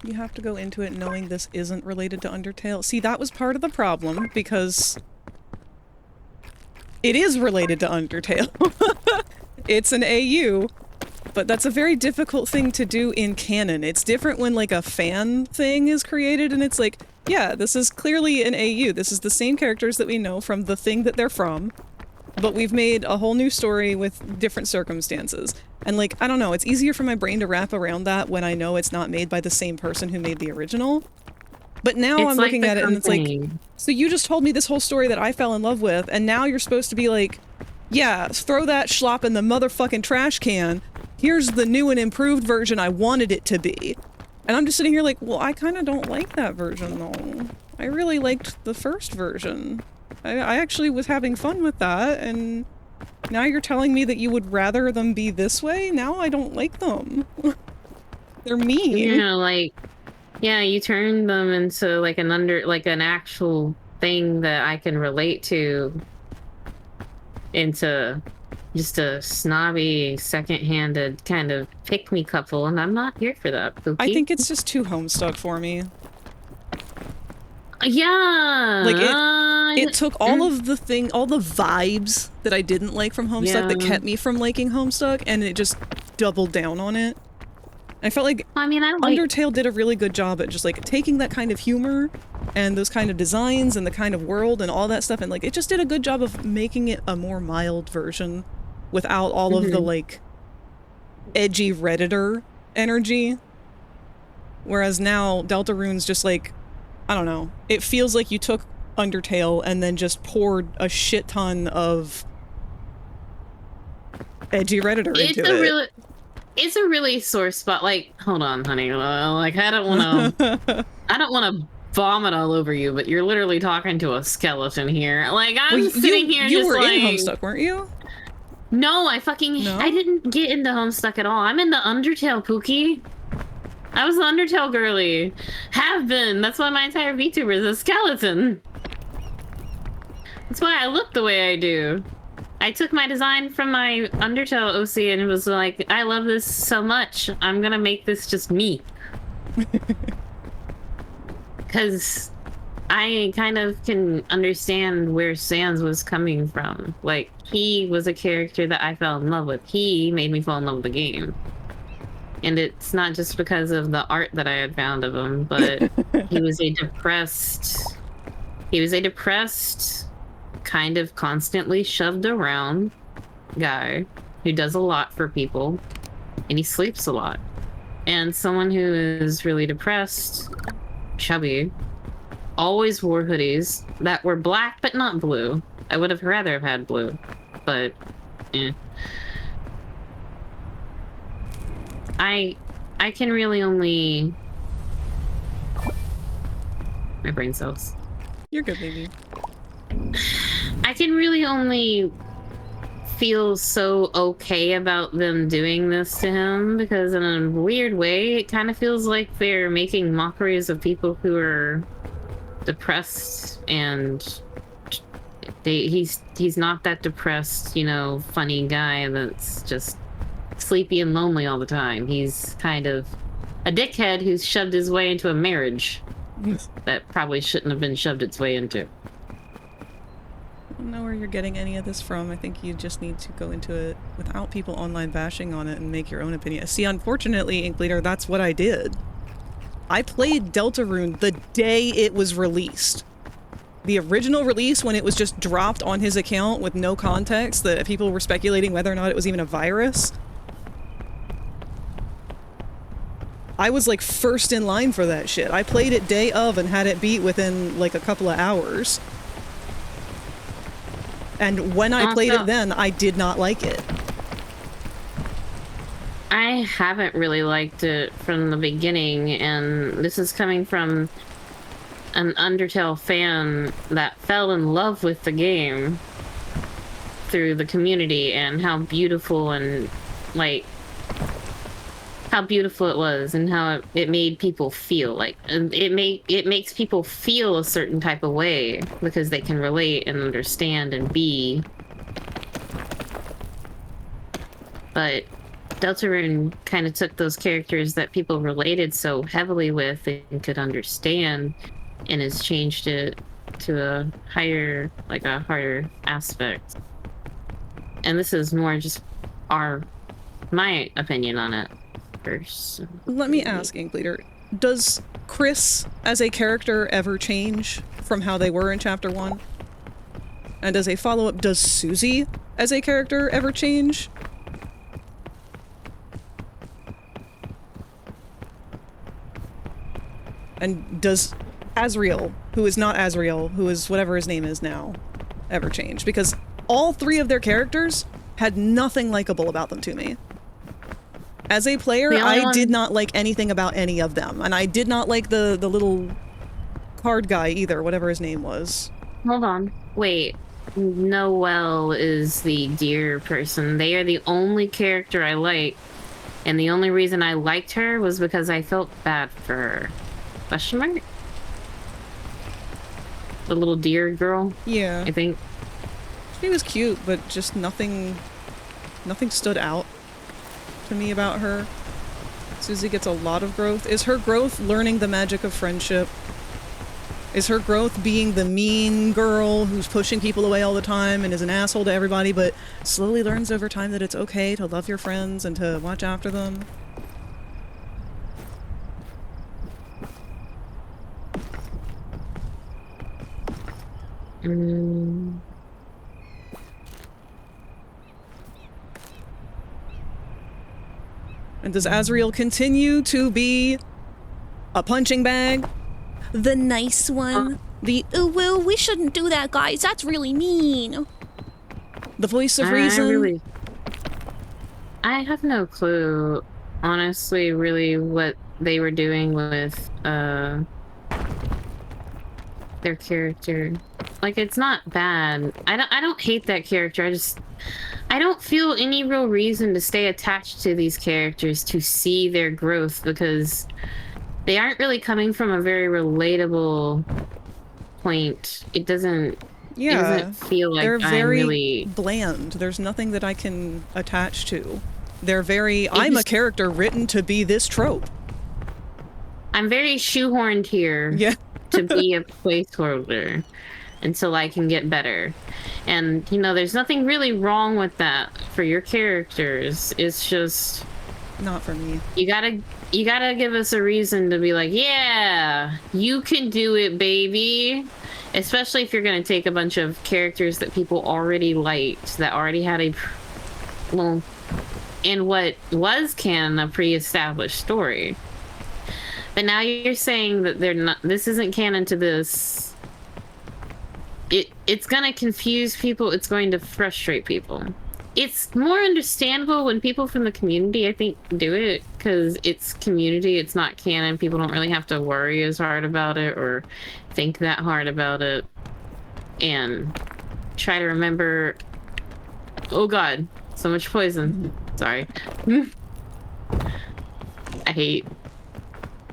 You have to go into it knowing this isn't related to Undertale. See, that was part of the problem, because it is related to Undertale. It's an AU, But that's a very difficult thing to do in canon. It's different when like a fan thing is created and it's like, yeah, this is clearly an AU. This is the same characters that we know from the thing that they're from, but we've made a whole new story with different circumstances. And like, I don't know, it's easier for my brain to wrap around that when I know it's not made by the same person who made the original. But now I'm like looking at it and it's like, so you just told me this whole story that I fell in love with, and now you're supposed to be like, yeah, throw that schlop in the motherfucking trash can. Here's the new and improved version I wanted it to be. And I'm just sitting here like, well, I kind of don't like that version though. I really liked the first version. I actually was having fun with that, and now you're telling me that you would rather them be this way? Now I don't like them. They're mean. You know, like, yeah, you turn them into like an actual thing that I can relate to into just a snobby, second-handed kind of pick-me couple, and I'm not here for that, Pookie. I think it's just too Homestuck for me. Yeah! Like, it took all of the all the vibes that I didn't like from Homestuck that kept me from liking Homestuck, and it just doubled down on it. I felt like Undertale did a really good job at just, like, taking that kind of humor and those kind of designs and the kind of world and all that stuff, and, like, it just did a good job of making it a more mild version without all of the, like, edgy Redditor energy. Whereas now, Deltarune's just, like, I don't know. It feels like you took Undertale and then just poured a shit ton of edgy Redditor into it. It's a really sore spot. Like, hold on, honey. Like, I don't want to vomit all over you, but you're literally talking to a skeleton here. Like, I'm sitting here you just were like... in Homestuck, weren't you? No, I didn't get into Homestuck at all. I'm into Undertale, Pookie. I was the Undertale girly. Have been. That's why my entire VTuber is a skeleton. That's why I look the way I do. I took my design from my Undertale OC and was like, I love this so much. I'm gonna make this just me. Because I kind of can understand where Sans was coming from. Like, he was a character that I fell in love with. He made me fall in love with the game. And it's not just because of the art that I had found of him, but he was a depressed, kind of constantly shoved around guy who does a lot for people, and he sleeps a lot. And someone who is really depressed, chubby, always wore hoodies that were black but not blue. I would have rather have had blue, but I can really only... My brain cells. You're good, baby. I can really only feel so okay about them doing this to him because in a weird way, it kind of feels like they're making mockeries of people who are depressed, and he's not that depressed, you know, funny guy that's just sleepy and lonely all the time. He's kind of a dickhead who's shoved his way into a marriage that probably shouldn't have been shoved its way into. I don't know where you're getting any of this from. I think you just need to go into it without people online bashing on it and make your own opinion. See, unfortunately, Inkbleeder, that's what I did. I played Deltarune the day it was released. The original release, when it was just dropped on his account with no context, that people were speculating whether or not it was even a virus. I was like first in line for that shit. I played it day of and had it beat within like a couple of hours. And when I played it then, I did not like it. I haven't really liked it from the beginning, and this is coming from an Undertale fan that fell in love with the game through the community and how beautiful and like how beautiful it was and how it made people feel. Like it makes people feel a certain type of way because they can relate and understand and be. But Deltarune kind of took those characters that people related so heavily with and could understand and has changed it to a higher, like a harder aspect. And this is more just our my opinion on it first. Let me ask, Inkbleeder, does Chris as a character ever change from how they were in Chapter 1? And as a follow-up, does Susie as a character ever change? And does Azriel, who is not Azriel, who is whatever his name is now, ever change? Because all three of their characters had nothing likable about them to me. As a player, I did not like anything about any of them, and I did not like the little card guy either, whatever his name was. Hold on. Wait. Noelle is the deer person. They are the only character I like, and the only reason I liked her was because I felt bad for her. Question mark? The little deer girl? Yeah. I think. She was cute, but just nothing stood out to me about her. Susie gets a lot of growth. Is her growth learning the magic of friendship? Is her growth being the mean girl who's pushing people away all the time and is an asshole to everybody, but slowly learns over time that it's okay to love your friends and to watch after them? And does Azriel continue to be a punching bag? The nice one? The, oh, well, we shouldn't do that, guys. That's really mean. The voice of reason? I have no clue, honestly, really, what they were doing with, their character. Like, it's not bad. I don't hate that character. I don't feel any real reason to stay attached to these characters to see their growth, because they aren't really coming from a very relatable point. It doesn't feel like they're very really bland. There's nothing that I can attach to. They're very, I'm a character written to be this trope. I'm very shoehorned here to be a placeholder until I can get better. And, you know, there's nothing really wrong with that for your characters. It's just... not for me. You gotta give us a reason to be like, yeah, you can do it, baby. Especially if you're gonna take a bunch of characters that people already liked, that already had a, well, in what was canon, a pre-established story. But now you're saying that they're not, this isn't canon to this. It's gonna confuse people, it's going to frustrate people. It's more understandable when people from the community, I think, do it, because it's community, it's not canon. People don't really have to worry as hard about it or think that hard about it. And try to remember... Oh god, so much poison. Sorry. I hate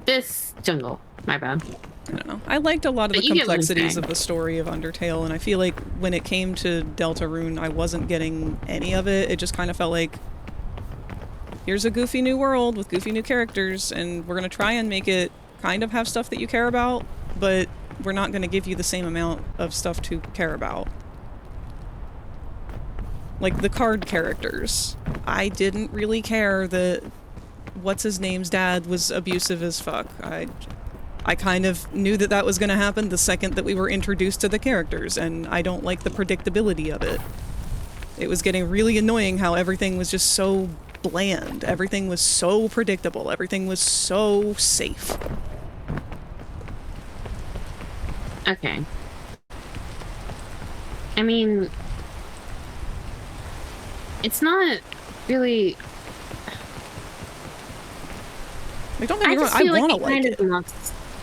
this jungle. My bad. I don't know. I liked a lot of the complexities of the story of Undertale, and I feel like when it came to Deltarune, I wasn't getting any of it. It just kind of felt like, here's a goofy new world with goofy new characters, and we're going to try and make it kind of have stuff that you care about, but we're not going to give you the same amount of stuff to care about. Like the card characters. I didn't really care that what's-his-name's dad was abusive as fuck. I kind of knew that that was going to happen the second that we were introduced to the characters, and I don't like the predictability of it. It was getting really annoying how everything was just so bland. Everything was so predictable. Everything was so safe. Okay. I mean... it's not really... like, don't get me wrong, I want to like it.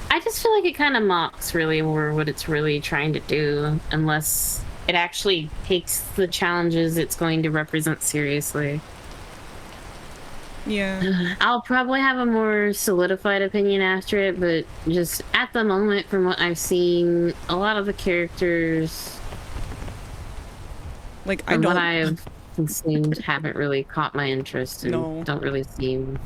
I just feel like it kind of mocks really more what it's really trying to do, unless it actually takes the challenges it's going to represent seriously. Yeah. I'll probably have a more solidified opinion after it, but just at the moment, from what I've seen, a lot of the characters, like, from what I've consumed, haven't really caught my interest and don't really seem...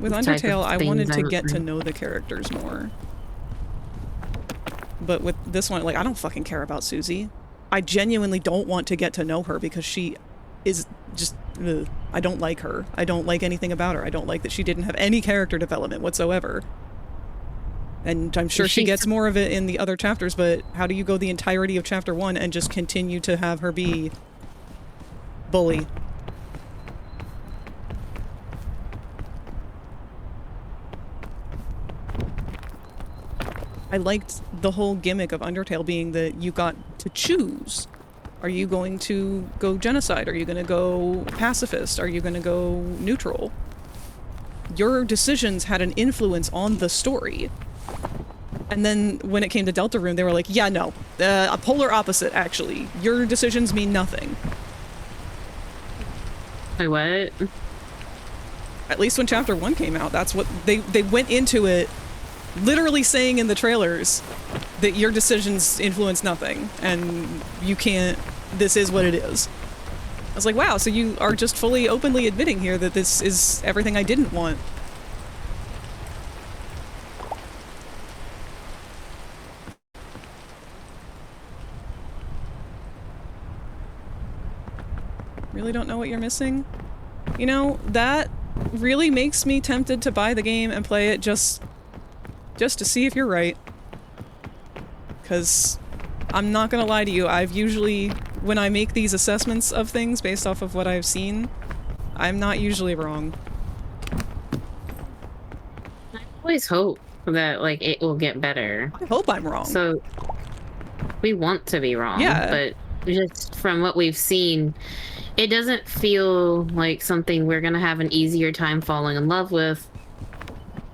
With Undertale, I wanted to get to know the characters more. But with this one, like, I don't fucking care about Susie. I genuinely don't want to get to know her because she is just ugh, I don't like her. I don't like anything about her. I don't like that she didn't have any character development whatsoever. And I'm sure she gets more of it in the other chapters, but how do you go the entirety of chapter 1 and just continue to have her be bully? I liked the whole gimmick of Undertale being that you got to choose. Are you going to go genocide? Are you going to go pacifist? Are you going to go neutral? Your decisions had an influence on the story. And then when it came to Deltarune, they were like, yeah, no, a polar opposite, actually. Your decisions mean nothing. Wait, what? At least when chapter 1 came out, that's what they went into it literally saying in the trailers that your decisions influence nothing and you can't, this is what it is. I was like, wow, so you are just fully openly admitting here that this is everything I didn't want. Really don't know what you're missing? You know, that really makes me tempted to buy the game and play it just to see if you're right. Because I'm not gonna lie to you, I've usually, when I make these assessments of things based off of what I've seen, I'm not usually wrong. I always hope that, like, it will get better. I hope I'm wrong. So, we want to be wrong, yeah. But just from what we've seen, it doesn't feel like something we're gonna have an easier time falling in love with.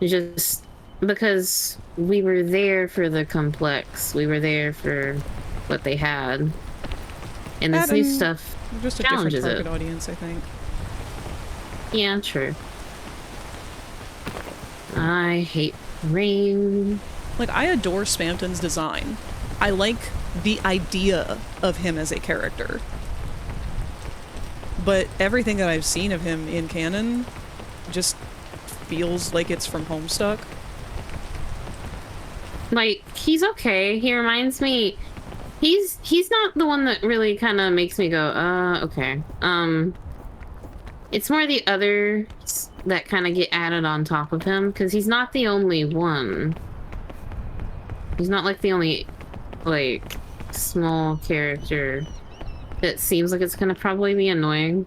Just because we were there for the complex. We were there for what they had. And this new stuff just a challenges different target it. audience, I think. Yeah, true. I hate rain. Like, I adore Spamton's design. I like the idea of him as a character. But everything that I've seen of him in canon just feels like it's from Homestuck. Like, he's okay. He reminds me... He's not the one that really kind of makes me go, okay. It's more the others that kind of get added on top of him, because he's not the only one. He's not, like, the only, like, small character that seems like it's gonna probably be annoying.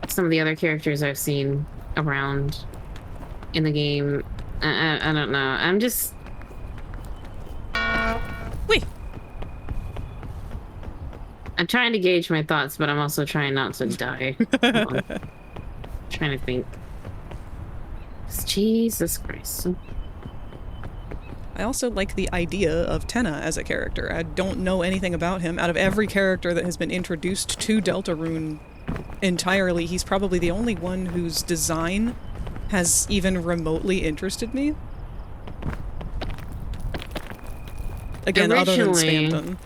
Some of the other characters I've seen around in the game, I don't know. I'm just... Wait! I'm trying to gauge my thoughts, but I'm also trying not to die. Hold on. Trying to think. Jesus Christ. I also like the idea of Tenna as a character. I don't know anything about him. Out of every character that has been introduced to Deltarune entirely, he's probably the only one whose design has even remotely interested me. Again, other than Spamton.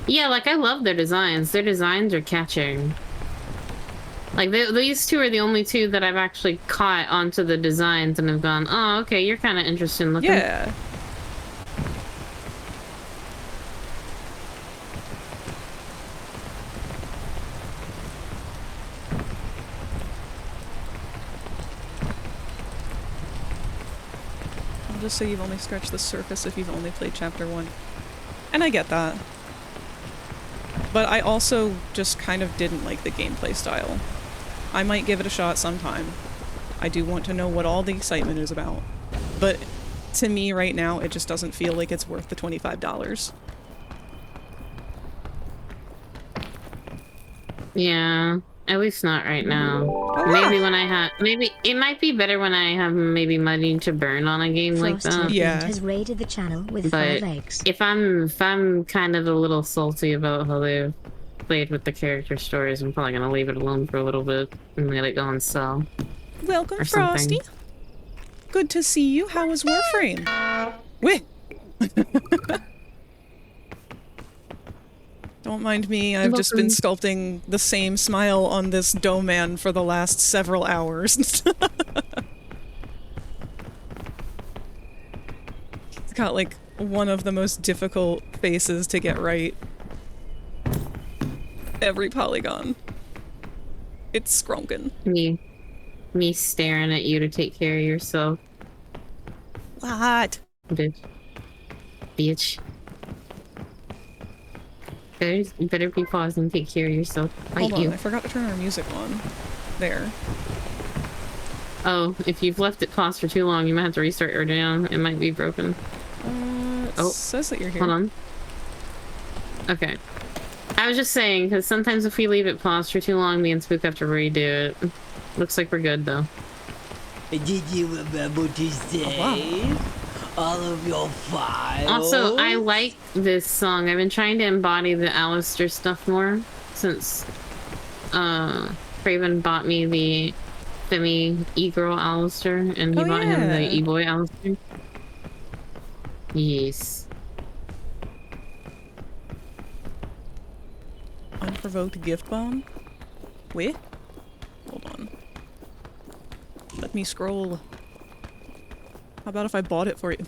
Yeah, like, I love their designs. Their designs are catching. Like, these two are the only two that I've actually caught onto the designs and have gone, oh, okay, you're kind of interested in looking. Yeah. I'll just say you've only scratched the surface if you've only played chapter 1. And I get that. But I also just kind of didn't like the gameplay style. I might give it a shot sometime. I do want to know what all the excitement is about. But to me right now, it just doesn't feel like it's worth the $25. Yeah, at least not right now. Maybe when I have... Maybe... It might be better when I have maybe money to burn on a game like that. Yeah. Has raided the channel with But 5 eggs. if I'm kind of a little salty about how they've played with the character stories, I'm probably gonna leave it alone for a little bit and let it go and sell. Welcome, Or Frosty. something. Good to see you. How was Warframe? Wait. Don't mind me. I've just been sculpting the same smile on this dough man for the last several hours. It's got like one of the most difficult faces to get right. Every polygon. It's scrunkin'. Me staring at you to take care of yourself. What? Bitch. Better be paused and take care of yourself. Hold on, I forgot to turn our music on. There. Oh, if you've left it paused for too long, you might have to restart your jam. It might be broken. It says that you're here. Hold on. Okay. I was just saying, because sometimes if we leave it paused for too long, me and Spook have to redo it. Looks like we're good, though. Did you remember to save all of your files? Also, I like this song. I've been trying to embody the Alistair stuff more since Craven bought me the Femi e-girl Alistair, and he bought him the e-boy Alistair. Yes. Unprovoked gift bomb? Wait? Hold on. Let me scroll. How about if I bought it for you?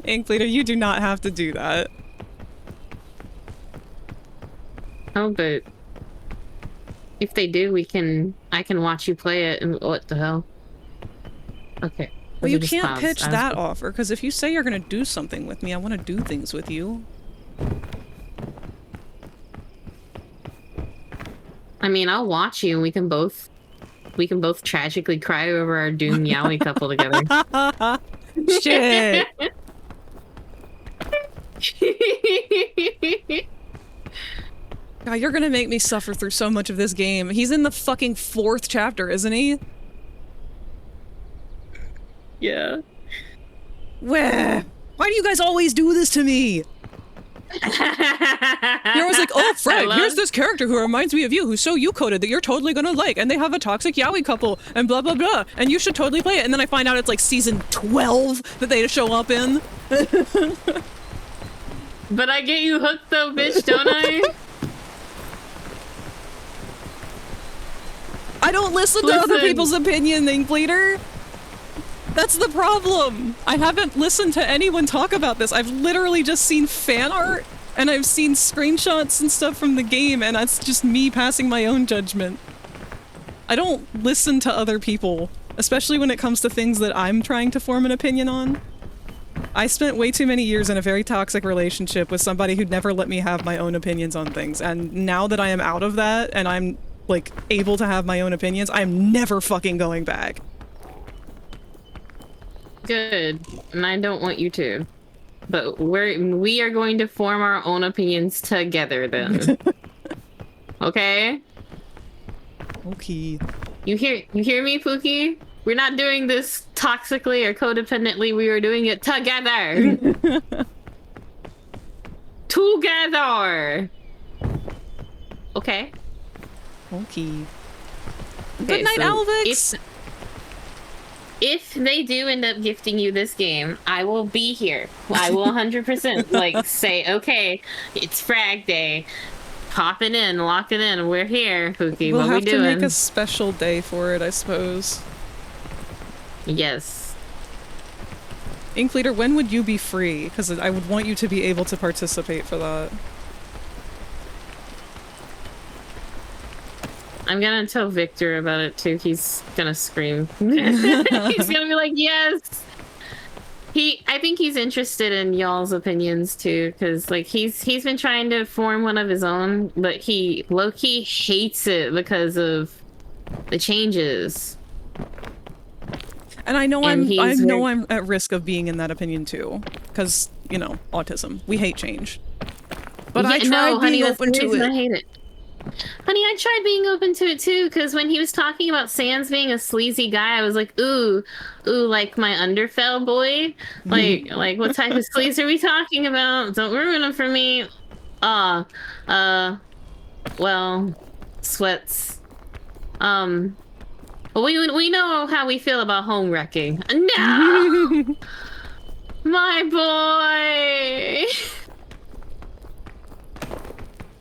Inkbleeder, you do not have to do that. Oh, but if they do, I can watch you play it, and what the hell? Okay. Well, you can't pitch that offer, because if you say you're gonna do something with me, I want to do things with you. I mean, I'll watch you, and we can both tragically cry over our doomed yaoi couple together. Shit. God, you're gonna make me suffer through so much of this game. He's in the fucking 4th chapter, isn't he? Yeah. Where? Why do you guys always do this to me? You're always like, oh, Fred, here's this character who reminds me of you, who's so you-coded that you're totally gonna like, and they have a toxic yaoi couple, and blah blah blah, and you should totally play it. And then I find out it's like season 12 that they show up in. But I get you hooked though, bitch, don't I? I don't listen to other people's opinion, Inkbleeder. That's the problem. I haven't listened to anyone talk about this. I've literally just seen fan art, and I've seen screenshots and stuff from the game, and that's just me passing my own judgment. I don't listen to other people, especially when it comes to things that I'm trying to form an opinion on. I spent way too many years in a very toxic relationship with somebody who'd never let me have my own opinions on things, and now that I am out of that, and I'm, like, able to have my own opinions, I'm never fucking going back. Good, and I don't want you to. But we are going to form our own opinions together then. Okay? Okay. You hear me, Pookie? We're not doing this toxically or codependently. We are doing it together. Together. Okay. Okay. Good night, so Alvix. If they do end up gifting you this game, I will be here. I will 100% like say, okay, it's Frag Day. Pop it in, lock it in. We're here, Pookie. We'll what have we doing? to make a special day for it, I suppose. Yes. Inkleader, when would you be free? Because I would want you to be able to participate for that. I'm gonna tell Victor about it too. He's gonna scream. He's gonna be like, yes! I think he's interested in y'all's opinions too, because like he's been trying to form one of his own, but he low-key hates it because of the changes. And I know I'm at risk of being in that opinion too, because you know, autism. We hate change. But yeah, I tried being open to it. I hate it. Honey, I tried being open to it too, because when he was talking about Sans being a sleazy guy, I was like, ooh, like my Underfell boy? Like what type of sleaze are we talking about? Don't ruin him for me. Well, sweats. We know how we feel about home wrecking. No! My boy!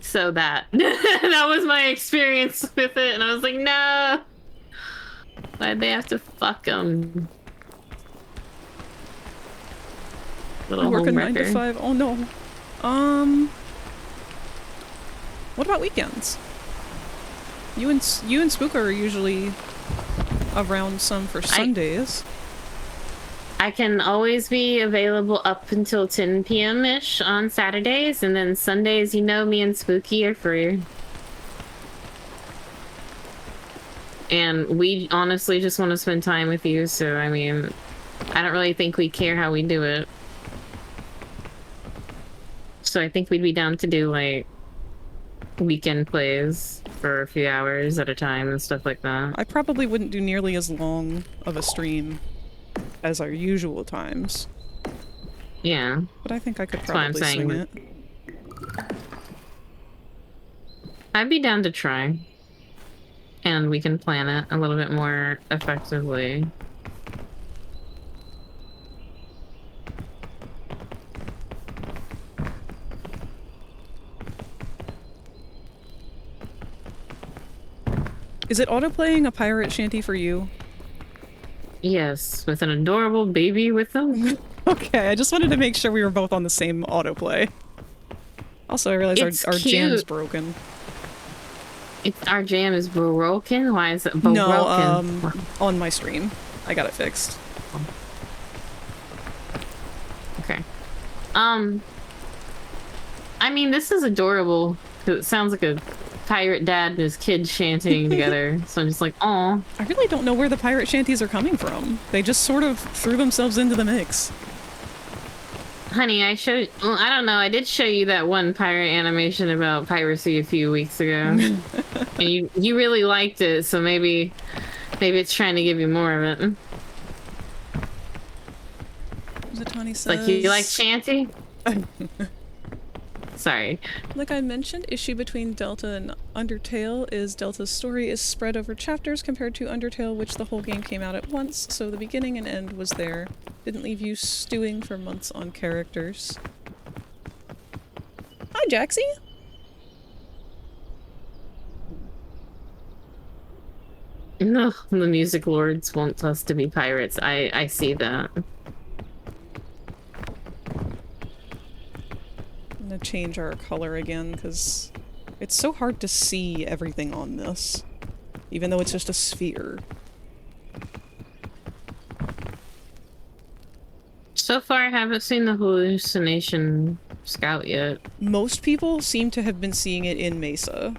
So that was my experience with it, and I was like, no, why'd they have to fuck him? I work a 9 to 5. Oh no. What about weekends? You and Spooka are usually around some for Sundays. I can always be available up until 10 p.m.-ish on Saturdays, and then Sundays, you know, me and Spooky are free. And we honestly just want to spend time with you, so I mean, I don't really think we care how we do it. So I think we'd be down to do, like, weekend plays for a few hours at a time and stuff like that. I probably wouldn't do nearly as long of a stream as our usual times. Yeah. But I think I could That's why I'm probably saying swing it. I'd be down to try. And we can plan it a little bit more effectively. Is it auto-playing a pirate shanty for you? Yes, with an adorable baby with them. Okay, I just wanted to make sure we were both on the same autoplay. Also, I realized our jam's broken. Our jam is broken? Why is it broken? No, on my stream. I got it fixed. Okay. I mean, this is adorable. It sounds like a pirate dad and his kid chanting together. So I'm just like, aw. I really don't know where the pirate shanties are coming from. They just sort of threw themselves into the mix. Honey, I don't know, I did show you that one pirate animation about piracy a few weeks ago. And you really liked it, so maybe it's trying to give you more of it. Zatani says... Like, you like Shanty? Sorry. Like I mentioned, issue between Delta and Undertale is Delta's story is spread over chapters compared to Undertale, which the whole game came out at once, so the beginning and end was there. Didn't leave you stewing for months on characters. Hi, Jaxie! No, the music lords want us to be pirates. I see that. I'm gonna change our color again, because it's so hard to see everything on this, even though it's just a sphere. So far, I haven't seen the hallucination scout yet. Most people seem to have been seeing it in Mesa.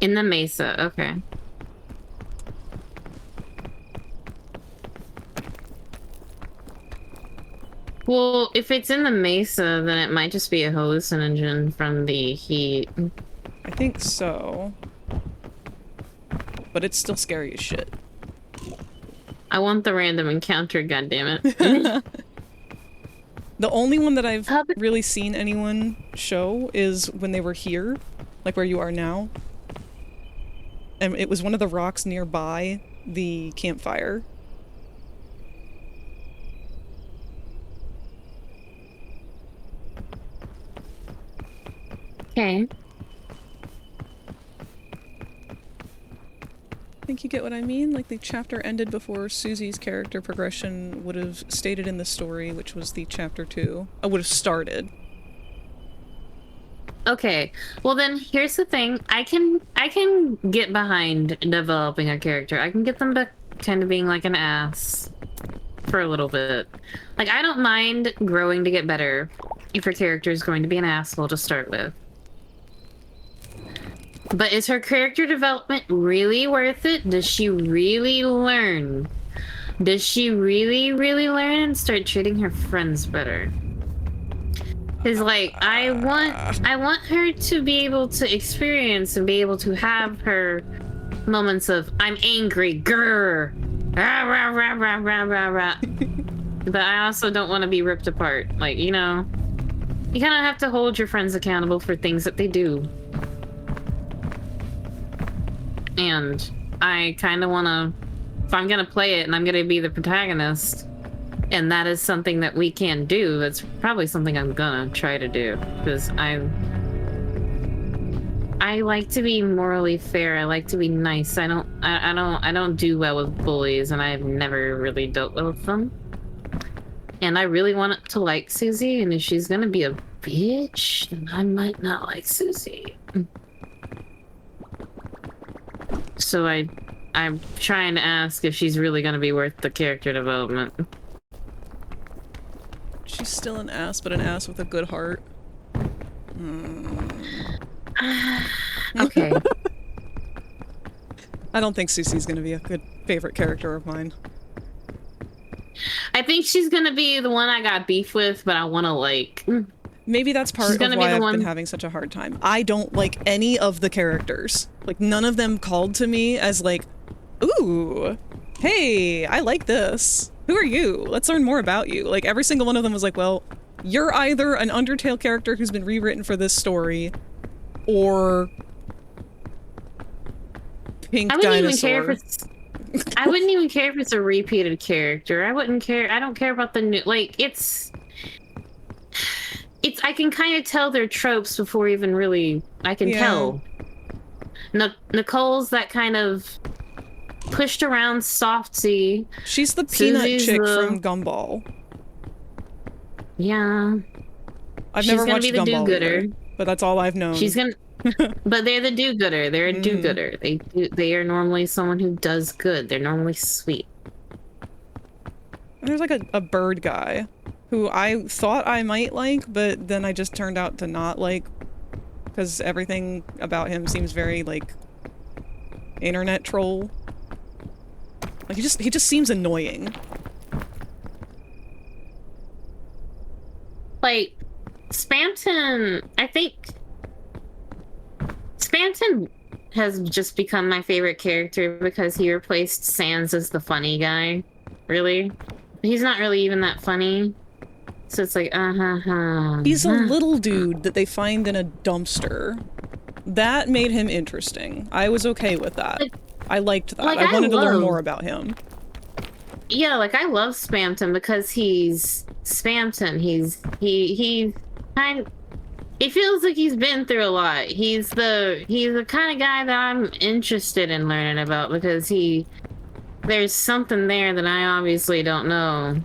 In the Mesa, okay. Well, if it's in the Mesa, then it might just be a hallucinogen from the heat. I think so. But it's still scary as shit. I want the random encounter, goddammit. The only one that I've really seen anyone show is when they were here, like where you are now. And it was one of the rocks nearby the campfire. Okay. I think you get what I mean? Like the chapter ended before Susie's character progression would have stated in the story, which was the chapter 2. Would have started. Okay. Well then, here's the thing. I can get behind developing a character. I can get them to kind of being like an ass for a little bit. Like, I don't mind growing to get better if your character is going to be an asshole to start with. But is her character development really worth it? Does she really learn? Does she really learn and start treating her friends better? Because, like, I want her to be able to experience and be able to have her moments of, I'm angry, grrr, rah, rah, rah, rah, rah, rah, rah. But I also don't want to be ripped apart. Like, you know, you kind of have to hold your friends accountable for things that they do. And I kind of want to, if I'm going to play it and I'm going to be the protagonist, and that is something that we can do, that's probably something I'm going to try to do. Because I like to be morally fair. I like to be nice. I don't do well with bullies, and I've never really dealt well with them. And I really want to like Susie, and if she's gonna be a bitch, then I might not like Susie. So I'm trying to ask if she's really gonna be worth the character development. She's still an ass, but an ass with a good heart. Okay. I don't think Susie's gonna be a good favorite character of mine. I think she's gonna be the one I got beef with, but I want to like. Maybe that's part She's of gonna why be the I've one- been having such a hard time. I don't like any of the characters. Like, none of them called to me as like, ooh, hey, I like this. Who are you? Let's learn more about you. Like, every single one of them was like, well, you're either an Undertale character who's been rewritten for this story, or Pink I wouldn't Dinosaur. even care if it's. I wouldn't even care if it's a repeated character. I wouldn't care. I don't care about the new. Like, it's. I can kind of tell their tropes before even really. I can tell. Nicole's that kind of pushed around softy. She's the peanut Susie's chick the- from Gumball. Yeah. I've She's never gonna watched be the Gumball do-gooder. either, but that's all I've known. She's gonna. But they're the do-gooder. They're a do-gooder. They are normally someone who does good. They're normally sweet. And there's like a bird guy who I thought I might like, but then I just turned out to not like, because everything about him seems very like internet troll. Like he just seems annoying. Like Spamton, I think Spamton has just become my favorite character because he replaced Sans as the funny guy. Really? He's not really even that funny. So it's like, He's a little dude that they find in a dumpster. That made him interesting. I was okay with that. I liked that. Like, I wanted to learn love- more about him. Yeah, like I love Spamton because he's Spamton. He kind of, it feels like he's been through a lot. He's the kind of guy that I'm interested in learning about because there's something there that I obviously don't know.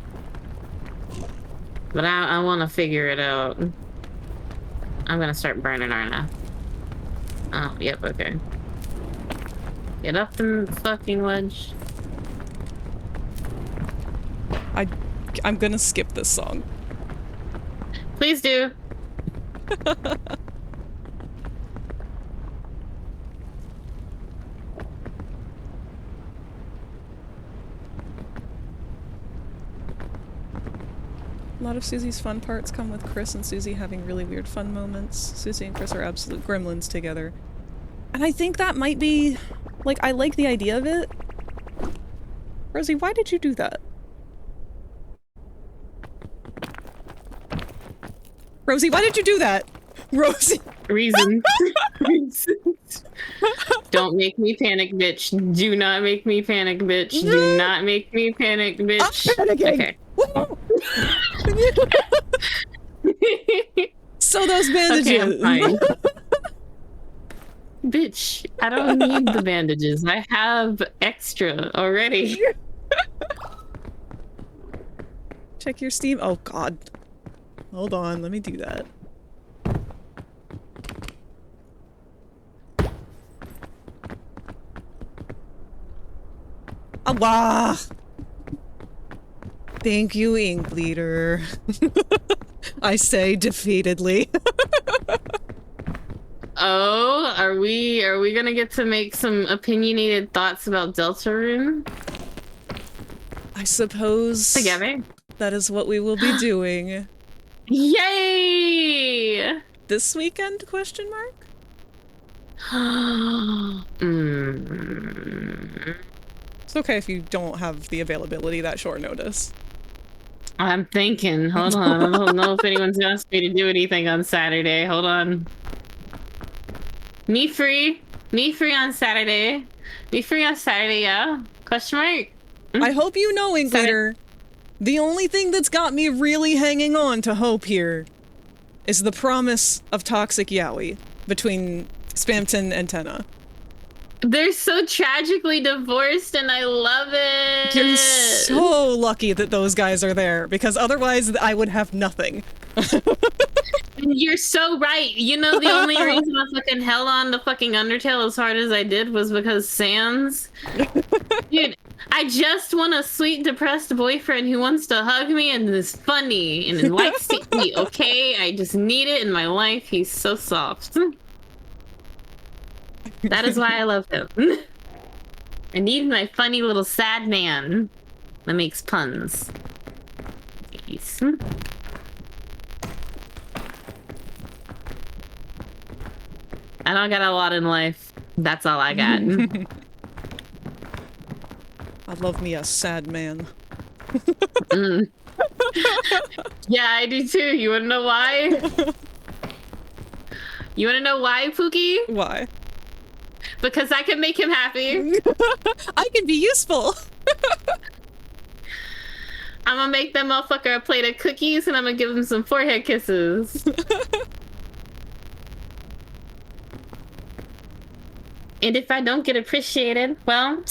But I want to figure it out. I'm gonna start burning Arna. Oh, yep, okay. Get up the fucking ledge. I'm gonna skip this song. Please do. A lot of Susie's fun parts come with Chris and Susie having really weird fun moments. Susie and Chris are absolute gremlins together. And I think that might be... Like, I like the idea of it. Rosie, why did you do that? Rosie, why did you do that? Rosie! Reasons. Reasons. Don't make me panic, bitch. Do not make me panic, bitch. Do not make me panic, bitch. I'm panicking! Okay. So those bandages! Okay, I'm fine. Bitch, I don't need the bandages. I have extra already. Check your Steam. Oh god. Hold on, let me do that. Allah! Thank you, Ink Bleeder. I say defeatedly. Oh, are we gonna get to make some opinionated thoughts about Deltarune I suppose together? that is what we will be doing. Yay! This weekend, question mark? It's okay if you don't have the availability that short notice. I'm thinking. Hold on. I don't know if anyone's asked me to do anything on Saturday. Hold on. Me free. Me free on Saturday. Me free on Saturday, yeah? Question mark? I hope you know, Ink Bleeder, the only thing that's got me really hanging on to hope here is the promise of toxic yaoi between Spamton and Tenna. They're so tragically divorced, and I love it. You're so lucky that those guys are there, because otherwise I would have nothing. You're so right. You know, the only reason I fucking held on to fucking Undertale as hard as I did was because Sans. Dude, I just want a sweet, depressed boyfriend who wants to hug me and is funny and likes to eat, okay? I just need it in my life. He's so soft. That is why I love him. I need my funny little sad man that makes puns. Jeez. I don't got a lot in life. That's all I got. I love me a sad man. Yeah, I do too. You wanna know why? You wanna know why, Pookie? Why? Because I can make him happy. I can be useful. I'm gonna make that motherfucker a plate of cookies and I'm gonna give him some forehead kisses. And if I don't get appreciated, well,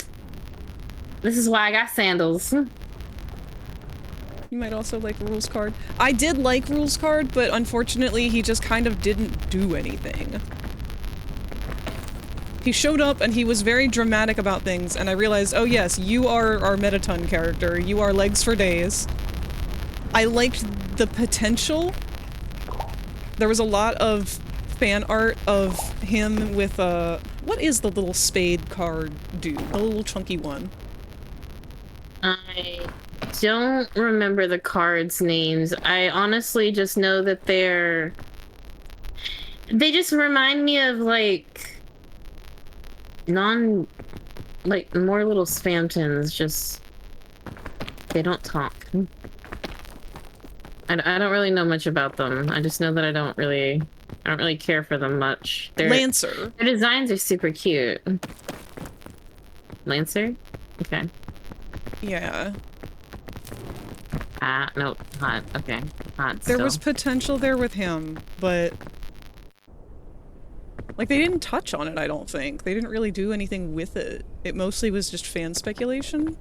this is why I got sandals. You might also like Rules Card. I did like Rules Card, but unfortunately he just kind of didn't do anything. He showed up and he was very dramatic about things, and I realized, oh yes, you are our Metaton character. You are Legs for Days. I liked the potential. There was a lot of fan art of him with what is the little spade card dude? The little chunky one. I don't remember the cards' names. I honestly just know that they just remind me of like more little spamtons. Just they don't talk. I don't really know much about them. I just know that I don't really care for them much. Lancer. Their designs are super cute. Lancer? Okay. Yeah. No, hot. Okay. Hot There still. was potential there with him, but like they didn't touch on it, I don't think. They didn't really do anything with it. It mostly was just fan speculation.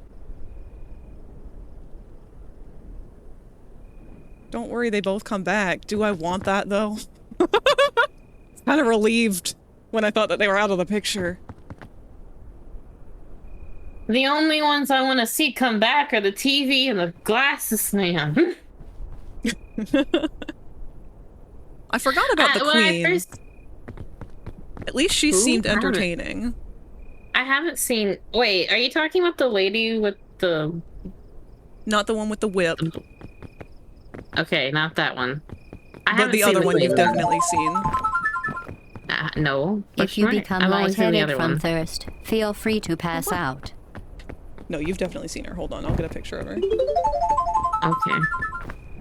Don't worry, they both come back. Do I want that though? Kind of relieved when I thought that they were out of the picture. The only ones I want to see come back are the TV and the glasses man. I forgot about the queen. At least she seemed I entertaining. haven't seen... Wait, are you talking about the lady with the... Not the one with the whip. Okay, not that one. But the other one you've definitely seen. No. If you become I've only seen the lightheaded other from one. thirst, feel free to pass out. No, you've definitely seen her. Hold on, I'll get a picture of her. Okay.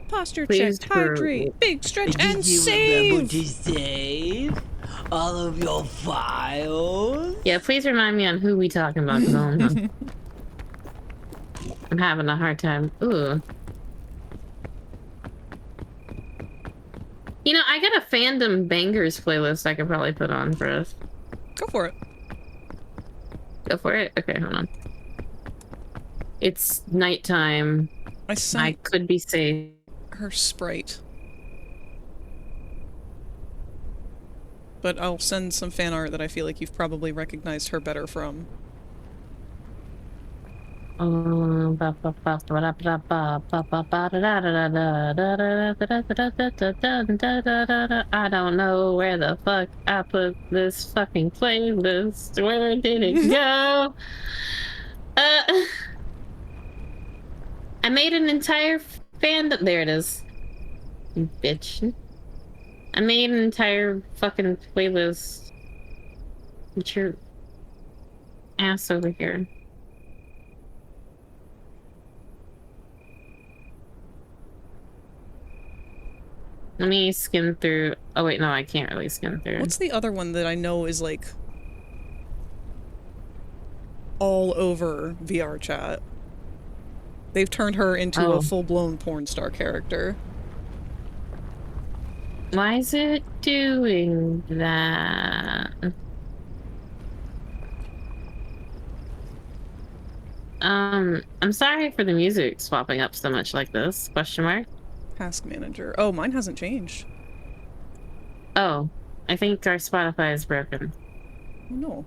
Posture Please check, hydrate, big stretch, and Did you remember save! to save all of your files? Yeah, please remind me on who we talking about. 'Cause I don't know. I'm having a hard time. Ooh. You know, I got a fandom bangers playlist I could probably put on for us. Go for it. Go for it? Okay, hold on. It's nighttime. I I sent could be safe. her sprite. But I'll send some fan art that I feel like you've probably recognized her better from. I don't know where the fuck I put this fucking playlist. Where did it go? I made an entire fandom. There it is. You bitch. I made an entire fucking playlist. Get your ass over here. Let me skim through. Oh wait, no, I can't really skim through. What's the other one that I know is like all over VRChat? They've turned her into a full-blown porn star character. Why is it doing that? I'm sorry for the music swapping up so much like this. Question mark. Task manager. Oh, mine hasn't changed. Oh, I think our Spotify is broken. Oh, no.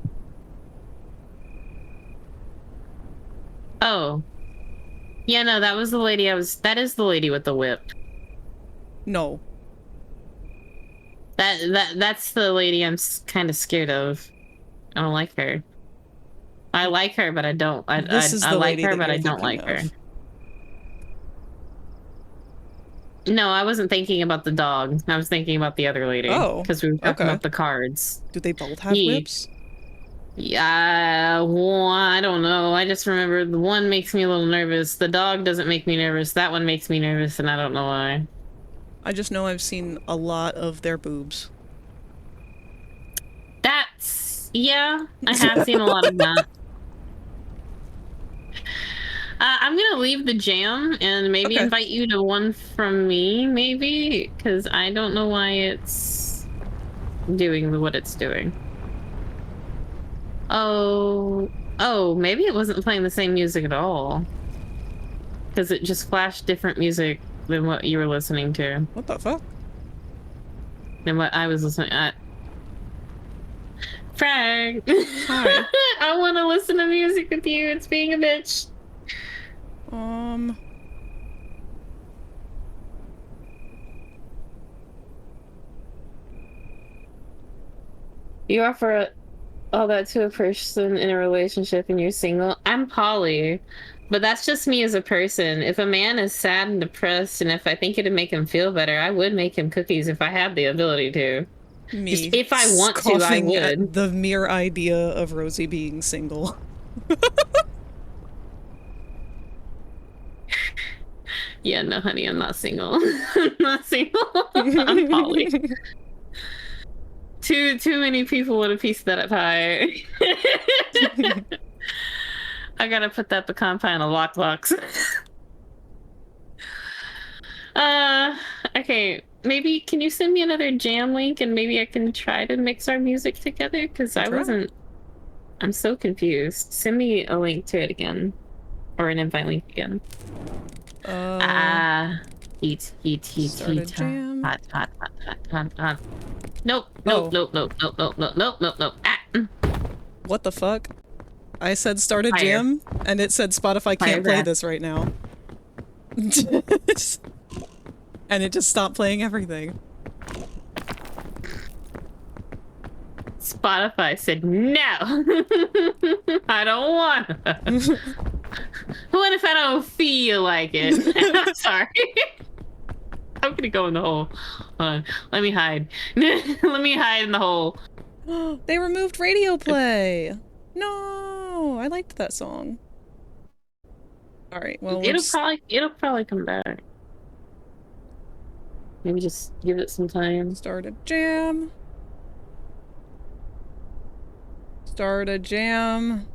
Oh. Yeah, no, that was the lady that is the lady with the whip. No. That's the lady I'm kind of scared of. I don't like her. I like her, but I don't. This is I the like lady her, that but you're I don't thinking like her. of. No, I wasn't thinking about the dog. I was thinking about the other lady. Oh, Because we were talking okay. about the cards. Do they both have whips? Yeah, well, I don't know. I just remember the one makes me a little nervous. The dog doesn't make me nervous. That one makes me nervous, and I don't know why. I just know I've seen a lot of their boobs. Yeah, I have seen a lot of that. I'm gonna leave the jam and maybe Okay. invite you to one from me, maybe, because I don't know why it's doing what it's doing. Oh, maybe it wasn't playing the same music at all. Because it just flashed different music than what you were listening to. What the fuck? Than what I was listening at. Frank! Hi. I want to listen to music with you. It's being a bitch. You offer all that to a person in a relationship and you're single. I'm poly, but that's just me as a person. If a man is sad and depressed, and if I think it'd make him feel better, I would make him cookies if I had the ability to. Me Just if I want to, I scoffing would. at the mere idea of Rosie being single. Yeah, no, honey, I'm not single. I'm not single. I'm poly. Too many people want a piece of that pie. I gotta put that pecan pie in a lockbox. Okay. Maybe can you send me another jam link and maybe I can try to mix our music together? Because I'm so confused. Send me a link to it again. Or an invite link again. Heat. Start a jam. Hot. Nope. Oh. Nope. What the fuck? I said start a Fire. jam, and it said Spotify can't play this right now. And it just stopped playing everything. Spotify said no. I don't want it. What if I don't feel like it? I'm sorry. I'm gonna go in the hole. Hold on. Let me hide. Let me hide in the hole. They removed radio play. No, I liked that song. All right, well, It'll probably come back. Maybe just give it some time. Start a jam. Start a jam.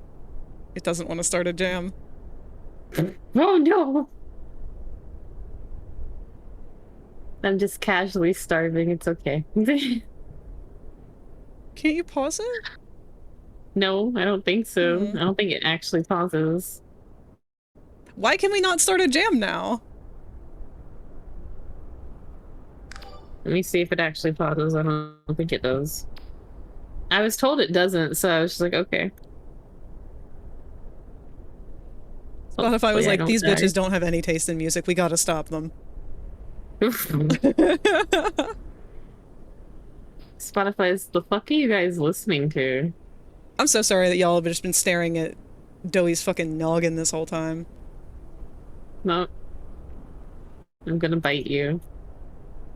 It doesn't want to start a jam. Oh no! I'm just casually starving. It's okay. Can't you pause it? No, I don't think so. I don't think it actually pauses. Why can we not start a jam now? Let me see if it actually pauses. I don't think it does. I was told it doesn't, so I was just like, okay. Spotify was like, these bitches don't have any taste in music. We gotta stop them. Spotify's, the fuck are you guys listening to? I'm so sorry that y'all have just been staring at Doey's fucking noggin this whole time. No. I'm gonna bite you.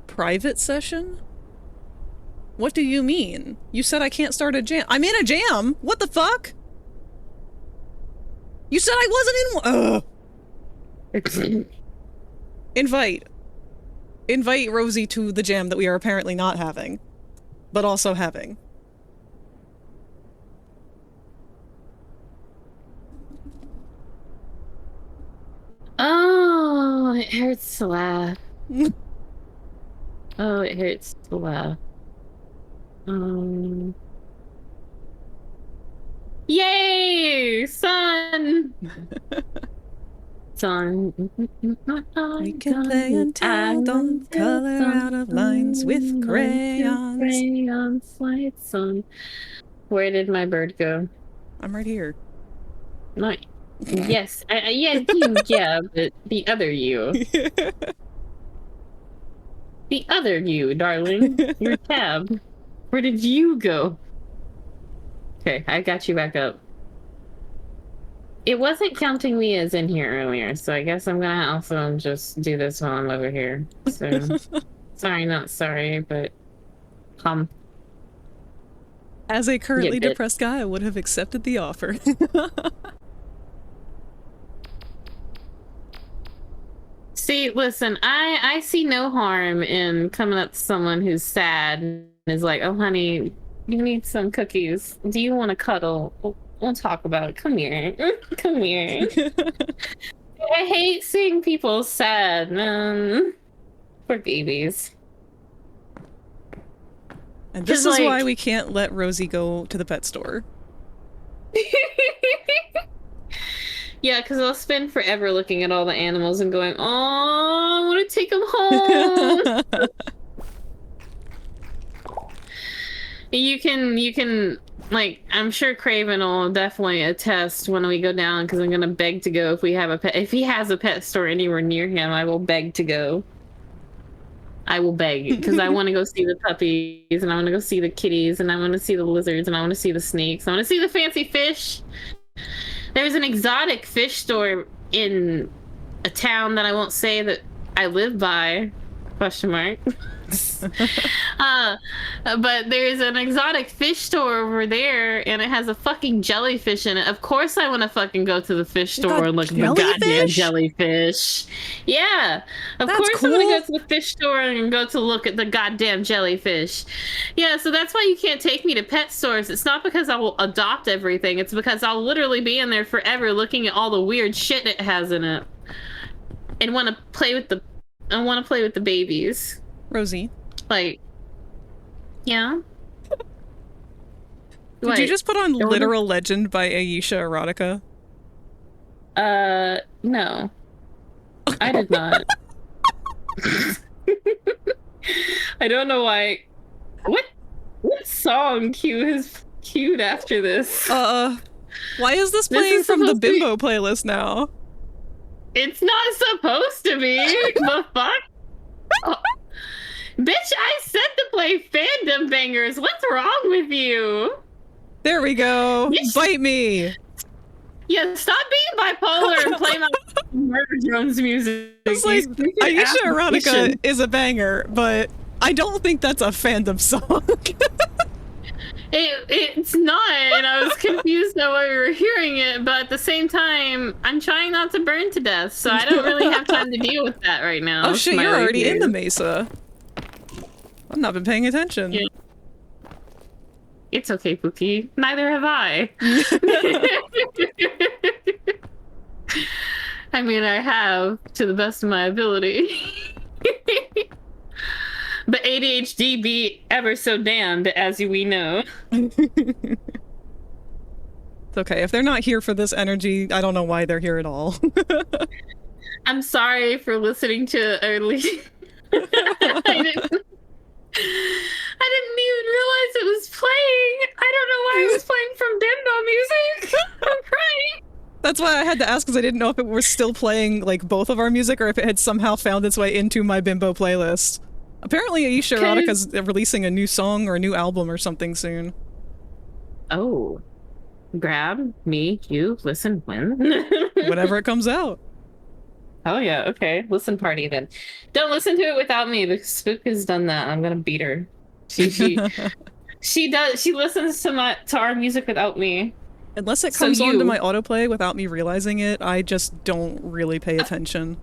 Private session? What do you mean? You said I can't start a jam. I'm in a jam! What the fuck? You said I wasn't in one. Invite. Invite Rosie to the jam that we are apparently not having. But also having. Oh, it hurts to laugh. Oh, it hurts to laugh. Yay! Sun! Sun. We can play until dawn, color out of lines with crayons. Crayons, light sun. Where did my bird go? I'm right here. No. Yes, yeah, you, yeah, but the other you. The other you, darling. Your tab. Where did you go? Okay, I got you back up. It wasn't counting me as in here earlier, so I guess I'm gonna also just do this while I'm over here. So, sorry, not sorry, but As a currently depressed guy, I would have accepted the offer. See, listen, I see no harm in coming up to someone who's sad and is like, oh, honey, you need some cookies. Do you want to cuddle? We'll talk about it. Come here. Come here. I hate seeing people sad, man. Poor babies. And this is why we can't let Rosie go to the pet store. Yeah, because I'll spend forever looking at all the animals and going, oh, I want to take them home. You can, like, I'm sure Craven will definitely attest when we go down, because I'm going to beg to go if we have a pet. If he has a pet store anywhere near him, I will beg to go. I will beg, because I want to go see the puppies, and I want to go see the kitties, and I want to see the lizards, and I want to see the snakes. I want to see the fancy fish. There's an exotic fish store in a town that I won't say that I live by, question mark. But there's an exotic fish store over there, and it has a fucking jellyfish in it. Of course I want to fucking go to the fish store and look at the goddamn jellyfish. Yeah, of course cool. I'm gonna go to the fish store and go to look at the goddamn jellyfish. Yeah, so that's why you can't take me to pet stores. It's not because I will adopt everything. It's because I'll literally be in there forever looking at all the weird shit it has in it, and want to play with the. I want to play with the babies. Rosie. Like, yeah? Did you just put on Literal Legend by Aisha Erotica? No. I did not. I don't know why. What song Q has queued after this? Why is this playing from the Bimbo playlist now? It's not supposed to be! The fuck? Oh. Bitch, I said to play fandom bangers. What's wrong with you? There we go. Bitch. Bite me. Yeah, stop being bipolar and play my Murder Drones music. It's like, Aisha Erotica is a banger, but I don't think that's a fandom song. It's not, and I was confused at why we were hearing it, but at the same time, I'm trying not to burn to death, so I don't really have time to deal with that right now. Oh shit, you're already in the mesa. I've not been paying attention. Yeah. It's okay, Pookie. Neither have I. I mean, I have, to the best of my ability. But ADHD be ever so damned, as we know. It's okay. If they're not here for this energy, I don't know why they're here at all. I'm sorry for listening to early. I didn't even realize it was playing. I don't know why it was playing from Bimbo music. I'm crying. That's why I had to ask, because I didn't know if it was still playing like both of our music or if it had somehow found its way into my Bimbo playlist. Apparently Aisha Erotica's releasing a new song or a new album or something soon. Oh. Grab me, you, listen when? Whenever it comes out. Oh yeah, okay. Listen party then. Don't listen to it without me. The Spook has done that. I'm gonna beat her. She listens to our music without me. Unless it comes onto my autoplay without me realizing it, I just don't really pay attention.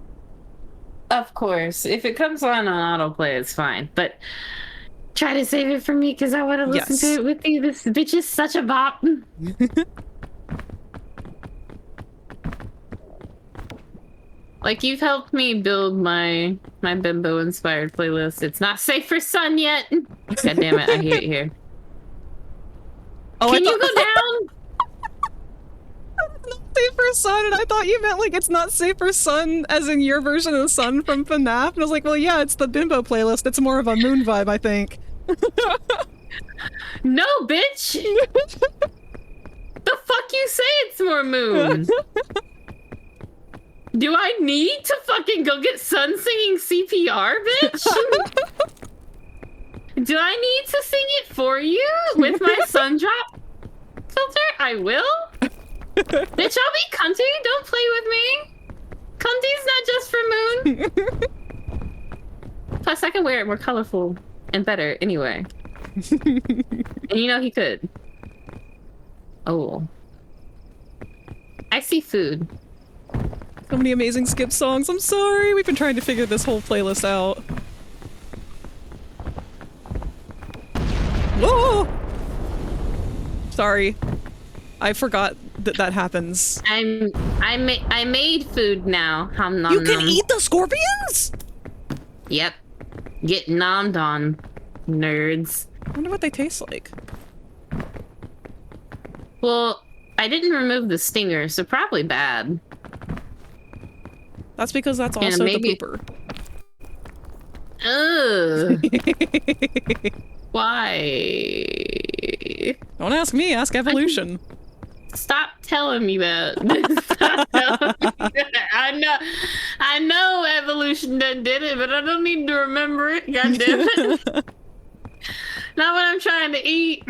Of course. If it comes on autoplay, it's fine. But try to save it for me, because I want to listen to it with you. This bitch is such a bop. Like, you've helped me build my Bimbo-inspired playlist. It's not safe for Sun yet. God damn it, I hate it here. Oh, can you go down? Safer Sun, and I thought you meant like it's not Safer Sun as in your version of the sun from FNAF. And I was like, well, yeah, it's the bimbo playlist. It's more of a moon vibe, I think. No, bitch! The fuck you say it's more moon? Do I need to fucking go get Sun singing CPR, bitch? Do I need to sing it for you with my sun drop filter? I will. Bitch, I'll be cunty. Don't play with me. Cunty's not just for moon. Plus, I can wear it more colorful and better anyway. And you know he could. Oh. I see food. So many amazing skip songs. I'm sorry. We've been trying to figure this whole playlist out. Whoa! Sorry. I forgot that that happens. I made food now. Hum nom You can nom. eat the scorpions?! Yep. Get nommed on, nerds. I wonder what they taste like. Well, I didn't remove the stinger, so probably bad. That's because that's And also maybe- the Ugh. pooper. Why? Don't ask me, ask Evolution. Stop telling me that. Stop telling me that. I know Evolution done did it, but I don't need to remember it. God damn it. Not when I'm trying to eat.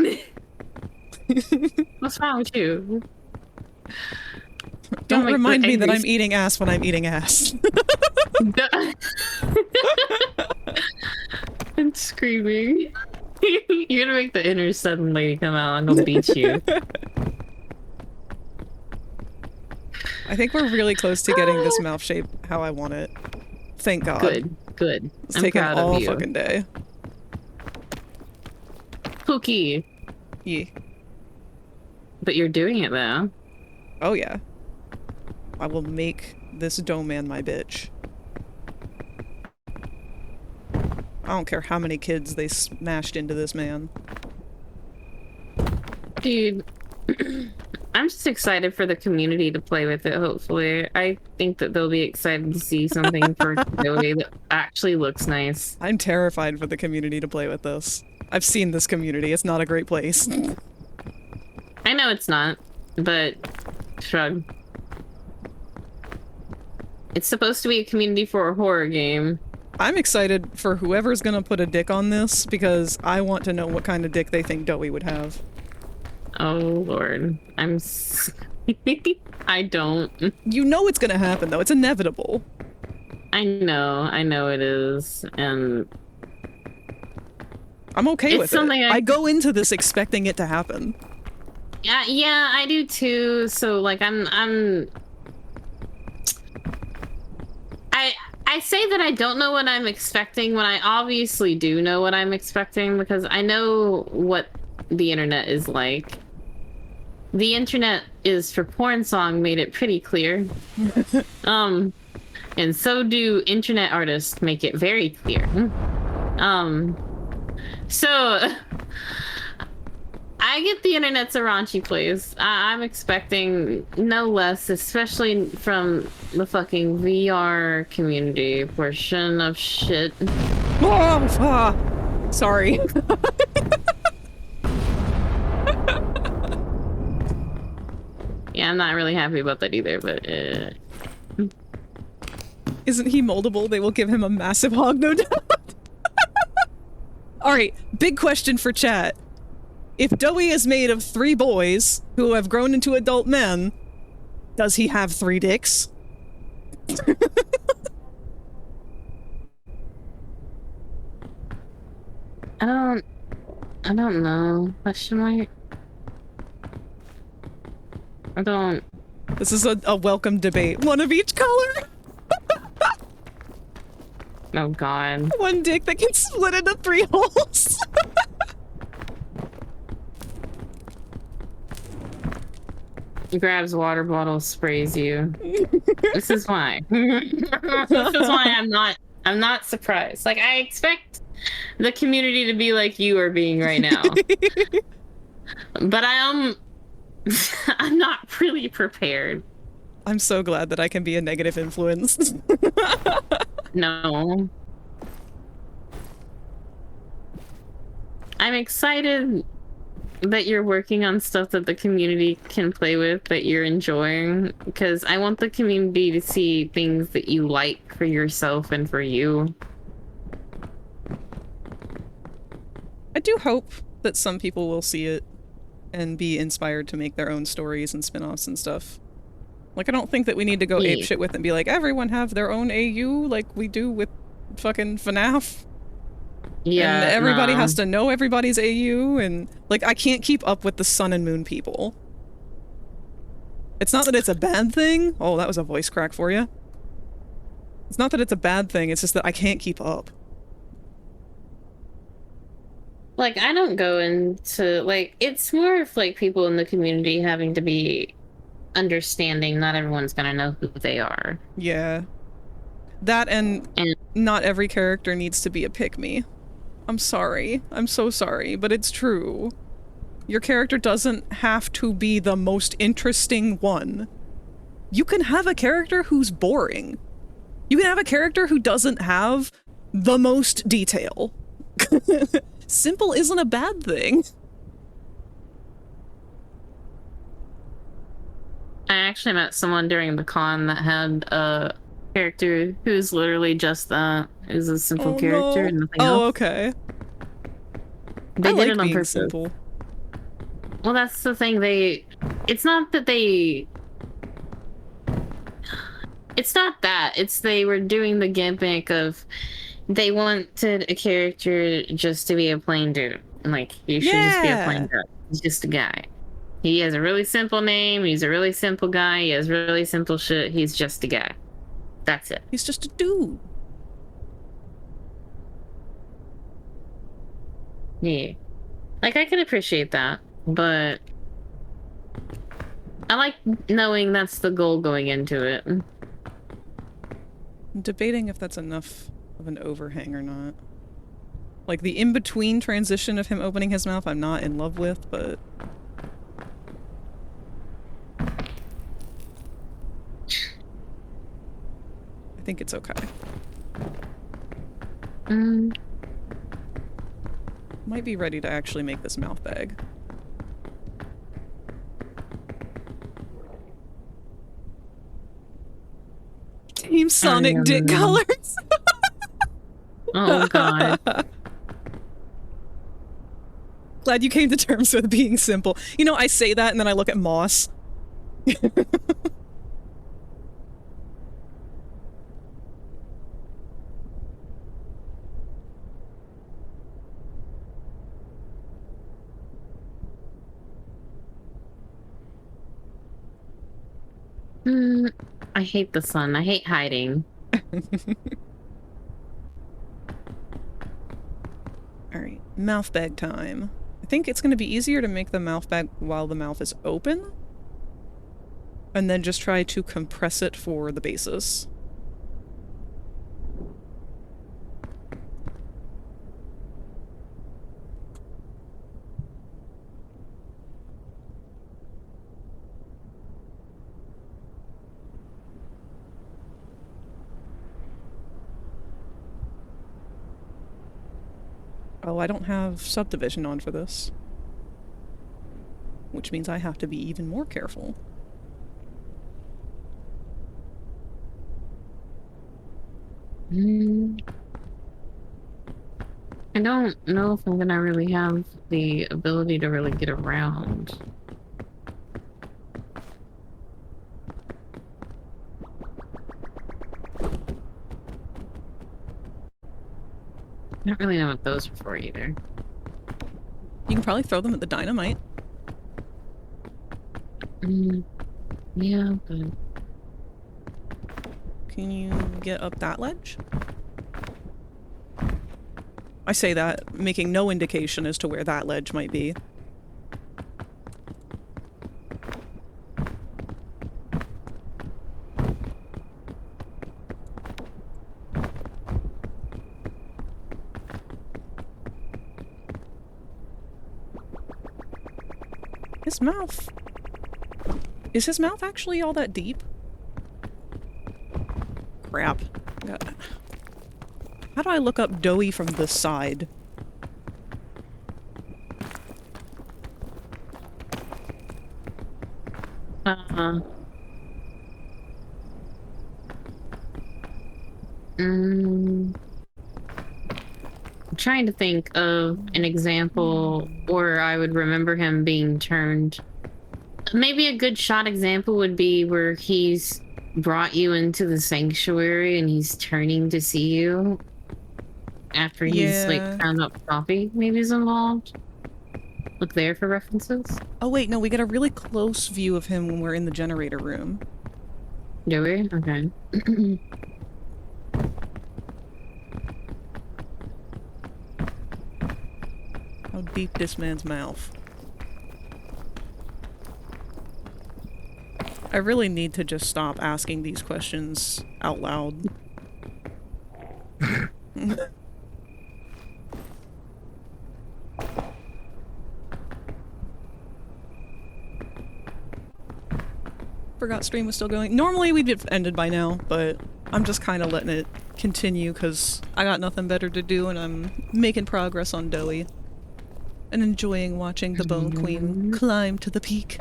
What's wrong with you? Don't make remind the me that angry- I'm eating ass when I'm eating ass. I'm screaming. You're gonna make the inner southern lady come out. I'm gonna beat you. I think we're really close to getting this mouth shape how I want it. Thank God. Good, good. It's I'm taken proud all of you. fucking day. Pookie. Yeah. But you're doing it though. Oh yeah. I will make this dome man my bitch. I don't care how many kids they smashed into this man. Dude, I'm just excited for the community to play with it, hopefully. I think that they'll be excited to see something for Joey that actually looks nice. I'm terrified for the community to play with this. I've seen this community. It's not a great place. I know it's not, but shrug. It's supposed to be a community for a horror game. I'm excited for whoever's gonna put a dick on this because I want to know what kind of dick they think Doey would have. Oh lord. I don't. You know it's gonna happen though. It's inevitable. I know it is, and I'm okay It's with something it. I- I go into this expecting it to happen. yeah, I do too. So like I say that I don't know what I'm expecting when I obviously do know what I'm expecting because I know what the internet is like. The internet is for porn song made it pretty clear. And so do internet artists make it very clear. So I get the internet's a raunchy place. I'm expecting no less, especially from the fucking VR community portion of shit. Oh, sorry. Yeah, I'm not really happy about that either, but Isn't he moldable? They will give him a massive hog, no doubt. Alright, big question for chat. If Doey is made of 3 boys who have grown into adult men, does he have 3 dicks? I don't know. Question mark? I don't. This is a welcome debate. One of each color? Oh god. One dick that can split into 3 holes. He grabs water bottle, sprays you. This is why. This is why I'm not surprised. Like I expect the community to be like you are being right now. But I'm not really prepared. I'm so glad that I can be a negative influence. No. I'm excited that you're working on stuff that the community can play with, that you're enjoying, because I want the community to see things that you like for yourself and for you. I do hope that some people will see it and be inspired to make their own stories and spin-offs and stuff. Like, I don't think that we need to go Yeah. apeshit with and be like, everyone have their own AU like we do with fucking FNAF. Yeah, and everybody no. has to know everybody's AU, and like I can't keep up with the Sun and Moon people. It's not that it's a bad thing. Oh, that was a voice crack for you. It's not that it's a bad thing, it's just that I can't keep up. Like, I don't go into, like, it's more of, like, people in the community having to be understanding. Not everyone's gonna know who they are. Yeah. That and not every character needs to be a pick-me. I'm sorry. I'm so sorry, but it's true. Your character doesn't have to be the most interesting one. You can have a character who's boring. You can have a character who doesn't have the most detail. Simple isn't a bad thing. I actually met someone during the con that had a character who's literally just that. Is a simple character and nothing else. Oh, okay. They I did like it on being purpose. simple. Well, that's the thing. It's not that they. It's not that. It's they were doing the gimmick of they wanted a character just to be a plain dude. Like, you should just be a plain dude. He's just a guy. He has a really simple name. He's a really simple guy. He has really simple shit. He's just a guy. That's it. He's just a dude. Yeah. Like, I can appreciate that, but I like knowing that's the goal going into it. I'm debating if that's enough of an overhang or not. Like, the in-between transition of him opening his mouth I'm not in love with, but... I think it's okay. Might be ready to actually make this mouth bag. Team Sonic dick colors! Oh, God. Glad you came to terms with being simple. You know, I say that and then I look at Moss. I hate the sun. I hate hiding. Alright, mouth bag time. I think it's going to be easier to make the mouth bag while the mouth is open. And then just try to compress it for the basis. Oh, I don't have subdivision on for this. Which means I have to be even more careful. I don't know if I'm gonna really have the ability to really get around. I don't really know what those are for either. You can probably throw them at the dynamite. Yeah, but... Can you get up that ledge? I say that, making no indication as to where that ledge might be. His mouth. Is his mouth actually all that deep? crap. How do I look up Doughy from the side? I'm trying to think of an example where I would remember him being turned. Maybe a good shot example would be where he's brought you into the sanctuary and he's turning to see you after he's like found out coffee maybe is involved. Look there for references. Oh wait, no, we get a really close view of him when we're in the generator room. Do we? Okay. How deep this man's mouth. I really need to just stop asking these questions out loud. Forgot stream was still going. Normally we'd have ended by now, but I'm just kind of letting it continue because I got nothing better to do and I'm making progress on Doughy. And enjoying watching the Bone Queen climb to the peak.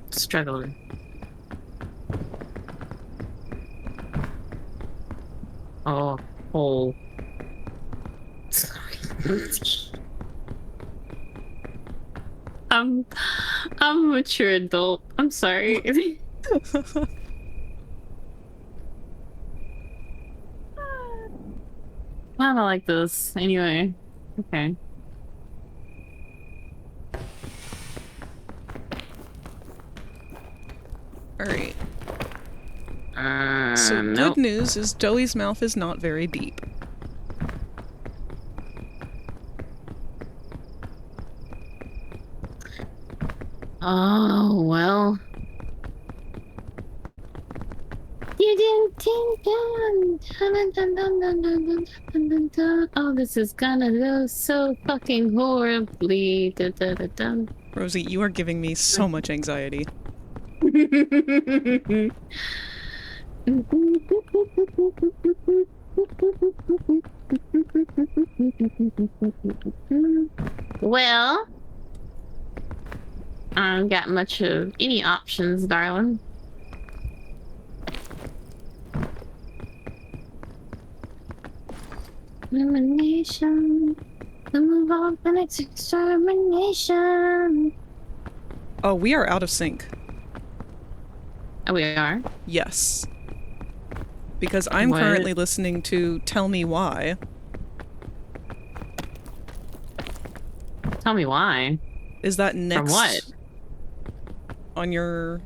Struggling. Oh, hole. I'm a mature adult. I'm sorry. Why am I like this? Anyway. Okay. Alright. So Nope. good news is Doughy's mouth is not very deep. Oh, well. Oh, this is gonna go so fucking horribly. Rosie, you are giving me so much anxiety. Well, I don't got much of any options, darling. Elimination. The move on the next extermination. Oh, we are out of sync. Oh, we are? Yes. Because I'm What? currently listening to Tell Me Why. Tell me why. Is that next? From what? On your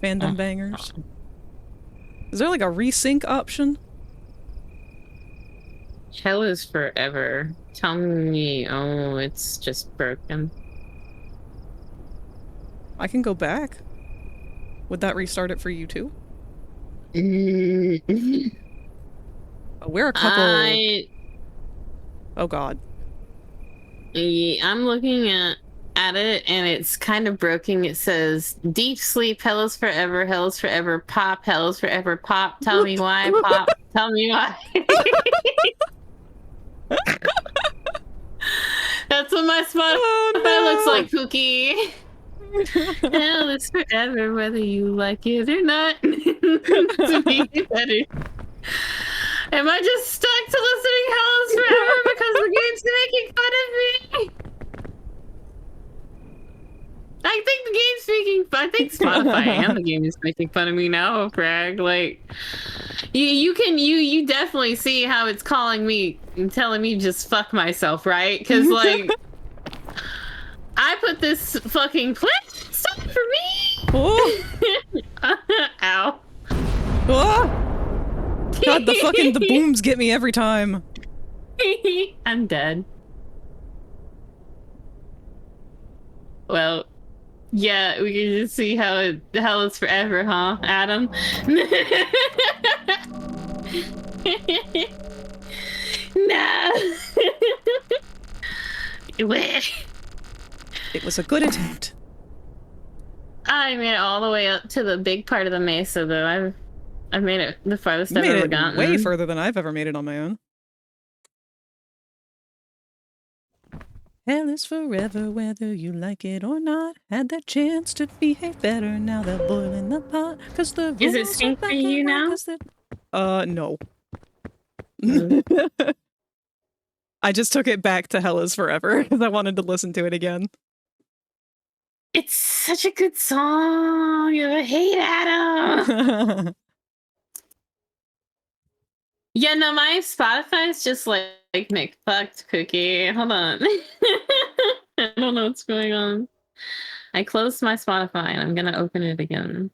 fandom bangers? Is there like a resync option? Hell is forever. Tell me, oh, it's just broken. I can go back. Would that restart it for you too? We're a couple. Oh god. Yeah, I'm looking at it and it's kind of broken. It says deep sleep, hell is forever, pop, hell is forever, pop, tell me why, pop, tell me why. That's what my Spotify looks like, Pookie. Hell is forever, whether you like it or not. To be better. Am I just stuck to listening Hell is forever because the game's making fun of me? I think the game's making fun. I think Spotify and the game is making fun of me now, Frag. Like, you definitely see how it's calling me and telling me just fuck myself, right? Because like, I put this fucking stop for me. Oh. Ow. Oh. God, the booms get me every time. I'm dead. Well, yeah, we can just see how hell is forever, huh, Adam? No. It was a good attempt. I made it all the way up to the big part of the mesa, though. I've made it the farthest You I've made ever it gotten. way further than I've ever made it on my own. Hell is forever, whether you like it or not. Had that chance to behave better, now they're boiling the pot. Cause the Is it rules are sync for black you and white, now? 'cause they're... no. Mm. I just took it back to Hell is Forever, because I wanted to listen to it again. It's such a good song. I hate Adam. Yeah, no, my Spotify's just like McFucked Cookie. Hold on. I don't know what's going on. I closed my Spotify and I'm gonna open it again.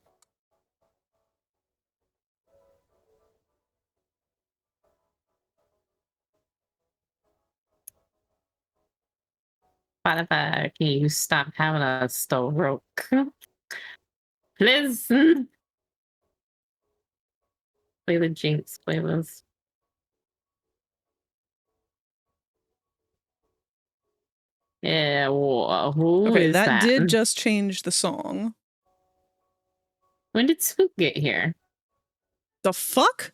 Spotify, can you stop having a stroke? Listen. Play the Jinx playlist. Yeah, who Okay, is that that? did just change the song. When did Spook get here? The fuck?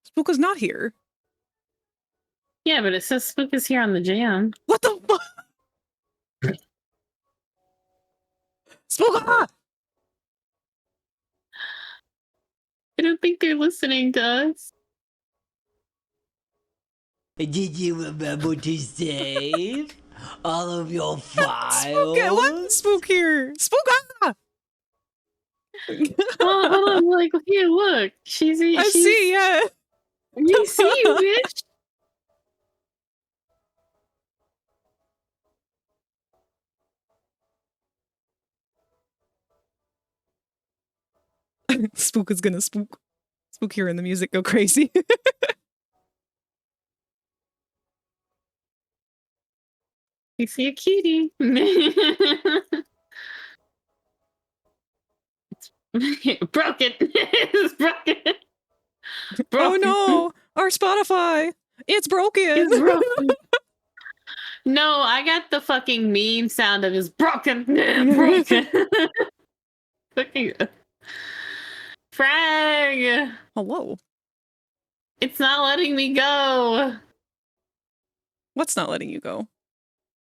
Spook is not here. Yeah, but it says Spook is here on the jam. What the fuck? Spook! Ah! I don't think they're listening to us. Did you remember to save all of your files? Spook! What? Spook here! Spook! Ah! Oh, hold on. Like, here, look. She's. I see, yeah. We see you, bitch. Spook is gonna spook. Spook hearing the music go crazy. You see a cutie. Broken. It's broken. Oh no! Our Spotify! It's broken! It's broken. No, I got the fucking meme sound of it's broken. Broken. Fucking Frag. Hello. It's not letting me go. What's not letting you go?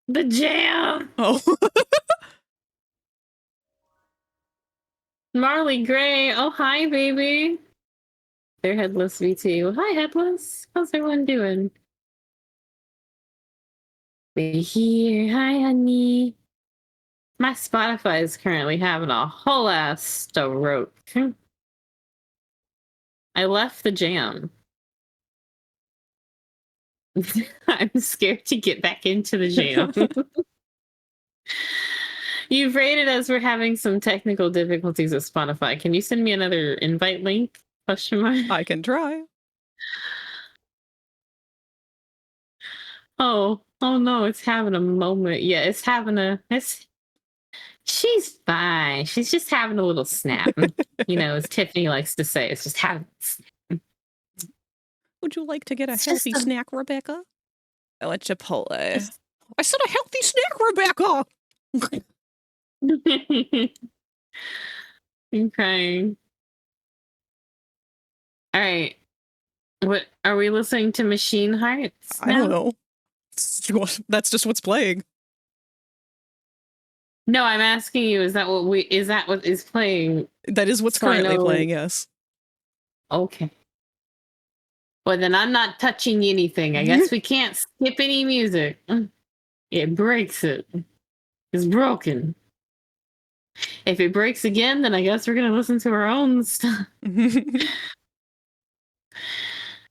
The jam. Oh. Marley Gray. Oh, hi, baby. They're Headless V2. Hi, Headless. How's everyone doing? Be here. Hi, honey. My Spotify is currently having a whole ass stroke. I left the jam. I'm scared to get back into the jam. You've rated as we're having some technical difficulties with Spotify. Can you send me another invite link? Question mark. I can try. Oh no, it's having a moment. Yeah, it's having a she's fine. She's just having a little snap. You know, as Tiffany likes to say, it's just having Would you like to get a It's healthy just a- snack, Rebecca? I want Chipotle. Just- I said a healthy snack, Rebecca! I'm crying. All right. What are we listening to? Machine Hearts? I don't now? know. That's just what's playing. No, I'm asking you, is that what is playing? That is what's So I currently know- playing, yes. Okay. Well, then I'm not touching anything. I guess we can't skip any music. It breaks it. It's broken. If it breaks again, then I guess we're gonna listen to our own stuff. All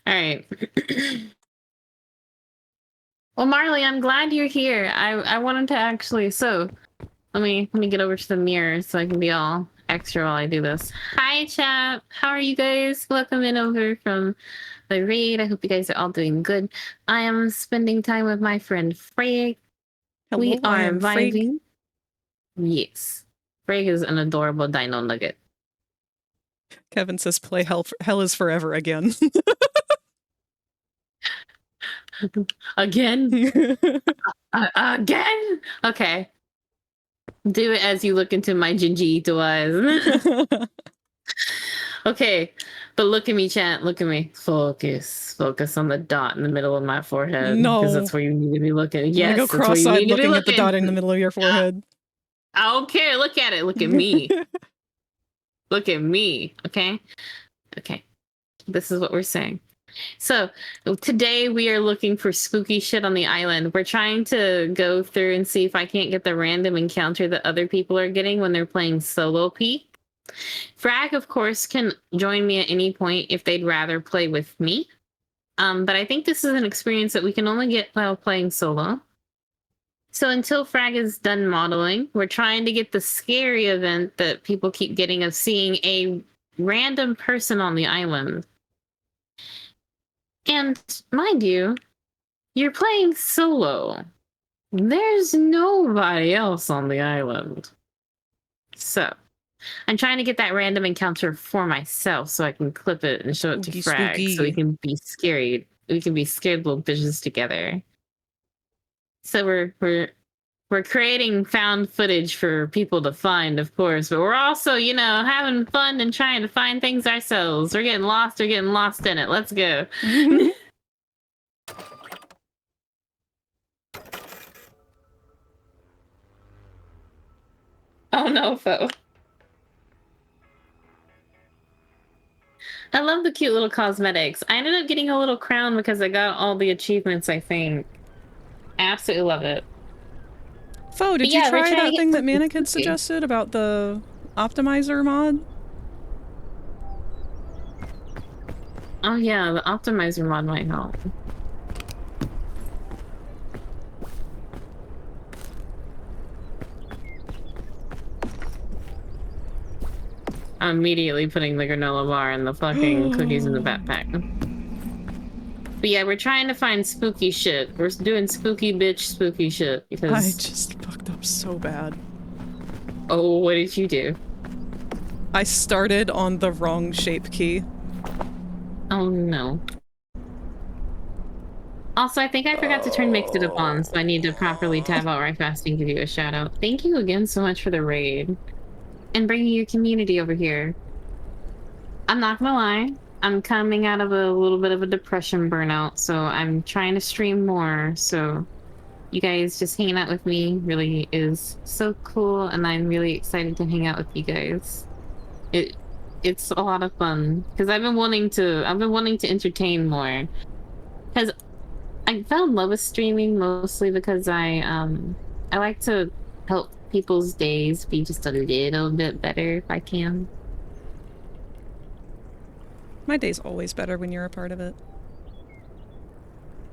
right. Well, Marley, I'm glad you're here. I wanted to actually. So, let me get over to the mirror so I can be all extra while I do this. Hi, chat. How are you guys? Welcome in over from the raid. I hope you guys are all doing good. I am spending time with my friend Frey. We Hello, I are am Frigg. vibing. Yes. Frey is an adorable dino nugget. Kevin says play Hell is Forever again. Again? Again? Okay. Do it as you look into my Jinjito eyes. Okay, but look at me, chat. Look at me. Focus. Focus on the dot in the middle of my forehead. No. Because that's where you need to be looking. I'm Yes, gonna go that's where you cross-eyed need to be looking at the looking. dot in the middle of your forehead. I don't care. Look at it. Look at me. Look at me. Okay? Okay. This is what we're saying. So today we are looking for spooky shit on the island. We're trying to go through and see if I can't get the random encounter that other people are getting when they're playing solo P. Frag, of course, can join me at any point if they'd rather play with me. But I think this is an experience that we can only get while playing solo. So until Frag is done modeling, we're trying to get the scary event that people keep getting of seeing a random person on the island. And mind you, you're playing solo. There's nobody else on the island. So I'm trying to get that random encounter for myself so I can clip it and show it Spooky, to Frag spooky. so we can be scared. We can be scared little bitches together. So we're creating found footage for people to find, of course, but we're also, you know, having fun and trying to find things ourselves. We're getting lost in it. Let's go. Oh no, Fo. I love the cute little cosmetics. I ended up getting a little crown because I got all the achievements, I think. I absolutely love it. Fo, did you try that thing that Manic had suggested about the optimizer mod? Oh yeah, the optimizer mod might help. I'm immediately putting the granola bar and the fucking cookies in the backpack. But yeah, we're trying to find spooky shit. We're doing spooky bitch spooky shit because... I just fucked up so bad. Oh, what did you do? I started on the wrong shape key. Oh no. Also, I think I forgot to turn Mixed It Up on, so I need to properly tab out right fast and give you a shout out. Thank you again so much for the raid. And bringing your community over here. I'm not gonna lie, I'm coming out of a little bit of a depression burnout, so I'm trying to stream more, so you guys just hanging out with me really is so cool, and I'm really excited to hang out with you guys. It's a lot of fun, because I've been wanting to entertain more. Because I fell in love with streaming mostly because I like to help people's days be just a little bit better if I can. My day's always better when you're a part of it.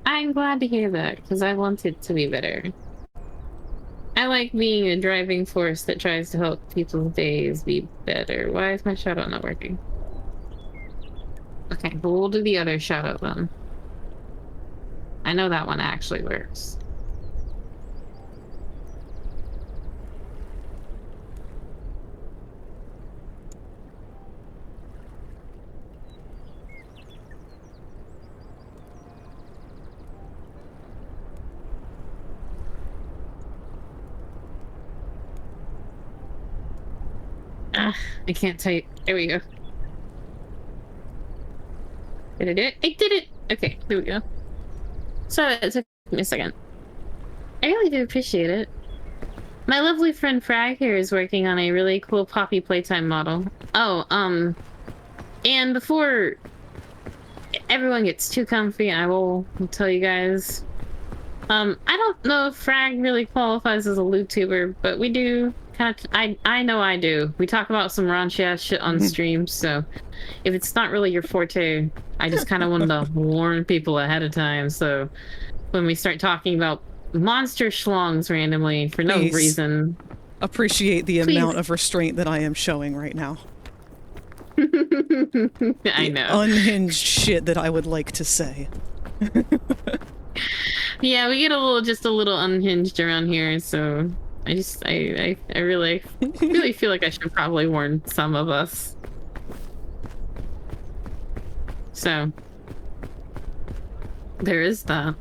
I'm glad to hear that, because I want it to be better. I like being a driving force that tries to help people's days be better. Why is my shoutout not working? Okay, but we'll do the other shoutout then. I know that one actually works. I can't type. There we go. Did I do it? I did it! Okay, here we go. So it took me a second. I really do appreciate it. My lovely friend Frag here is working on a really cool Poppy Playtime model. Oh, and before everyone gets too comfy, I will tell you guys. I don't know if Frag really qualifies as a LootTuber, but we do kind of. I know I do. We talk about some raunchy ass shit on stream, so if it's not really your forte, I just kind of wanted to warn people ahead of time. So when we start talking about monster schlongs randomly for no reason, appreciate the amount of restraint that I am showing right now. I know. Unhinged shit that I would like to say. Yeah, we get just a little unhinged around here, so I really feel like I should probably warn some of us. So there is that.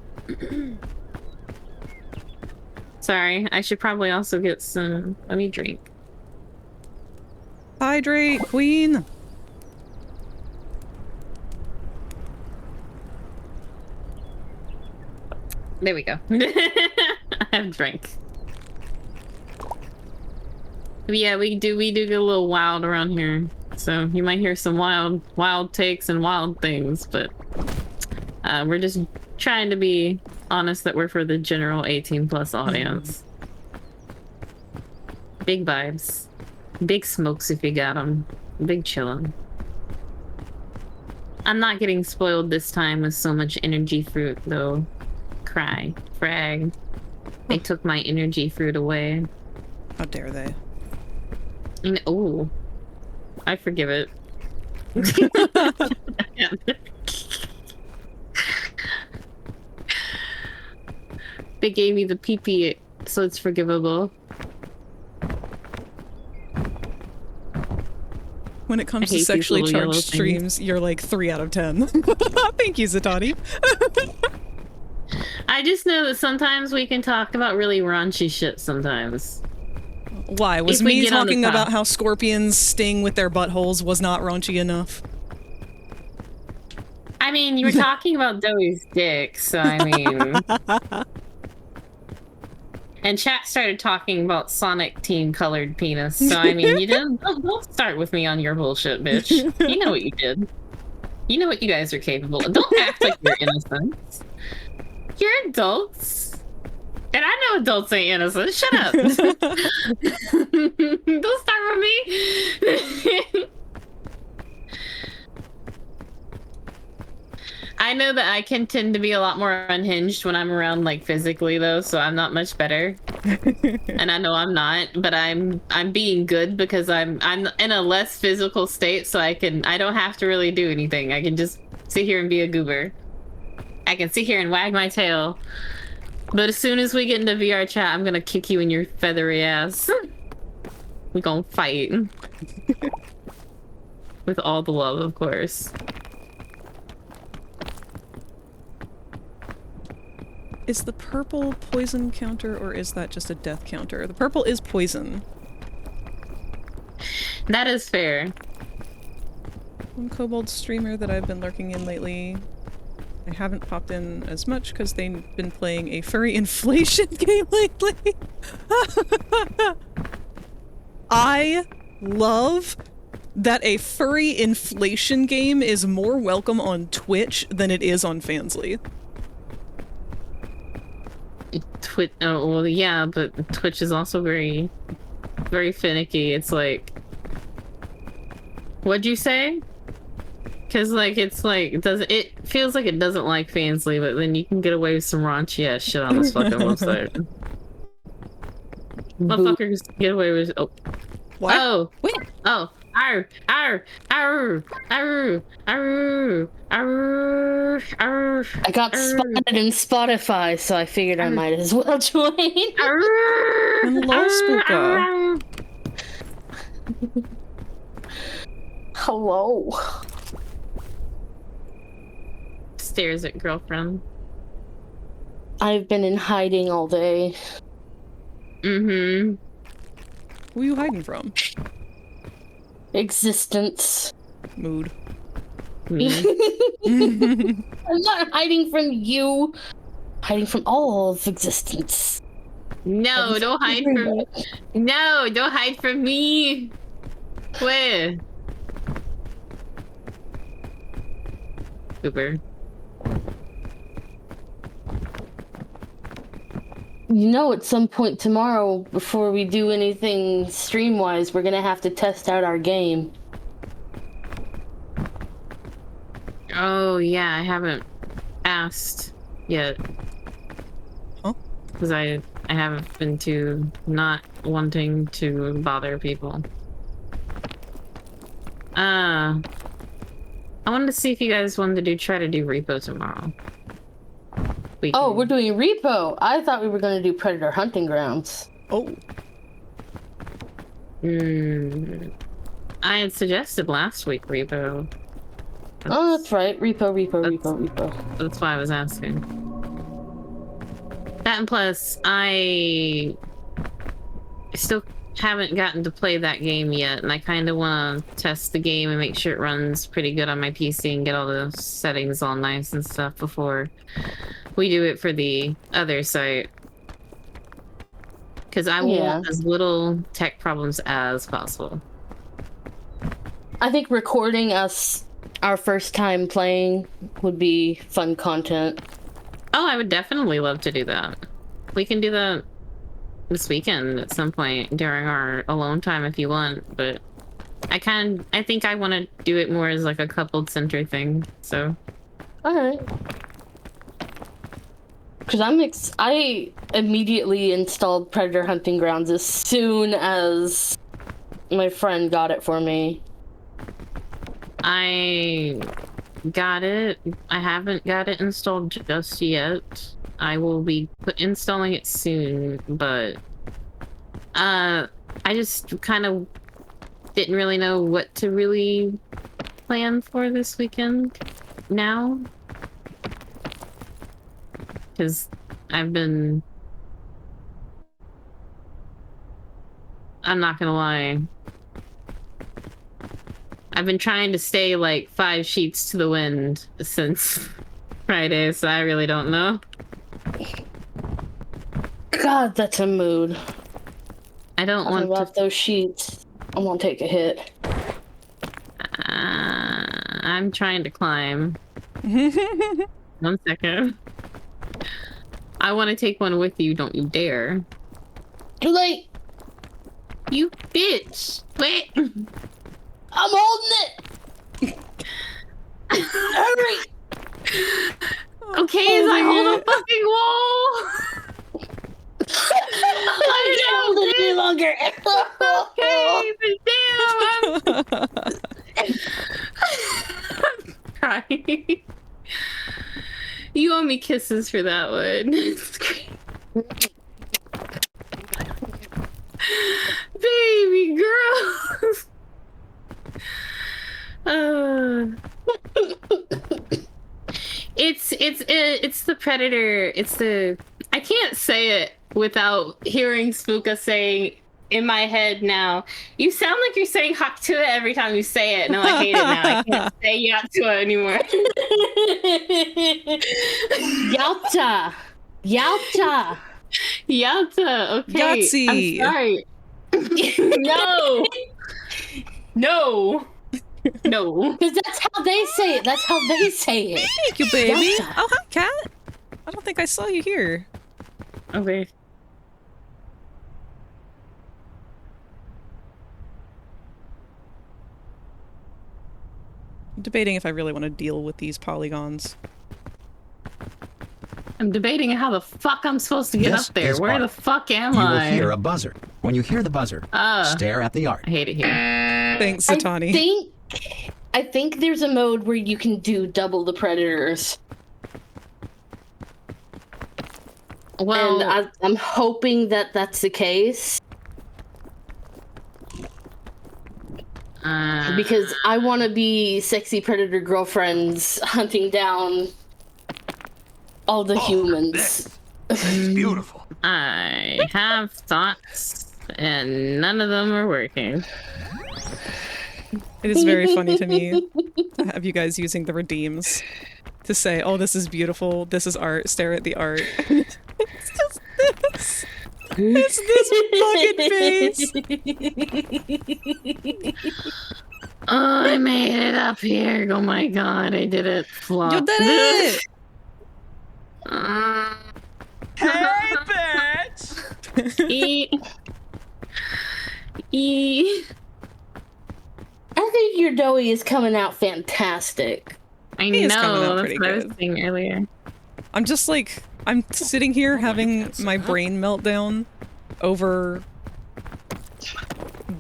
Sorry, I should probably also get some. Let me drink. Hydrate, queen! There we go. I have drank. But yeah, we do get a little wild around here. So you might hear some wild takes and wild things, but we're just trying to be honest that we're for the general 18+ audience. Big vibes. Big smokes if you got them. Big chillin'. I'm not getting spoiled this time with so much energy fruit, though. Cry. Frag. They took my energy fruit away. How dare they? Oh. I forgive it. They gave me the pee-pee, so it's forgivable. When it comes I to hate these sexually little yellow charged things. streams, you're like 3 out of 10. Thank you, Zatati. I just know that sometimes we can talk about really raunchy shit sometimes. Why? Was If we me get on the talking top. about how scorpions sting with their buttholes was not raunchy enough? I mean, you were talking about Doey's dick, so I mean... And chat started talking about Sonic Team colored penis, so I mean, you don't start with me on your bullshit, bitch. You know what you did. You know what you guys are capable of. Don't act like you're innocent. You're adults. And I know adults ain't innocent. Shut up. Don't start with me. I know that I can tend to be a lot more unhinged when I'm around, like, physically, though, so I'm not much better. And I know I'm not, but I'm being good because I'm in a less physical state, so I don't have to really do anything. I can just sit here and be a goober. I can sit here and wag my tail. But as soon as we get into VRChat, I'm gonna kick you in your feathery ass. We're gonna fight. With all the love, of course. Is the purple poison counter, or is that just a death counter? The purple is poison. That is fair. One kobold streamer that I've been lurking in lately. I haven't popped in as much because they've been playing a furry inflation game lately. I love that a furry inflation game is more welcome on Twitch than it is on Fansly. Oh, well, yeah, but Twitch is also very, very finicky. It's like, what'd you say? Because, like, it's like, it feels like it doesn't like Fansly, but then you can get away with some raunchy ass shit on this fucking website. Motherfuckers get away with. Oh. What? Oh. Wait. Oh. Arr. Arr. Arr. Arr. Arr. Arr. Arr. I got spotted in Spotify, so I figured I might as well join. Hello, Spooka. Hello. Stares at girlfriend. I've been in hiding all day. Mm-hmm. Who are you hiding from? Existence. Mood. I'm not hiding from you. Hiding from all of existence. No, don't hide from me. No, don't hide from me. Where? Uber. You know, at some point tomorrow, before we do anything stream-wise, we're gonna have to test out our game. Oh, yeah, I haven't asked yet. Huh? Because I haven't been too not wanting to bother people. I wanted to see if you guys wanted to try to do repo tomorrow. Oh, we're doing repo. I thought we were gonna do Predator Hunting Grounds. Oh. I had suggested last week repo. Oh, that's right. Repo. That's why I was asking. That and plus, I still haven't gotten to play that game yet, and I kind of want to test the game and make sure it runs pretty good on my PC and get all the settings all nice and stuff before we do it for the other site. Because I want as little tech problems as possible. I think recording us our first time playing would be fun content. Oh, I would definitely love to do that. We can do that this weekend at some point during our alone time if you want, but I think I want to do it more as like a coupled center thing, so. Alright. Because I immediately installed Predator Hunting Grounds as soon as my friend got it for me. I got it. I haven't got it installed just yet. I will be installing it soon, but I just kind of didn't really know what to really plan for this weekend now. Because I'm not gonna lie. I've been trying to stay like 5 sheets to the wind since Friday, so I really don't know. God, that's a mood. I don't want to... those sheets. I won't take a hit. I'm trying to climb. 1 second. I want to take one with you, don't you dare. Too late! You bitch! Wait! I'm holding it! Hurry! Okay, as I hold a fucking wall! I can't hold it any longer! Okay, but damn! I'm crying. You owe me kisses for that one. Baby girl! It's the Predator. I can't say it without hearing Spooka saying in my head now, you sound like you're saying Haktua every time you say it. No, I hate it now. I can't say Yatua anymore. Yalta! Yalta! Yalta, okay. Yahtzee! I'm sorry. No! No! No. Because that's how they say it. That's how they say it. Thank you, baby. Yalta. Oh, hi, cat. I don't think I saw you here. Okay. I'm debating if I really want to deal with these polygons. I'm debating how the fuck I'm supposed to get This up there. is Where art. the fuck am You will I? hear a buzzer. When you hear the buzzer, stare at the art. I hate it here. Thanks, Satani. I think there's a mode where you can do double the predators. Well, and I'm hoping that that's the case. Because I want to be sexy predator girlfriends hunting down all the humans. It's beautiful. I have thoughts, and none of them are working. It is very funny to me to have you guys using the redeems to say, oh, this is beautiful, this is art, stare at the art. It's just this. It's this fucking face. Oh, I made it up here. Oh my god, I did it. Flop. You did it! Hey, bitch! I think your doughy is coming out fantastic. I He is coming know, out that's pretty what I was good. saying earlier. I'm just like, I'm sitting here having my brain meltdown over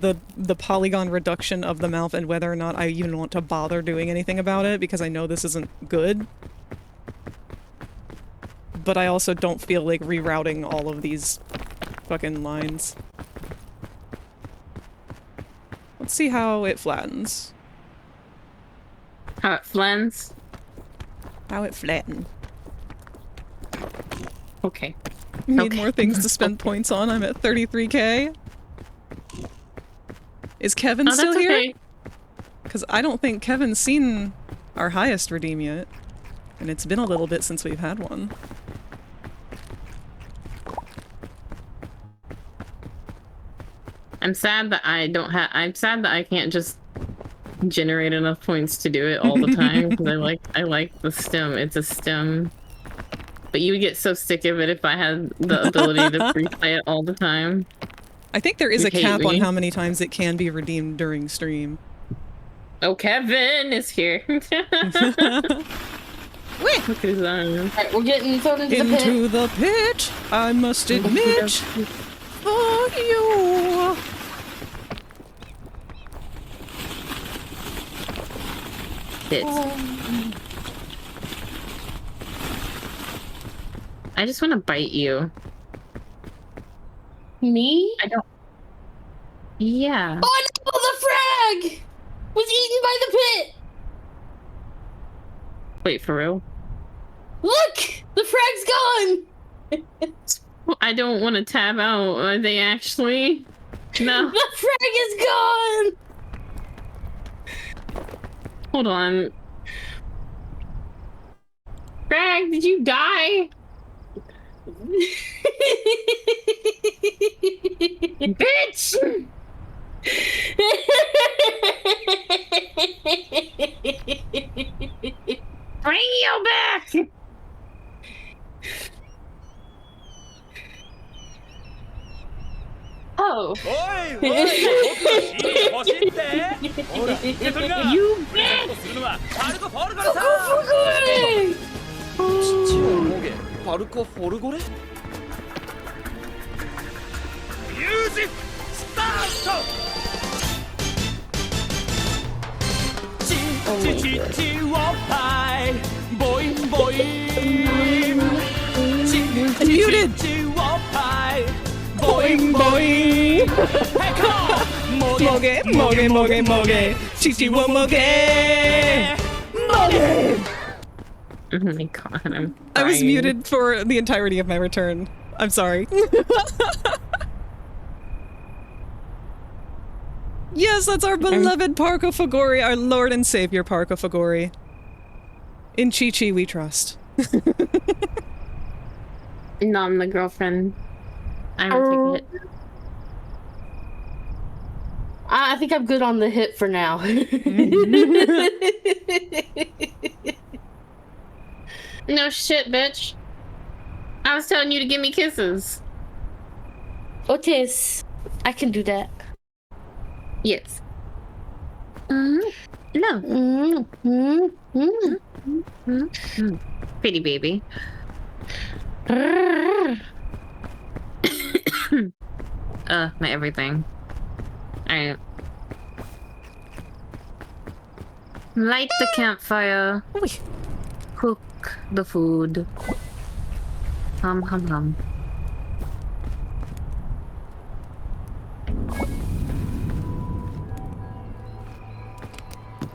the polygon reduction of the mouth and whether or not I even want to bother doing anything about it because I know this isn't good. But I also don't feel like rerouting all of these fucking lines. Let's see how it flattens. How it flens? How it flattens. Okay. Need more things to spend points on. I'm at 33k. Is Kevin still here? Okay. Because I don't think Kevin's seen our highest redeem yet. And it's been a little bit since we've had one. I'm sad that I don't have. I'm sad that I can't just generate enough points to do it all the time. Because I like the stem. It's a stem. But you would get so sick of it if I had the ability to replay it all the time. I think there is You a hate cap on me. how many times it can be redeemed during stream. Oh, Kevin is here. Look at his arms. Alright, we're getting thrown into the pit. Into the pit, I must admit, for you. I just want to bite you. Me? I don't. Yeah. Oh no, the frag was eaten by the pit. Wait, for real? Look, the frag's gone. I don't want to tab out. Are they actually? No. The frag is gone. Hold on. Greg, did you die? Bitch! Bring you back! Oh. You bitch! Unmuted! Boing boing! Moge, moge, moge, moge! Chichi wo moge! Moge! Oh my god, I'm I was crying. muted for the entirety of my return. I'm sorry. Yes, that's our beloved Parco Fagori, our Lord and Savior Parco Fagori. In Chi-Chi we trust. No, I'm the girlfriend. I'm gonna take it. I think I'm good on the hit for now. No shit, bitch. I was telling you to give me kisses. Otis, I can do that. Yes. No. Pretty baby. My everything. Alright. Light the campfire. Cook the food. Hum hum hum.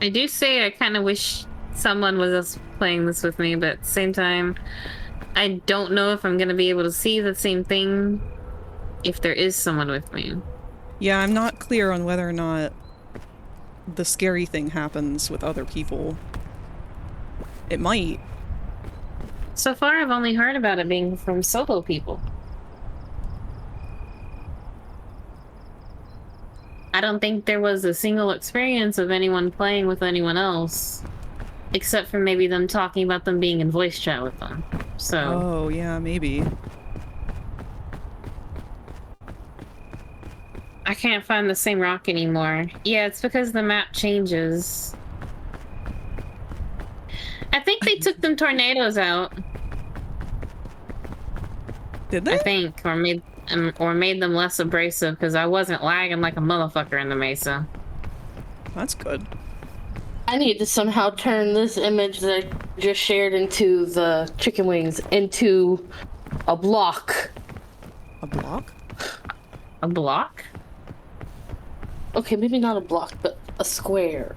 I do say I kind of wish someone was else playing this with me, but at the same time, I don't know if I'm gonna be able to see the same thing if there is someone with me. Yeah, I'm not clear on whether or not the scary thing happens with other people. It might. So far, I've only heard about it being from solo people. I don't think there was a single experience of anyone playing with anyone else, except for maybe them talking about them being in voice chat with them. So. Oh, yeah, maybe. I can't find the same rock anymore. Yeah, it's because the map changes. I think they took them tornadoes out. Did they? I think, or made them less abrasive because I wasn't lagging like a motherfucker in the mesa. That's good. I need to somehow turn this image that I just shared into the chicken wings into a block. A block? A block? Okay, maybe not a block, but a square.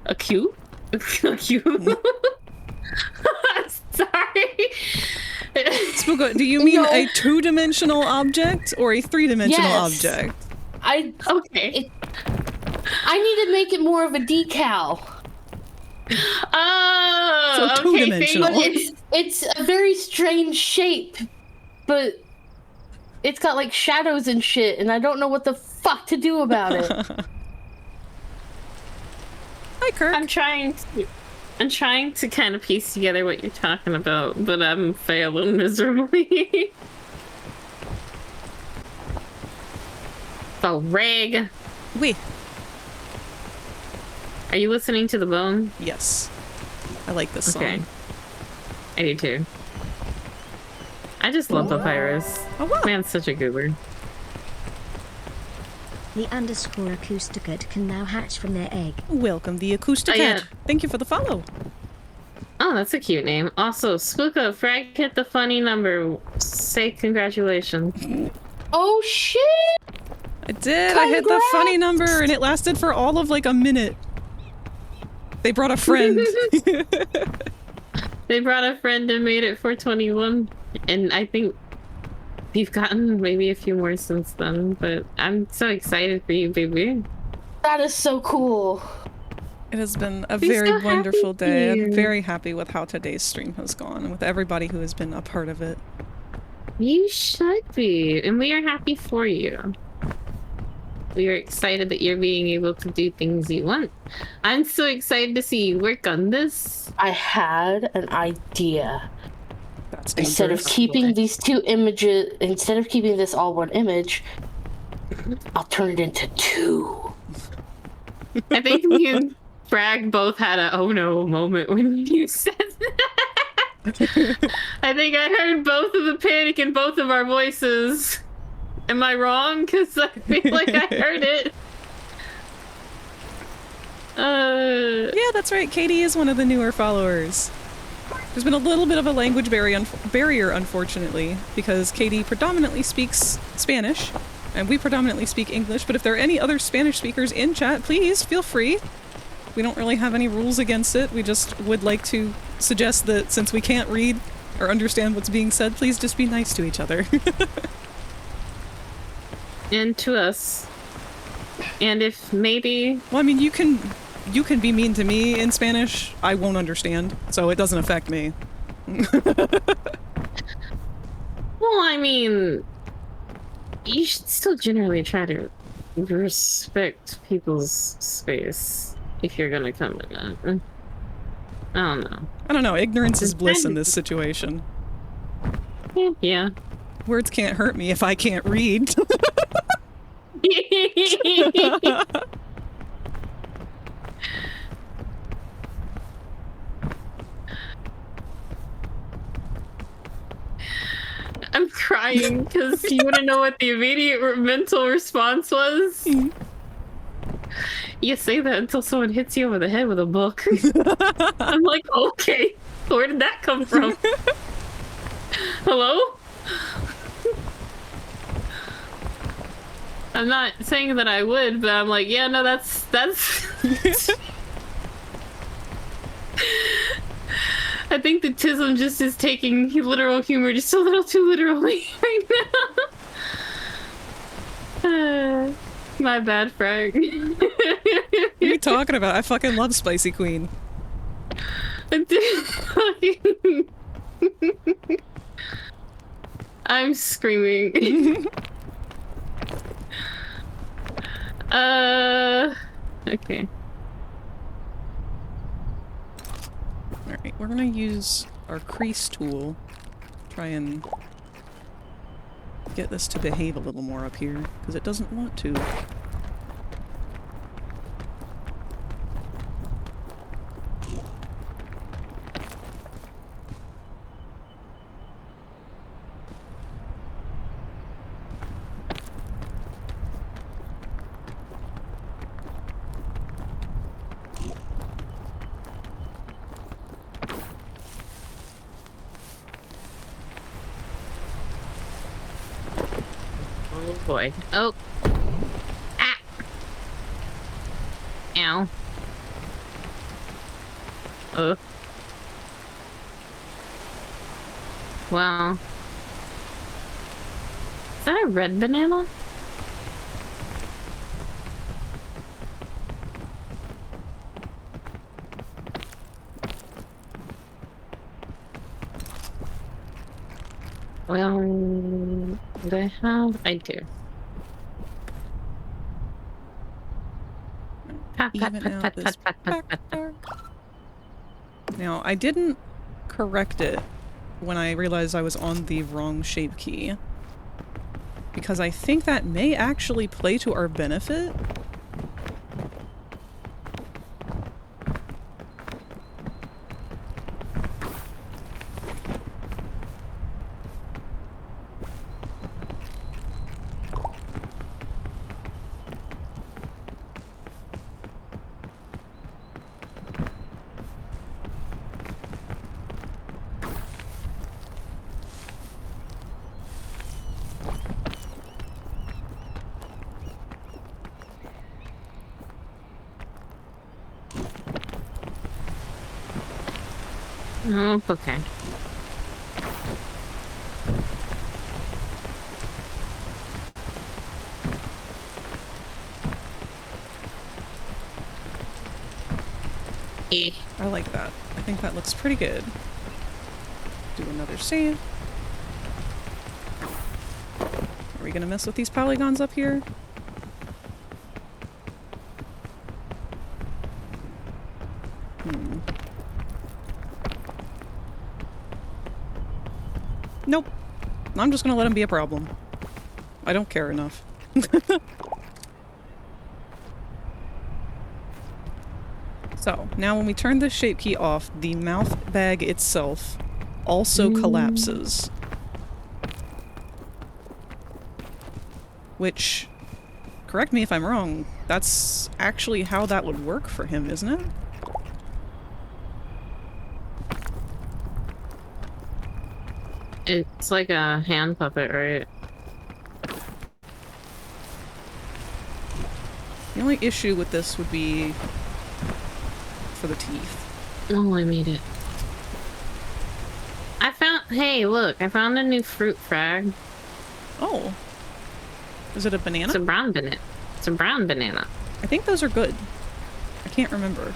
A cube? A cube? Sorry. Spooka, do you mean No. a 2-dimensional object or a 3-dimensional Yes. object? Okay. I need to make it more of a decal. Oh, So okay. two-dimensional. But it's a very strange shape, but it's got like shadows and shit, and I don't know what the fuck to do about it. Hi, Kirk. I'm trying to kind of piece together what you're talking about, but I'm failing miserably. So, Reg, Wait. are you listening to The Bone? Yes. I like this song. Okay. I do too. I just love Papyrus. Oh, wow. Man's such a goober. The underscore acousticate can now hatch from their egg. Welcome, the acoustic Oh, yeah. cat. Thank you for the follow. Oh, that's a cute name. Also, Spooka, Frag hit the funny number. Say congratulations. Oh shit! I did. I hit the funny number, and it lasted for all of like a minute. They brought a friend. They brought a friend and made it 421, and I think we've gotten maybe a few more since then, but I'm so excited for you, baby. That is so cool. It has been a We're very so happy wonderful for day. you. I'm very happy with how today's stream has gone and with everybody who has been a part of it. You should be, and we are happy for you. We are excited that you're being able to do things you want. I'm so excited to see you work on this. I had an idea. That's Instead of dangerous. keeping these two images, instead of keeping this all one image, I'll turn it into two. I think me and Frag both had a oh no moment when you said that. I think I heard both of the panic in both of our voices. Am I wrong? Because I feel like I heard it. Yeah, that's right. Katie is one of the newer followers. There's been a little bit of a language barrier, unfortunately, because Katie predominantly speaks Spanish, and we predominantly speak English, but if there are any other Spanish speakers in chat, please feel free. We don't really have any rules against it. We just would like to suggest that since we can't read or understand what's being said, please just be nice to each other. And to us. And if maybe... Well, I mean, you can be mean to me in Spanish. I won't understand, so it doesn't affect me. Well, I mean... You should still generally try to respect people's space if you're gonna come in that. I don't know. I don't know. Ignorance is bliss in this situation. Yeah. Words can't hurt me if I can't read. I'm crying because you want to know what the immediate mental response was? You say that until someone hits you over the head with a book. I'm like, okay, where did that come from? Hello? I'm not saying that I would, but I'm like, yeah, no, that's I think that Tism just is taking literal humor just a little too literally right now. My bad, Frank. What are you talking about? I fucking love Spicy Queen. I'm screaming. Okay. Alright, we're gonna use our crease tool. Try and get this to behave a little more up here, because it doesn't want to. Oh boy. Oh. Ah. Ow. Well, Is that a red banana? Well, do I have? I do. Pat, pat, Even pat, out pat, this pat, pat, pat, back pat, pat. part. Now, I didn't correct it when I realized I was on the wrong shape key, because I think that may actually play to our benefit. Oh, okay. I like that. I think that looks pretty good. Do another save. Are we gonna mess with these polygons up here? Nope. I'm just gonna let him be a problem. I don't care enough. So, now when we turn the shape key off, the mouth bag itself also collapses. Which, correct me if I'm wrong, that's actually how that would work for him, isn't it? It's like a hand puppet, right? The only issue with this would be for the teeth. Oh, I made it. I found- hey, look, I found a new fruit frag. Oh. Is it a banana? It's a brown banana. It's a brown banana. I think those are good. I can't remember.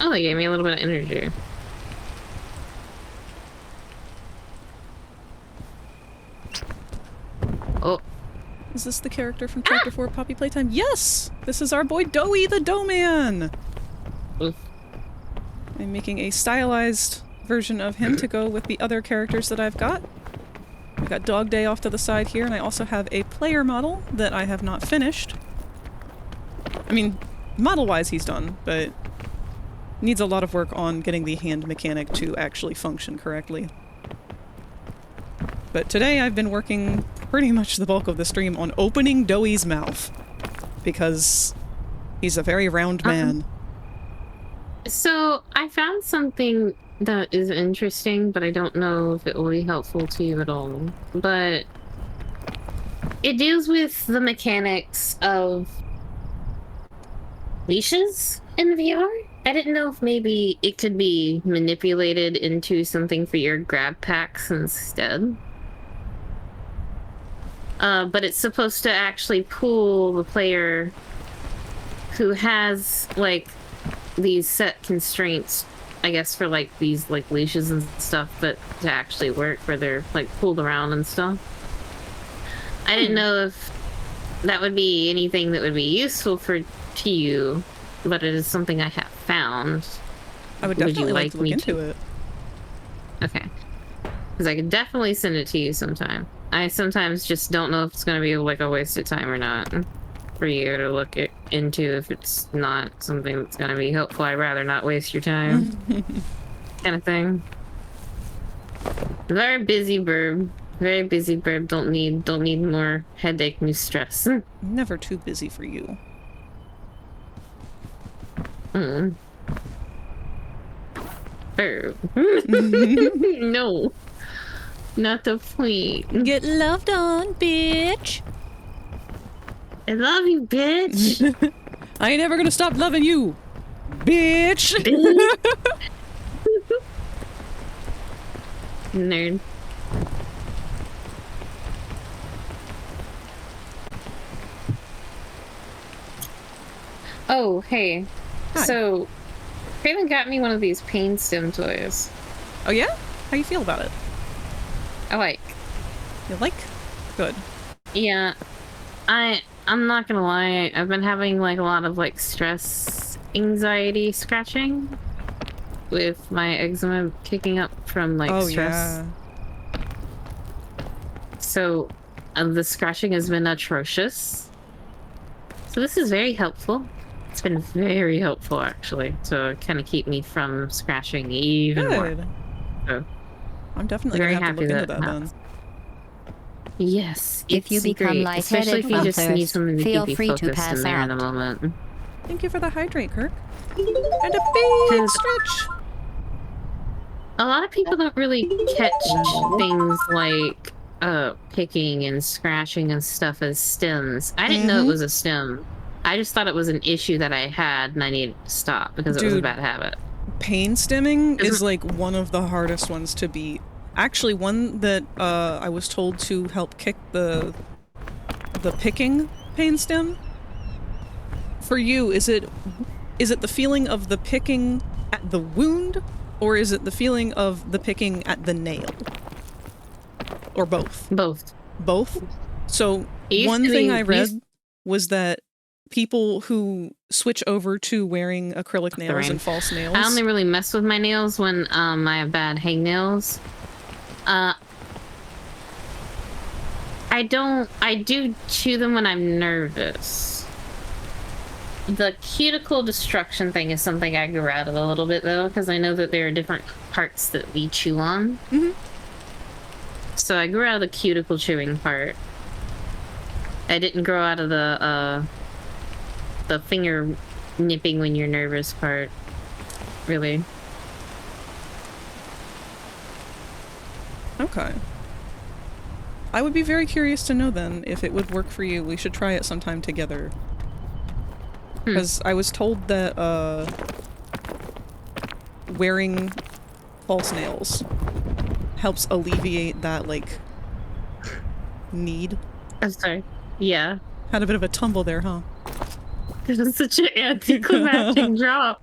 Oh, they gave me a little bit of energy. Oh. Is this the character from Chapter 4 Poppy Playtime? Yes! This is our boy Doughy the Dough Man! Oof. I'm making a stylized version of him to go with the other characters that I've got. We've got Dog Day off to the side here, and I also have a player model that I have not finished. I mean, model-wise he's done, but needs a lot of work on getting the hand mechanic to actually function correctly. But today I've been working pretty much the bulk of the stream on opening Doughy's mouth, because he's a very round man. So, I found something that is interesting, but I don't know if it will be helpful to you at all. But it deals with the mechanics of leashes in VR. I didn't know if maybe it could be manipulated into something for your grab packs instead. But it's supposed to actually pull the player who has, like, these set constraints, I guess, for, like, these, like, leashes and stuff, but to actually work, where they're, like, pulled around and stuff. I didn't know if that would be anything that would be useful to you, but it is something I have found. I would Would definitely you like to look me into it. Okay. Because I could definitely send it to you sometime. I sometimes just don't know if it's going to be like a waste of time or not for you to look into. If it's not something that's going to be helpful, I'd rather not waste your time. Kind of thing. Very busy burb. Very busy burb. Don't need more headache, new stress. Never too busy for you. Burb. No. Not the point. Get loved on, bitch! I love you, bitch. I ain't ever gonna stop loving you, bitch! Nerd. Oh, hey. Hi. So, Craven got me one of these pain stim toys. Oh yeah? How you feel about it? I like. You like? Good. Yeah. I'm not gonna lie, I've been having like a lot of like stress, anxiety scratching with my eczema kicking up from like stress. Yeah. So the scratching has been atrocious. So this is very helpful. It's been very helpful actually to kind of keep me from scratching even more. Good. So I'm definitely very gonna have to happy look into that that happens. then. If Yes, it's you become great, lightheaded especially if you from just need thirst, something to feel keep you free to focused in pass there in a out. moment. Thank you for the hydrate, Kirk. And a big 'Cause stretch. a lot of people don't really catch things like picking and scratching and stuff as stems. I didn't know it was a stem. I just thought it was an issue that I had and I needed to stop because it was a Dude. bad habit. Pain stimming is like one of the hardest ones to beat. Actually, one that I was told to help kick the picking pain stem. For you, is it the feeling of the picking at the wound, or is it the feeling of the picking at the nail? Or both? Both. Both? So one thing I read was that people who switch over to wearing acrylic nails and false nails. I only really mess with my nails when I have bad hangnails. I do chew them when I'm nervous. The cuticle destruction thing is something I grew out of a little bit though, because I know that there are different parts that we chew on. So I grew out of the cuticle chewing part. I didn't grow out of the finger nipping when you're nervous part. Really. Okay. I would be very curious to know then if it would work for you. We should try it sometime together. Because I was told that wearing false nails helps alleviate that, like, need. I'm sorry. Yeah. Had a bit of a tumble there, huh? It was such an anticlimactic drop.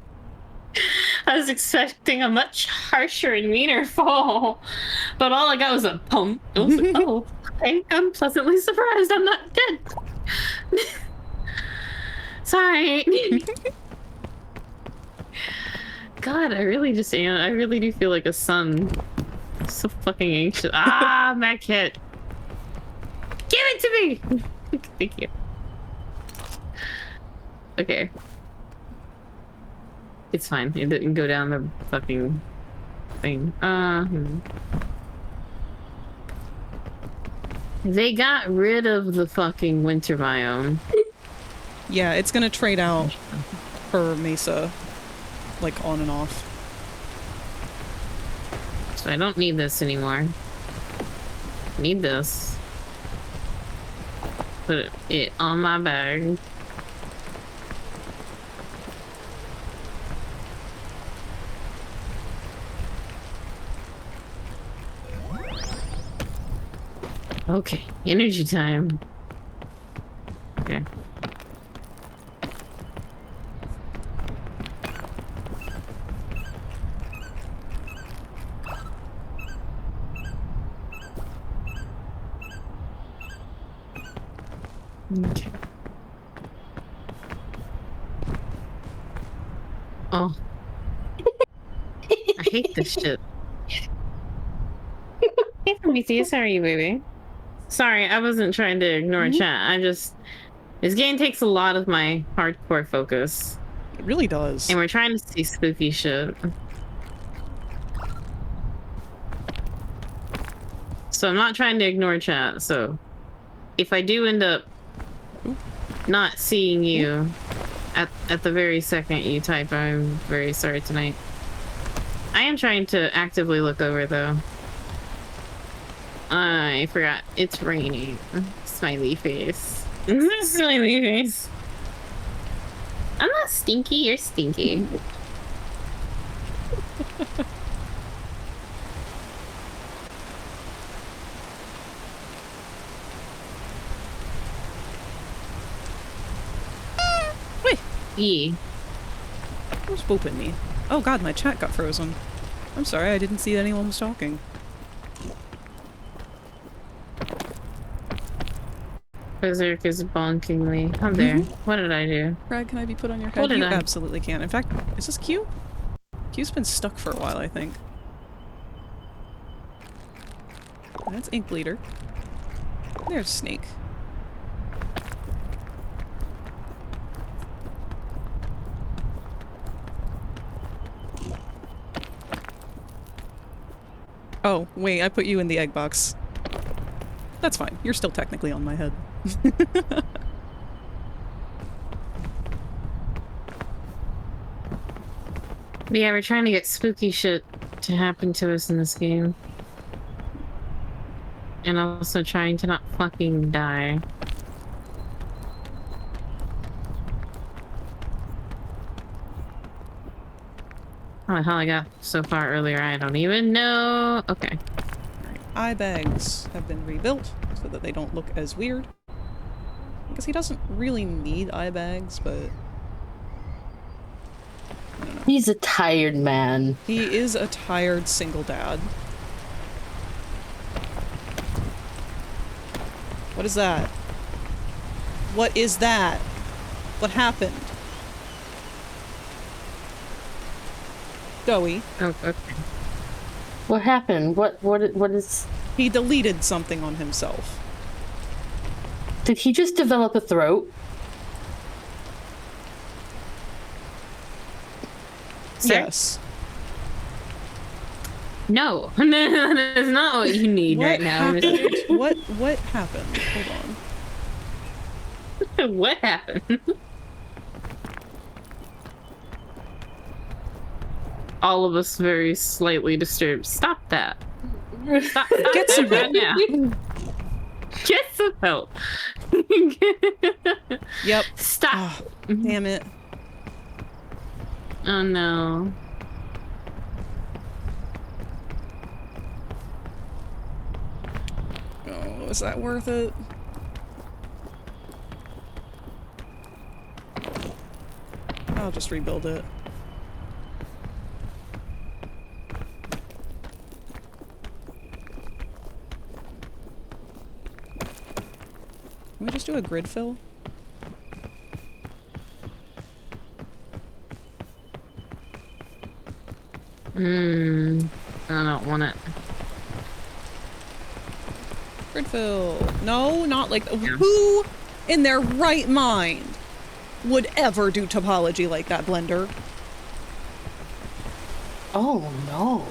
I was expecting a much harsher and meaner fall, but all I got was a pump. It was like, oh, okay, I'm pleasantly surprised I'm not dead. Sorry. God, I really just am. I really do feel like a son. I'm so fucking anxious. Ah, Mac hit. Give it to me! Thank you. Okay. It's fine. It didn't go down the fucking thing. They got rid of the fucking winter biome. Yeah, it's gonna trade out for Mesa, like, on and off. So I don't need this anymore. Need this. Put it on my bag. Okay, energy time. Okay. Okay. Oh. I hate this shit. Hey, Prometheus, how are you, baby? Sorry, I wasn't trying to ignore chat. This game takes a lot of my hardcore focus. It really does. And we're trying to see spooky shit. So I'm not trying to ignore chat, so if I do end up not seeing you at the very second you type, I'm very sorry tonight. I am trying to actively look over though. I forgot. It's raining. Smiley face. Smiley face. I'm not stinky, you're stinky. Wait, E. Who's booping me? Oh god, my chat got frozen. I'm sorry, I didn't see anyone was talking. Berserk is bonking me. I'm there. What did I do? Brad, can I be put on your What head? did You I- absolutely can. In fact, is this Q? Q's been stuck for a while, I think. That's Ink Bleeder. There's Snake. Oh, wait, I put you in the egg box. That's fine. You're still technically on my head. Yeah, we're trying to get spooky shit to happen to us in this game. And also trying to not fucking die. How the hell I got so far earlier, I don't even know. Okay. Eye bags have been rebuilt so that they don't look as weird. Because he doesn't really need eye bags, but... I don't know. He's a tired man. He is a tired single dad. What is that? What is that? What happened? Doey. Oh, okay. What happened? What is... He deleted something on himself. Did he just develop a throat? Sir? Yes. No, that is not what you need right now. Happened? What happened? Hold on. What happened? All of us very slightly disturbed. Stop that. Stop Get some that right now. Get some help. Yep. Stop. Oh, damn it. Oh no. Oh, is that worth it? I'll just rebuild it. Can we just do a grid fill? I don't want it. Grid fill. No, not like who in their right mind would ever do topology like that, Blender? Oh no.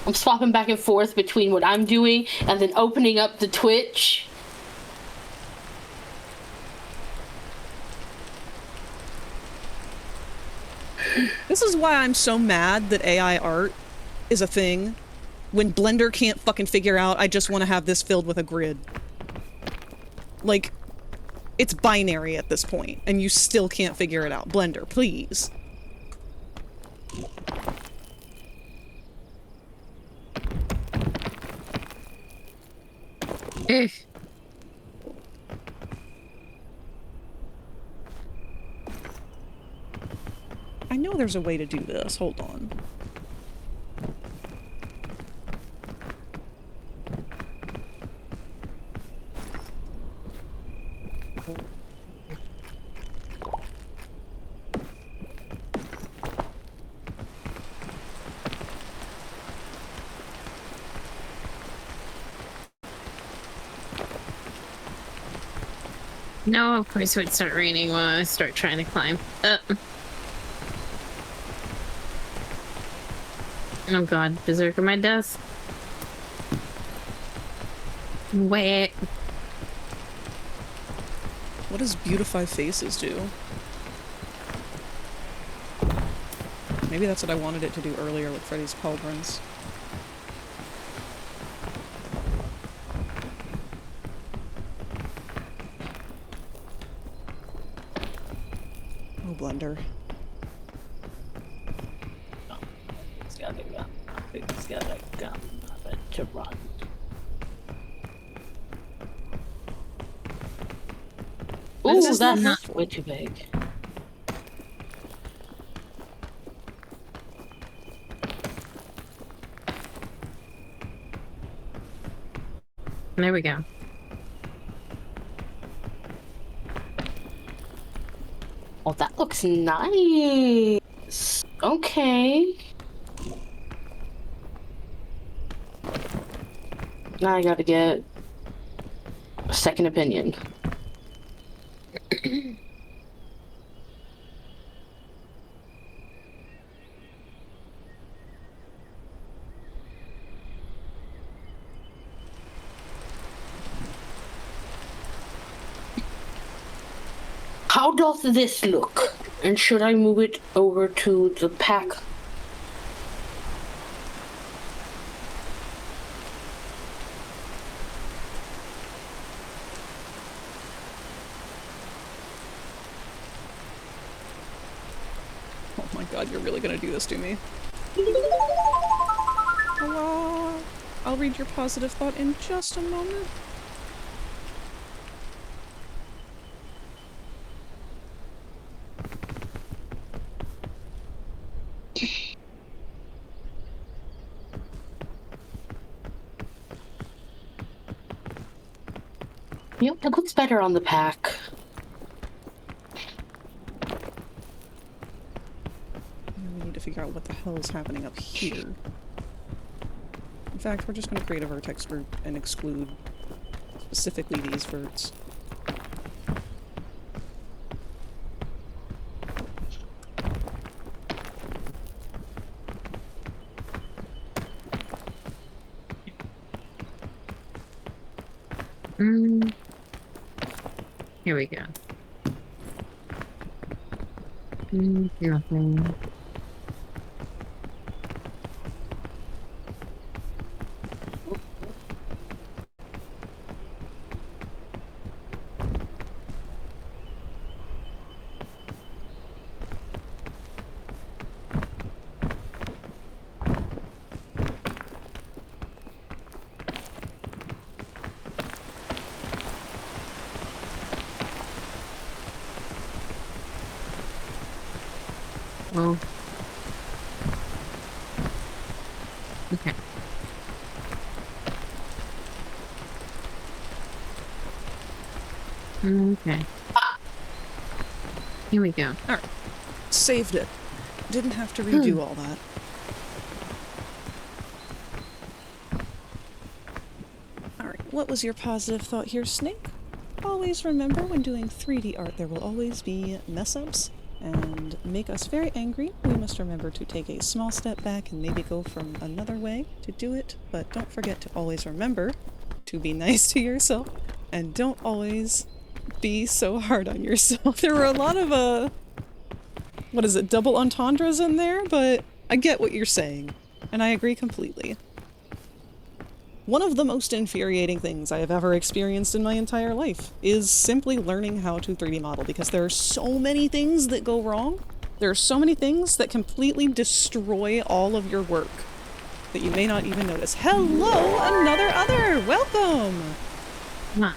I'm swapping back and forth between what I'm doing and then opening up the Twitch. This is why I'm so mad that AI art is a thing. When Blender can't fucking figure out, I just want to have this filled with a grid. Like, it's binary at this point, and you still can't figure it out. Blender, please. I know there's a way to do this. Hold on. No, of course it would start raining when I start trying to climb up. Oh god, Berserker my desk. Wait. What does beautify faces do? Maybe that's what I wanted it to do earlier with Freddy's Pauldrons. Oh, Blender. It's gotta go. It's gotta go. To run. Ooh, This is that's not- way too big. There we go. Oh, that looks nice. Okay. Now I gotta get a second opinion. How doth this look? And should I move it over to the pack? Oh my god, you're really gonna do this to me. Hello. I'll read your positive thought in just a moment. Yep, it looks better on the pack. We need to figure out what the hell is happening up here. In fact, we're just gonna create a vertex group and exclude specifically these verts. Here we go. Nothing. Oh. Okay. Okay. Here we go. Alright. Saved it. Didn't have to redo all that. Alright, what was your positive thought here, Snake? Always remember when doing 3D art there will always be mess-ups and make us very angry. We must remember to take a small step back and maybe go from another way to do it, but don't forget to always remember to be nice to yourself and don't always be so hard on yourself. There were a lot of, what is it, double entendres in there, but I get what you're saying, and I agree completely. One of the most infuriating things I have ever experienced in my entire life is simply learning how to 3D model, because there are so many things that go wrong. There are so many things that completely destroy all of your work that you may not even notice. Hello, another other! Welcome! Huh.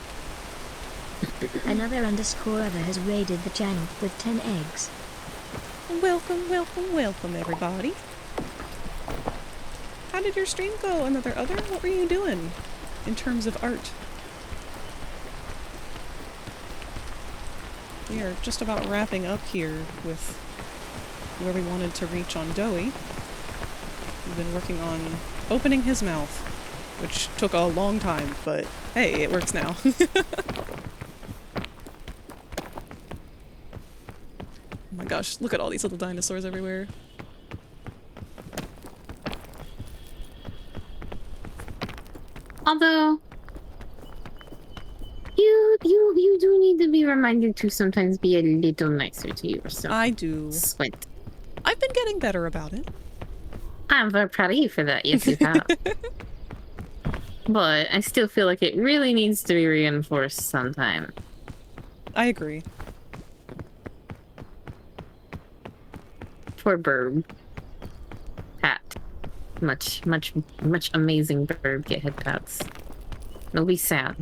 Another underscore other has raided the channel with 10 eggs. Welcome, welcome, welcome, everybody. How did your stream go, another other? What were you doing in terms of art? We are just about wrapping up here with where we wanted to reach on Doey. We've been working on opening his mouth, which took a long time, but hey, it works now. Oh my gosh, look at all these little dinosaurs everywhere. Although you do need to be reminded to sometimes be a little nicer to yourself. I do. Squint. I've been getting better about it. I'm very proud of you for that. Yes, you have. But I still feel like it really needs to be reinforced sometime. I agree. Poor Burb. Pat. Much amazing Burb get head pats. It'll be sad.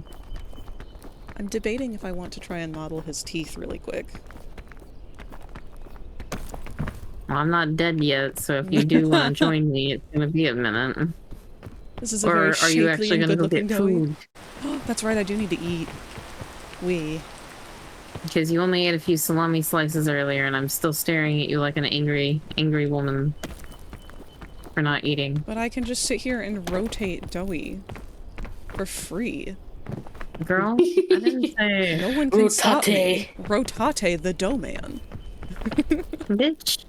I'm debating if I want to try and model his teeth really quick. Well, I'm not dead yet, so if you do want to join me, it's gonna be a minute. This is a very Or are you shapely actually and gonna go good-looking get doughy. food? That's right, I do need to eat. Because you only ate a few salami slices earlier, and I'm still staring at you like an angry woman for not eating. But I can just sit here and rotate doughy for free. Girl, I didn't say... No one can stop me. Rotate. Rotate the dough man. Bitch.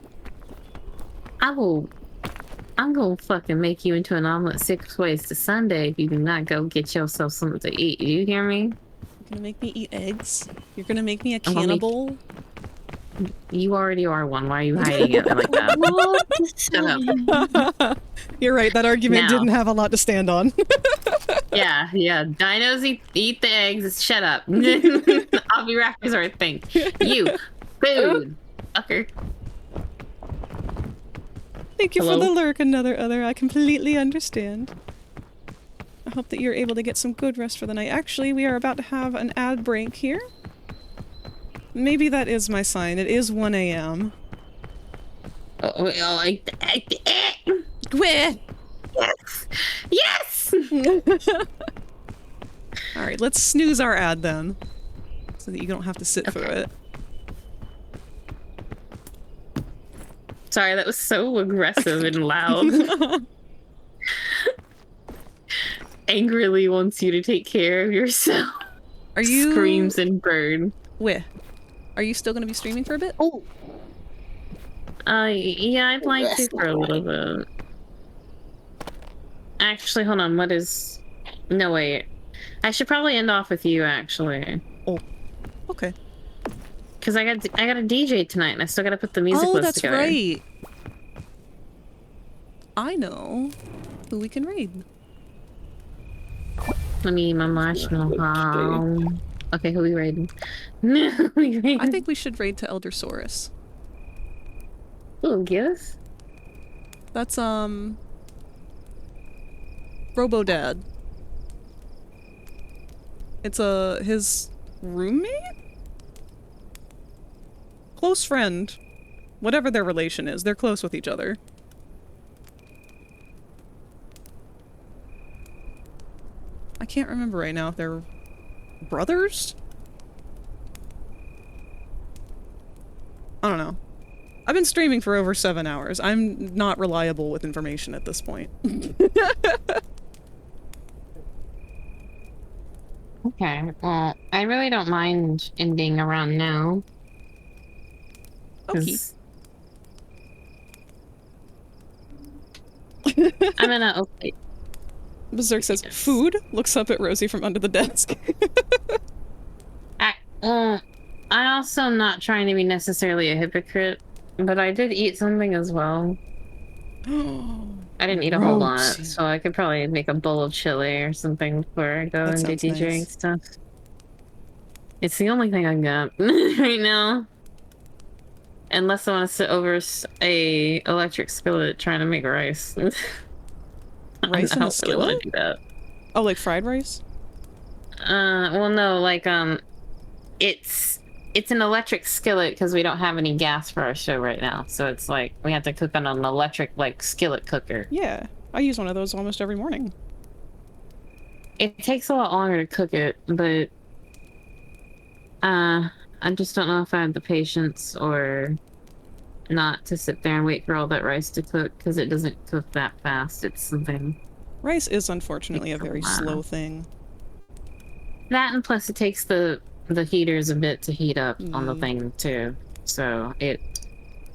I'm gonna fucking make you into an omelet 6 ways to Sunday if you do not go get yourself something to eat. You hear me? You're gonna make me eat eggs? You're gonna make me a I'm gonna make- cannibal? You already are one. Why are you hiding it like that? Shut up. You're right, that argument Now. didn't have a lot to stand on. Yeah. Dinos eat the eggs. Shut up. I'll be Raptors or think. You. Food. Fucker. Thank you Hello? for the lurk, another other. I completely understand. I hope that you're able to get some good rest for the night. Actually, we are about to have an ad break here. Maybe that is my sign. It is 1 a.m. Yes. Yes. Alright, let's snooze our ad then. So that you don't have to sit through it. Sorry, that was so aggressive and loud. Angrily wants you to take care of yourself. Are you... Screams and burn. Where? Are you still gonna be streaming for a bit? Oh. Yeah, I'd like to for a little bit. Actually, hold on, what is... No, wait. I should probably end off with you, actually. Oh. Okay. Because I got a DJ tonight, and I still gotta put the music Oh, list that's together. right. I know who we can raid. Let me eat my marshmallow. Okay, who we raiding? No, we raiding. I think we should raid to Eldersaurus. Ooh, give? That's, Robo-Dad. It's, his roommate? Close friend. Whatever their relation is, they're close with each other. I can't remember right now if they're brothers? I don't know. I've been streaming for over 7 hours. I'm not reliable with information at this point. Okay, well, I really don't mind ending around now. Okay. I'm gonna... Okay. Berserk says, food? Looks up at Rosie from under the desk. I also am not trying to be necessarily a hypocrite, but I did eat something as well. I didn't eat a whole lot, so I could probably make a bowl of chili or something before I go That and do sounds DJing nice. stuff. It's the only thing I got right now. Unless I want to sit over a electric skillet trying to make rice. Rice I in a don't really want skillet? to do that. Oh, like fried rice? Well, no, like, it's an electric skillet because we don't have any gas for our show right now. So it's like, we have to cook on an electric, like, skillet cooker. Yeah, I use one of those almost every morning. It takes a lot longer to cook it, but, I just don't know if I have the patience or not to sit there and wait for all that rice to cook because it doesn't cook that fast. It's something... Rice is unfortunately a Takes a very while. slow thing. That, and plus it takes the heaters a bit to heat up on the Mm. thing too. So it'd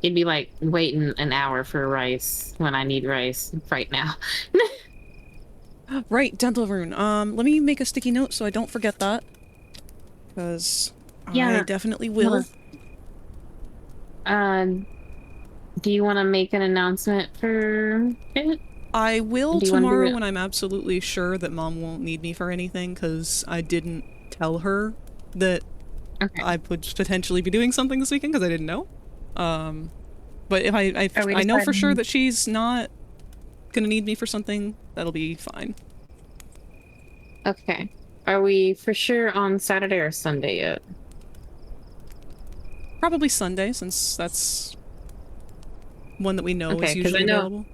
be like waiting an hour for rice when I need rice right now. Right, dental rune. Let me make a sticky note so I don't forget that. Because I Yeah. definitely will. Do you want to make an announcement for it? I will Do you wanna do tomorrow it? when I'm absolutely sure that Mom won't need me for anything, because I didn't tell her that Okay. I would potentially be doing something this weekend, because I didn't know. But if Are we I know for sure deciding- that she's not gonna need me for something, that'll be fine. Okay. Are we for sure on Saturday or Sunday yet? Probably Sunday, since that's one that we know Okay, is 'cause I usually know- available.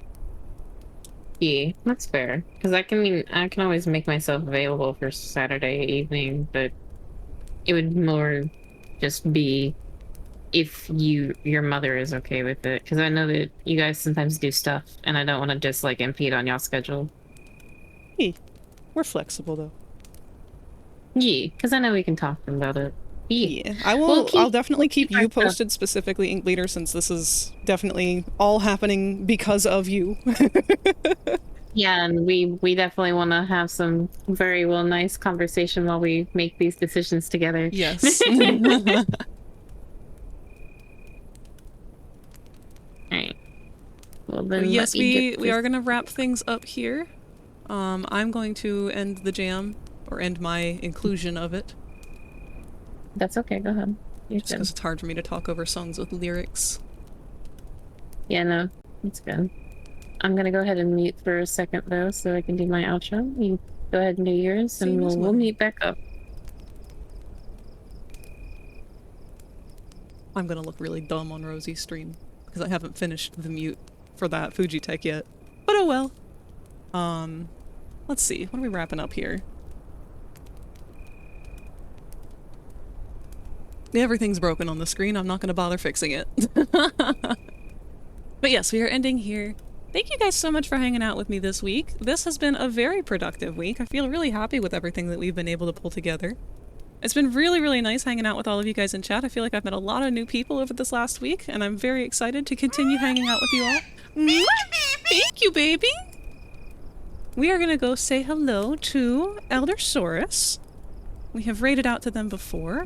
Yeah, that's fair. Because I can always make myself available for Saturday evening, but it would more just be if your mother is okay with it. Because I know that you guys sometimes do stuff, and I don't want to just like impede on y'all's schedule. Hey, we're flexible though. Yeah, because I know we can talk about it. Yeah, I'll definitely keep you our stuff. posted, specifically Ink Bleeder, since this is definitely all happening because of you. Yeah, and we definitely want to have some very nice conversation while we make these decisions together. Yes. Alright. Well then, Yes, let me we are gonna wrap things up here. I'm going to end the jam, or end my inclusion of it. That's okay, go ahead. Just because it's hard for me to talk over songs with lyrics. Yeah, no, it's good. I'm gonna go ahead and mute for a second though, so I can do my outro. You go ahead and do yours, and we'll meet back up. I'm gonna look really dumb on Rosie's stream, because I haven't finished the mute for that Fujitech yet. But oh well. Let's see, what are we wrapping up here? Everything's broken on the screen, I'm not gonna bother fixing it. But yes, we are ending here. Thank you guys so much for hanging out with me this week. This has been a very productive week. I feel really happy with everything that we've been able to pull together. It's been really, really nice hanging out with all of you guys in chat. I feel like I've met a lot of new people over this last week, and I'm very excited to continue hanging out with you all. Thank you, baby! We are gonna go say hello to Eldersaurus. We have raided out to them before. Let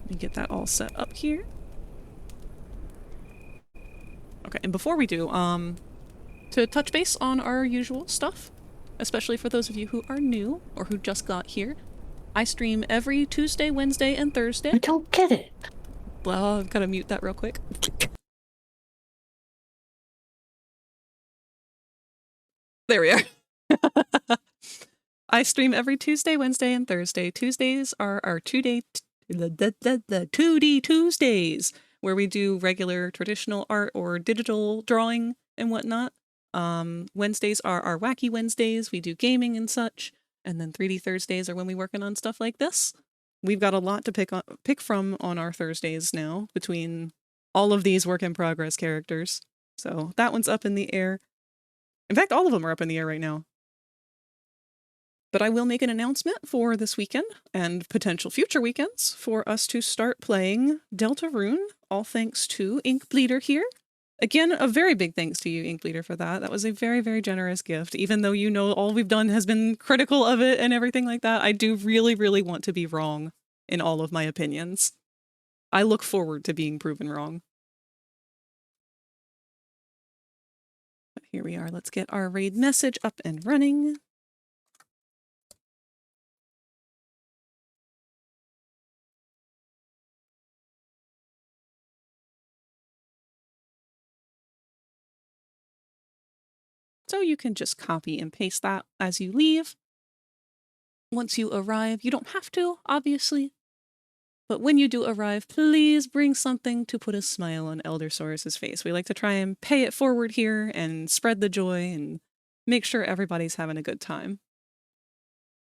me get that all set up here. Okay, and before we do, to touch base on our usual stuff, especially for those of you who are new or who just got here, I stream every Tuesday, Wednesday, and Thursday. I don't get it. Well, I've got to mute that real quick. There we are. I stream every Tuesday, Wednesday, and Thursday. Tuesdays are our 2D Tuesdays, where we do regular traditional art or digital drawing and whatnot. Wednesdays are our wacky Wednesdays. We do gaming and such. And then 3D Thursdays are when we're working on stuff like this. We've got a lot to pick from on our Thursdays now, between all of these work in progress characters. So that one's up in the air. In fact, all of them are up in the air right now. But I will make an announcement for this weekend and potential future weekends for us to start playing Deltarune, all thanks to Ink Bleeder here. Again, a very big thanks to you, Ink Bleeder, for that. That was a very, very generous gift. Even though you know all we've done has been critical of it and everything like that, I do really, really want to be wrong in all of my opinions. I look forward to being proven wrong. But here we are. Let's get our raid message up and running. So you can just copy and paste that as you leave. Once you arrive, you don't have to, obviously. But when you do arrive, please bring something to put a smile on Eldersaurus's face. We like to try and pay it forward here and spread the joy and make sure everybody's having a good time.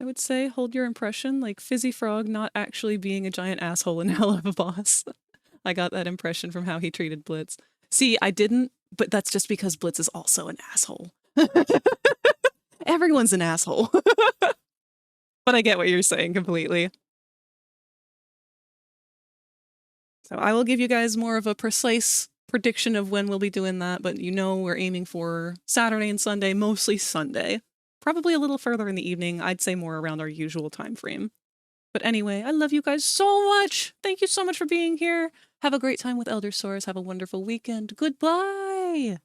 I would say hold your impression, like Fizzy Frog not actually being a giant asshole and hell of a boss. I got that impression from how he treated Blitz. See, I didn't, but that's just because Blitz is also an asshole. Everyone's an asshole. But I get what you're saying completely. So I will give you guys more of a precise prediction of when we'll be doing that, but you know we're aiming for Saturday and Sunday, mostly Sunday. Probably a little further in the evening, I'd say more around our usual time frame. But anyway, I love you guys so much! Thank you so much for being here! Have a great time with Eldersaurus, have a wonderful weekend. Goodbye!